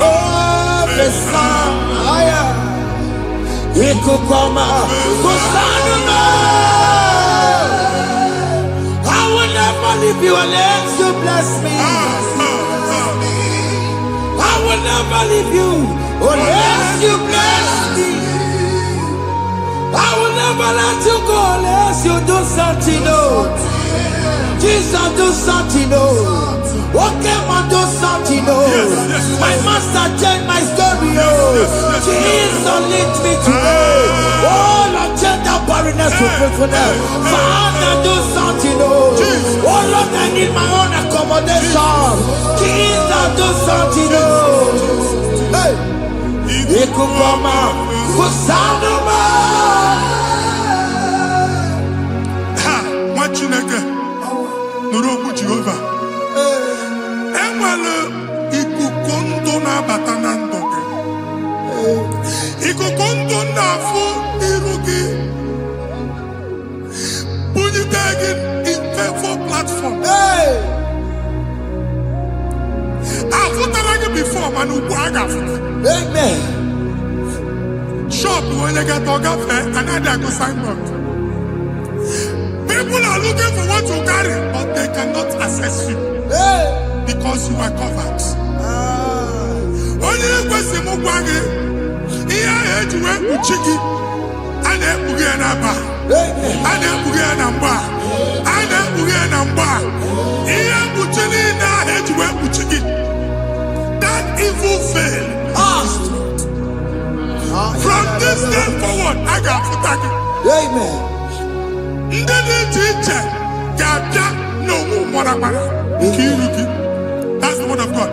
ofesa, aya, ikuku ọma, kụsanụ m. I will never leave you unless you bless me. I will never leave you unless you bless me. I will never let you go unless you do something new. Jesus, do something new. Okay, man, do something new. My master changed my story. Jesus lead me today. Oh, Lord, change that barrenness to fruitfulness. Father, do something new. Oh, Lord, I need my own accommodation. Jesus, do something new. Hey, Ikukoma, Kusanuma. What you nigga? Nuru Jehova. Enwale ikukondo na batanando. Ikukondo na fu irugi. Bunyi tagin faithful platform. Hey. I've put before, man. Amen. Shop when you get to fair, another go signboard. People are looking for what to carry, but they cannot access you. Hey. Because you are covered. Only question Mugwagi, here I had to work with Chiki, and then Bugianaba, and then Bugianamba, and then Bugianamba. Here Buchini, I had to work with Chiki. That evil failed. From this day forward, I got to tag it. Amen. That's the word of God.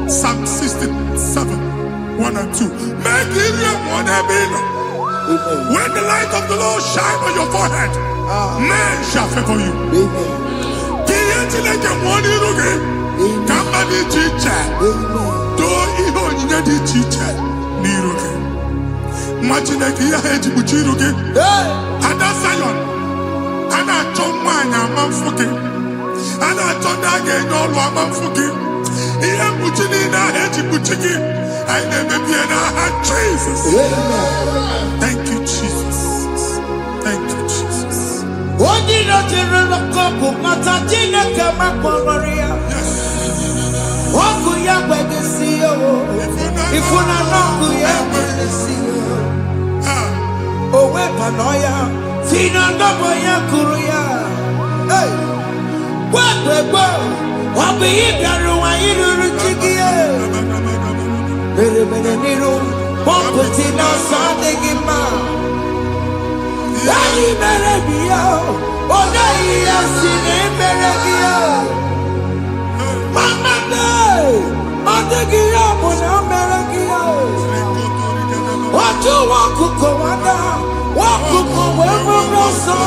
Psalm 67, 1 and 2. When the light of the Lord shine on your forehead, men shall favor you. Imagine that you had to put you again. And that's Zion. And I told mine, I'm fucking. And I told that again, all I'm fucking. He had put you in our head to put you again. I never be in our heart, Jesus. Thank you, Jesus. Thank you, Jesus. What did you do? Couple Matajina come up on Maria. What could you have to see you? If you not know, you have to see you. Oh, Wepanoya, Tina Noboya Kuria. Hey, what the bow? What be it? You do Chigia. Very Nero, one put in our Sunday in my. Daddy Merabio. Oh, they are singing Merabio. Mama, I'm taking up on Merabio. What you want to go on? What to go where we're so?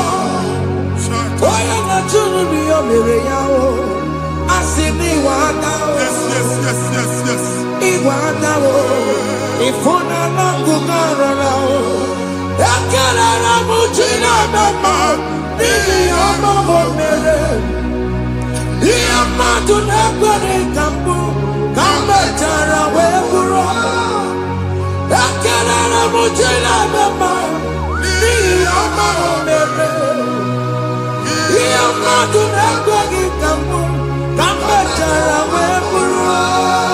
Why are not you be a Miriam? I see me one now. Yes. Iwana, if one not go around. I can't Mujina Mama, Mama Mere. Yama to Nagari Kambu, Kambetara, where we're all. I can't Mujina Mama, Mama Mere. Yama to Nagari Kambu, Kambetara, where we're all.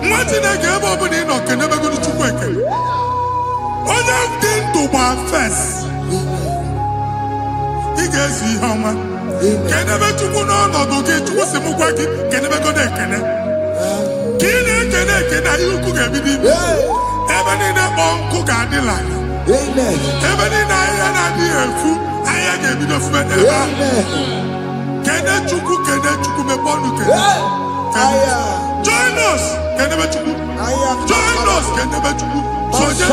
Imagine I gave up in or can never go to work. All I've done to my face. He gets you how much. Can never to go on or get to some work. Can never go there. Can you cook a baby? Even in a uncle Gadilla. Even in a dear food, I gave you the friend. Can I cook a bonu? Join us, can never do. Join us, can never do. Soja,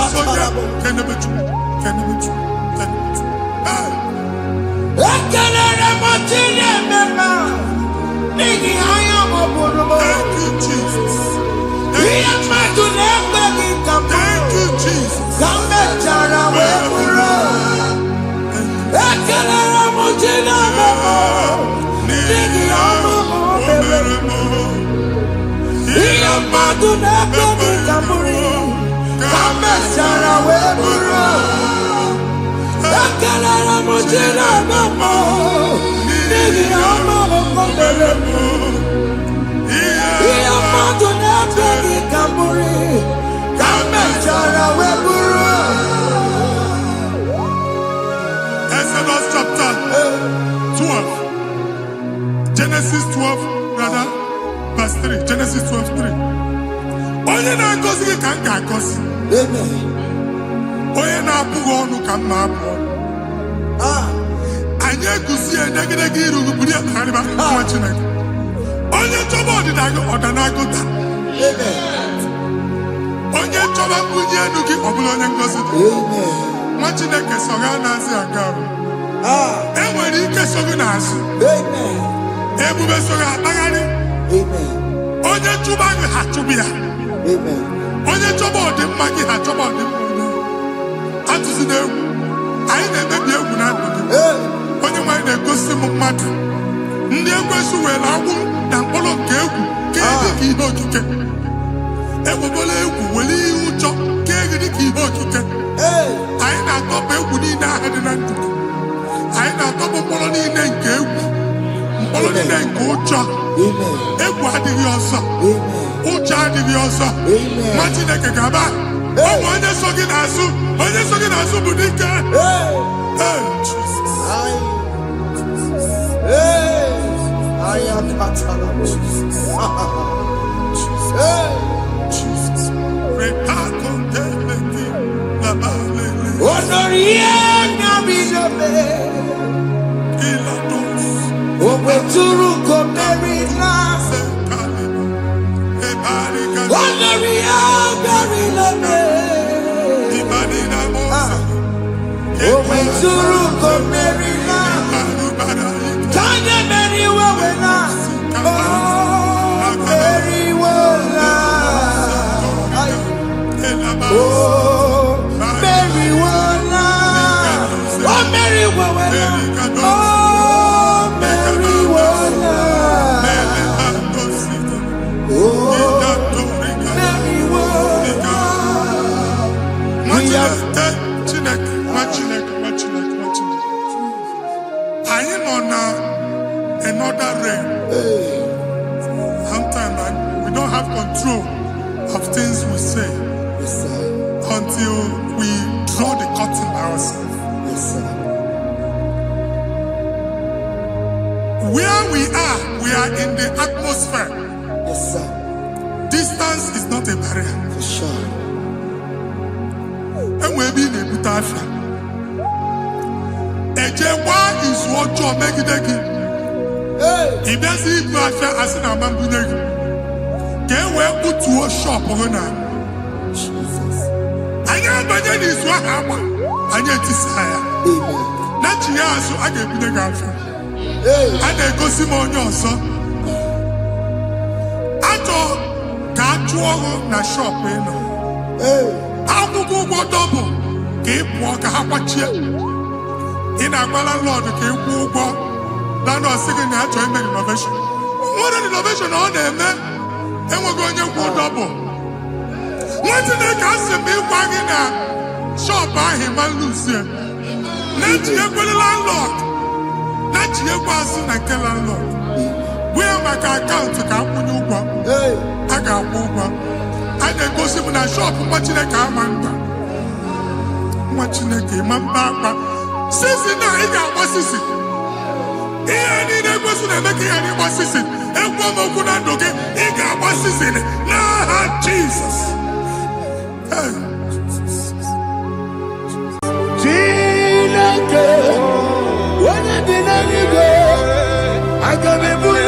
can never do. Can never do. Thank you, Jesus. Thank you, Jesus. Maduna Baby Kamuri, Kamesara Webura, Akala Mojina Mamo, Nini Amo Koberemo, Maduna Baby Kamuri, Kamesara Webura. Exodus chapter 12, Genesis 12, brother. Verse 3, Genesis 12:3. Onye na-agọzi ka m ga-agọzi. Onye na-abụghị ọnụ ka m na-abụ. Anyị egusi edegedege iru buru ya karịba nwa Chineke. Onye chọba ọdịda gị ọdanagụta. Onye chọba mbunye elu gị ọ bụla onye ngọzi dị. Nwa Chineke so gị na-azị aga arụ. E nwere ike so gị n'azụ. Ebube soro akpagharị. Onye chụba gị ha chụba ya. Onye chọba ọdịmma gị ha chọba ọdịmma onye. Atụzi n'egwu. Anyị na-emebi egwu na ndụ gị. Onye nwanyị na-egosi m mmadụ. Ndị ekwensu were agwụ na mkpọrọ nke egwu kee dị ka ihe okike. Ekwugola egwu were ihe ụjọ kee gị dị ka ihe okike. Anyị na-atọpụ egwu niile ahụ dị na ndụ gị. Anyị na-atọpụ mkpọrọ niile nke egwu. Mkpọrọ niile nke ụjọ. Egwu adịghị ọzọ. Ụjọ adịghị ọzọ. Nwa Chineke ga-aba. Ọ bụ onye so gị n'azụ. Onye so gị n'azụ bụ dike. Another realm. Sometimes we don't have control of things we say until we draw the curtain by ourselves. Where we are in the atmosphere. Distance is not a barrier. For sure. And we'll be in a butafia. Ejewa is what you're making. If there's a affair as an amambuneg, get where put to a shop or not. I am by then is what happened. I get desire. Not you, so I get the girlfriend. And then go Simon also. I thought, can't you na shop? How to go double? Keep walk a hapachi. In a Lord, keep walk. Now, no second natural innovation. What an innovation on them, man. And we're going to go double. What's in the castle? Be wagging a shop by him and lose him. Not your landlord. Not your person and kill landlord. We are my account to come when you go. I got over. I then go see in a shop watching a car man. Watching a game, my papa. Since now, I got what's this? Any person making any was and one more could not look at it. Was in it. Nah, Jesus. When I did not go, I got me put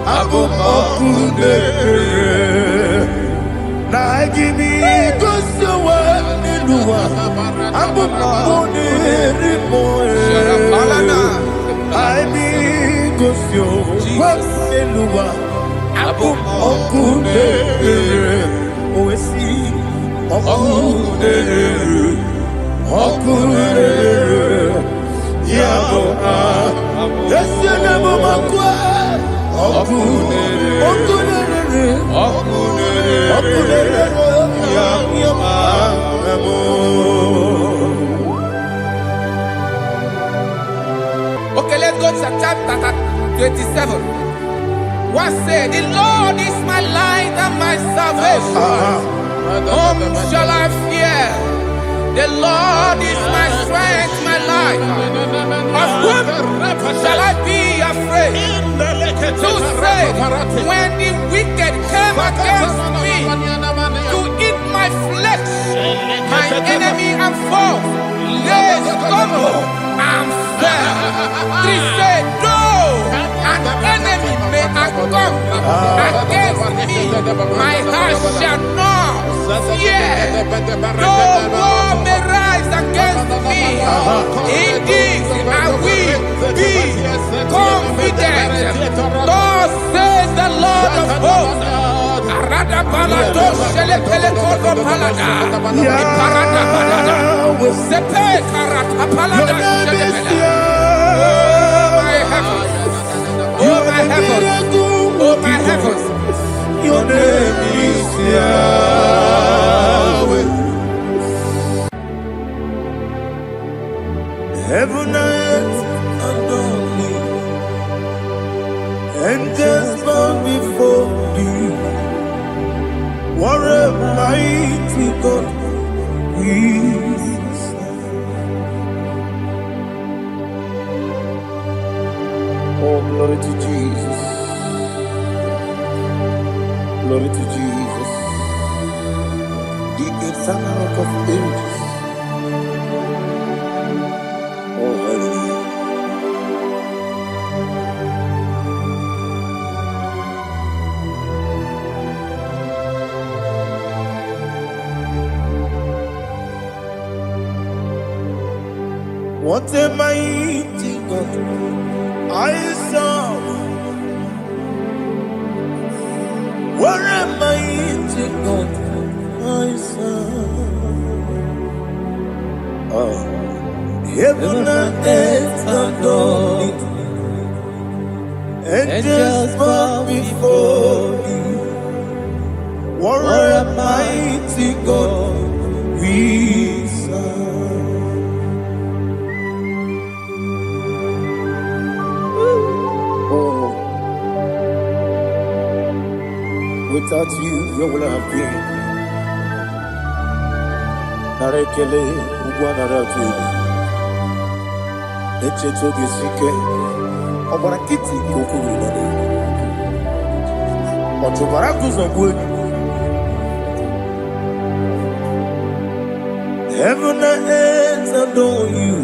Abum Na IGBO sewa niluwa abumone rimoe. IGBO sewa niluwa abumone oesi okune yabo yesene bomakwa okune Okay, let's go to chapter 27. What said, the Lord is my light and my salvation. Whom shall I fear? The Lord is my strength, my life. Of whom shall I be afraid? To say, when the wicked came against me to eat my flesh, my enemy and foe, they stumble and fell. Three say, though an enemy may have come against me, my heart shall not fear. Though war may rise against me, in this I will be confident. Thus says the Lord of hosts. Arada balado shele pele kodo palada. Iparada balada. Sepe karata palada shele pele. Oh my heavens. Oh my heavens. Your name is Yahweh. Heaven and earth adore me, angels bow before thee. What a mighty God we serve. Oh, glory to Jesus. Glory to Jesus. The eternal rock of ages. Oh, hallelujah. What a mighty God I serve. What a mighty God I serve. Oh. Heaven and earth adore it, angels bow before thee. What a mighty God we serve. Oh, without you, where would I have been? Narekele ugwanaratu. Echeto gesike obara kiti kokuru nade otobara kuzongwe. Heaven and earth adore you,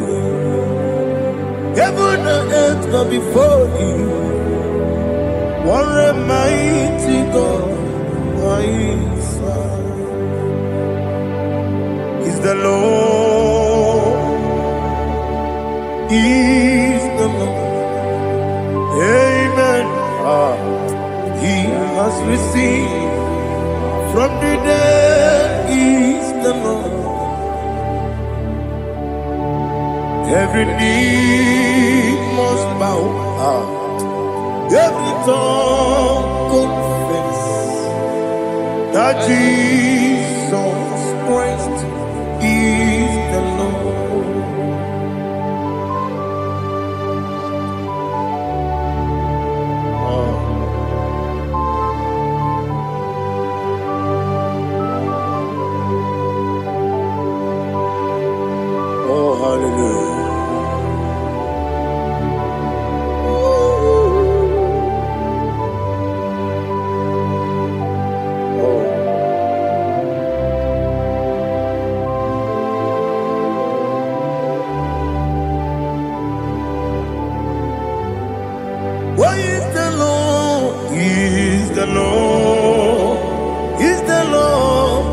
heaven and earth bow before you. What a mighty God I serve. Is the Lord, is the Lord. Amen. He has received from the dead, is the Lord. Every knee must bow, every tongue confess that Jesus Christ is the Lord. Oh, hallelujah. Lord. He's the Lord.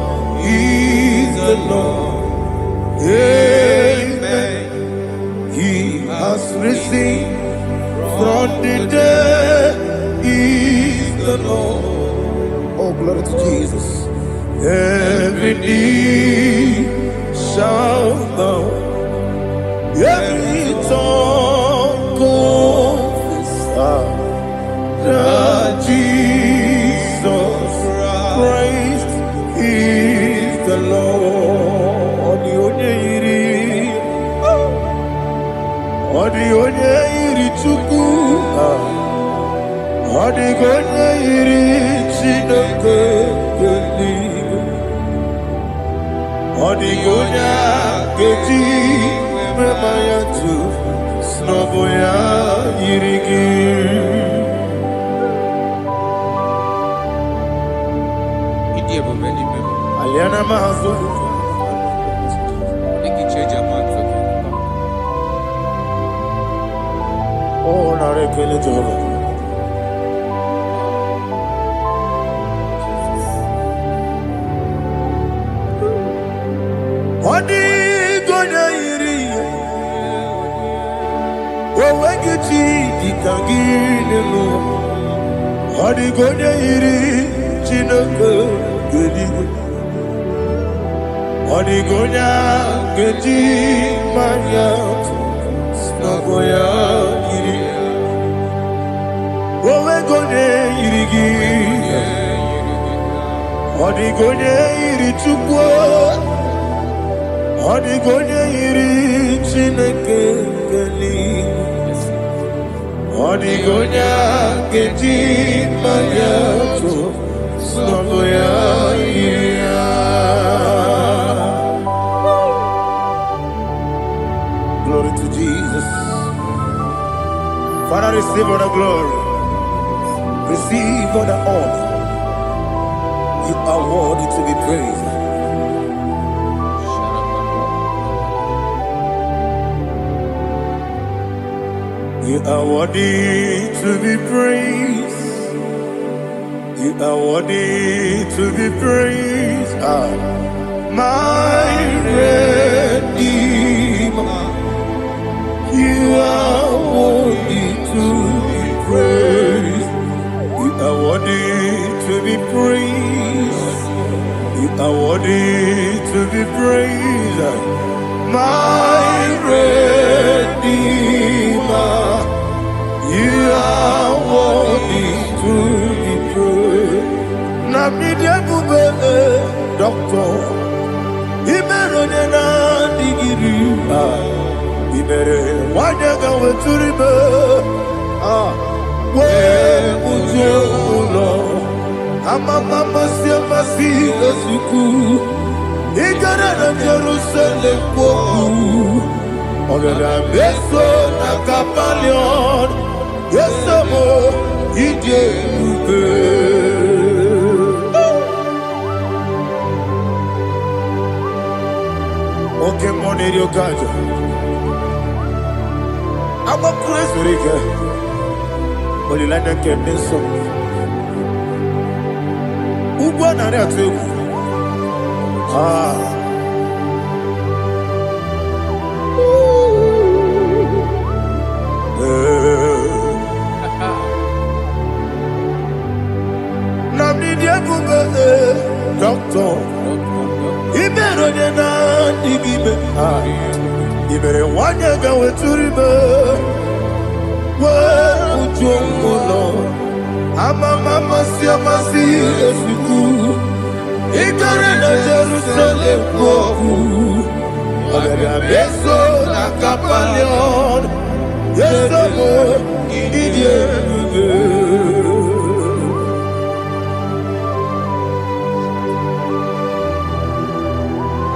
He's the Lord. Amen. He has risen from the dead. He's the Lord. Oh, glory to Jesus. Every knee shall bow. Every tongue confess that Jesus Christ is the Lord. Odi iri chuku, odi iri chineke geli, odi keji memaya tu snoboya irigi. Aliana mahazo. Oh, narekele Jehovah. Odi gonya iri, owegiti dikangile lo. Odi gonya iri, chineke gedi. Odi gonya gedi manya, snoboya iri. Owegonya irigi, odi gonya iri chukwu. Odigonya iri chineke geli, odigonya keji mayato snoboya iria. Glory to Jesus. Father, receive all the glory, receive all the honor. You are worthy to be praised. You are worthy to be praised. You are worthy to be praised. My Redeemer. You are worthy to be praised. You are worthy to be praised. You are worthy to be praised. My Redeemer. You are worthy to be praised. Namidia bube doctor. Imerone na digiri. Imere wanyaga weturibe. We ujulo. Amama masi esuku. Igara na Jerusalem kwoku. Ogada beso na kapalion. Yesamo ije ube. Okay, money yo gajo. I'm a crazy rika. Only like that can be so. Uba na ya tu. Doctor, Ibero na digibe. Ibere wanya gawe turibe. We ujongo. Mama masi esuku. Igare na Jerusalem kwoku. Ogada beso na kapalion. Yesamo idie ube.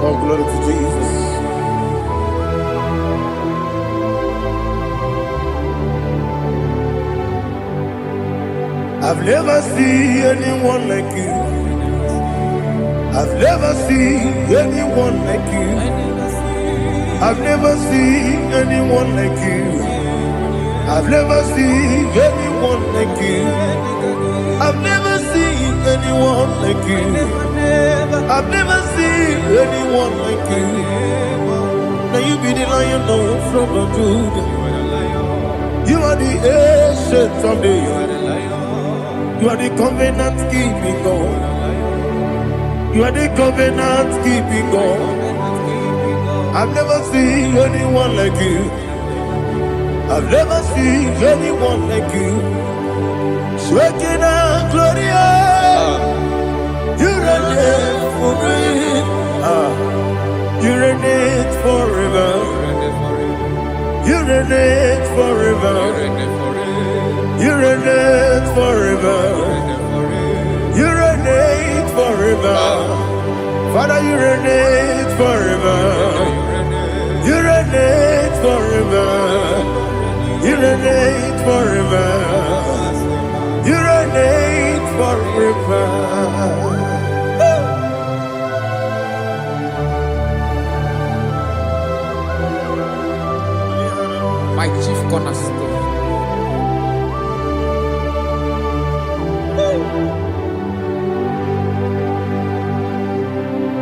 Oh, glory to Jesus. I've never seen anyone like you. I've never seen anyone like you. I've never seen anyone like you. I've never seen anyone like you. I've never seen anyone like you. I've never seen anyone like you. Now you be the lion from the Judah. You are the ancient of days. You are the covenant keeping God. You are the covenant keeping God. I've never seen anyone like you. I've never seen anyone like you. Shekinah Gloria, you reign forever. You reign forever. You reign forever. You reign forever. You reign forever. Father, you reign forever. You reign forever. You reign forever. You reign forever. My chief cornerstone.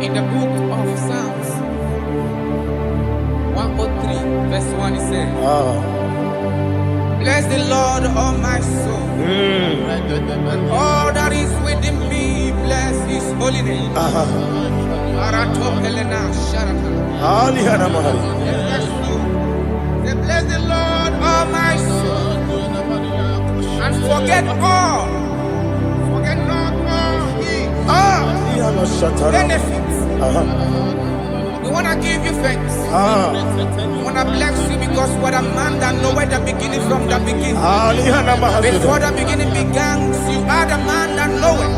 In the book of Psalms 103, verse 1, it says, bless the Lord, all my soul, and all that is within me, bless his holy name. Bless the Lord, all my soul, and forget not all his benefits. We want to give you thanks. We want to bless you because what a man that knoweth the beginning from the beginning. Before the beginning began, you are the man that knoweth.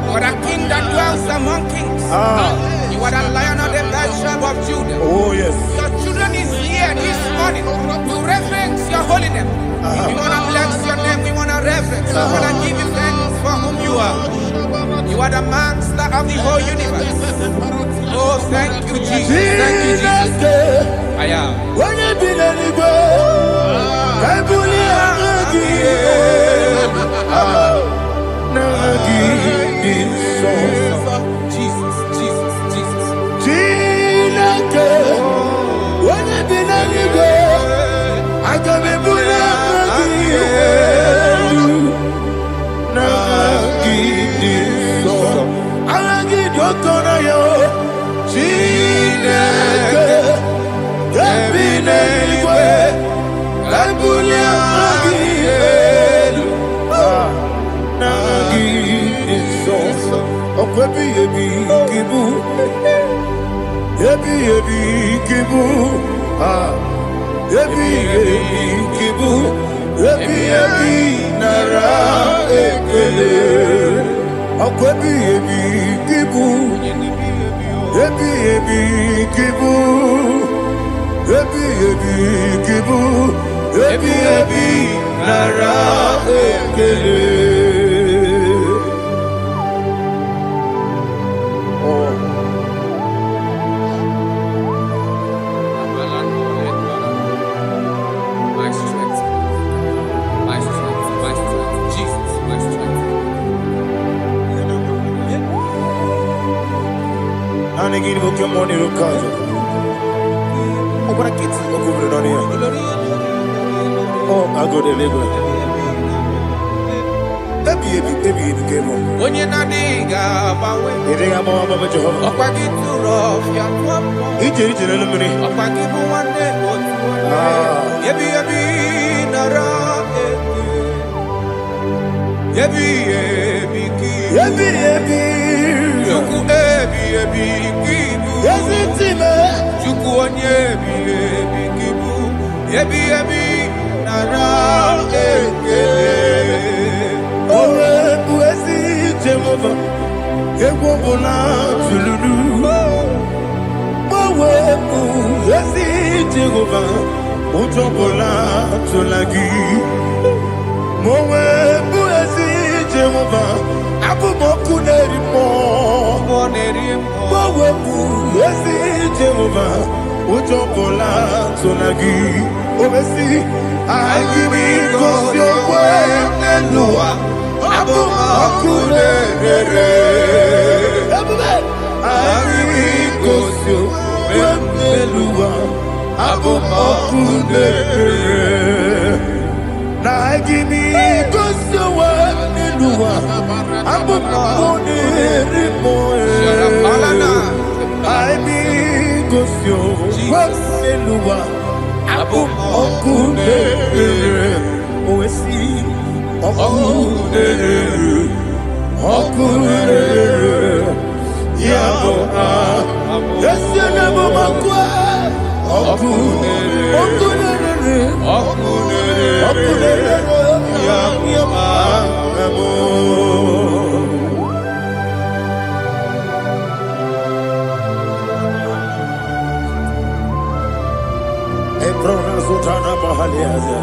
You are the king that dwells among kings. You are the lion of the tribe of Judah. Oh yes. Your children is here this morning to reverence your holiness. We want to bless your name. We want to reverence. We want to give you thanks for whom you are. You are the master of the whole universe. Oh, thank you, Jesus. Thank you, Jesus. I am. When you be the I Jesus, Jesus, Jesus. When you be the I can be My strength, Jesus, my strength. And again, we come on here, Kaja. Oh, but I get to go over on here. Oh, I go to Lagos. Baby, came on. When you're not digging, You think I'm on Baba Jehovah? up I get too rough, you're one. He did it in a minute. Up I give you one day, Yebi, Nara, Yebi, Juku, Kibu, Yes, it's him. Juku, Kibu, Yebi, Nara, Oh, Buesi Jehovah. Ewobola Tululu. Oh, Buesi Jehovah. Utobola Tulagi. Mowe Buesi Jehovah. Abu Moku Nerimo. Mowe Buesi Jehovah. Utobola Tulagi. Obesi, I give it 'cause your way and Noah. I Abumakunere. Amigosio. Wemelua. Abumakunere. Nagimi gosio wemelua. Abumakunere moe. Amigosio wemelua. Abumakunere. Oesi. Okunere. Yabo Yesenebo makwa. Okunere. Yabo. Ebrona Sultana Mahaliaza.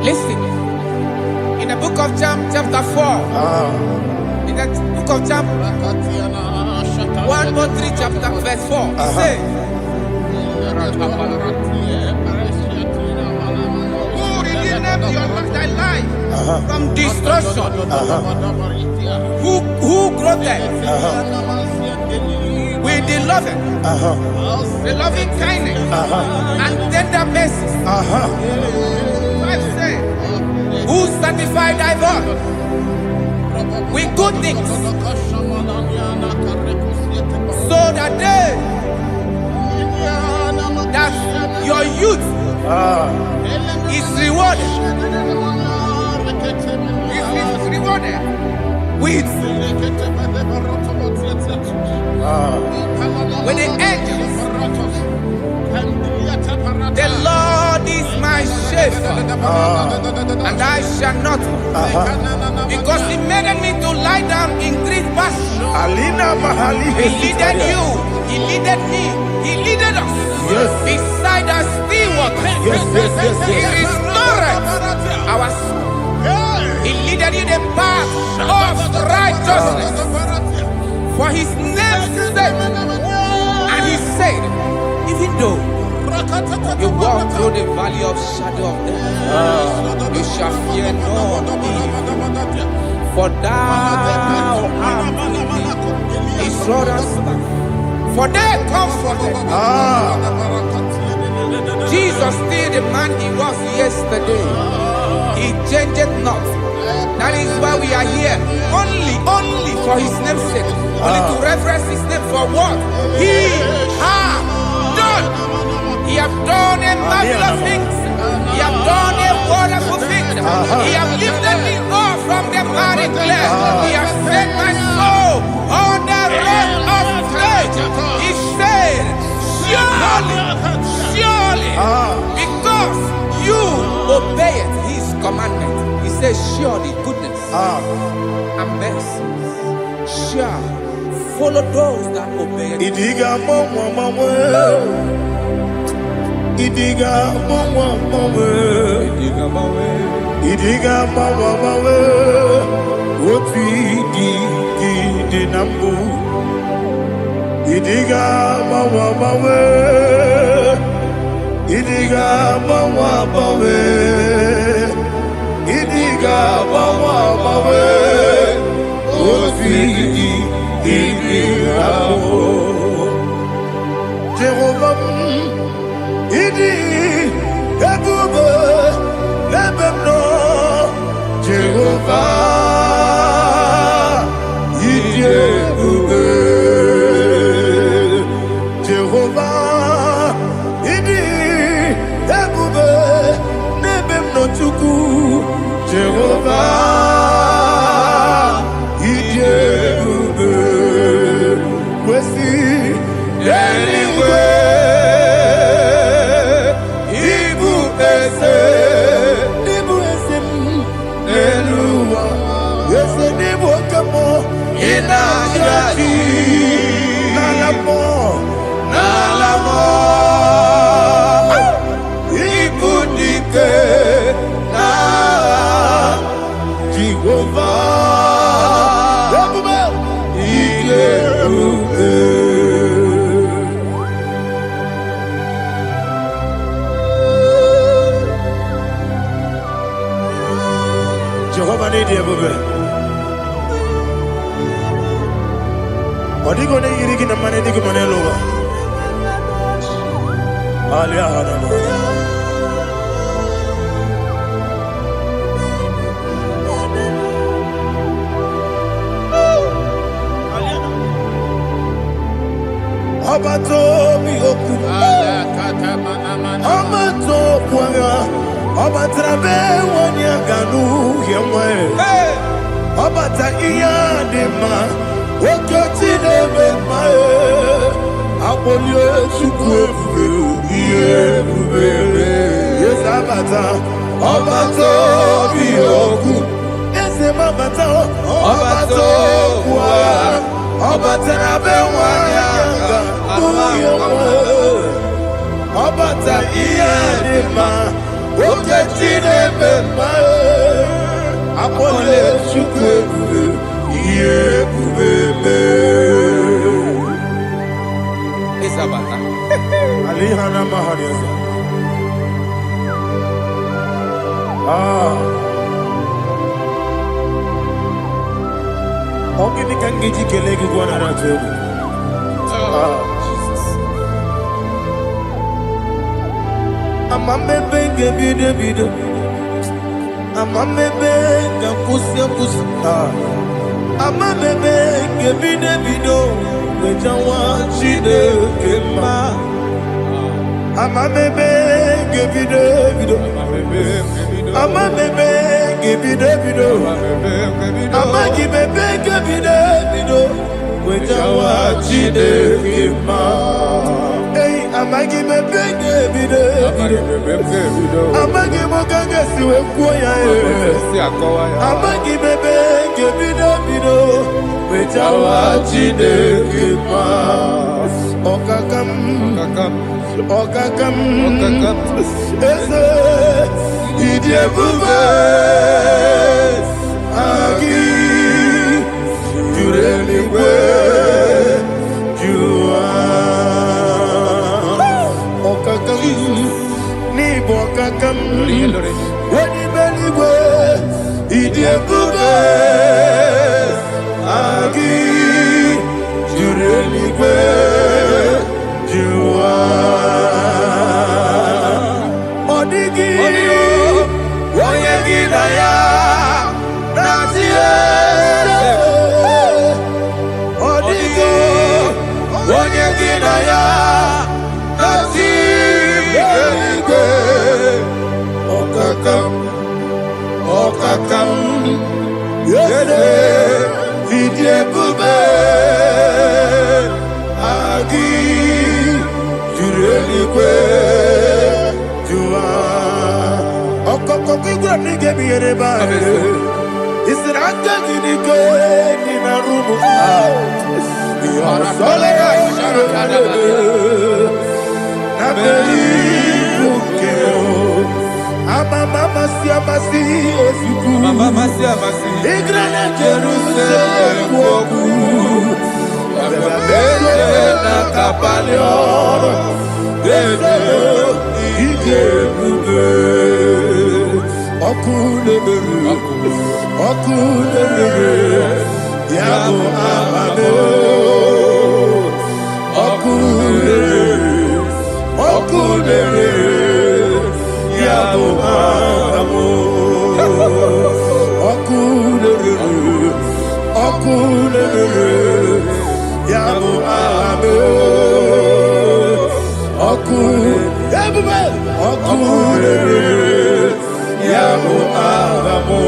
Listen, in the book of John, chapter 4, in the book of John, 1 or 3, chapter verse 4, it says, who redeemed thy life from destruction? Who groweth with the loving kindness and tender mercies? Who sanctify thy body with good things, so that your youth is rewarded. Is rewarded with the angels. The Lord is my shepherd, and I shall not want, because He made me to lie down in green pastures. He leaded you, He leaded me, He leaded us beside the still waters. He restored our soul. He leaded you the path of righteousness for His name's sake. And He said, even though you walk through the valley of shadow of death, you shall fear no evil, for thou art with me. His rod and staff, for they comforted. Jesus still the man He was yesterday. He changed not. That is why we are here. Only for His name's sake. Only to reverence His name for what He has done. He have done a marvelous things. He have done a wonderful thing. He have lifted me up from the miry clay. He has set my soul on the rock of faith. He said, surely, because you obeyed His commandment. He says, surely goodness and mercy shall follow those that obey it. Idiga mawe, oti di nambu. Idiga mawe, idiga mawe, idiga mawe, oti di nambu. Jehovah. Idi ebube lebemno Jehovah. Idi ebube Jehovah. Idi ebube lebemno chuku Jehovah. Idi ebube kwesi anyway. Ibu dike na ebube. Odigo ne yirigi na mane digo mane lowa. Aliana mo. Abato mi oku. Abato puanga. Abatrabe wanya ganu yemwe. Abata iya dema. Okoti debe mae. Abolio chukwe bube. Yes abata. Abato mi oku. Yes abata. Abato puanga. Abatrabe wanya ganu yemwe. Abata iya dema. Okoti debe mae. Apole chukwe bube. Isabata. Alihana mahariasa. Ogini kangiji kelegi gwana ratebu. Amamebe gebide. Amamebe gakusia. Amamebe gebide. Wejawa chide kema. Amamebe gebide. Amamebe gebide. Amagibebe gebide. Wejawa chide kema. Hey, amagibebe gebide. Amagimogaga siwe kuya. Amagibebe gebide. Wejawa chide kema. Okakam. Eze idiebube. Agi jureligwe jua. Okakam ni bokakam. Wani beligwe idiebube. Agi jureligwe jua. Odigi oyegi daya natie. Odigi oyegi daya natie. Okakam yede idiebube. Agi jureligwe jua. Okokokigura nige biyereba. Isiraka ginike nina rumu. Yasole nabeli bukeo. Mama siamasi osuku. Mama siamasi. Igrana Jerusalem woku. Bebe na kapalioro. Bebe igebube. Okulebere. Yabo amamo. Okulebere. Yabo amamo. Okulebere. Yabo amamo. Okulebere. Yabo amamo.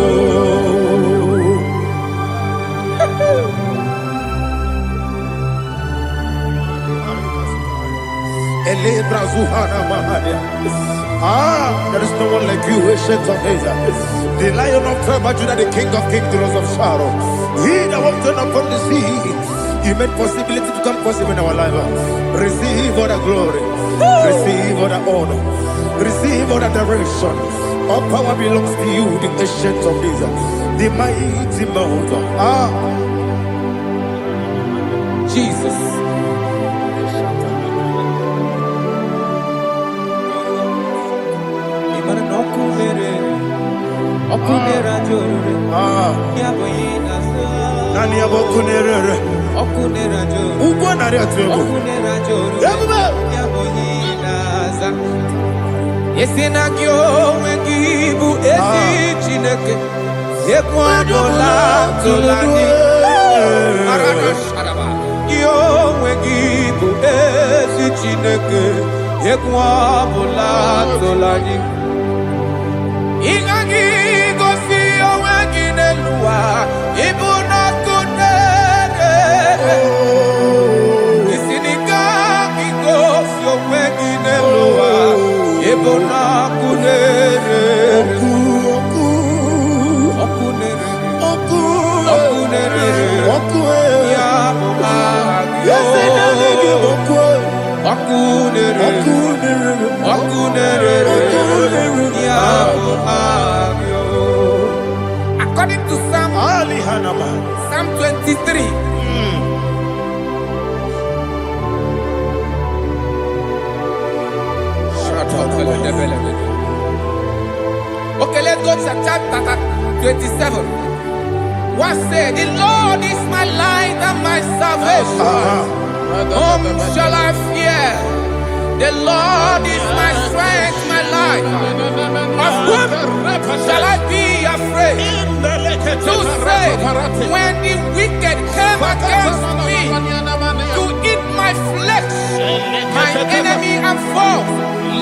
There is no one like you, ancient of days. The Lion of tribe of Judah, the King of kings, the Rose of Sharon. He that walked upon the sea. You made possibility to come possible in our life. Receive all the glory. Receive all the honor. Receive all the direction. All power belongs to you, the ancient of days, the mighty mountain. Jesus. Nani abokunere. Ugwa nari atwego. Ebube. Yesinagyo wengibu esi chineke ekwadola tolani arada sharaba yo wengibu esi chineke ekwadola tolani ingagi gosi owenginelua ibuna kunere isinika gosi owenginelua ibuna kunere According to Psalm 23. Okay, let's go to chapter 27. What said, the Lord is my light and my salvation. Whom shall I fear? The Lord is my strength, my life. Of whom shall I be afraid? To say, when the wicked came against me to eat my flesh, my enemy and foe,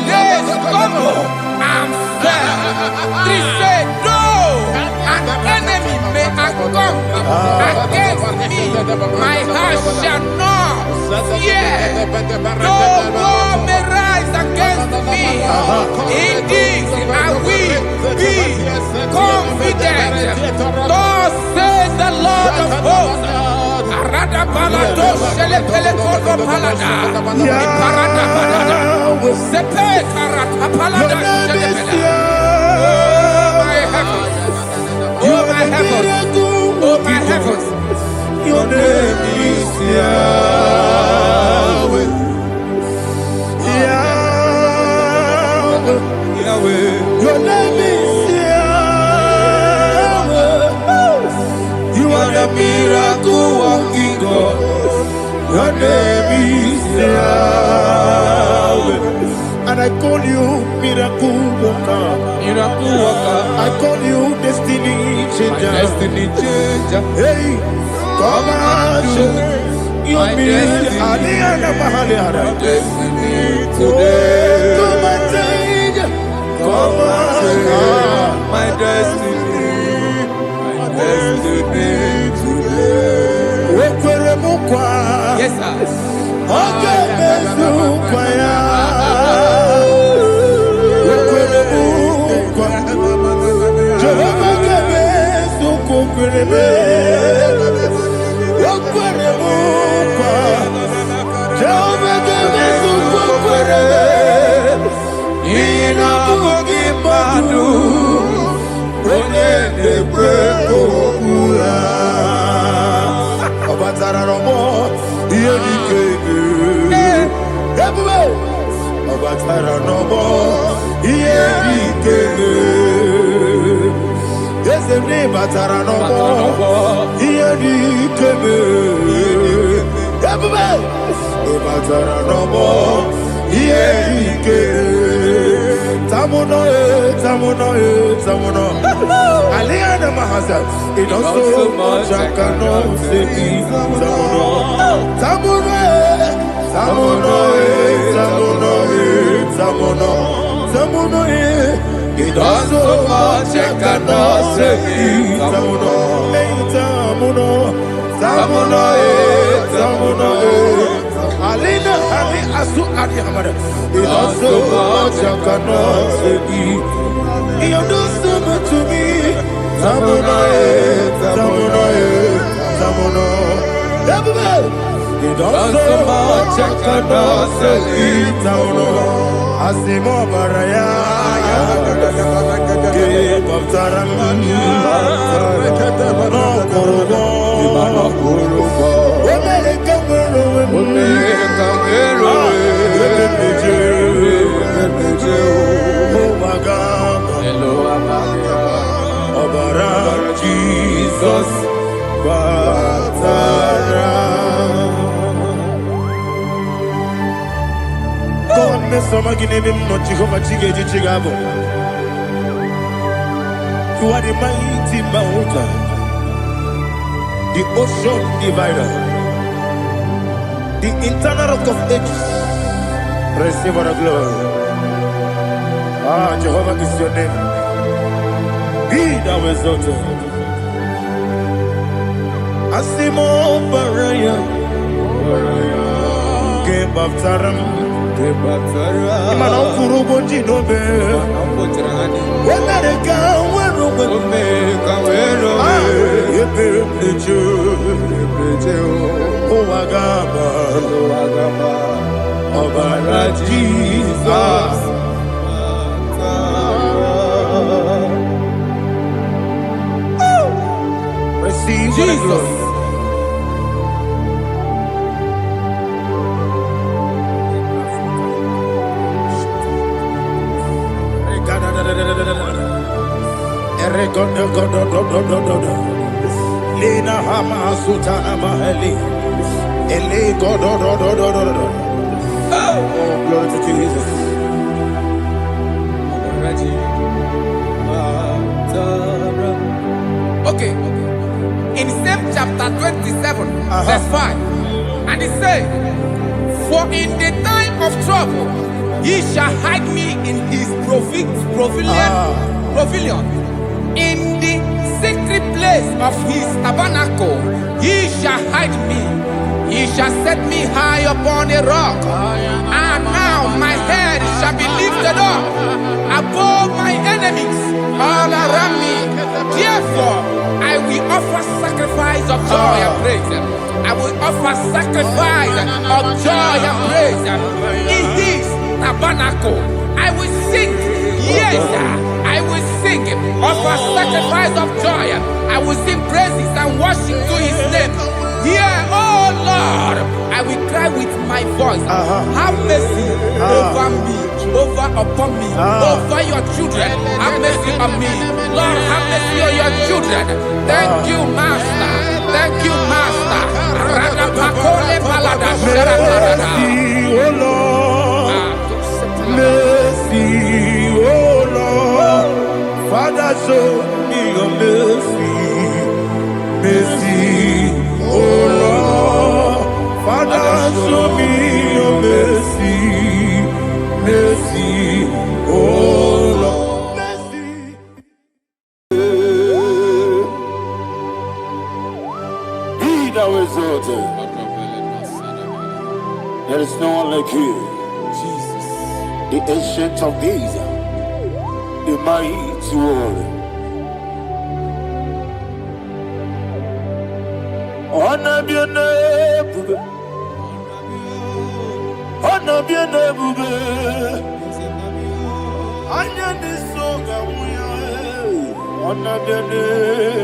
they stumble and fell. Three say, no, an enemy may have come against me, my heart shall not fear. No war may rise against me. In this I will be confident. Thus says the Lord of hosts. Arada balado shele pele kodo palada. Iparada balada. Sepe karata palada shele pele. Oh my heavens. Oh my heavens. Oh my heavens. Your name is Yahweh. Yahweh. Yahweh. Your name is Yahweh. You are the miracle working God. Your name is Yahweh. And I call you miracle worker. Miracle worker. I call you destiny changer. Destiny changer. Hey, come on, you mean Aliana Mahaliana. Destiny today. Come on, change. Come on, my destiny. My destiny today. Yes, sir. Okay, Batara no more. Here the kebe. Everybody. Batara no more. Here the kebe. Tamuno, tamuno, tamuno. Aliana Mahasa. It also much I cannot say. Tamuno, tamuno, tamuno, tamuno, tamuno, tamuno. It also much I cannot say. Tamuno, tamuno, tamuno, tamuno. Alina, Ali, Asu, Ali, Hamada. It also much I cannot say. You do so much to me. Tamuno, tamuno, tamuno. It also much I cannot say. Tamuno. Asimo Baraya. Give up Taram. No Kurubo. Jesus. You are the mighty mountain, the ocean divider, the internal rock of ages. Receive all the glory. Jehovah is your name. Be thou exalted. Asimo Baraya, Kebabtaram, Imana Kurubo Jinobe, Wemereka, Werumeka, Oagaba, Obara Jesus. Receive Jesus. Lina Hama Sutana Mahali. Oh, glory to Jesus. Okay. In same chapter 27, verse 5, and it says, "For in the time of trouble, he shall hide me in his pavilion. In the secret place of his tabernacle, he shall hide me. He shall set me high upon a rock, and now my head shall be lifted up above my enemies all around me. Therefore, I will offer sacrifice of joy and praise. I will offer sacrifice of joy and praise in his tabernacle. I will sing, yes, I will sing, offer sacrifice of joy. I will sing praises and worship to his name. Here, oh Lord, I will cry with my voice. Have mercy over me, upon me, over your children. Have mercy on me. Lord, have mercy on your children. Thank you, Master. Thank you, Master. Mercy, oh Lord. Mercy, oh Lord. Father, show me your mercy. Mercy, oh Lord. Father, show me your mercy. Mercy, oh Lord. Mercy. Be thou exalted. There is no one like you. Jesus. The ancient of days, the mighty warrior. Honor be your name, honor be your name, honor be your name,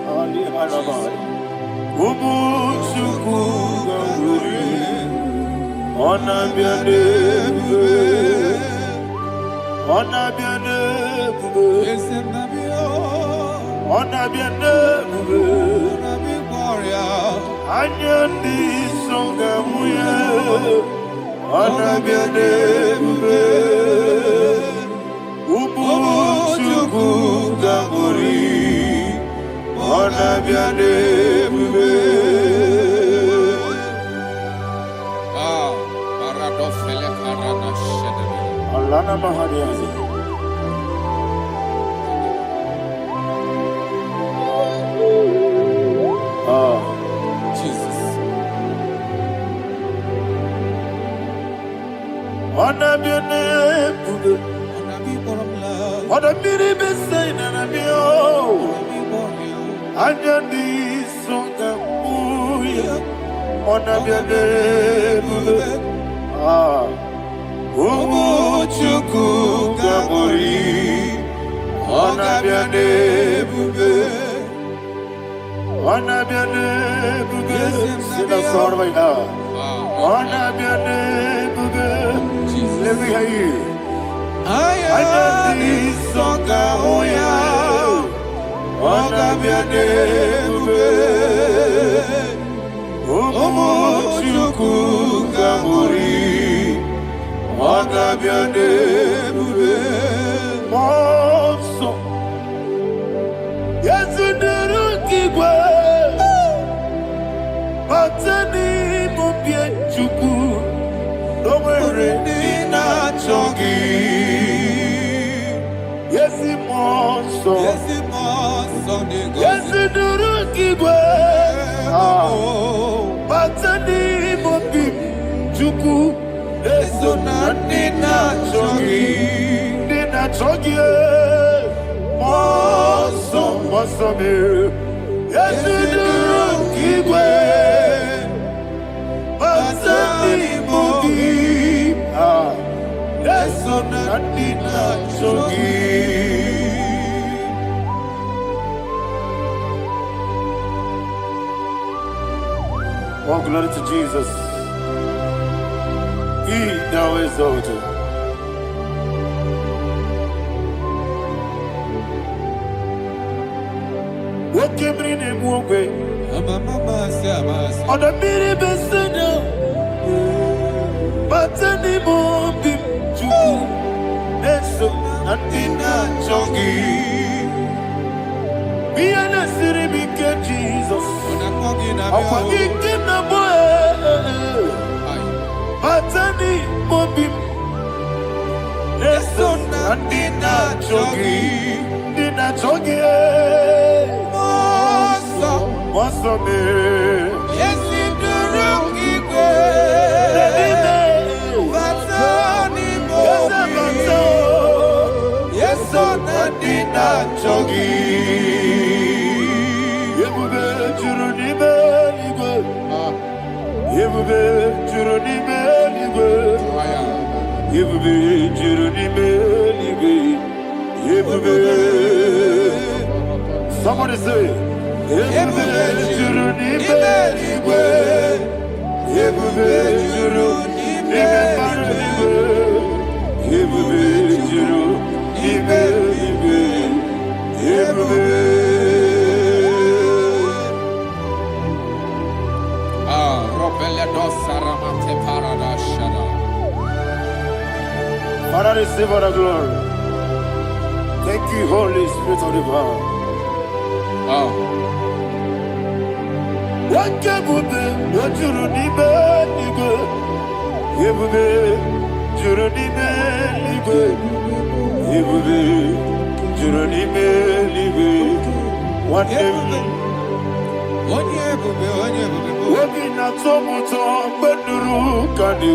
Ali Alabari, Umuchuku Gamburi, honor be your name, honor be your name, honor be your name. Anyandi songa muya, anabiane bube, umuchuku gamburi, anabiane bube. Paradofele karana shedebe. Alana mahadiazi. Jesus. Anabiane bube, anabiri besaina nabio, anyandi songa muya, anabiane bube, umuchuku gamburi, anabiane bube. Anabiane bube, sing a song right now. Anabiane bube, let me hear you. Ayandi songa oya, anabiane bube, umuchuku gamburi, Magabiane Monso Yasuduru Kigwe Matani Mubie Chuku Nomere Nina Chogi Yesi Monso Yasuduru Kigwe Matani Mubie Chuku Eso Nina Chogi Nina Chogi Monso Monsomi Yasuduru Kigwe Matani Mubie Eso Nina Chogi. Oh, glory to Jesus. He now exalted. What came in and walk away? On the mini beside but anymore be true. That's so nothing chogi. Be an city because Jesus. I'm walking the boy. But anymore be that's so nothing chogi. Dina chogi. What's the name? Yes, in the rookie yes, so Nadina Chogi. Yebube Juruni Beligwe. Yebube Juruni Beligwe. Yebube Juruni Beligwe. Yebube. Somebody say. Yebube Juruni Beligwe. Yebube Juruni Beligwe. Yebube Juruni Beligwe. Yebube. Father, receive all the glory. Thank you, Holy Spirit of the power. What can we do? What you don't need, you go. You will be, you don't need, you go. You will be, you don't need, you go. What you working at so much but the rook can do.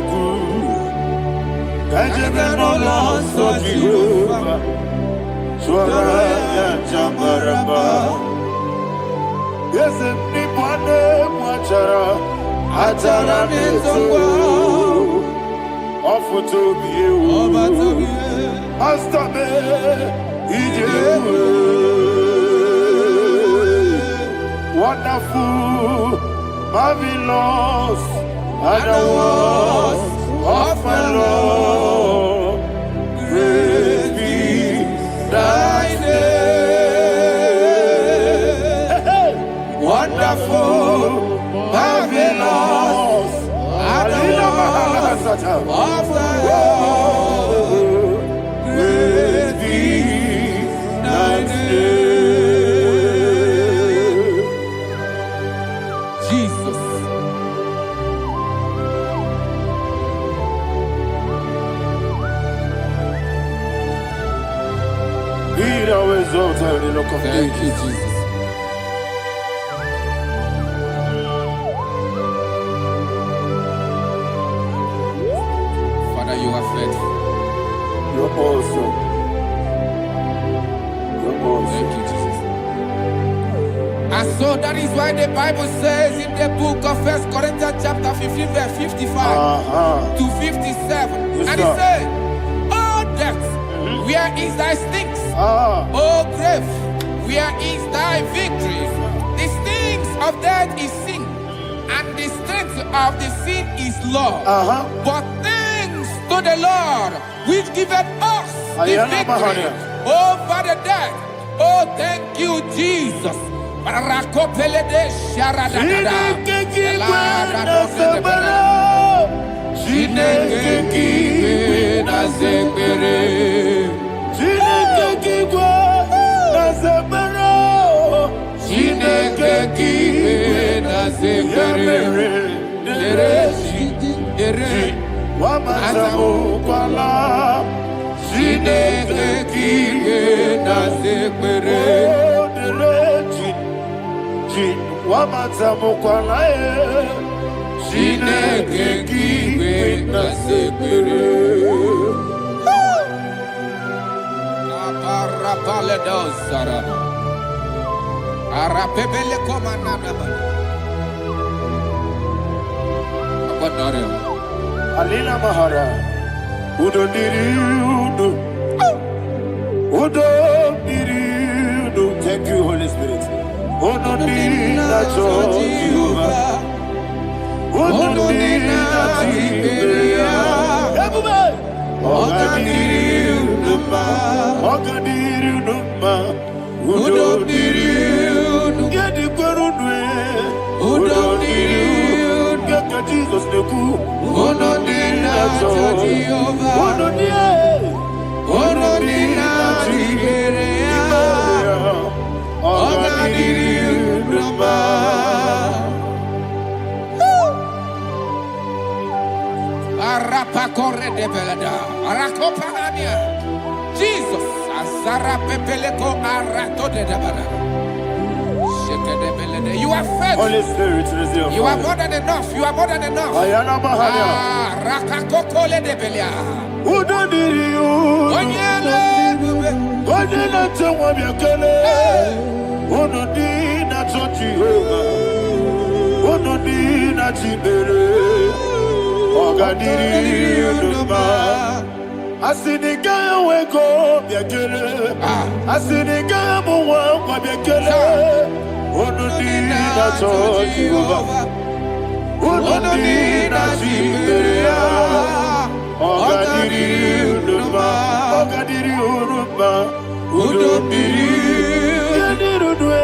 I just no loss of you. Swara Jambaraba. Yes, ni pande mwachara achara nezo ofuto biye astabe ije wonderful marvelous and the words of my Lord great be thy name. Wonderful, marvelous, and the words of the Lord, great be thy name. Jesus. Be thou exalted in the rock of Thank you, ages. Jesus. Father, you are faithful. You're awesome. You're awesome. Thank you, Jesus. And so that is why the Bible says in the book of 1 Corinthians chapter 15 verse 55 to 57. Yes, And it sir. says, "Oh death, where is thy stings? Oh grave, where is thy victory? The stings of death is sin, and the strength of the sin is law. But thanks to the Lord, which giveth us the victory over the death. Oh, thank you, Jesus." Rakopelede sharadadada. Chineke Wamatamu kwala Chineke kiye na sekpere. Wamatamu kwala Chineke kiye na sekpere. Aparapale dosara. Arapebele komanana bana. Abadare. Alina Mahara, Udo Diriudo, Udo Diriudo. Thank you, Holy Spirit. Udo Dina Jehovah, Udo Dina Jehovah. Everybody, Oga Diriudo, Oga Diriudo, Udo Diriudo. Get the Gurudwe, Udo Diriudo. Jesus the coup, Onodina Jehovah, Onodina Tiberea, Ogadiriuduma. Arapakore de Belada, Arakopania, Jesus, Azarapepeleko Arato de Dabada. You are faithful. Holy Spirit, you are more than enough. You are more than enough. Ayana Mahaya. Rakakokole de Belia. Udo diriu. Onyele tewa biakele. Udo dina Jehovah. Udo dina Tibere. Oga diriuduma. Asiniga weko biakele. Asiniga muwa biakele. Onodina Jehovah, Onodina Tiberea, Ogadiriuduma, Ogadiriuduma, Udomdirudwe,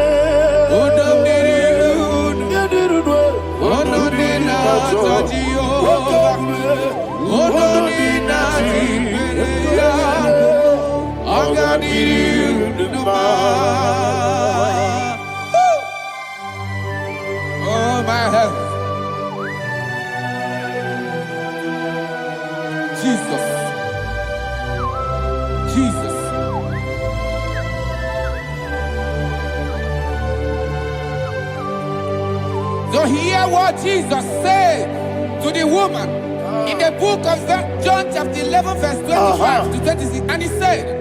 Onodina Jehovah, Onodina Tiberea, Ogadiriuduma. Oh, my health. Jesus. Jesus. So hear what Jesus said to the woman in the book of John chapter 11 verse 25 to 26. And he said,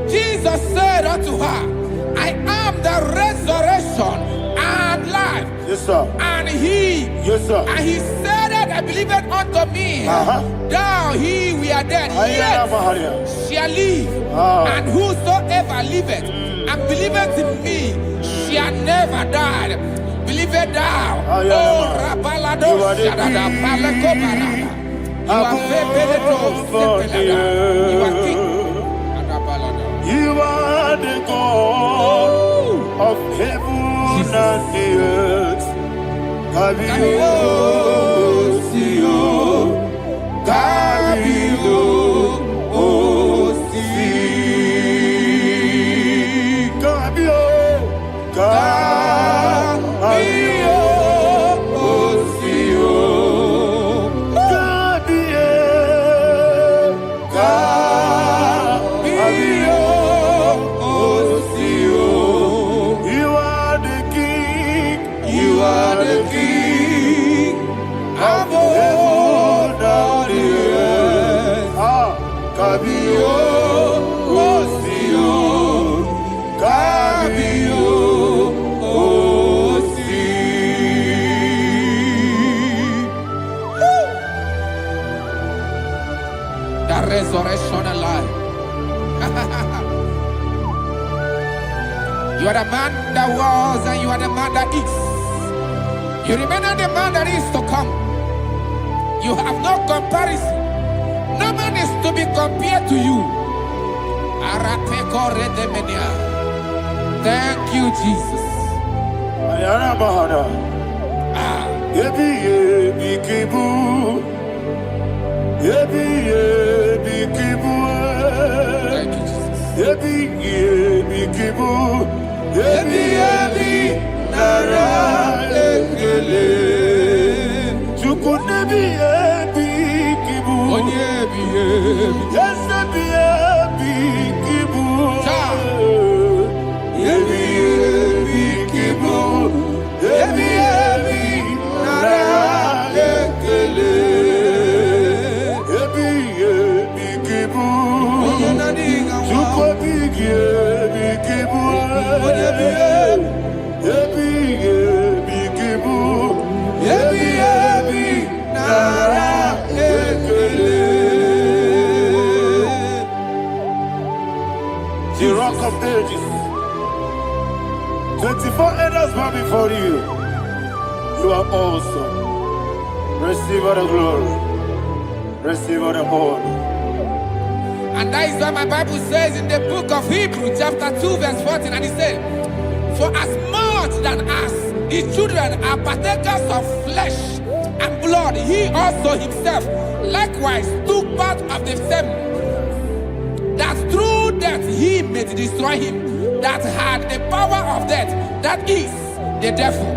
Jesus said unto her, I am the resurrection and life. Yes, sir. And he, yes, sir. And he said that I believed unto me, thou he we are dead, yet shall live, and whosoever liveth and believeth in me shall never die. Believeth thou, oh Rabalado Shadada Palakobara. You are you are king. You are the God of heaven and the earth. Kabio, Sio, Kabio, Si, Kabio, Kabio, Sio, Kabio, Kabio, Sio. You are the king. You are the king of all the earth. Kabio, Sio, Kabio, Si. The resurrection and life. You are the man that was and you are the man that is. You remember the man that is to come. You have no comparison. No man is to be compared to you. Thank you, Jesus. Ayana Mahana. Yebi yebi kibu. Yebi yebi kibu. Thank you, Jesus. Yebi yebi kibu. Yebi yebi nara ekele. Chukunebi yebi The rock of ages. 24 elders bow before you. You are awesome. Receive all the glory. Receive all the honor. And that is why my Bible says in the book of Hebrews chapter 2 verse 14, and it says, for as much than us, his children are partakers of flesh and blood, he also himself likewise took part of the same, that through death he may destroy him that had the power of death, that is the devil.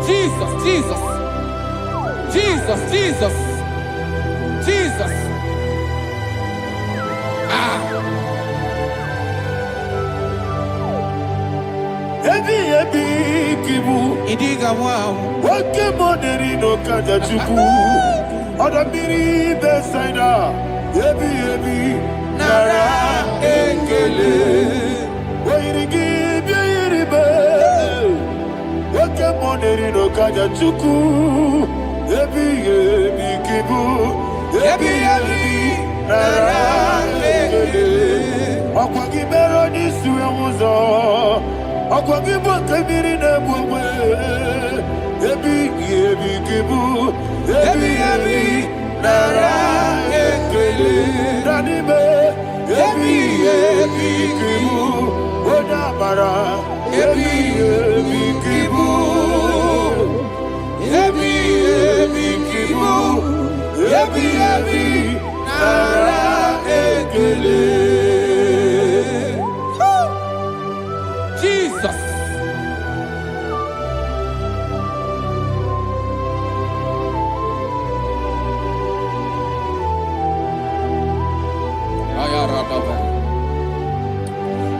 Jesus, Jesus, Jesus, Jesus, Jesus. Idiga wow. Wake money no kaja chuku. Oda miri besaida. Ebi nara ekele. Wairigi biiribe. Wake money no kaja chuku. Ebi kibu. Ebi nara ekele. Akwagi bero ni suwe muzo. Akwagi bokabiri na bwe. Ebi kibu. Ebi nara ekele. Danibe. Ebi kibu. Oda bara. Ebi kibu. Ebi kibu. Ebi nara ekele. Jesus.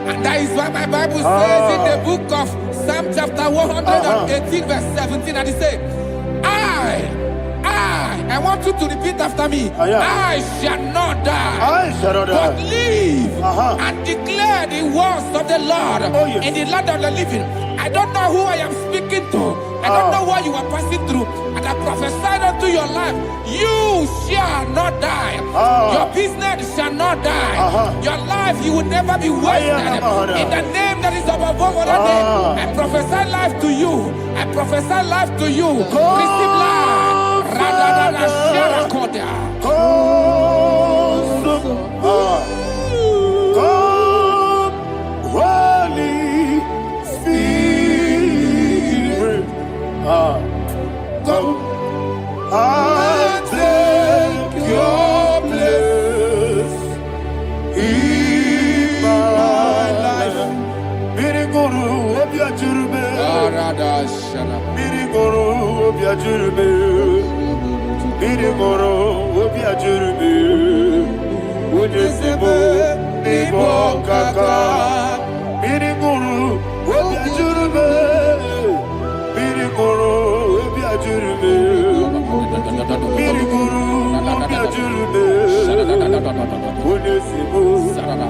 And that is why my Bible says in the book of Psalm chapter 118 verse 17, and it says, I want you to repeat after me. I shall not die, but live and declare the words of the Lord in the land of the living. I don't know who I am speaking to. I don't know what you are passing through. And I prophesy unto your life, you shall not die. Your business shall not die. Your life, you will never be wasted. In the name that is above all other name, I prophesy life to you. I prophesy life to you. Receive life. Holy Spirit, come and take your place in my life. Miriguru obiajurube, miriguru obiajurube, miriguru obiajurube. Unisebo nibo kaka, miriguru obiajurube, miriguru obiajurube, miriguru obiajurube. Unisebo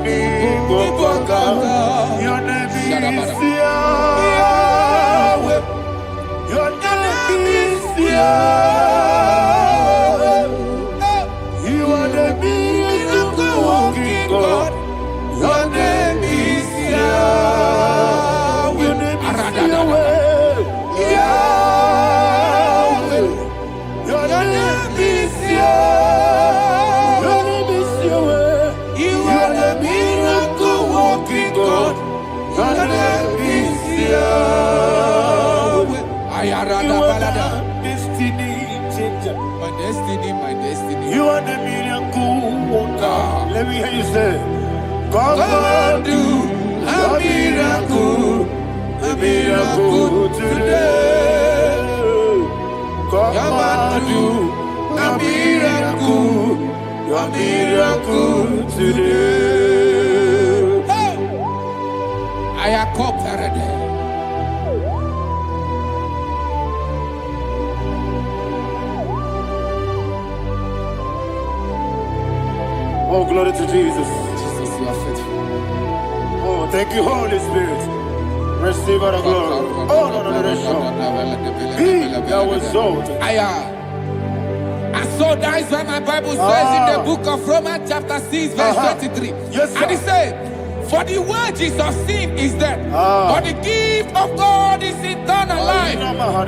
nibo kaka. Your name is Yahweh. Your name is Yahweh. You are the miracle working God. Your name is Yahweh. Destiny changer. My destiny, my destiny. You are the miracle worker. Let me hear you say, God do a miracle today. God do a miracle today. I am cooperated. Oh, glory to Jesus. Jesus, you are faithful. Oh, thank you, Holy Spirit. Receive our glory. Oh, no, Be thou exalted. So that is what my Bible says in the book of Romans chapter 6 verse 23. Yes, sir. And it says, for the wages of sin is death, but the gift of God is eternal life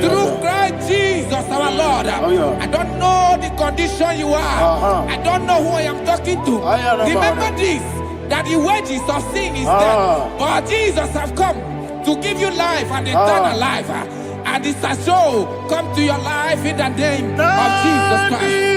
through Christ Jesus our Lord. I don't know the condition you are. I don't know who I am talking to. Remember this, that the wages of sin is death, but Jesus have come to give you life and eternal life. And this shall show come to your life in the name of Jesus Christ.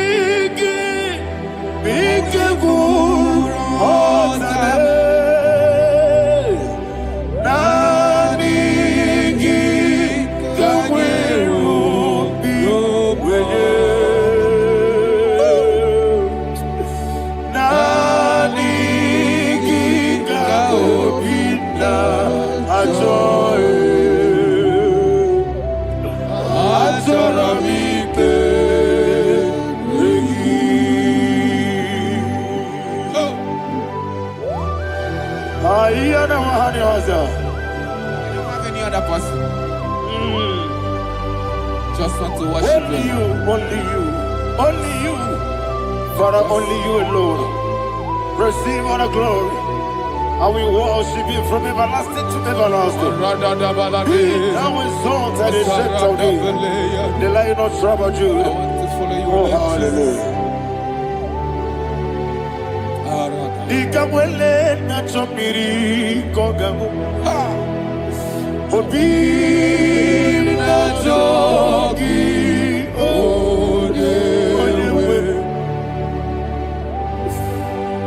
I don't have any other person. Just want to worship only you, only you, only you. Father, only you alone. Receive all the glory. I will worship you from everlasting to everlasting. Be thou exalted and set on thee, the Lion of tribe of Judah. I want to follow you. Oh, hallelujah. Ikamwele na chomiri kogamu. Obi na jogi odewe.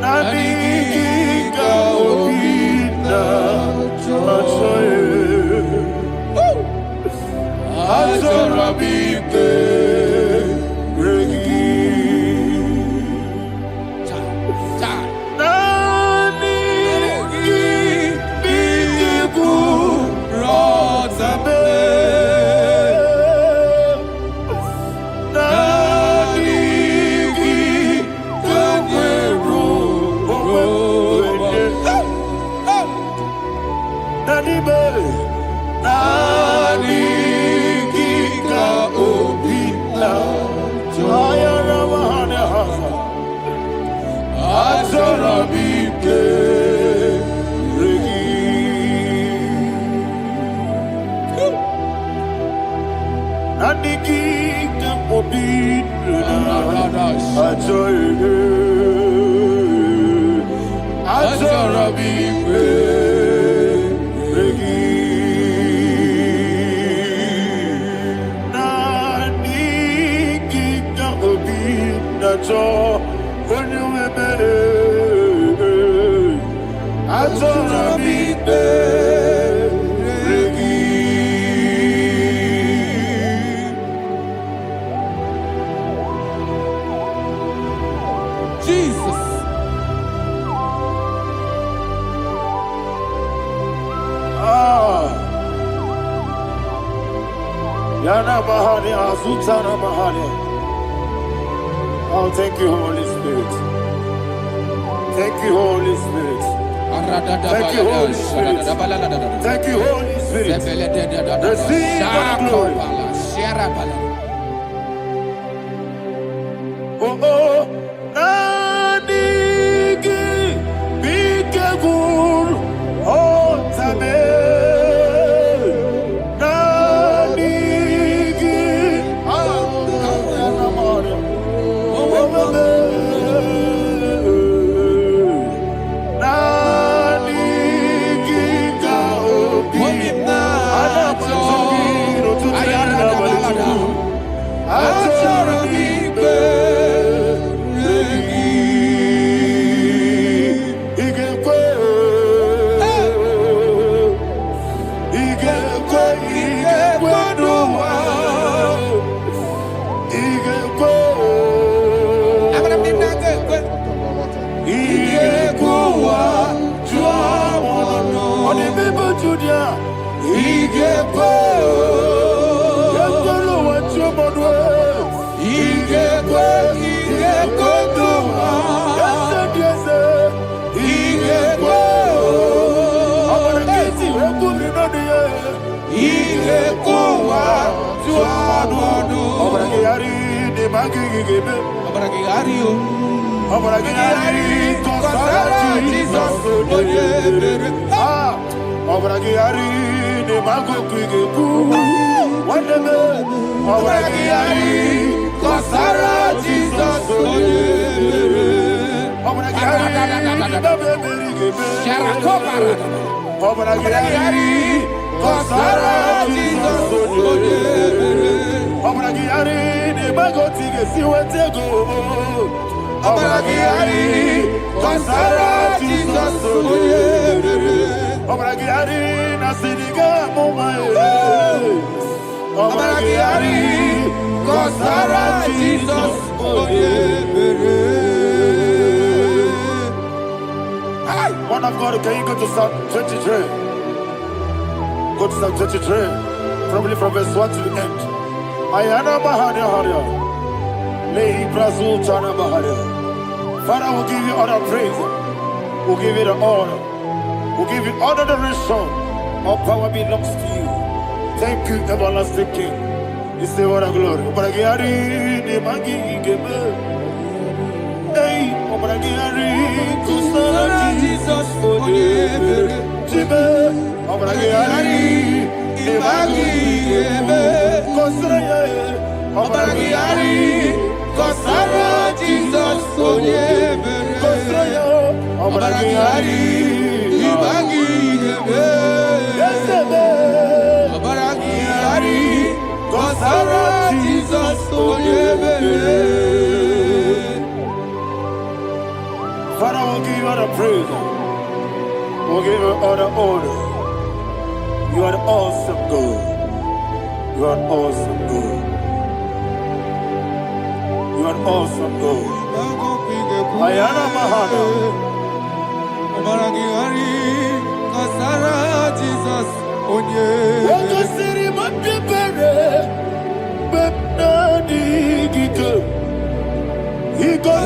Nani ka obi na jogi. Azorabike regi. Oh, thank you, Holy Spirit. Thank you, Holy Spirit. Thank you, Holy Spirit. Thank you, Holy Spirit. Receive the glory. Oh, oh, Nanigi, Bigabur, oh, Tame. Nanigi, oh, IGBO. IGBO. One of God, can you go to Psalm 23? Go to Psalm 23, probably from verse 1 to the end. Ayana Mahania Haria. Lehi Brazil Chana Mahania. Father, we'll give you all the praise. We'll give you the honor. We'll give you all the adoration. All power belongs to you. Thank you, everlasting King. You say what a glory. Obragiari, the Magi, Gebe. Hey, Obragiari, Kusara, Jesus, for you. Jibe, Obragiari, the Magi, Gebe. Kusara, Obragiari, Kusara, Jesus, for you. Kusara, Obragiari, the Magi, Gebe. Yes, Obragiari, Kusara, Jesus, for you. Father, we'll give you all the praise. We'll give you all the honor. You are the awesome God. You are an awesome God. You are an awesome God. Ayana Mahana. Jesus, on you. Jesus.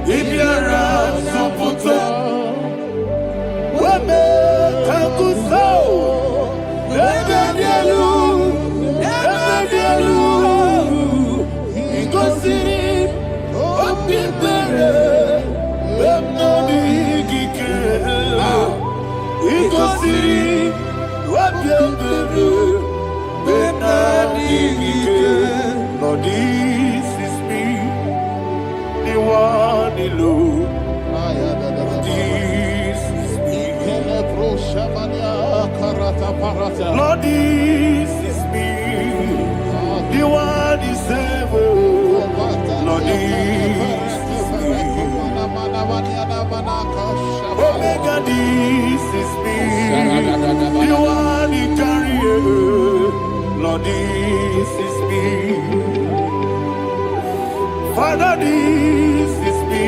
If you're Lord, this is me, the one alone. This is me. Lord, this is me, the one is able. Lord, this is me. Omega, this is me, the one you carry. Lord, this is me. Father, this is me.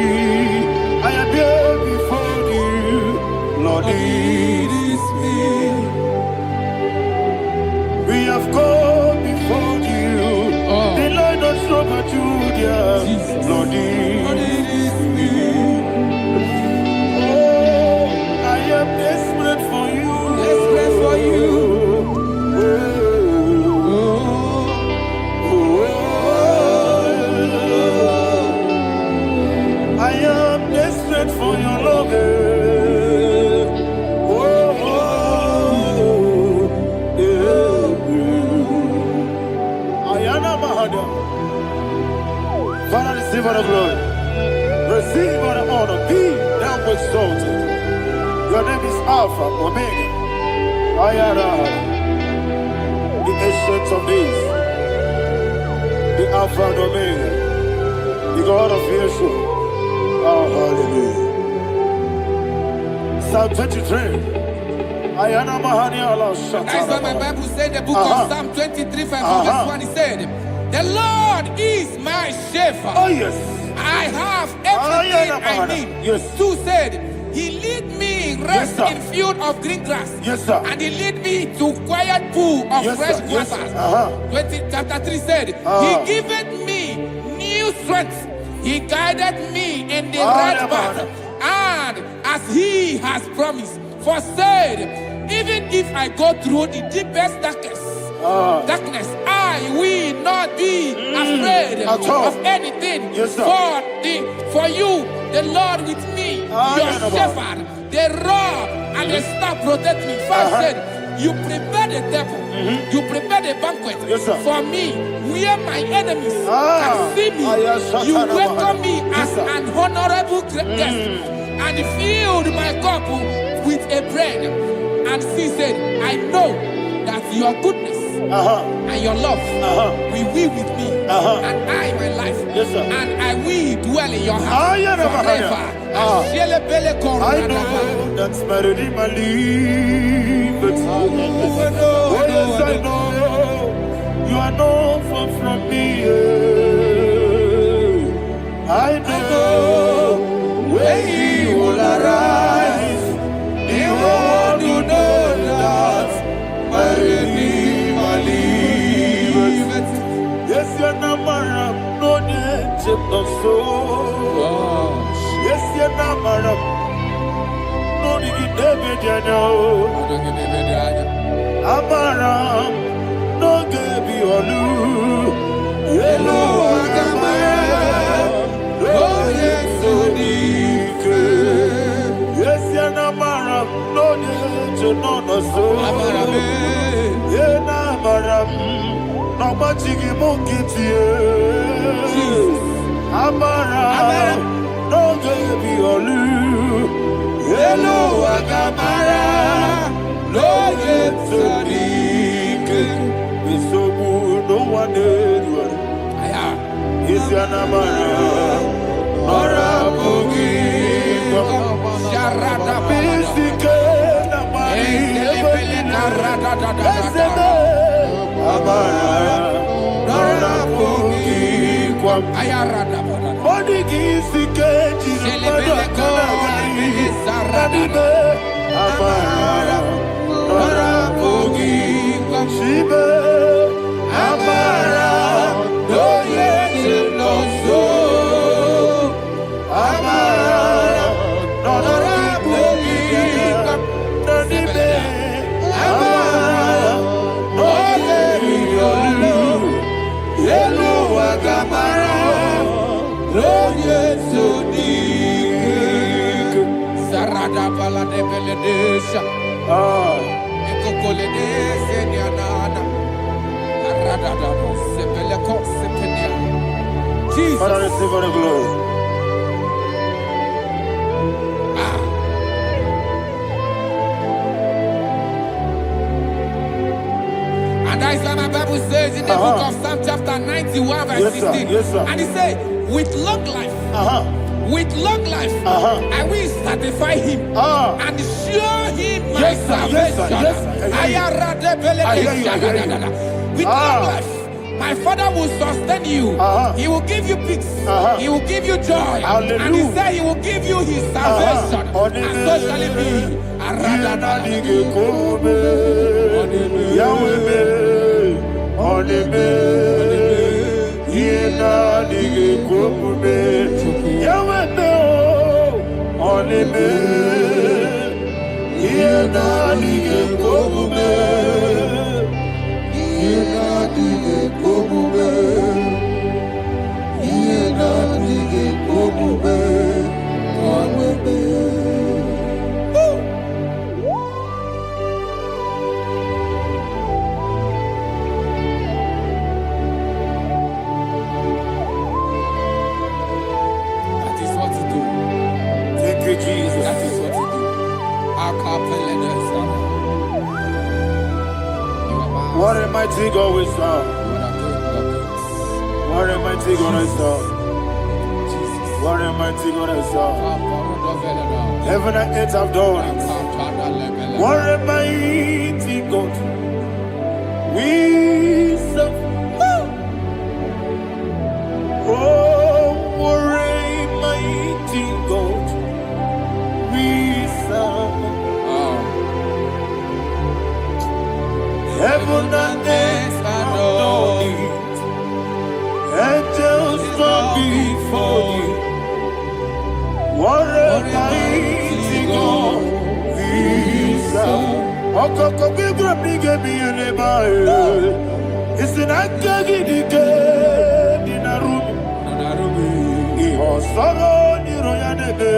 I am here before you. Lord, this is me. We have come before you. The Lord not so much Judah. Lord, this is me. Oh, I am desperate for you. Desperate for you. I am desperate for your love. Father, receive all the glory. Receive all the honor. Be thou exalted. Your name is Alpha, Omega. I am the ancient of days. the Alpha and Omega, the God of Yeshua. Oh, hallelujah. Psalm 23. That's what my Bible said, the book of Psalm 23, 5, verse 1. It said, the Lord is my shepherd. Oh, yes. I have everything I need. Yes. 2 said, he lead me rest in field of green grass. Yes, sir. And he lead me to quiet pool of fresh waters. Chapter 3 said, he giveth me new strength. He guided me in the right path. And as he has promised, for said, even if I go through the deepest darkness, I will not be afraid of anything. Yes, for you, the Lord with me, your shepherd, the rod and the staff protect me. First said, you prepare the table, you prepare the banquet for me, where my enemies can see me. You welcome me as an honorable guest, and filled my cup with a bread. And she said, I know that your goodness and your love will be with me, and I, my life, and I will dwell in your house forever. I know that's my Redeemer liveth. Oh, yes, I know you are not far from me. I know when he will arise, the world will know that my Redeemer liveth. Yes, you're not married, no need no soul. Yes, you're not married, no need no Amaram, no gebi olu. Yellow agamara, no yesodike. Yes, you're not married, no need no soul. You're not married, no machigi mukiti. Amaram, no gebi olu. Yellow agamara, no yesodike. So no one did. Is your namara, Nora Bogi, Sharada Bisike, Namari, Nora Bogi, Ayarada, Bodigisi, Amara, Nora Bogi, Shibe, Amara, no yes, no so, Amara, Nora Bogi, Nanibe, Amara, no Yelu, Agamara, no yes, Sarada Palade Beledesha, Ecocolede, Nianana, Arada, Sepeleco, Sepenia. Jesus. Father, receive all the glory. And that's why my Bible says in the book of Psalm chapter 91 verse 16. And it says, with long life, with long life, I will satisfy him and show him my salvation. With long life, my Father will sustain you. He will give you peace. He will give you joy. And he said he will give you his salvation. And so shall it be. What a mighty God we serve. What a mighty God I serve. What a mighty God I serve. Heaven and earth have done it. What a mighty God we serve. Oh, what a mighty God we serve. Heaven and earth have done it. Angels bow before you. What a mighty God we serve. Okoko bibra bige bi eleba. Isina kagi dike dinaru. Iho soro ni royanebe.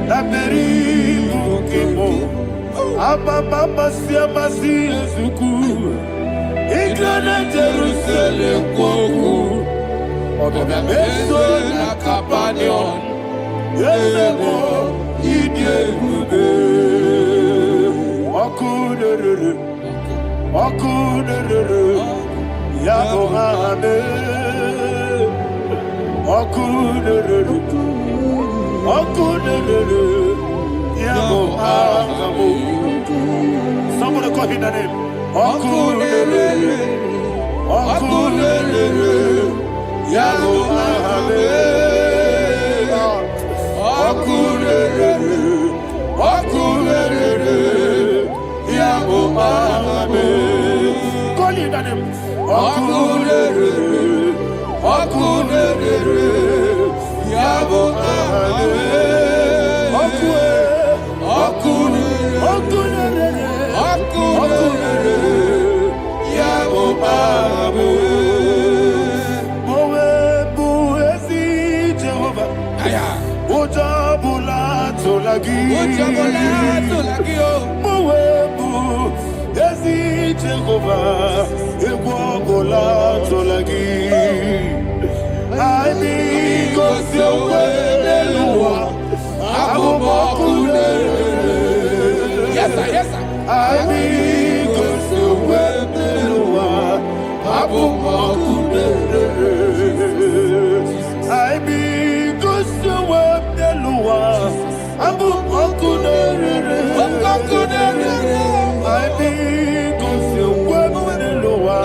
Laberi bukimo. Ababa masia masi ezuku. Igrana Jerusalem kwoku. Obe meso na kapanion. Yelemo idye gube. Okuderere. Okuderere. Yabo hame. Okuderere. Okuderere. Yabo hame. Somebody call him the name. Okuderere. Okuderere. Yabo hame. Okuderere. Okuderere. Yabo hame. Call him the name. Okuderere. Okuderere. Yabo hame. Okuderere. Yabo hame. Mowe buezi Jehovah. Ojabula tolagi. Mowe buezi Jehovah. Egwabola tolagi. Aimi kosyo weneluwa. Yes, sir, yes, sir. Aimi kosyo weneluwa. Aimi kosyo weneluwa. Aimi kosyo weneluwa.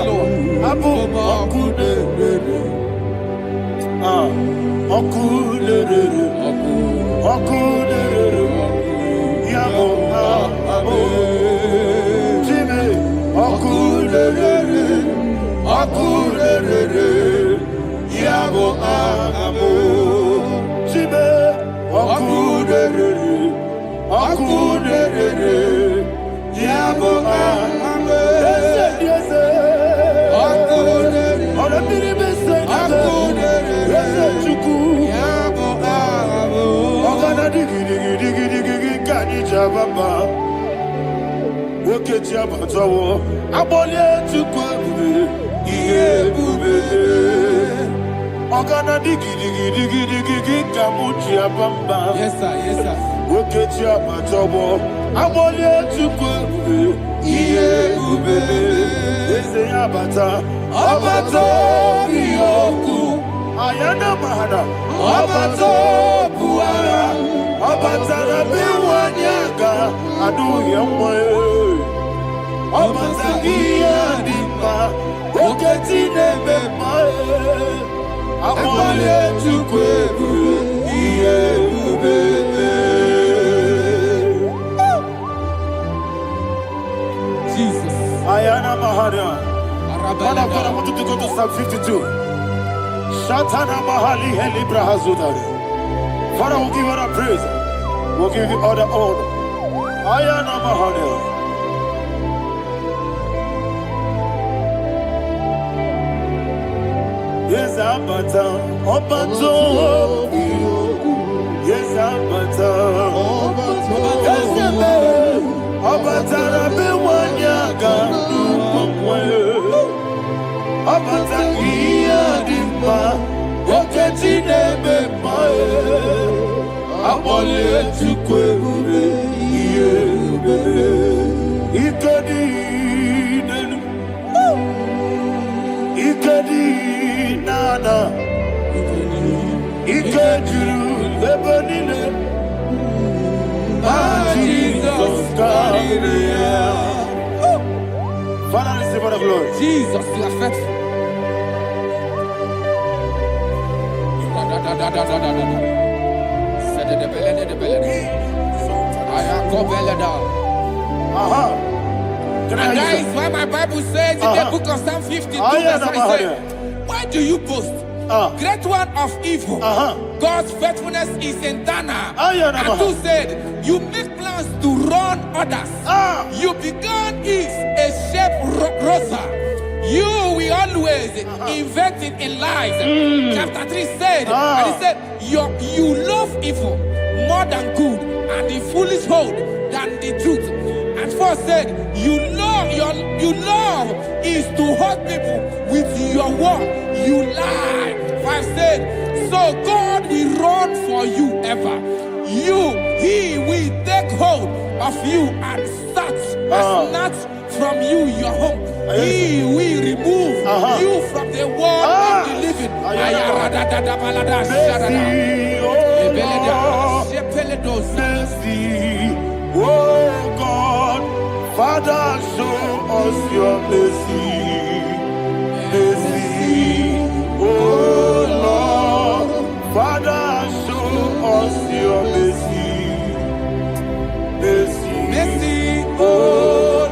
Okuderere. Yabo abo. Jime. Okuderere. Okuderere. Yabo abo. Jime. Okuderere. Okuderere. Yabo abo. Yes, okuderere. Ola biri bese. Okuderere. Yes, chuku. Yabo abo. Ogana digi digi digi digi kani jababa. Woke jabatawo. Abole chuku ebube. Iye ebube. Ogana digi digi digi digi kamu jabamba. Yes, sir, yes, sir. Woke jabatawo. Abole chuku ebube. Iye ebube. Ese abata. Abata biyoku. Ayana mahana. Abata buara. Abata rabiwanyaga. Adu yamwe. Abata giyadima. Oketi nebe mae. Abole chukwebu. Iye ubebe. Jesus. Ayana mahana. Man of God, I want you to go to Psalm 52. Shatana Mahali Helibra Hazudari. Father, we'll give you all the praise. We'll give you all the honor. Ayana Mahali. Yes, Abata. Obato. Yes, Abata. Yes, Abata. Rabe wanyaga. Abata iyadimba. Oketi nebe mae. Abole chukwebube. Iye ubebe. Ikadi nenu. Ikadi the glory. Jesus, you are faithful. Can And I that hear is why my Bible says in the book of Psalm 52, verse 6, why do you boast? Great one of evil. God's faithfulness is eternal. And who said, you make plans to run others. You began is a shape rosa. You will always invent it in lies. Chapter 3 said, and he said, you love evil more than good, and the foolish hold than the truth. And 4 said, you love is to hurt people with your word. You lie. 5 said, so God will run for you ever. He will take hold of you and snatch from you your home. He will remove you from the world of the living. Oh God, Father, show us your mercy. Mercy, oh Lord, Father, show us your mercy. Mercy, Mercy, oh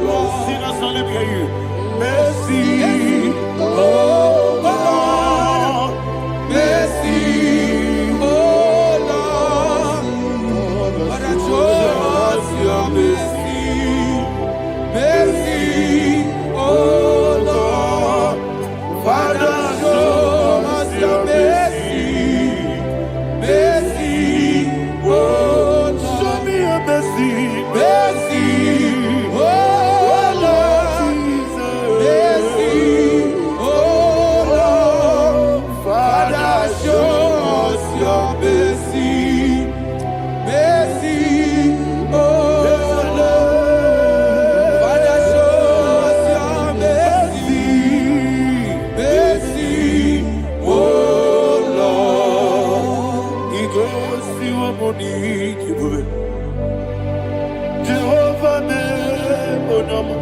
Lord. Sing us, let me hear you. Mercy, oh Lord, mercy, oh Lord, Father, show us your mercy. Mercy, oh Lord, Father, show us your mercy. Mercy, oh Lord, show me your mercy. mercy, oh Lord, mercy, oh Lord, Father, show us your mercy. Mercy, oh Lord, Father, show us your mercy. Mercy, oh Lord. He goes to a money, Jehovah me onama.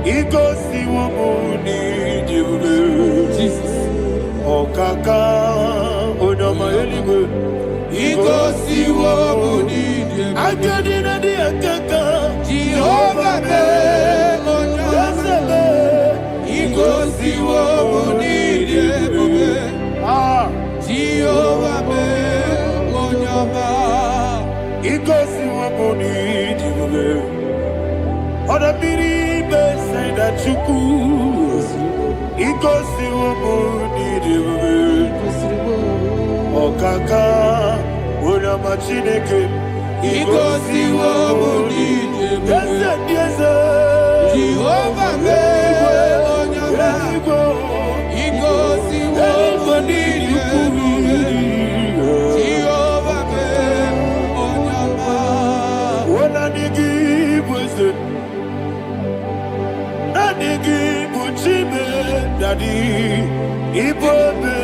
He goes to a money, Jesus. Okaka onama anyway. He goes to a money, I get in a day, Jehovah me onama. He goes to a money, Jehovah me onama. He goes to a money, Oda biri be say that you could. He goes to a money, Okaka onama chineke. He goes to a money, Yes, Jehovah me onama. He goes to a money, Jehovah me onama. When I give wisdom, I give Uchime, Daddy, Ibobe,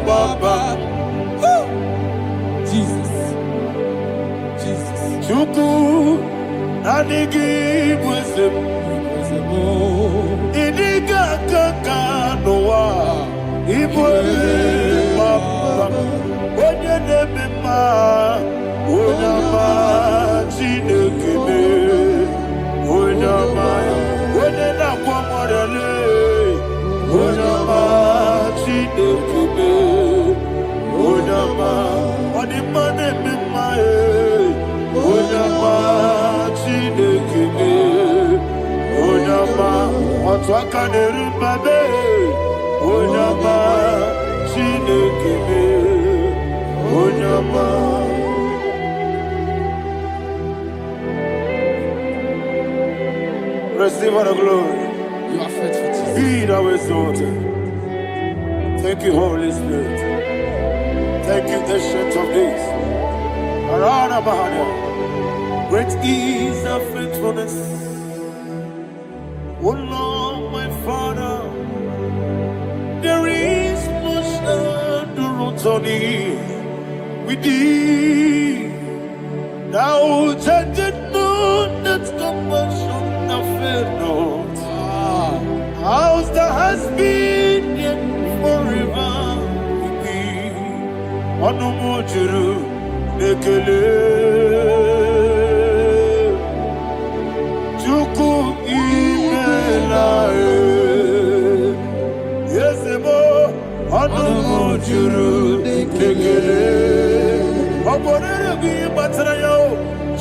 Baba, Jesus, Jesus, Chuku, I give wisdom, Idiga Kaka Noa, Ibobe, Baba, Onye Nebema, Onama, Chinekime, Onama, Onena Kwamorele, Onama, Chinekime, Onama, Onimane Mimae, Onama, Chinekime, Onama, Otwakane Rumbabe, Onama, Chinekime, Onama. Receive all the glory. you are faithful, Jesus. Be thou exalted. Thank you, Holy Spirit. Thank you, Ancient of Days. Arana Bahana. Great is our faithfulness. O Lord, my Father, there is much endurance on thee. With thee, thou changest not that compassion of faith not. As there has been yet forever will be. Onomojuru nekele. Juku imelae. Yesebo onomojuru nekele. Oborere bi batrayo.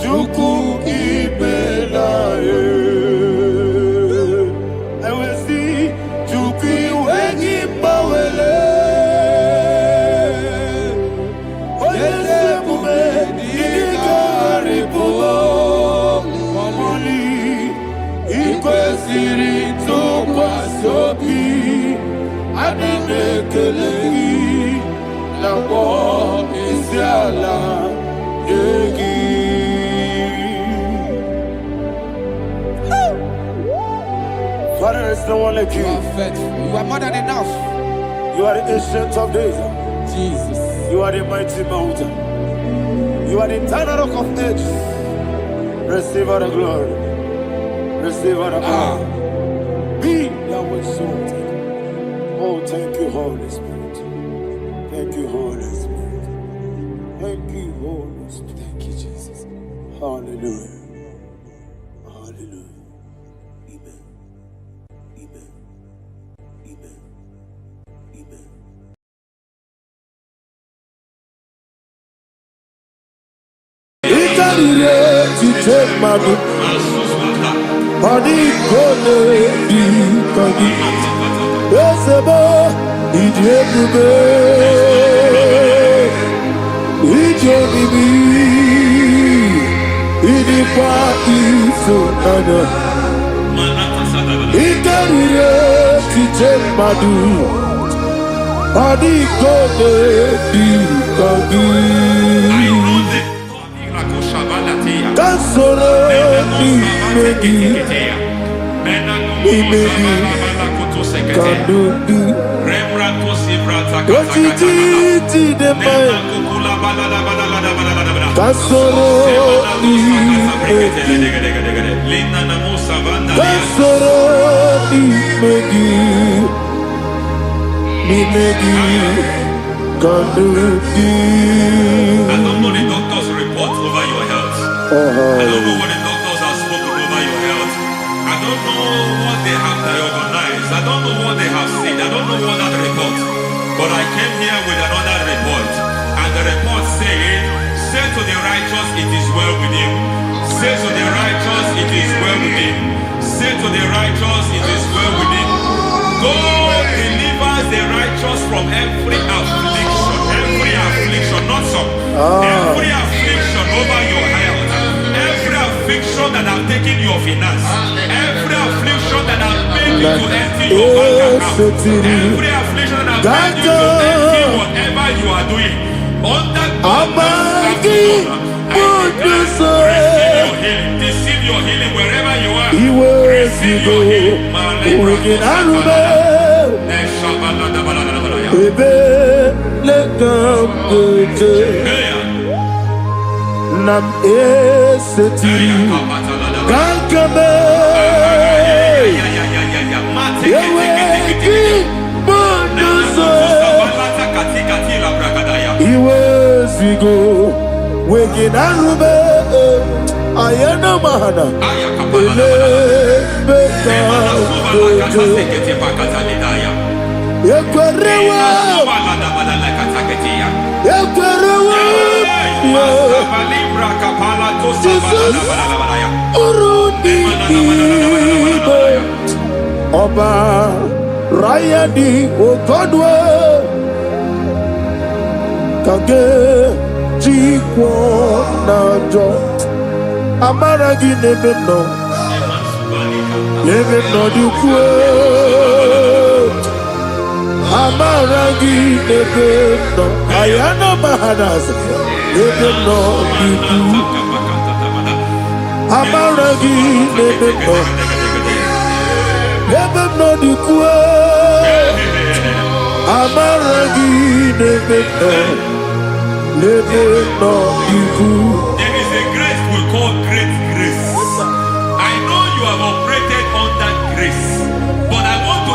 Juku imelae. Father, there is no one like you. You are faithful. You are more than enough. You are the ancient of days. Jesus. You are the mighty mountain. You are the eternal rock of ages. Receive all the glory. Receive all the honor. Be thou exalted. Oh, thank you, Holy Spirit. Thank you, Holy Spirit. Thank you, Holy Spirit. Thank you, Jesus. Hallelujah. Hallelujah. Amen. Amen. Amen. Amen. To take my book, body gone be kagi. Yesebo, idiyekube, ijobibi, idikwa isonanya. Ikarire to take my book, body gone be kagi. Kansoro imegi kandudu ojiji deme kansoro imegi kansoro imegi kandudu. I don't know the doctor's report over your health. I don't know what the doctors have spoken over your health. I don't know what they have diagnosed. I don't know what they have said. I don't know what that report. But I came here with another report. And the report said, say to the righteous, it is well with him. Say to the righteous, it is well with him. Say to the righteous, it is well with him. God delivers the righteous from every affliction. Every affliction, not some. Every affliction over your health. Every affliction that have taken your finance. Every affliction that have made you to empty your bank account. Every affliction that have made you to empty whatever you are doing. Under God's receive your healing wherever you are. Receive your healing. Nam eseti gankame yeweki bonuso iwezigo weginarube ayana mahana ele beka dojo yekwerewa Jesus Urudi Oba Rayadi Okodwe Kage Jikwo Najo Amaragi Nebeno Nebeno Dukwe Amaragi Nebeno Ayana Mahadas Nebeno Dukwe Amaragi Nebeno Nebeno Dukwe Amaragi Nebeno Nebeno Dukwe. There is a grace we call great grace. I know you have operated on that grace, but I want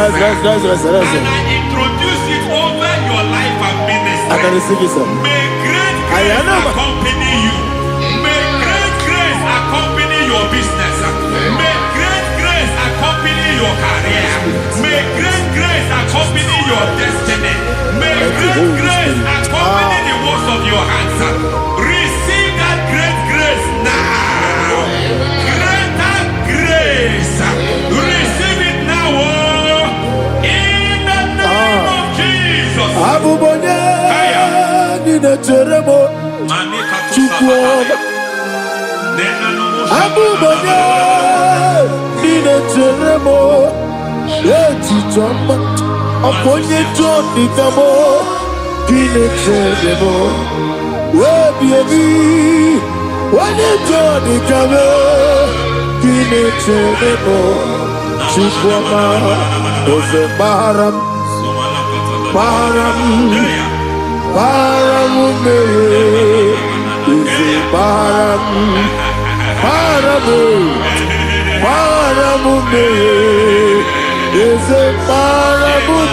Let's. And I introduce it over your life and ministry. I can receive it, sir. May great grace accompany you. May great grace accompany your business. May great grace accompany your career. May great grace accompany your destiny. May great grace accompany the works of your hands. Receive that great grace now. Greater grace. Receive it now. In the name of Jesus. Abubonye nina teremo chukwu. Abubonye nina teremo etichoma aponye jodi kamo kine teremo webi wanye jodi kamo kine teremo chukwu ma oze baram Paramume Izi Paramume Izi Paramume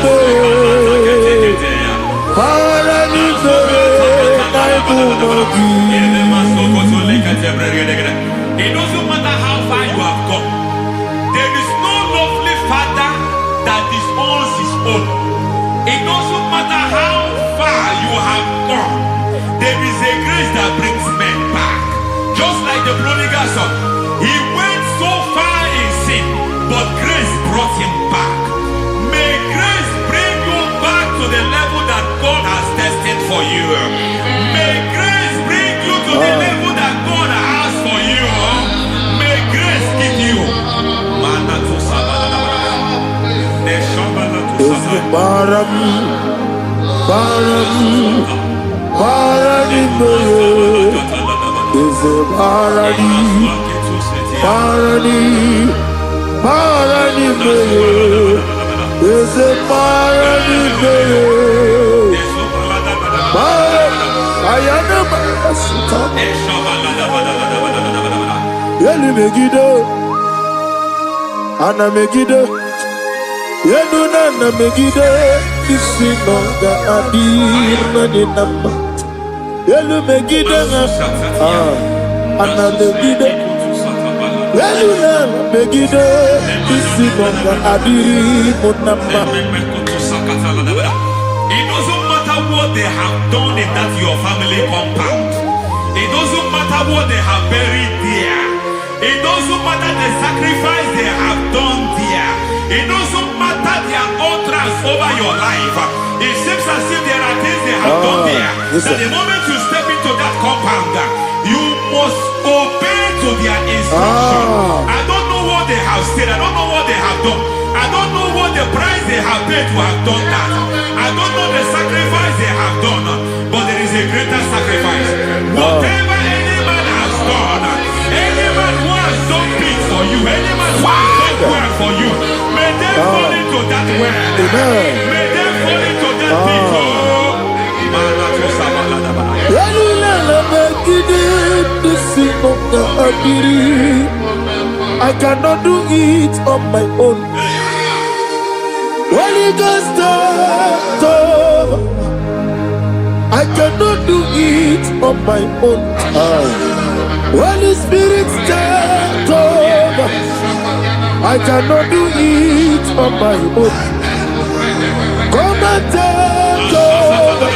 It doesn't matter how far you have come. There is no lovely father that disowns his own. It doesn't matter how far you have gone. There is a grace that brings men back. Just like the prodigal son. He went so far in sin, but grace brought him back. May grace bring you back to the level that God has destined for you. May grace bring you to the level that God has for you. May grace give you. Ana Megiddo, Yenuna Megiddo, Isinonga Adir Nadinamba, Yelu Megiddo, Ana Megiddo, Yenuna Megiddo, Isinonga Adir Munamba. It doesn't matter what they have done in that your family compound. It doesn't matter what they have buried there. It doesn't matter the sacrifice they have done there. It doesn't matter their utterance over your life. It seems as if there are things they have done there. That the moment you step into that compound, you must obey to their instruction. I don't know what they have said. I don't know what they have done. I don't know what the price they have paid to have done that. I don't know the sacrifice they have done. But there is a greater sacrifice. Whatever any man has done, any man who has done things for you, any man who has done well for you, may they fall into that well. May they fall into that pit. I cannot do it on my own. Holy Ghost, I cannot do it on my own. Holy Spirit, take over. I cannot do it on my own. Come and take over.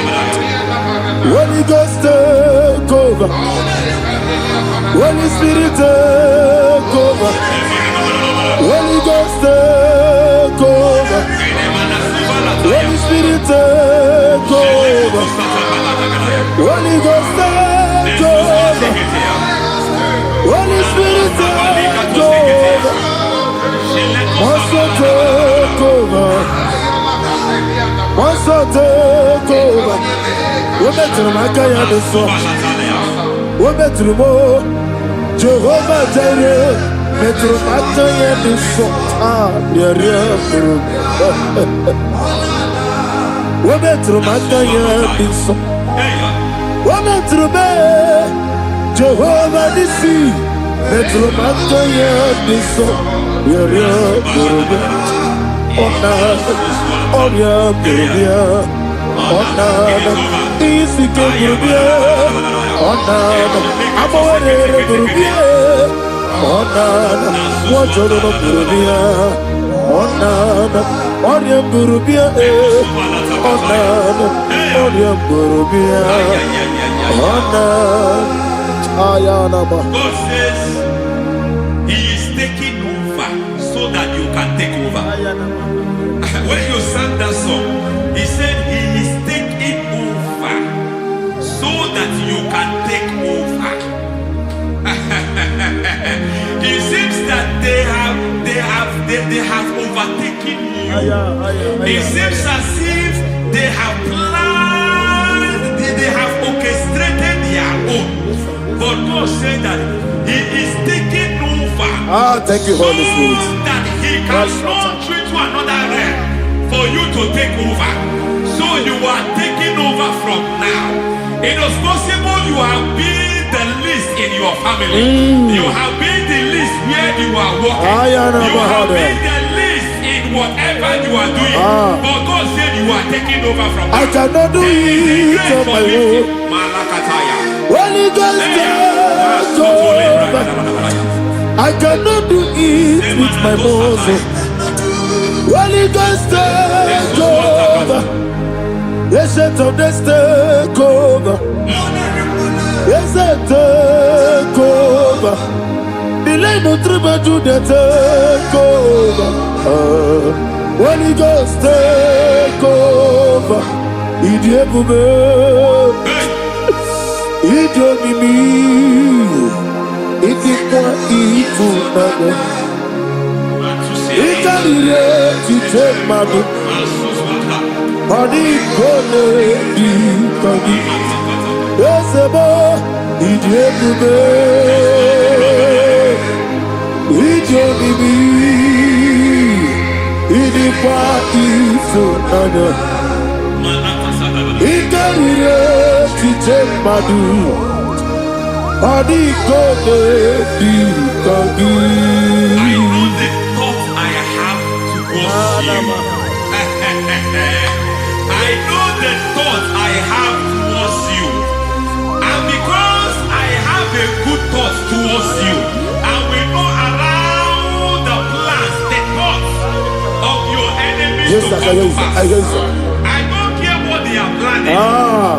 Holy Ghost, take over. Holy Spirit, take over. Holy Ghost, take over. Holy Spirit, take over. Holy Ghost, take over. Holy Spirit, take over. Also take over. Also take over. We better make a decision. We better more. Jehovah Jireh, metro matanya diso diaria. We metro matanya diso. We metro be Jehovah disi, metro matanya diso diaria. Onana, Onya Burubia, Onana, Isike Burubia, Onana, Amore Burubia, Onana, Wajoro Burubia, Onana, Onya Burubia, Onana, Onya Burubia, Onana, Ayanaba. God says He is taking over so that you can take over. When you sang that song, He said He is taking over so that you can take over. It seems that they have overtaken you. It seems as if they have planned, they have orchestrated their own. But God said that He is taking over. Thank you, Holy Spirit. So that He can launch you to another realm for you to take over. So you are taking over from now. It is possible you have been the least in your family. You have been the least where you are working. You have been the least in whatever you are doing. But God said you are taking over from now. I cannot do it on my own. Holy Ghost, take over. I cannot do it with my muscle. Holy Ghost, take over. Yes, of this take over. Yes, take over. Delay no trouble to the take over. Holy Ghost, take over. Idiomimi, idikwa ifunado, ikarire titemado, adikole dikagi, esebo idiomimi, idiomimi, idikwa ifunado. Ikarire titemadu, adikode dikagi. I know the thoughts I have towards you. I know the thoughts I have towards you. And because I have a good thought towards you, I will not allow the plans, the thoughts of your enemies to come to pass. I don't care what they are planning,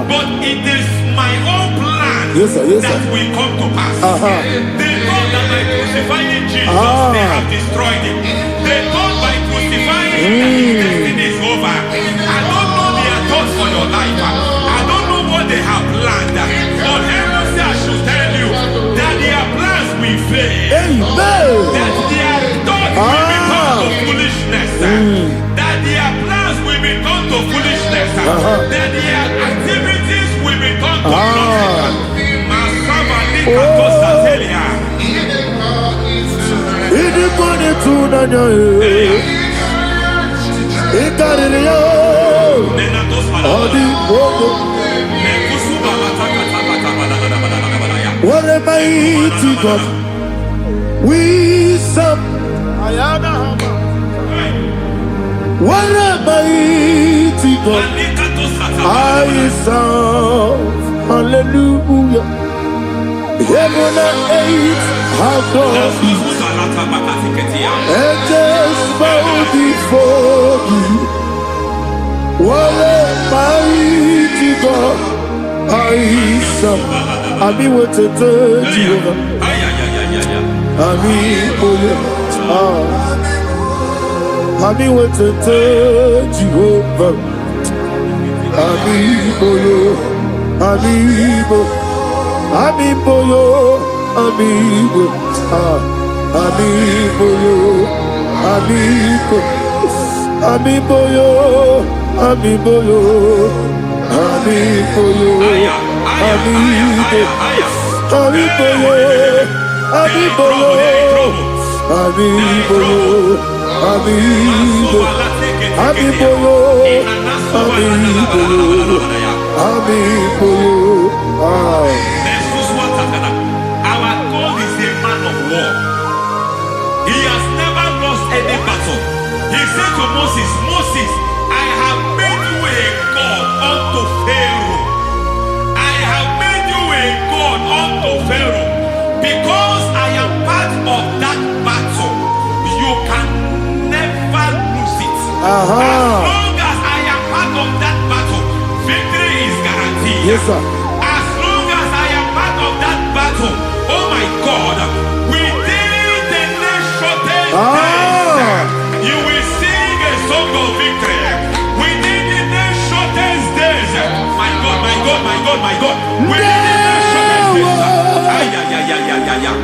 but it is my own plan that will come to pass. They thought that by crucifying Jesus, they have destroyed him. They thought by crucifying him that his destiny is over. I don't know their thoughts for your life. I don't know what they have planned. But heaven says I should tell you that their plans will fail. That their thoughts will be turned to foolishness. That their plans will be turned to foolishness. That their activities will be turned to nonsense. What a mighty God we serve. What a mighty God I serve. Hallelujah. Heaven and earth have done it. Angels bow before you. What a mighty God I serve. Ami wetete Jehovah. Ami boye. Ami wetete Jehovah. Ami boye. Ami boye. Amibo yo, amibo, amibo yo, amibo, amibo yo, amibo yo, amibo yo, amibo, amibo yo, amibo yo, amibo yo, amibo, amibo yo, amibo yo, amibo yo. Our God is a man of war. He has never lost any battle. He said to Moses, Moses, I have made you a God unto Pharaoh. I have made you a God unto Pharaoh. Because I am part of that battle, you can never lose it. As long as I am part of that battle, victory is guaranteed. Yes, sir. As long as I am part of that battle, oh my God, within the next shortest days, you will sing a song of victory. Within the next shortest days, my God, my God, my God, my God, within the next shortest days, ay, ay, ay, ay, ay, ay, ay.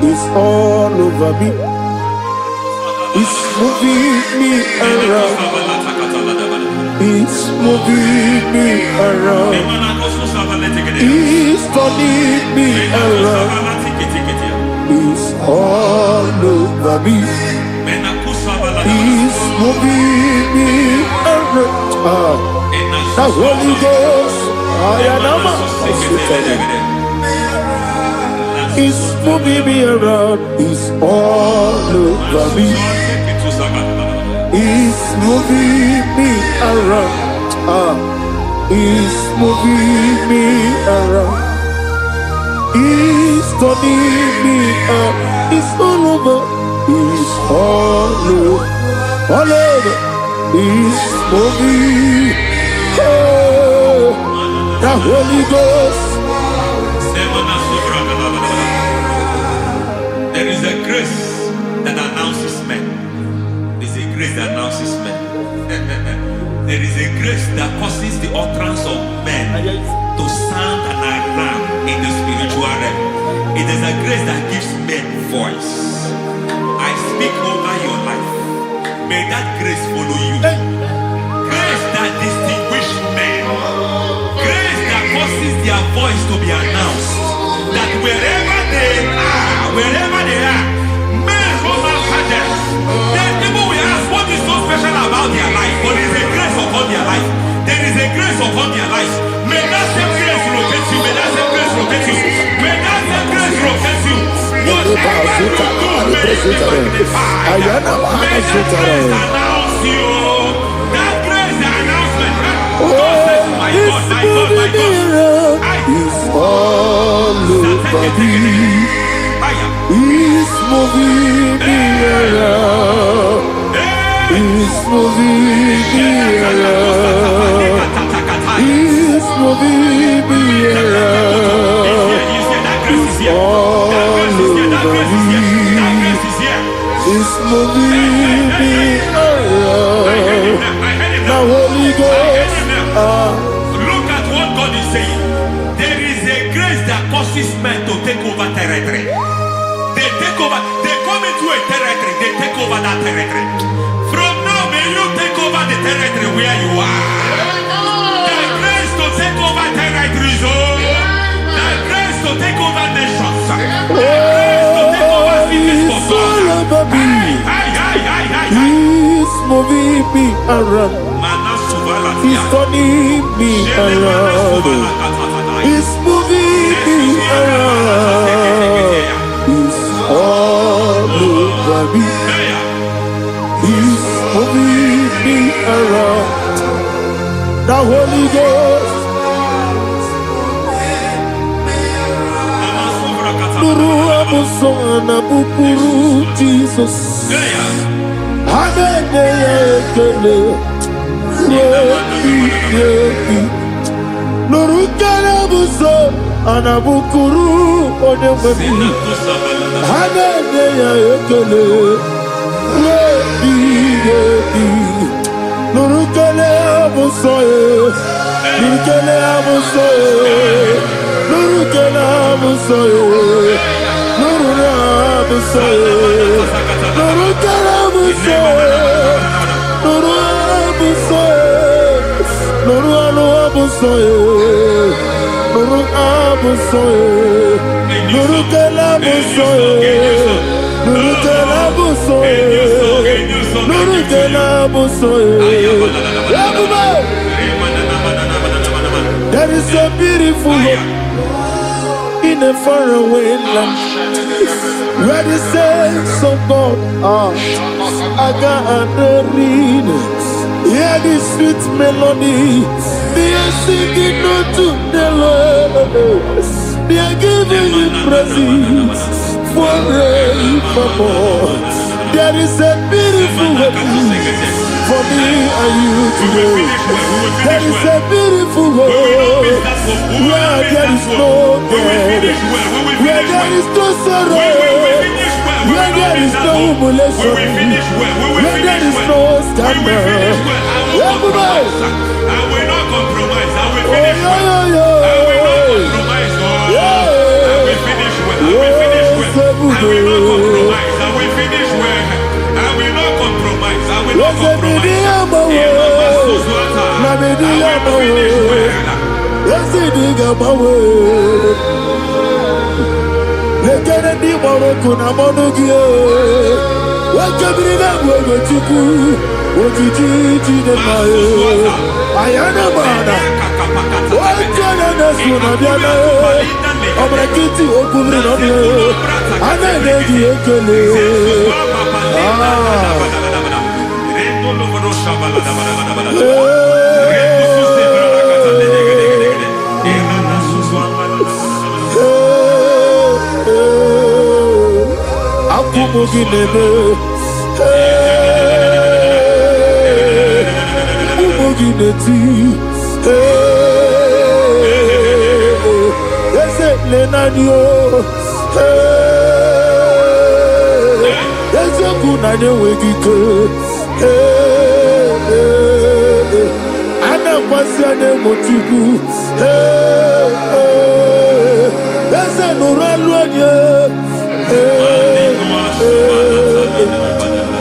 It's all over me. It's moving me around. It's moving me around. It's turning me around. It's all over me. It's moving me around. The Holy Ghost, it's moving me around. It's all over me. It's moving me around. It's moving me around. It's turning me up. It's all over. It's all over. All over. It's moving. Oh, the Holy Ghost. There is a grace that announces men. There is a grace that announces men. There is a grace that causes the utterance of men to sound an alarm in the spiritual realm. It is a grace that gives men voice. I speak over your life. May that grace follow you. Grace that distinguishes men. Grace that causes their voice to be announced. That wherever they are, men come after them. Then people will ask, what is so special about their life? But there is a grace upon their life. There is a grace upon their life. May that same grace locate you. May that same grace locate you. May that same grace locate you. Whatever you do, may it be magnified. May that grace announce you. That grace, the announcement. God says, my God, my God, my God. It's all over me. It's moving me around. It's moving me around. It's moving me around. It's all over me. It's moving me around. The Holy Ghost. Look at what God is saying. There is a grace that causes men to take over territory. They take over. They come into a territory. They take over that territory. From now, may you take over the territory where you are. The grace to take over territories. The grace to take over nations. The grace to take over cities for God. He's moving me around. He's turning me around. He's moving me around. He's all over me. He's moving me around. The Holy Ghost. Nuru amusona bukuru Jesus. Hanene Nurukarabuso anabukuru onemani hanene ya ekele rebi nurukele abuso nurukele abuso nurukele abuso nurukele abuso nurukele abuso Nuru abusoe, nuru kelabusoe, nuru kelabusoe, nuru kelabusoe. There is a beautiful hope in a faraway land where the saints of God are. I got the reading. Hear the sweet melody. They are singing unto the Lord. They are giving you praise forevermore. There is a beautiful hope for me and you today. There is a beautiful hope where there is no death, where there is no sorrow, where there is no humiliation, where there is no scandal. Everybody, I will not compromise. I will oh, finish well. I will not compromise. I will finish well. I will finish well. I will not compromise. I will finish well. I will not compromise. I will not compromise.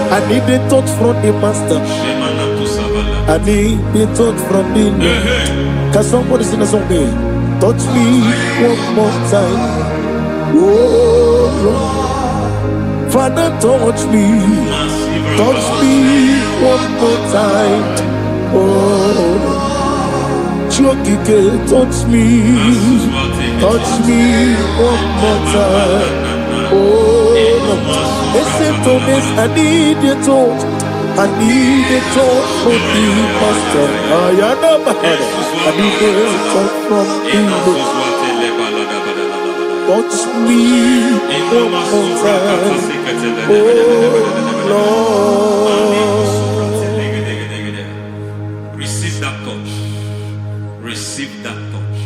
I need the touch from the master. I need the touch from the Lord. Can somebody sing a song here? Touch me one more time. Oh Lord. Father, touch me. Touch me one more time. Oh Chokike, touch me. Touch me one more time. Oh listen to this, I need your touch. I need a touch from the master. I need a touch from the Lord. Touch me one more time. Oh Lord. Receive that touch. Receive that touch.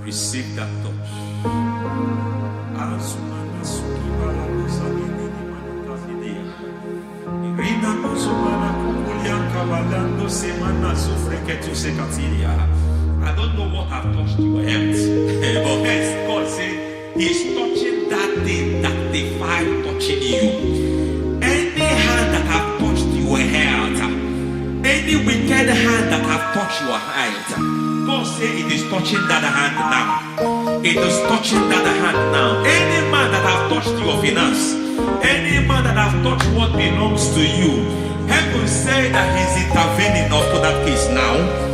Receive that touch. I don't know what have touched your health, but hence God said He's touching that thing that defied touching you. Any hand that have touched your health, any wicked hand that have touched your health, God said it is touching that hand now. It is touching that hand now. Any man that have touched your finance, any man that have touched what belongs to you, heaven say that He's intervening up to that case now.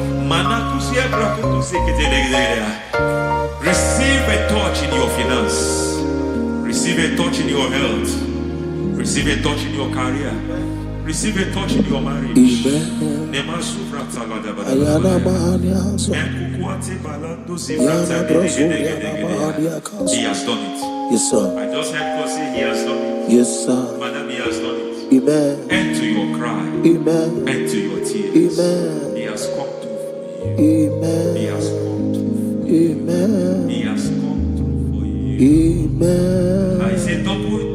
Receive a touch in your finance. Receive a touch in your health. Receive a touch in your career. Receive a touch in your marriage. He has done it. Yes, sir. I just heard God say He has done it. Yes, sir. Madam, He has done it. Amen. End to your cry. Amen. End to your tears. Amen. He has come through for you. Amen. He has come through for you. Amen. He has come through for you. Amen. I say double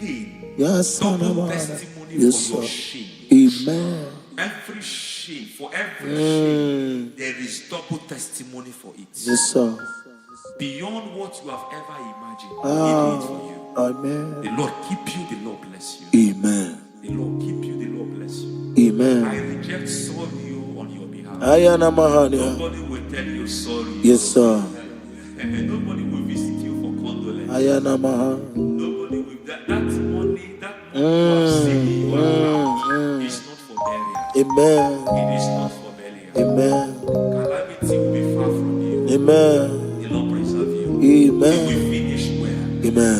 gain. Yes, Double testimony yes, for your sir. shame. Amen. Every shame, for every shame, there is double testimony for it. Yes, sir. Beyond what you have ever imagined, He did it for you. Amen. The Lord keep you, the Lord bless you. Amen. The Lord keep you, the Lord bless you. Amen. I reject sorrow on your behalf. Ayana Mahania. Nobody will tell you sorry. Yes, sir. And nobody will visit you for condolence. Ayana Maha. Nobody will that money that you have seen in your account is not for burial. Amen. It is not for burial. Amen. Calamity will be far from you. Amen. The Lord preserve you. Amen. You will finish well. Amen.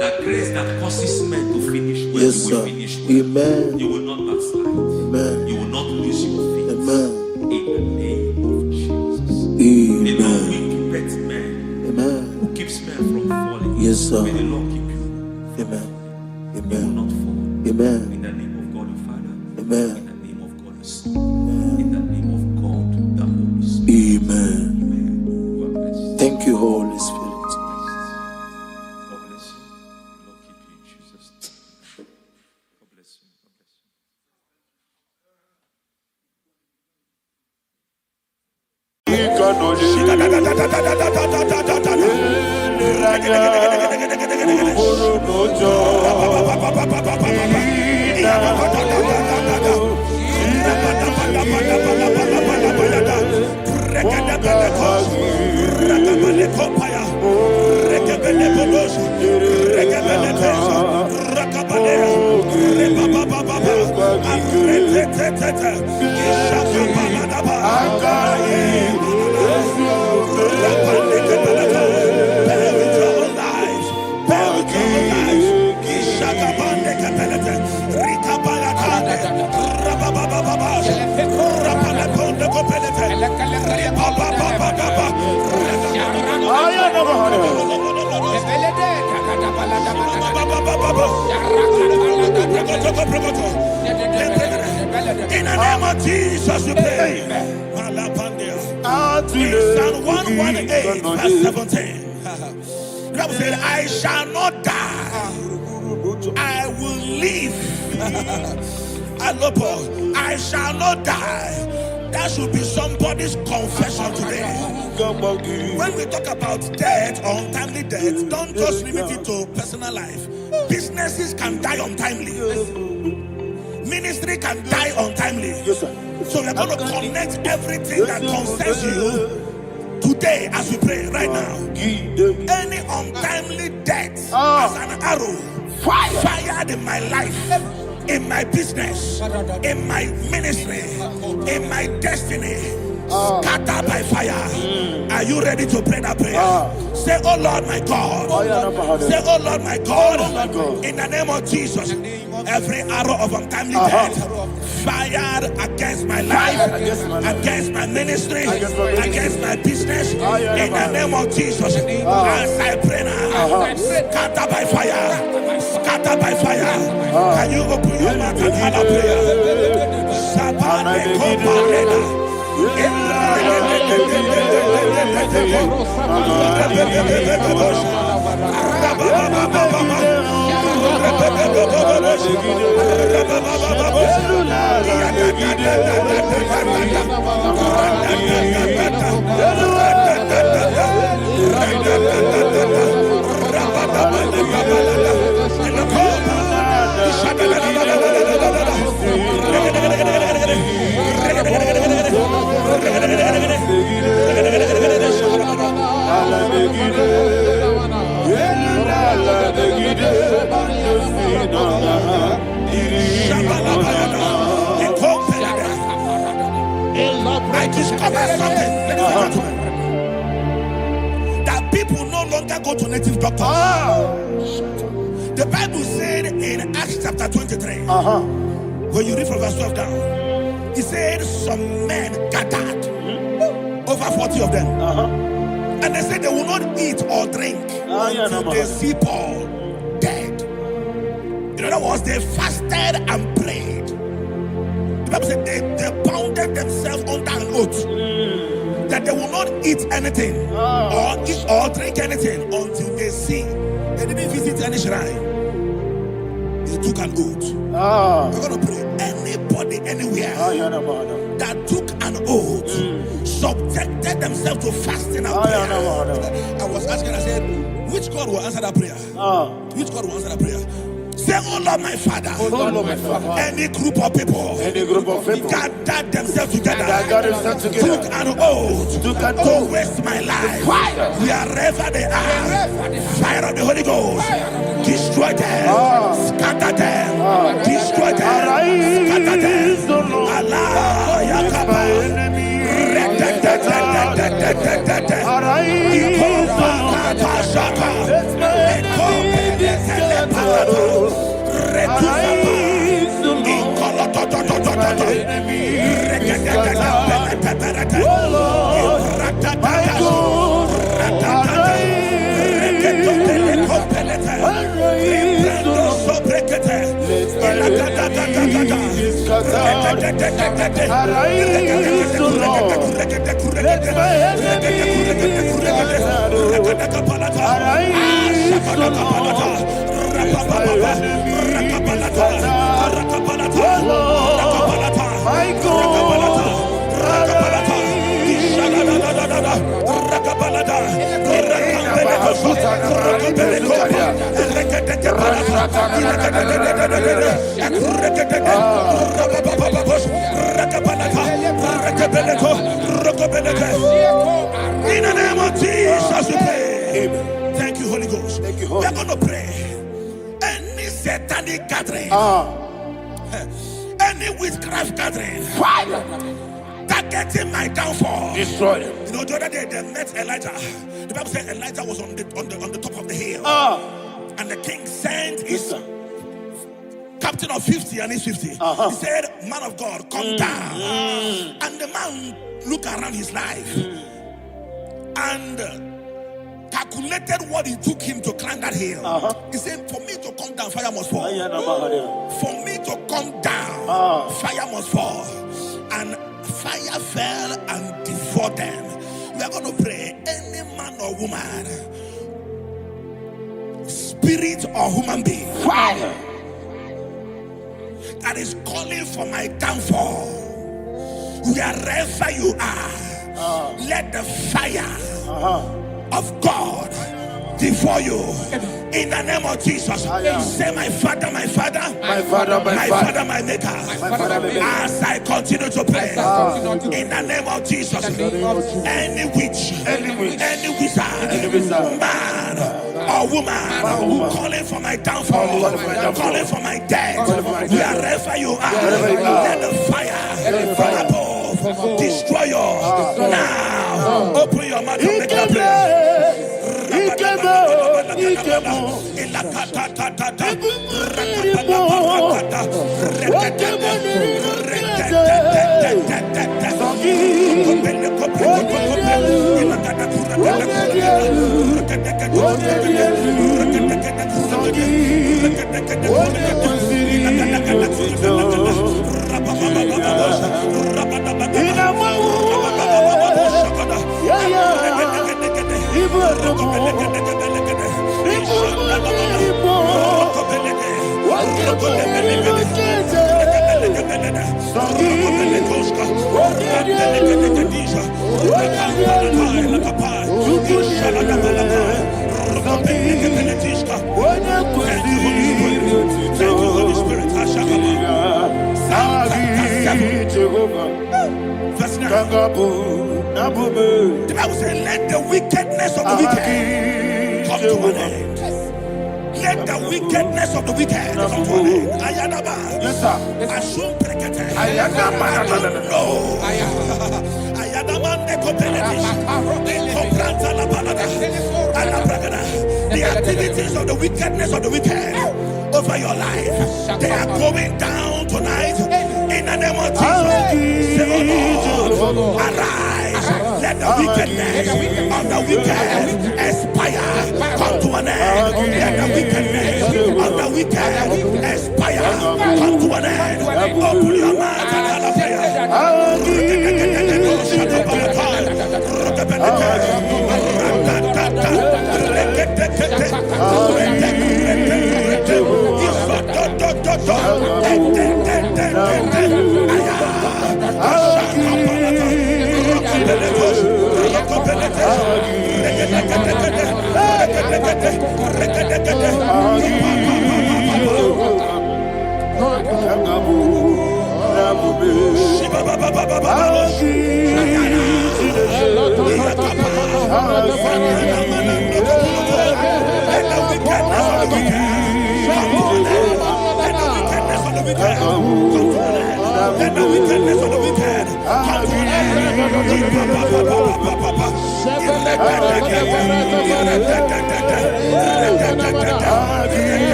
That grace that causes men to finish well, Yes, you will sir. finish well. Amen. You will not backslide. Amen. You will not lose your faith. Amen. In the name of Jesus. The Lord Amen. will keep men. Amen. Who keeps men from falling. Yes, sir. May the Lord keep you. Amen. You will Amen. not fall. Amen. In the name of God the Father. Amen. In the name of God the Son. In the name of God the Holy Spirit. Amen. Amen. You are blessed. Thank you, Holy Spirit. God bless you. The Lord keep you in Jesus' name. God bless you. God bless you. In the name of Jesus, we pray. In Psalm 118, verse 17, the Bible said, I shall not die, I will live. I shall not die. That should be somebody's confession today. When we talk about death or untimely death, don't just limit it to personal life. Businesses can die untimely. Ministry can die untimely. Yes, sir. So we're going to connect everything that concerns you today as we pray right now. Any untimely death as an arrow fired in my life, in my business, in my ministry, in my destiny, scattered by fire. Are you ready to pray that prayer? Say, oh Lord my God. Say, oh Lord my God. In the name of Jesus, every arrow of untimely death fired against my life, against my ministry, against my business, in the name of Jesus, as I pray now, scattered by fire, scattered by fire. Can you open your mouth and have a prayer? Sabane Kopalena. I discovered something, ladies and gentlemen, that people no longer go to native doctors. The Bible said in Acts chapter 23, when you read from verse 12 down, it said some men gathered, over 40 of them, and they said they will not eat or drink until they see Paul dead. In other words, they fasted and prayed. The Bible said they bounded themselves under an oath that they will not eat anything or eat or drink anything until they see. They didn't visit any shrine. They took an oath. We're going to pray. Anybody, anywhere that took an oath, subjected themselves to fasting and prayer. I was asking, I said, which God will answer that prayer? Which God will answer that prayer? Say, oh Lord, my Father. Oh Lord, my Father. Any group of people. Gathered themselves together. Took an oath. To waste my life. Wherever they are. Fire of the Holy Ghost. Destroy them. Scatter them. Destroy them. Scatter them. Allah Yakaba. In the name of Jesus, we pray. Thank you, Holy Ghost. Thank you, We are going to pray. Any satanic gathering, any witchcraft gathering, targeting my downfall, Destroy them. You know, the other day they met Elijah. The Bible said Elijah was on the top of the hill, and the king sent his captain of 50 and his 50. He said, "Man of God, come down." And the man looked around his life and calculated what it took him to climb that hill. He said, "For me to come down, fire must fall. For me to come down, fire must fall." And fire fell and devoured them. We are going to pray. Any man or woman, spirit or human being, that is calling for my downfall, wherever you are, let the fire of God devour you. In the name of Jesus, say, "My Father, my Father, My Father, my Father, my Maker." my Father, my Maker. As I continue to pray, in the name of Jesus, any witch, any wizard, man or woman, calling for my downfall, calling for my death, wherever you are, let the fire from above destroy you. Now, open your mouth and make a prayer. The Bible says, "Let the wickedness of the wicked come to an end." Let the wickedness of the wicked come to an end. Ayadaba. Yes, sir. Assume prekete. Ayadaba. No. Ayadaba ne kopeletis. Kompranta la balada. Ala bragada. The activities of the wickedness of the wicked over your life, they are going down tonight. In the name of Jesus, say, "Oh Lord, arise. Let the wickedness of the wicked expire. Come to an end. Let the wickedness of the wicked expire. Come to an end." Open your mouth and have a prayer.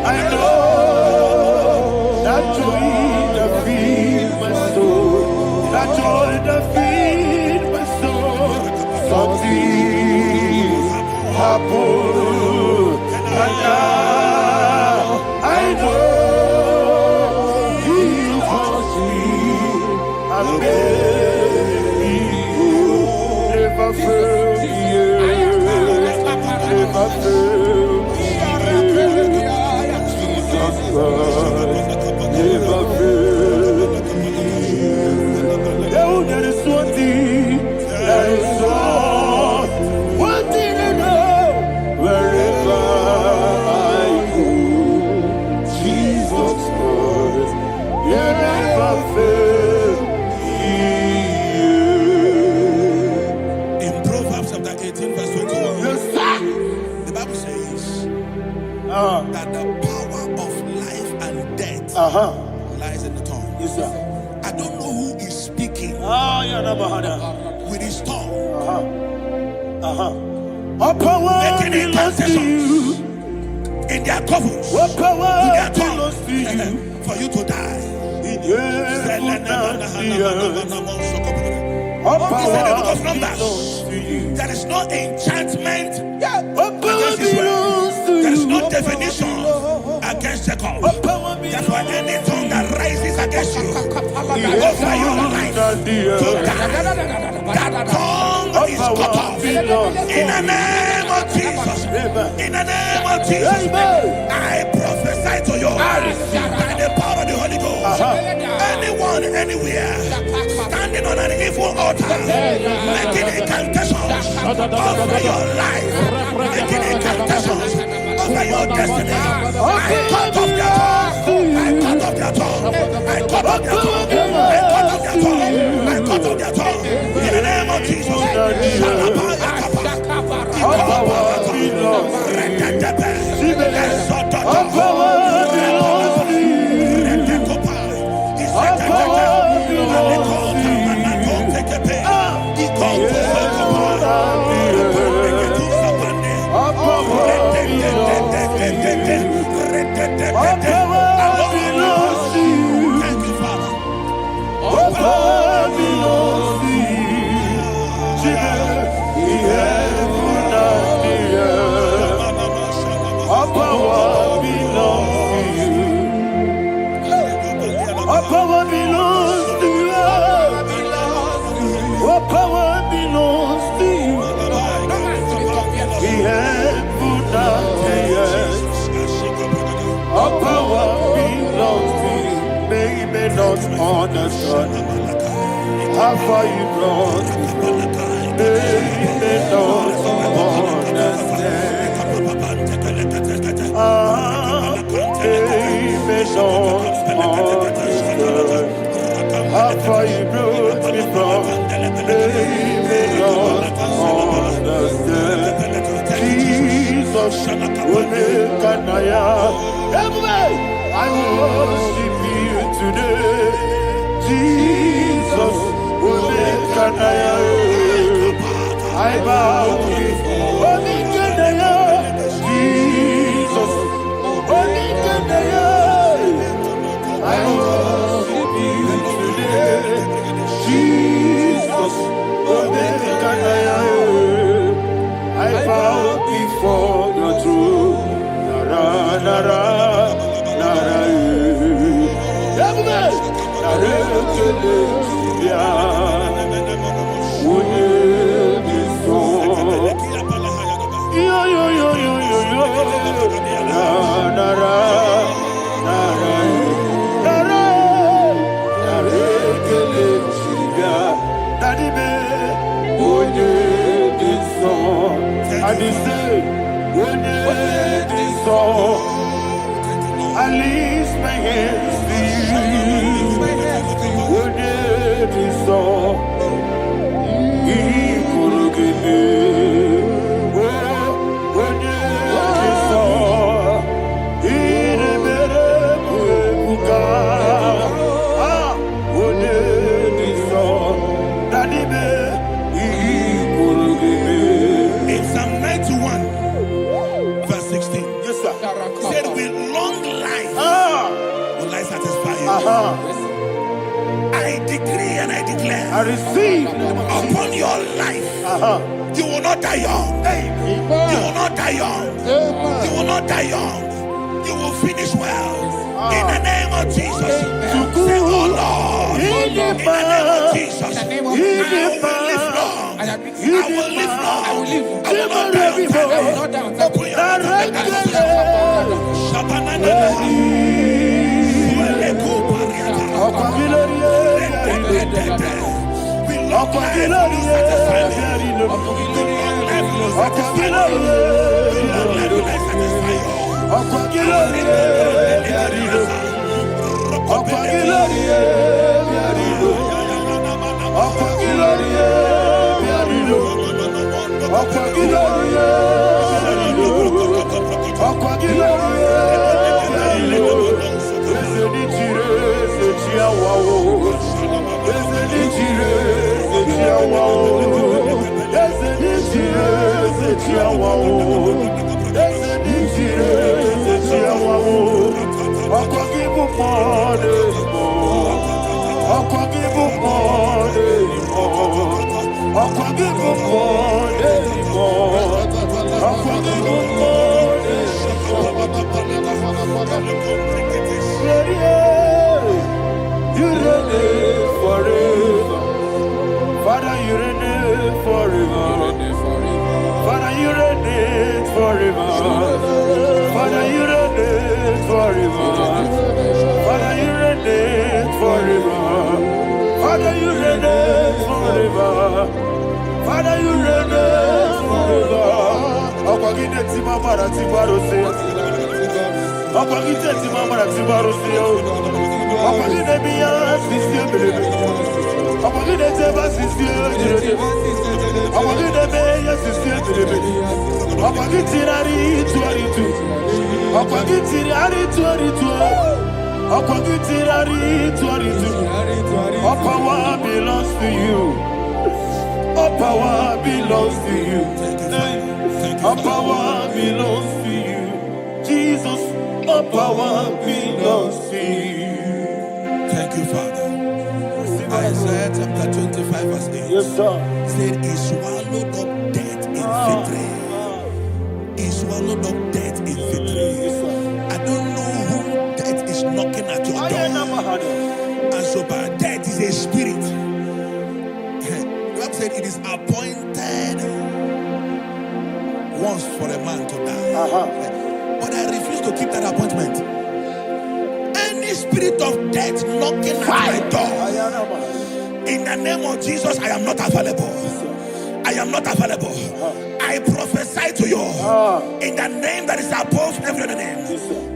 I know that joy that feeds my soul, that joy that feeds my soul. Something happened, and now I know He wants me. I'm ready, never fail me, never fail me. Never fail me. Oh, there is one thing, there is one thing I know. Wherever I go, Jesus Christ, you never fail me. In Proverbs chapter 18, verse 21, Yes, sir. the Bible says that the power of life and death lies in the tongue. Yes, sir. I don't know who is speaking with his tongue, What power making belongs to incantations you? in their couples What with power their belongs tongue to you? for you to die. What He said in the book of power Numbers, belongs to you? there is no enchantment What power against Israel. belongs to There is you? no definition against Jacob. What power Therefore, belongs any tongue that rises against you over your life to die, that tongue is cut off. In the name of Jesus. In the name of Jesus. I prophesy to you by the power of the Holy Ghost. Anyone, anywhere, standing on an evil altar, making incantations over your life, making incantations over your destiny, I cut off their tongue. I cut off their tongue. I cut off their tongue. I cut off their tongue. I cut off their tongue. In the name of Jesus. Thank you, Father. What power belongs to you? What power belongs to you? What power belongs to you? What power belongs to you? He had put out the earth. What power belongs to you? May not understand how far you brought me. May not understand. May not understand how far you brought me from. May not understand. Jesus, will make an I worship you today. Jesus, will make an I bow before Jesus, will make an I worship you today. Jesus, will make an I bow before your throne. Nara, nara. I lift my hands to you. When it is all, he could give me. upon your life. You will not die young. You will not die young. You will not die young. You will finish well. In the name of Jesus. Say, oh Lord. In the name of Jesus. I will live long. I will live long. I will not die on time. Open your You reign forever. Father, you reign forever. Father, you reign forever. Father, you reign forever. Father, you reign forever. Father, you reign forever. Father, you reign forever. Akwagide timamara tibarose. Akwagide timamara tibarose. Akwagide biya sisiye. Akwagide teba sisiye. Akwagide beya sisiye. Akwagide rari tuaritu. Akwagide rari tuaritu. Akwagide rari tuaritu. All power belongs to you. All power belongs to you. All power belongs to you. Jesus, all power belongs to you. Thank you, Father. Isaiah chapter 25 verse 8. Yes, sir. Said he swallowed up death in victory. He swallowed up death in victory. I don't know who death is knocking at your door. And so but death is a spirit. God said it is appointed once for a man to die. But I refuse to keep that appointment. Any spirit of death knocking at my door, in the name of Jesus, I am not available. I am not available. I prophesy to you in the name that is above every other name.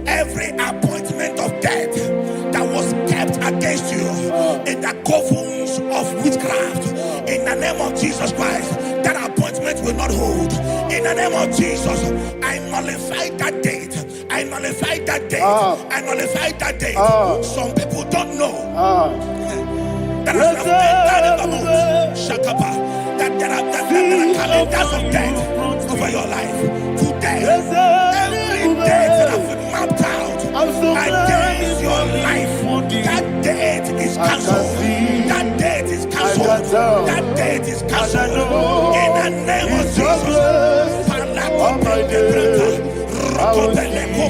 Every appointment of death that was kept against you in the covens of witchcraft, in the name of Jesus Christ, that appointment will not hold. In the name of Jesus, I nullify that date. I nullify that date. I nullify that date. Some people don't know that as of Shakapa, that there are calendars of death over your life. Today, every date that I've mapped out against your life, that date is cancelled. That date is cancelled. That date is cancelled. In the name of Jesus.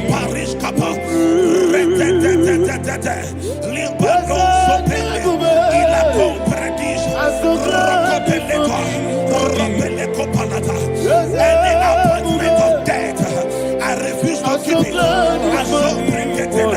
Paris Kappa. Any appointment of death, I refuse to keep it. I so bring it in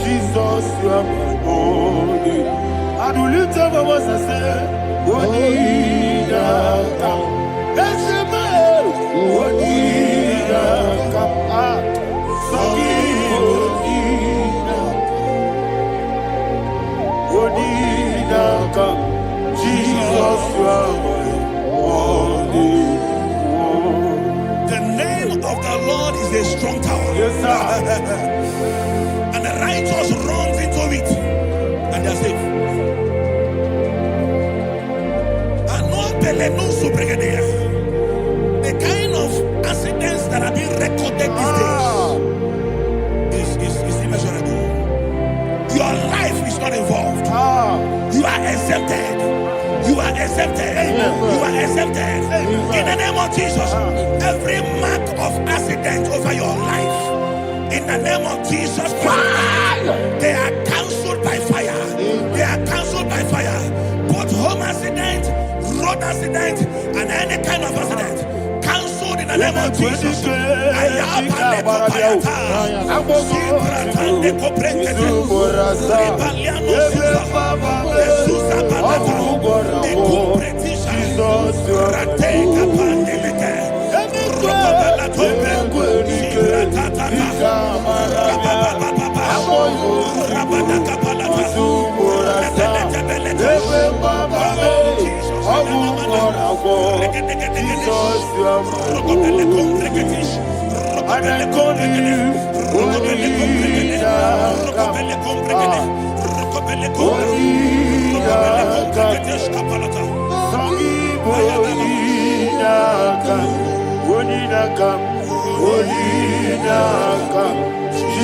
Jesus, you are my holy. I do lift up my voice and say, Jesus, you are my only one. The name of the Lord is a strong tower. Yes, sir. And the righteous runs into it and they are safe. The kind of accidents that are being recorded these days is immeasurable. Your life is not involved. You are exempted. You are exempted. You are exempted. In the name of Jesus, every mark of accident over your life, in the name of Jesus Christ, they are cancelled by fire. They are cancelled by fire. Both home accident, road accident, and any kind of accident, cancelled in the name of Jesus.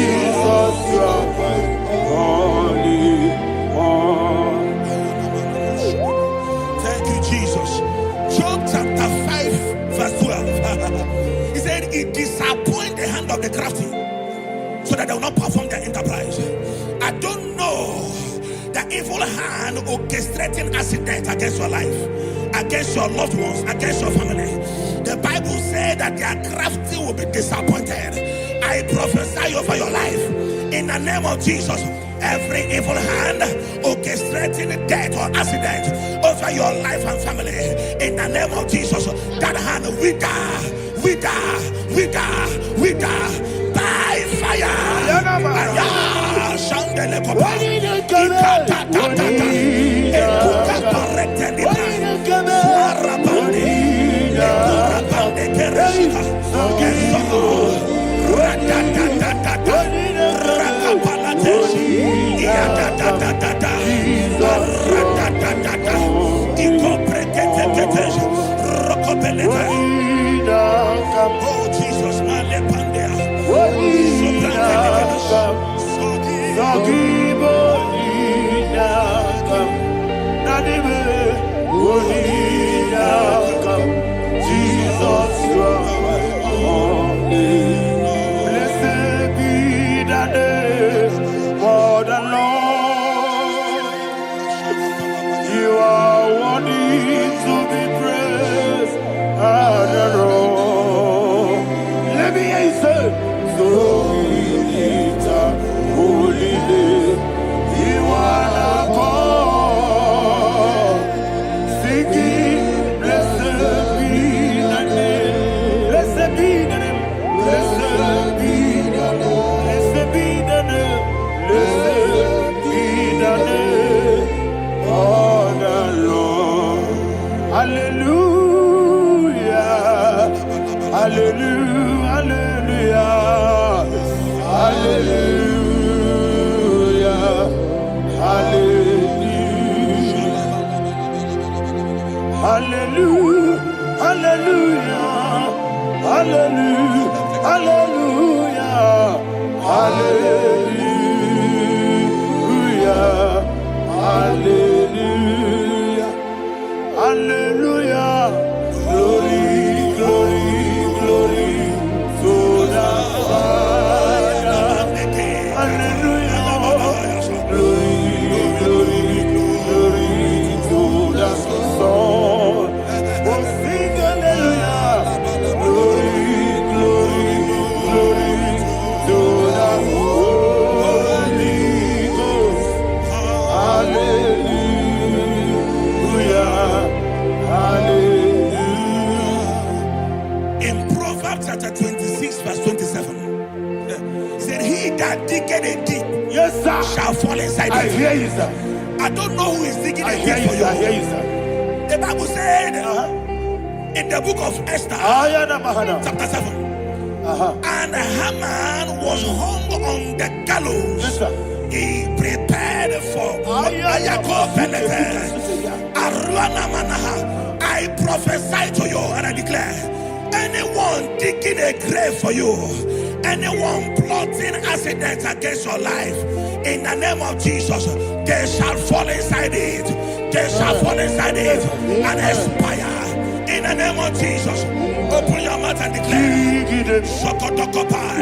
Jesus, you are my only one. Thank you, Jesus. Job chapter 5, verse 12. He said, it disappoints the hand of the crafty so that they will not perform their enterprise. I don't know the evil hand orchestrating accident against your life, against your loved ones, against your family. The Bible said that their crafty will be disappointed. I prophesy over your life in the name of Jesus. Every evil hand orchestrating death or accident over your life and family, in the name of Jesus, that hand wither by fire. Oh Jesus, Sagibo. that digging a deep Yes, sir. shall fall inside I it. hear you, sir. I don't know who is digging I a hear deep you, for sir. I hear you. you, sir. The Bible said in the book of Esther, Ayana Mahana. chapter 7, and Haman was hung on the gallows. Yes, sir. He prepared for I prophesy to you and I declare, anyone digging a grave for you, anyone plotting accidents against your life, in the name of Jesus, they shall fall inside it. They shall fall inside it and expire. In the name of Jesus, open your mouth and declare. Shokotokopai.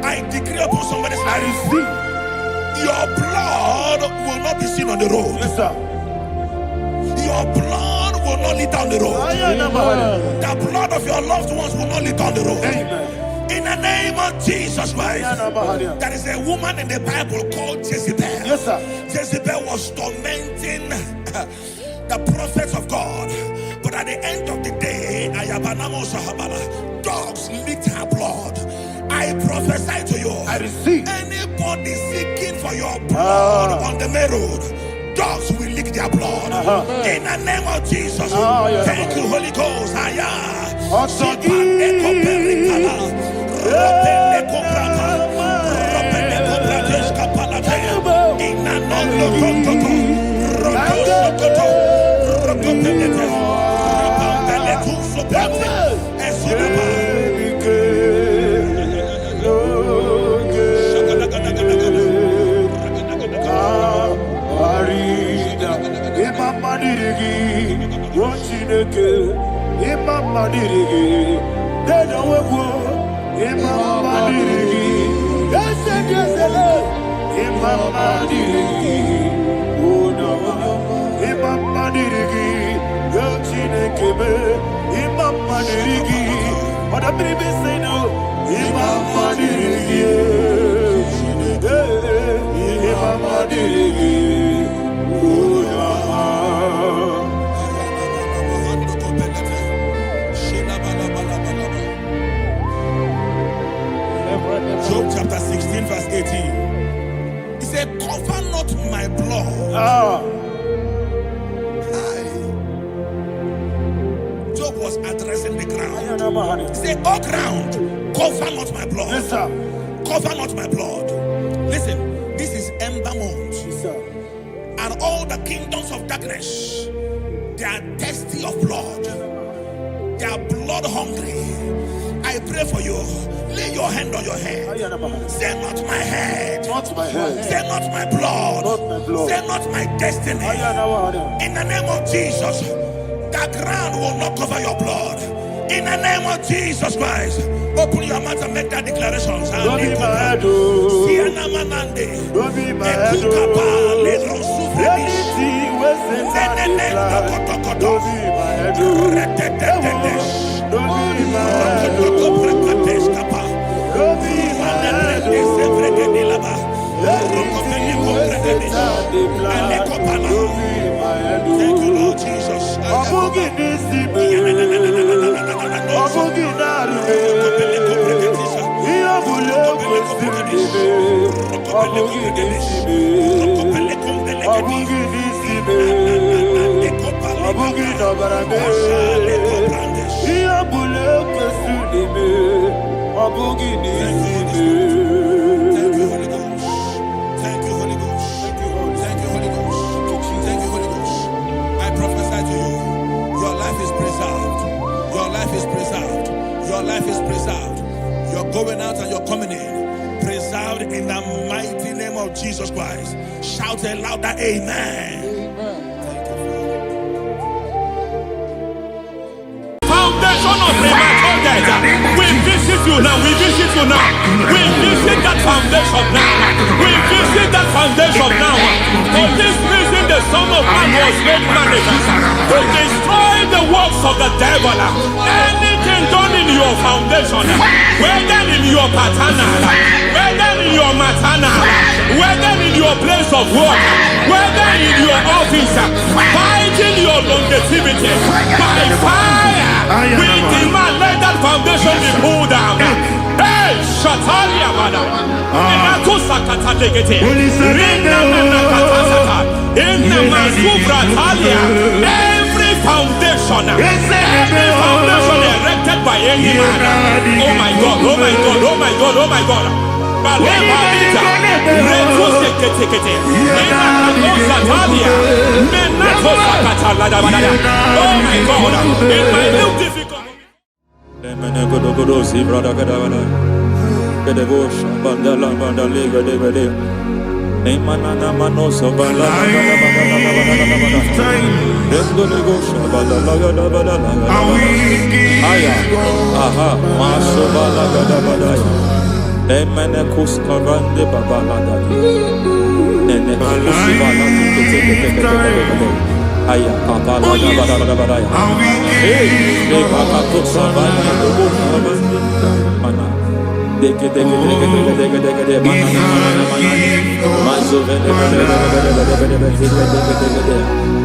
I decree upon somebody's life, your blood will not be seen on the road. Yes, sir. Your blood will not lead down the road. The blood of your loved ones will not lead down the road. Amen. In the name of Jesus Christ. There is a woman in the Bible called Jezebel. Yes, sir. Jezebel was tormenting the prophets of God. But at the end of the day, dogs licked her blood. I prophesy to you. I receive. Anybody seeking for your blood on the main road, dogs will lick their blood. In the name of Jesus. Thank you, Holy Ghost. Job chapter 16 verse 18. He said, cover not my blood. Job was addressing the ground. He said, oh ground, cover not my blood. Yes, sir. Cover not my blood. Listen, this is ember month. Yes, sir. And all the kingdoms of darkness, they are thirsty of blood. They are blood hungry. I pray for you. Lay your hand on your head. Say not my head. Not my head. Say not my blood. Not my blood. Say not my destiny. In the name of Jesus, the ground will not cover your blood. In the name of Jesus Christ, open your mouth and make that declaration. Don't be mad, oh. Don't be mad, oh. Anything was in that blood. Don't be mad, oh. Don't be mad, oh. Don't be mad, oh. Anything was in that blood. Don't be mad, oh. Thank you, Lord Jesus. Thank you, Holy Ghost. Thank you, Holy Ghost. Thank you, Holy Ghost. Thank you, Holy Ghost. I prophesy to you. is preserved. Your life is preserved. You're going out and you're coming in. Preserved in the mighty name of Jesus Christ. Shout a louder amen. Foundation of premature death. We visit you now. We visit you now. We visit that foundation now. We visit that foundation now. For this reason, the Son of Man was made manifest to destroy the works of the devil. Anything done in your foundation, whether in your paternal, whether in your maternal, whether in your place of work, whether in your office, fighting your longevity by fire. We demand let that foundation be pulled down. Hey, Shatalia Bada. Inato Sakata Legete. Rina Nakatasata. Inna Masufra Talia. Every foundation erected by any man. Oh my God, oh my God, oh my God, oh my God. Balita, Reto Sekete, Inna Satalia. Menato Sakata Ladabada. Oh my God, in my new difficult. Si brother Gadavana, Gadabush, Bandala, Bandaliga, Devade, Emanana Manoso, Bandala, Aya, aha, Maso Balagadabadaya, Emenekus Karande Babalada, Enekusibala, Aya, Kapala, Badabadabadaya. Hey, they Bakato Savana, the book of Mana. They get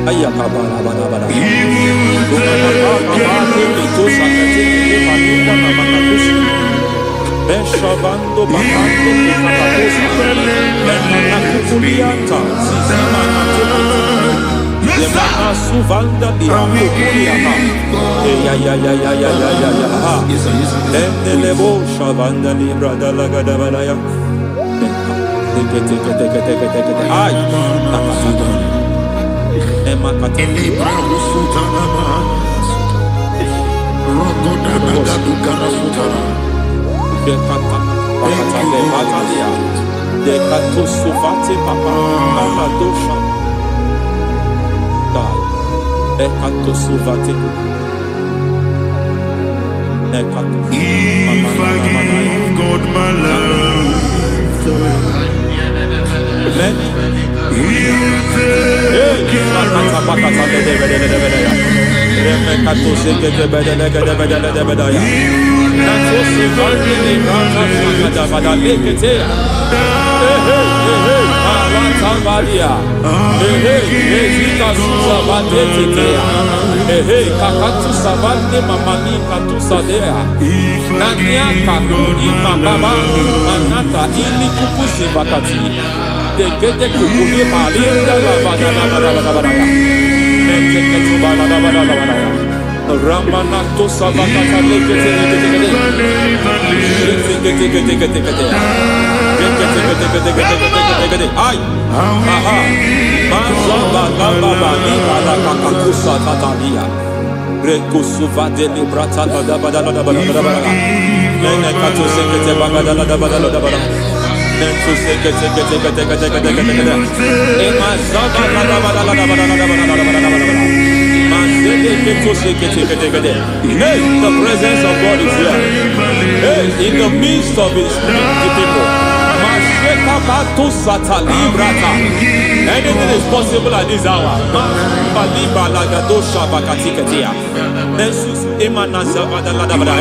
Aya, Kapala, Badabada. Beshabando Bakando, Nanakulianta, Yemana Suvanda Diakuliana. Ya. Lebo Shavanda Libra Dalagadabaya. Take. Ay, Nakasata. Emakata Libra Sutana. Rogoda Nagaduka Sutana. Dekata Bakata Batalia. Dekato Suvati Papa Dosha. Ekato Suvati. If I give God my love, He'll take care Hey, kakatu savande mamani katu sadea. Nania kakuni mababa manata ili kukusi bakati. Dekete kukuni malinda la badana. Nekete tubala la badana. Ramanato savakata lekete. Ay, aha. Mazaba ni ala kakakusa tatalia. Rekusuva de librata da badala. Nene kato sekete bagada da badala. Nentu sekete. Ema zaba da badala. Hey, the presence of God is here. Hey, in the midst of His people. Anything is possible at this hour.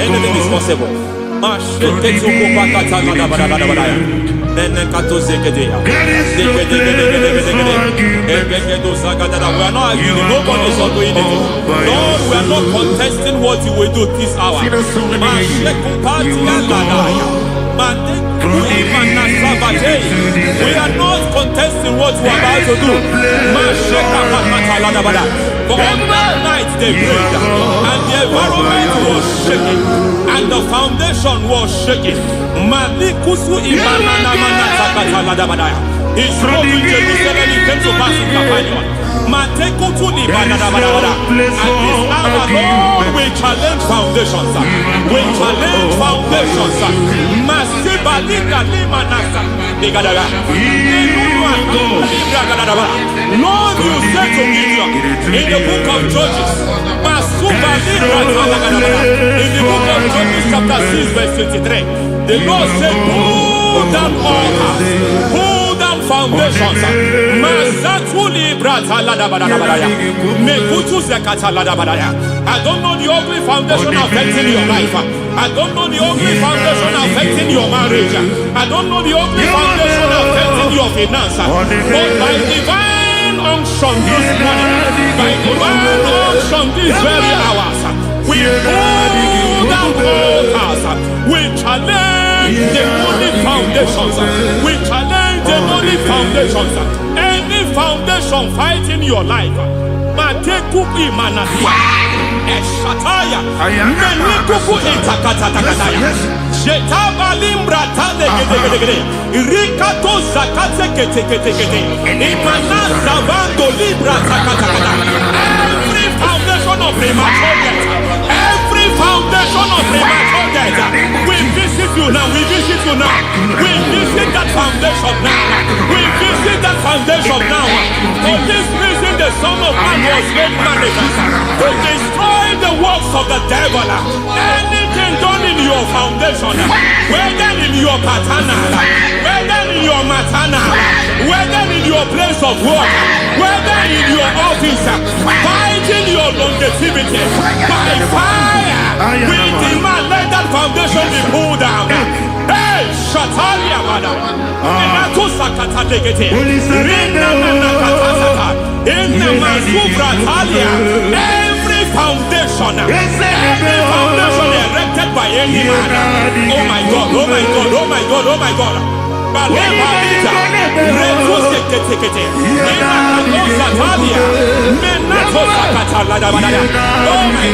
Anything is possible. We are not arguing. Nobody is doing it. Lord, we are not contesting what you will do this hour. We are not contesting what you are about to do. For all night they prayed, and the environment was shaking, and the foundation was shaking. He drove in Jerusalem, he came to pass in Capernaum. And this hour, Lord, we challenge foundation. foundations. We challenge foundations. Masibalika limanasa. Lord, you said to Gideon in the book of Judges, in the book of Judges chapter 6 verse 23, the Lord said, pull down altars, pull down foundations. I don't know the ugly foundation affecting your life. I don't know the ugly foundation affecting your marriage. I don't know the ugly foundation affecting your finance. But by divine unction this morning, by divine unction these very hours, we pull down altars. We challenge demonic foundations. We challenge demonic foundations. Any foundation fighting your life, Matekupi Manatia, Eshataya, Menikupu Intakatakataya, Jetabalimbra Tadegede, Rikato Zakate, Imanaza Bando Libra Takataka. Every foundation of premature death, every foundation of premature death, we visit you now, we visit you now, we visit that foundation now, we visit that foundation now. For this reason, the Son of Man was made manifest to destroy the works of the devil. Anything done in your foundation, whether in your paternal, whether in your maternal, whether in your place of work, whether in your office, fighting your longevity by fire, we demand let that foundation be pulled down. Hey, Shatalia Mada, Minato Sakata Legate, Rina Nakatasata, in the Masubra Talia, every foundation erected by any man. Oh my God, oh my God, oh my God, oh my God. Oh my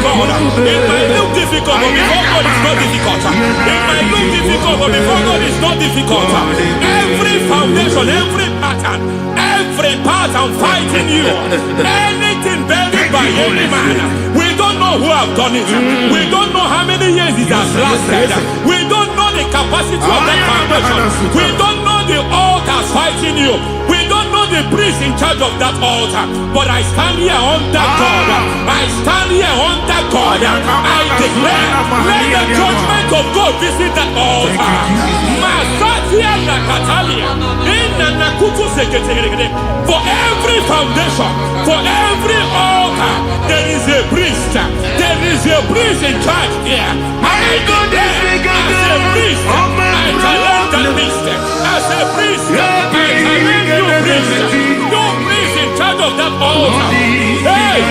God, it might look difficult, but before God is not difficult. It might look difficult, but before God is not difficult. Every foundation, every pattern fighting you, anything buried by any man, we don't know who have done it. We don't know how many years it has lasted. We don't know the capacity of that foundation. We don't know the altars fighting you. We don't know the priest in charge of that altar. But I stand here under God. I stand here under God. I declare, let the judgment of God visit that altar. Masatia Nakatalia. For every foundation, for every altar, there is a priest. There is a priest in charge here. I declare, as a priest, I challenge that priest. As a priest, I challenge you priest. You priest in charge of that altar. Hey!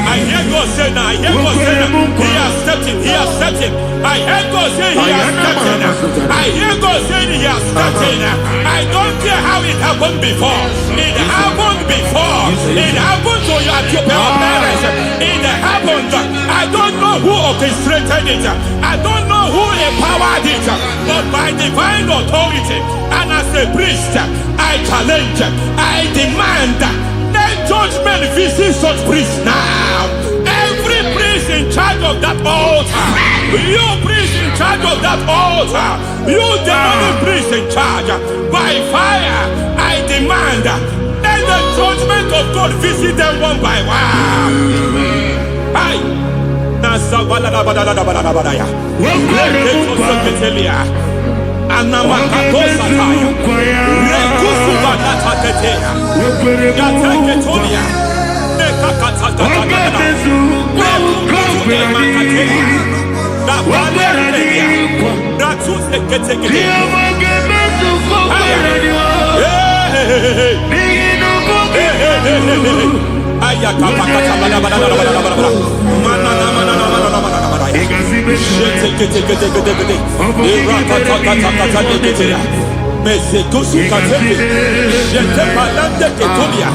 I hear God say now, I hear God say now, he has stepped in, he has stepped in. I hear God say he has stepped in. I hear God say he has stepped in. I don't care how it happened before. It happened before. It happened to your parents. It happened. I don't know who orchestrated it. I don't know who empowered it. But by divine authority and as a priest, I challenge, I demand, let judgment visit such priests now. Every priest in charge of that altar, you priest in charge of that altar, you demonic priest in charge, by fire, I demand, let the judgment of God visit them one by one. Mesekusu katebe. Jete palande ketobia.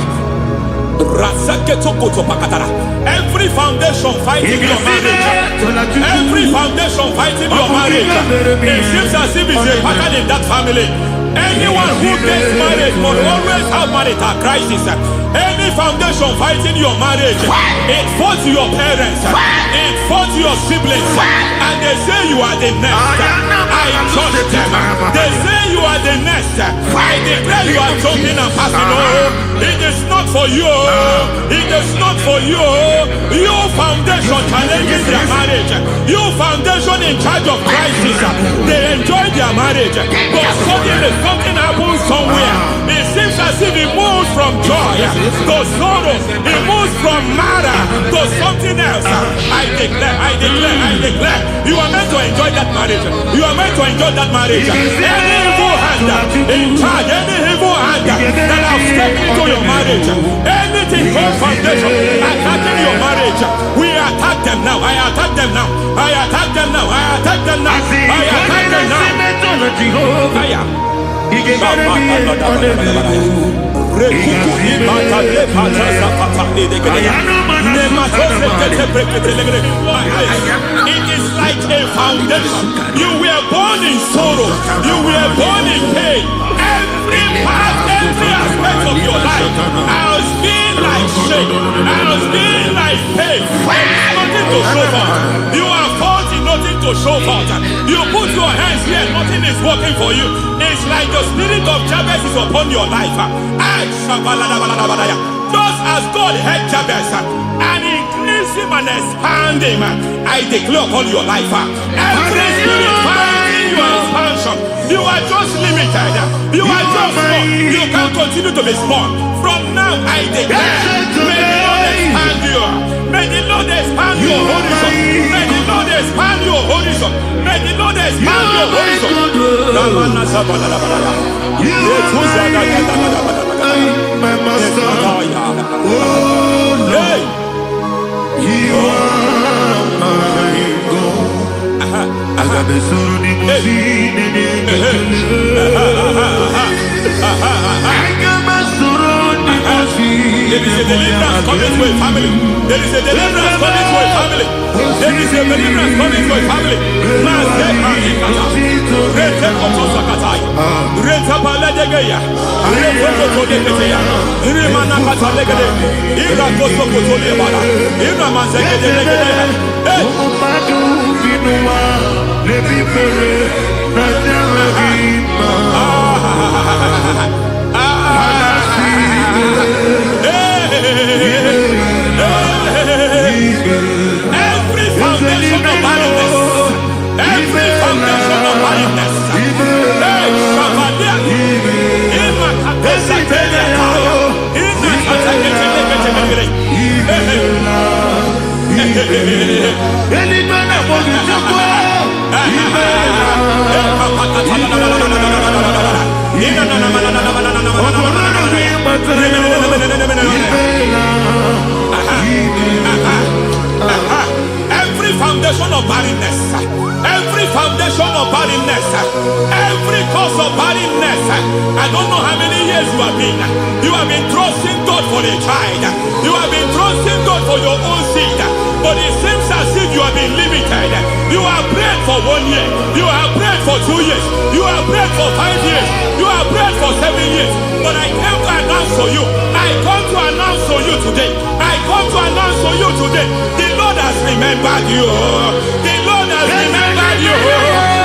Every foundation fighting your marriage, every foundation fighting your marriage, it seems as if it's a pattern in that family. Anyone who gets married must always have marital crisis. Any foundation fighting your marriage, it fought your parents, it fought your siblings, and they say you are the next. I judge them. They say you are the next. I declare you are jumping and passing. Oh, it is not for you. It is not for you. You foundation challenging their marriage. You foundation in charge of crisis. They enjoy their marriage, but suddenly something happens somewhere. It seems as if it moves from joy to sorrow. It moves from matter to something else. I declare, you are meant to enjoy that marriage. You are meant to enjoy that marriage. Any evil hand in charge, any evil hand that have stepped into your marriage, anything called foundation attacking your marriage, we attack them now. I attack them now. I attack them now. I attack them now. I attack them now. It is like a foundation. You were born in sorrow. You were born in pain. Every part, every aspect of your life has been like shame. Has been like pain. Nothing to show for. You are faulty, nothing to show for. You put your hands here, nothing is working for you. It's like the spirit of Jabez is upon your life. Just as God had Jabez and increased him and expand him, I declare upon your life. Every spirit fighting your expansion, you are just limited. You are just small. You can't continue to be small. From now, I declare, may the Lord expand you. May the Lord expand your horizon. May the Lord expand your horizon. May the Lord expand your horizon. My master, oh Lord, you are my God. I got the soul in my feet. I got my soul in my feet. There is a deliverance coming to a family. There is a deliverance coming to a family. There is a deliverance coming to a family. Every foundation of barrenness, every foundation of barrenness, every foundation of barrenness, every foundation of barrenness, every cause of barrenness. I don't know how many years you have been trusting God for a child. You have been trusting God for your own seed, but it seems as if you have been limited. You have prayed for 1 year, you have prayed for 2 years, you have prayed for 5 years, you have prayed for 7 years. But I came to announce to you, I come to announce to you today, I come to announce to you today, the Lord has remembered you. The Lord has remembered you.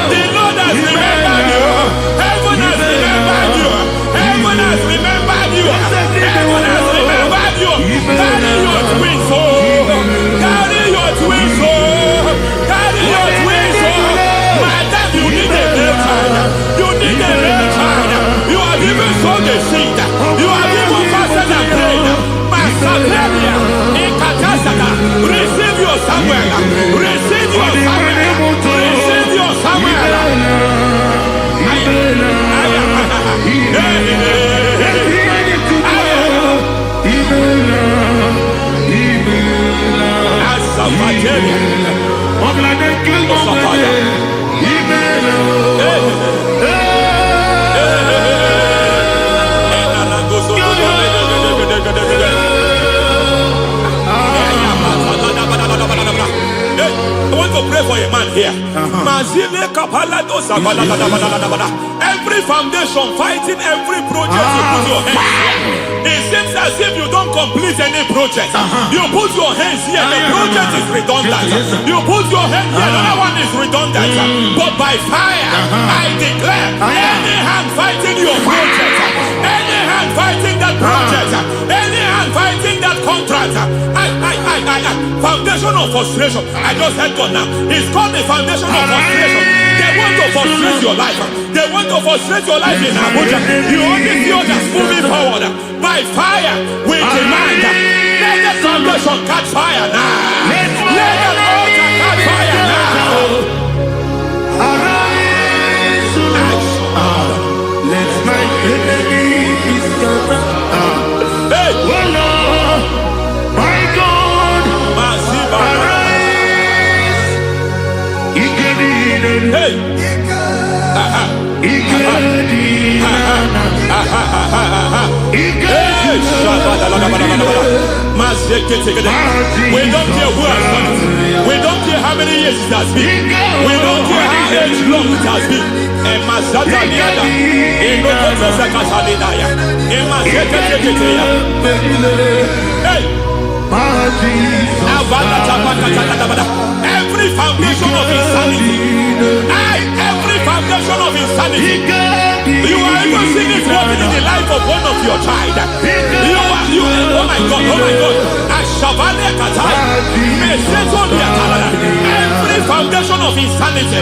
The Lord has remembered you. Heaven has remembered you. Heaven has remembered you. Heaven has remembered you. Carry your twins, oh. Carry your twins, oh. Carry your twins, oh. Madam, you need a real child. You need a real child. You have even sown the seed. You have even fasted and prayed. Masaperia, Ikatasaka, receive your Samuel. Receive your Samuel. Receive your Samuel. Every foundation fighting every project you put your hands. It seems as if you don't complete any project. You put your hands here, the project is redundant. You put your hand here, another one is redundant. But by fire, I declare, any hand fighting your project, any hand fighting that project, any hand fighting that contract, foundation of frustration. I just heard God now. It's called the foundation of frustration. They want to frustrate your life. They want to frustrate your life in Abuja. You only see others moving forward. By fire, we demand. Let the foundation catch fire now. Let the altar catch fire now. Arise, let my enemies scatter. Hey, Oh Lord, my God, arise. hey. We don't care who has done it. We don't care how many years it has been. We don't care how age long it has been. Every foundation of insanity. Every foundation of insanity. You are even seeing it working in the life of one of your child. Oh my God. Every foundation of insanity.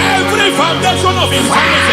Every foundation of insanity.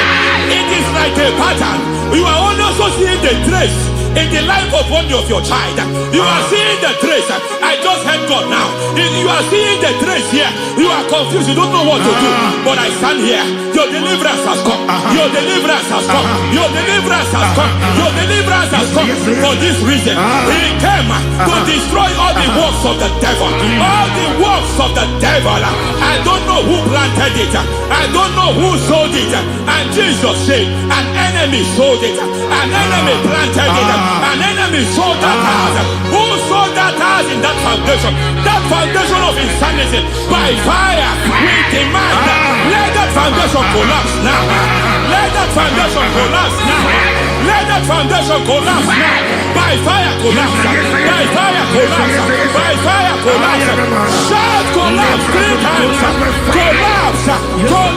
It is like a pattern. You are also seeing the trace in the life of one of your child. You are seeing the trace. I just heard God now. You are seeing the trace here. You are confused. You don't know what to do. But I stand here. Your deliverance has come. Your deliverance has come. Your deliverance has come. Your deliverance has come. For this reason, He came to destroy all the works of the devil. All the works of the devil. I don't know who planted it. I don't know who sold it. And Jesus said, an enemy sold it. An enemy planted it. An enemy sold that house. Who sold that house in that foundation? That foundation of insanity. By fire, we demand. Let that foundation collapse now. Let that foundation collapse now. Let that foundation collapse now. By fire collapse. By fire collapse. By fire collapse. Shout collapse 3 times. Collapse. Collapse.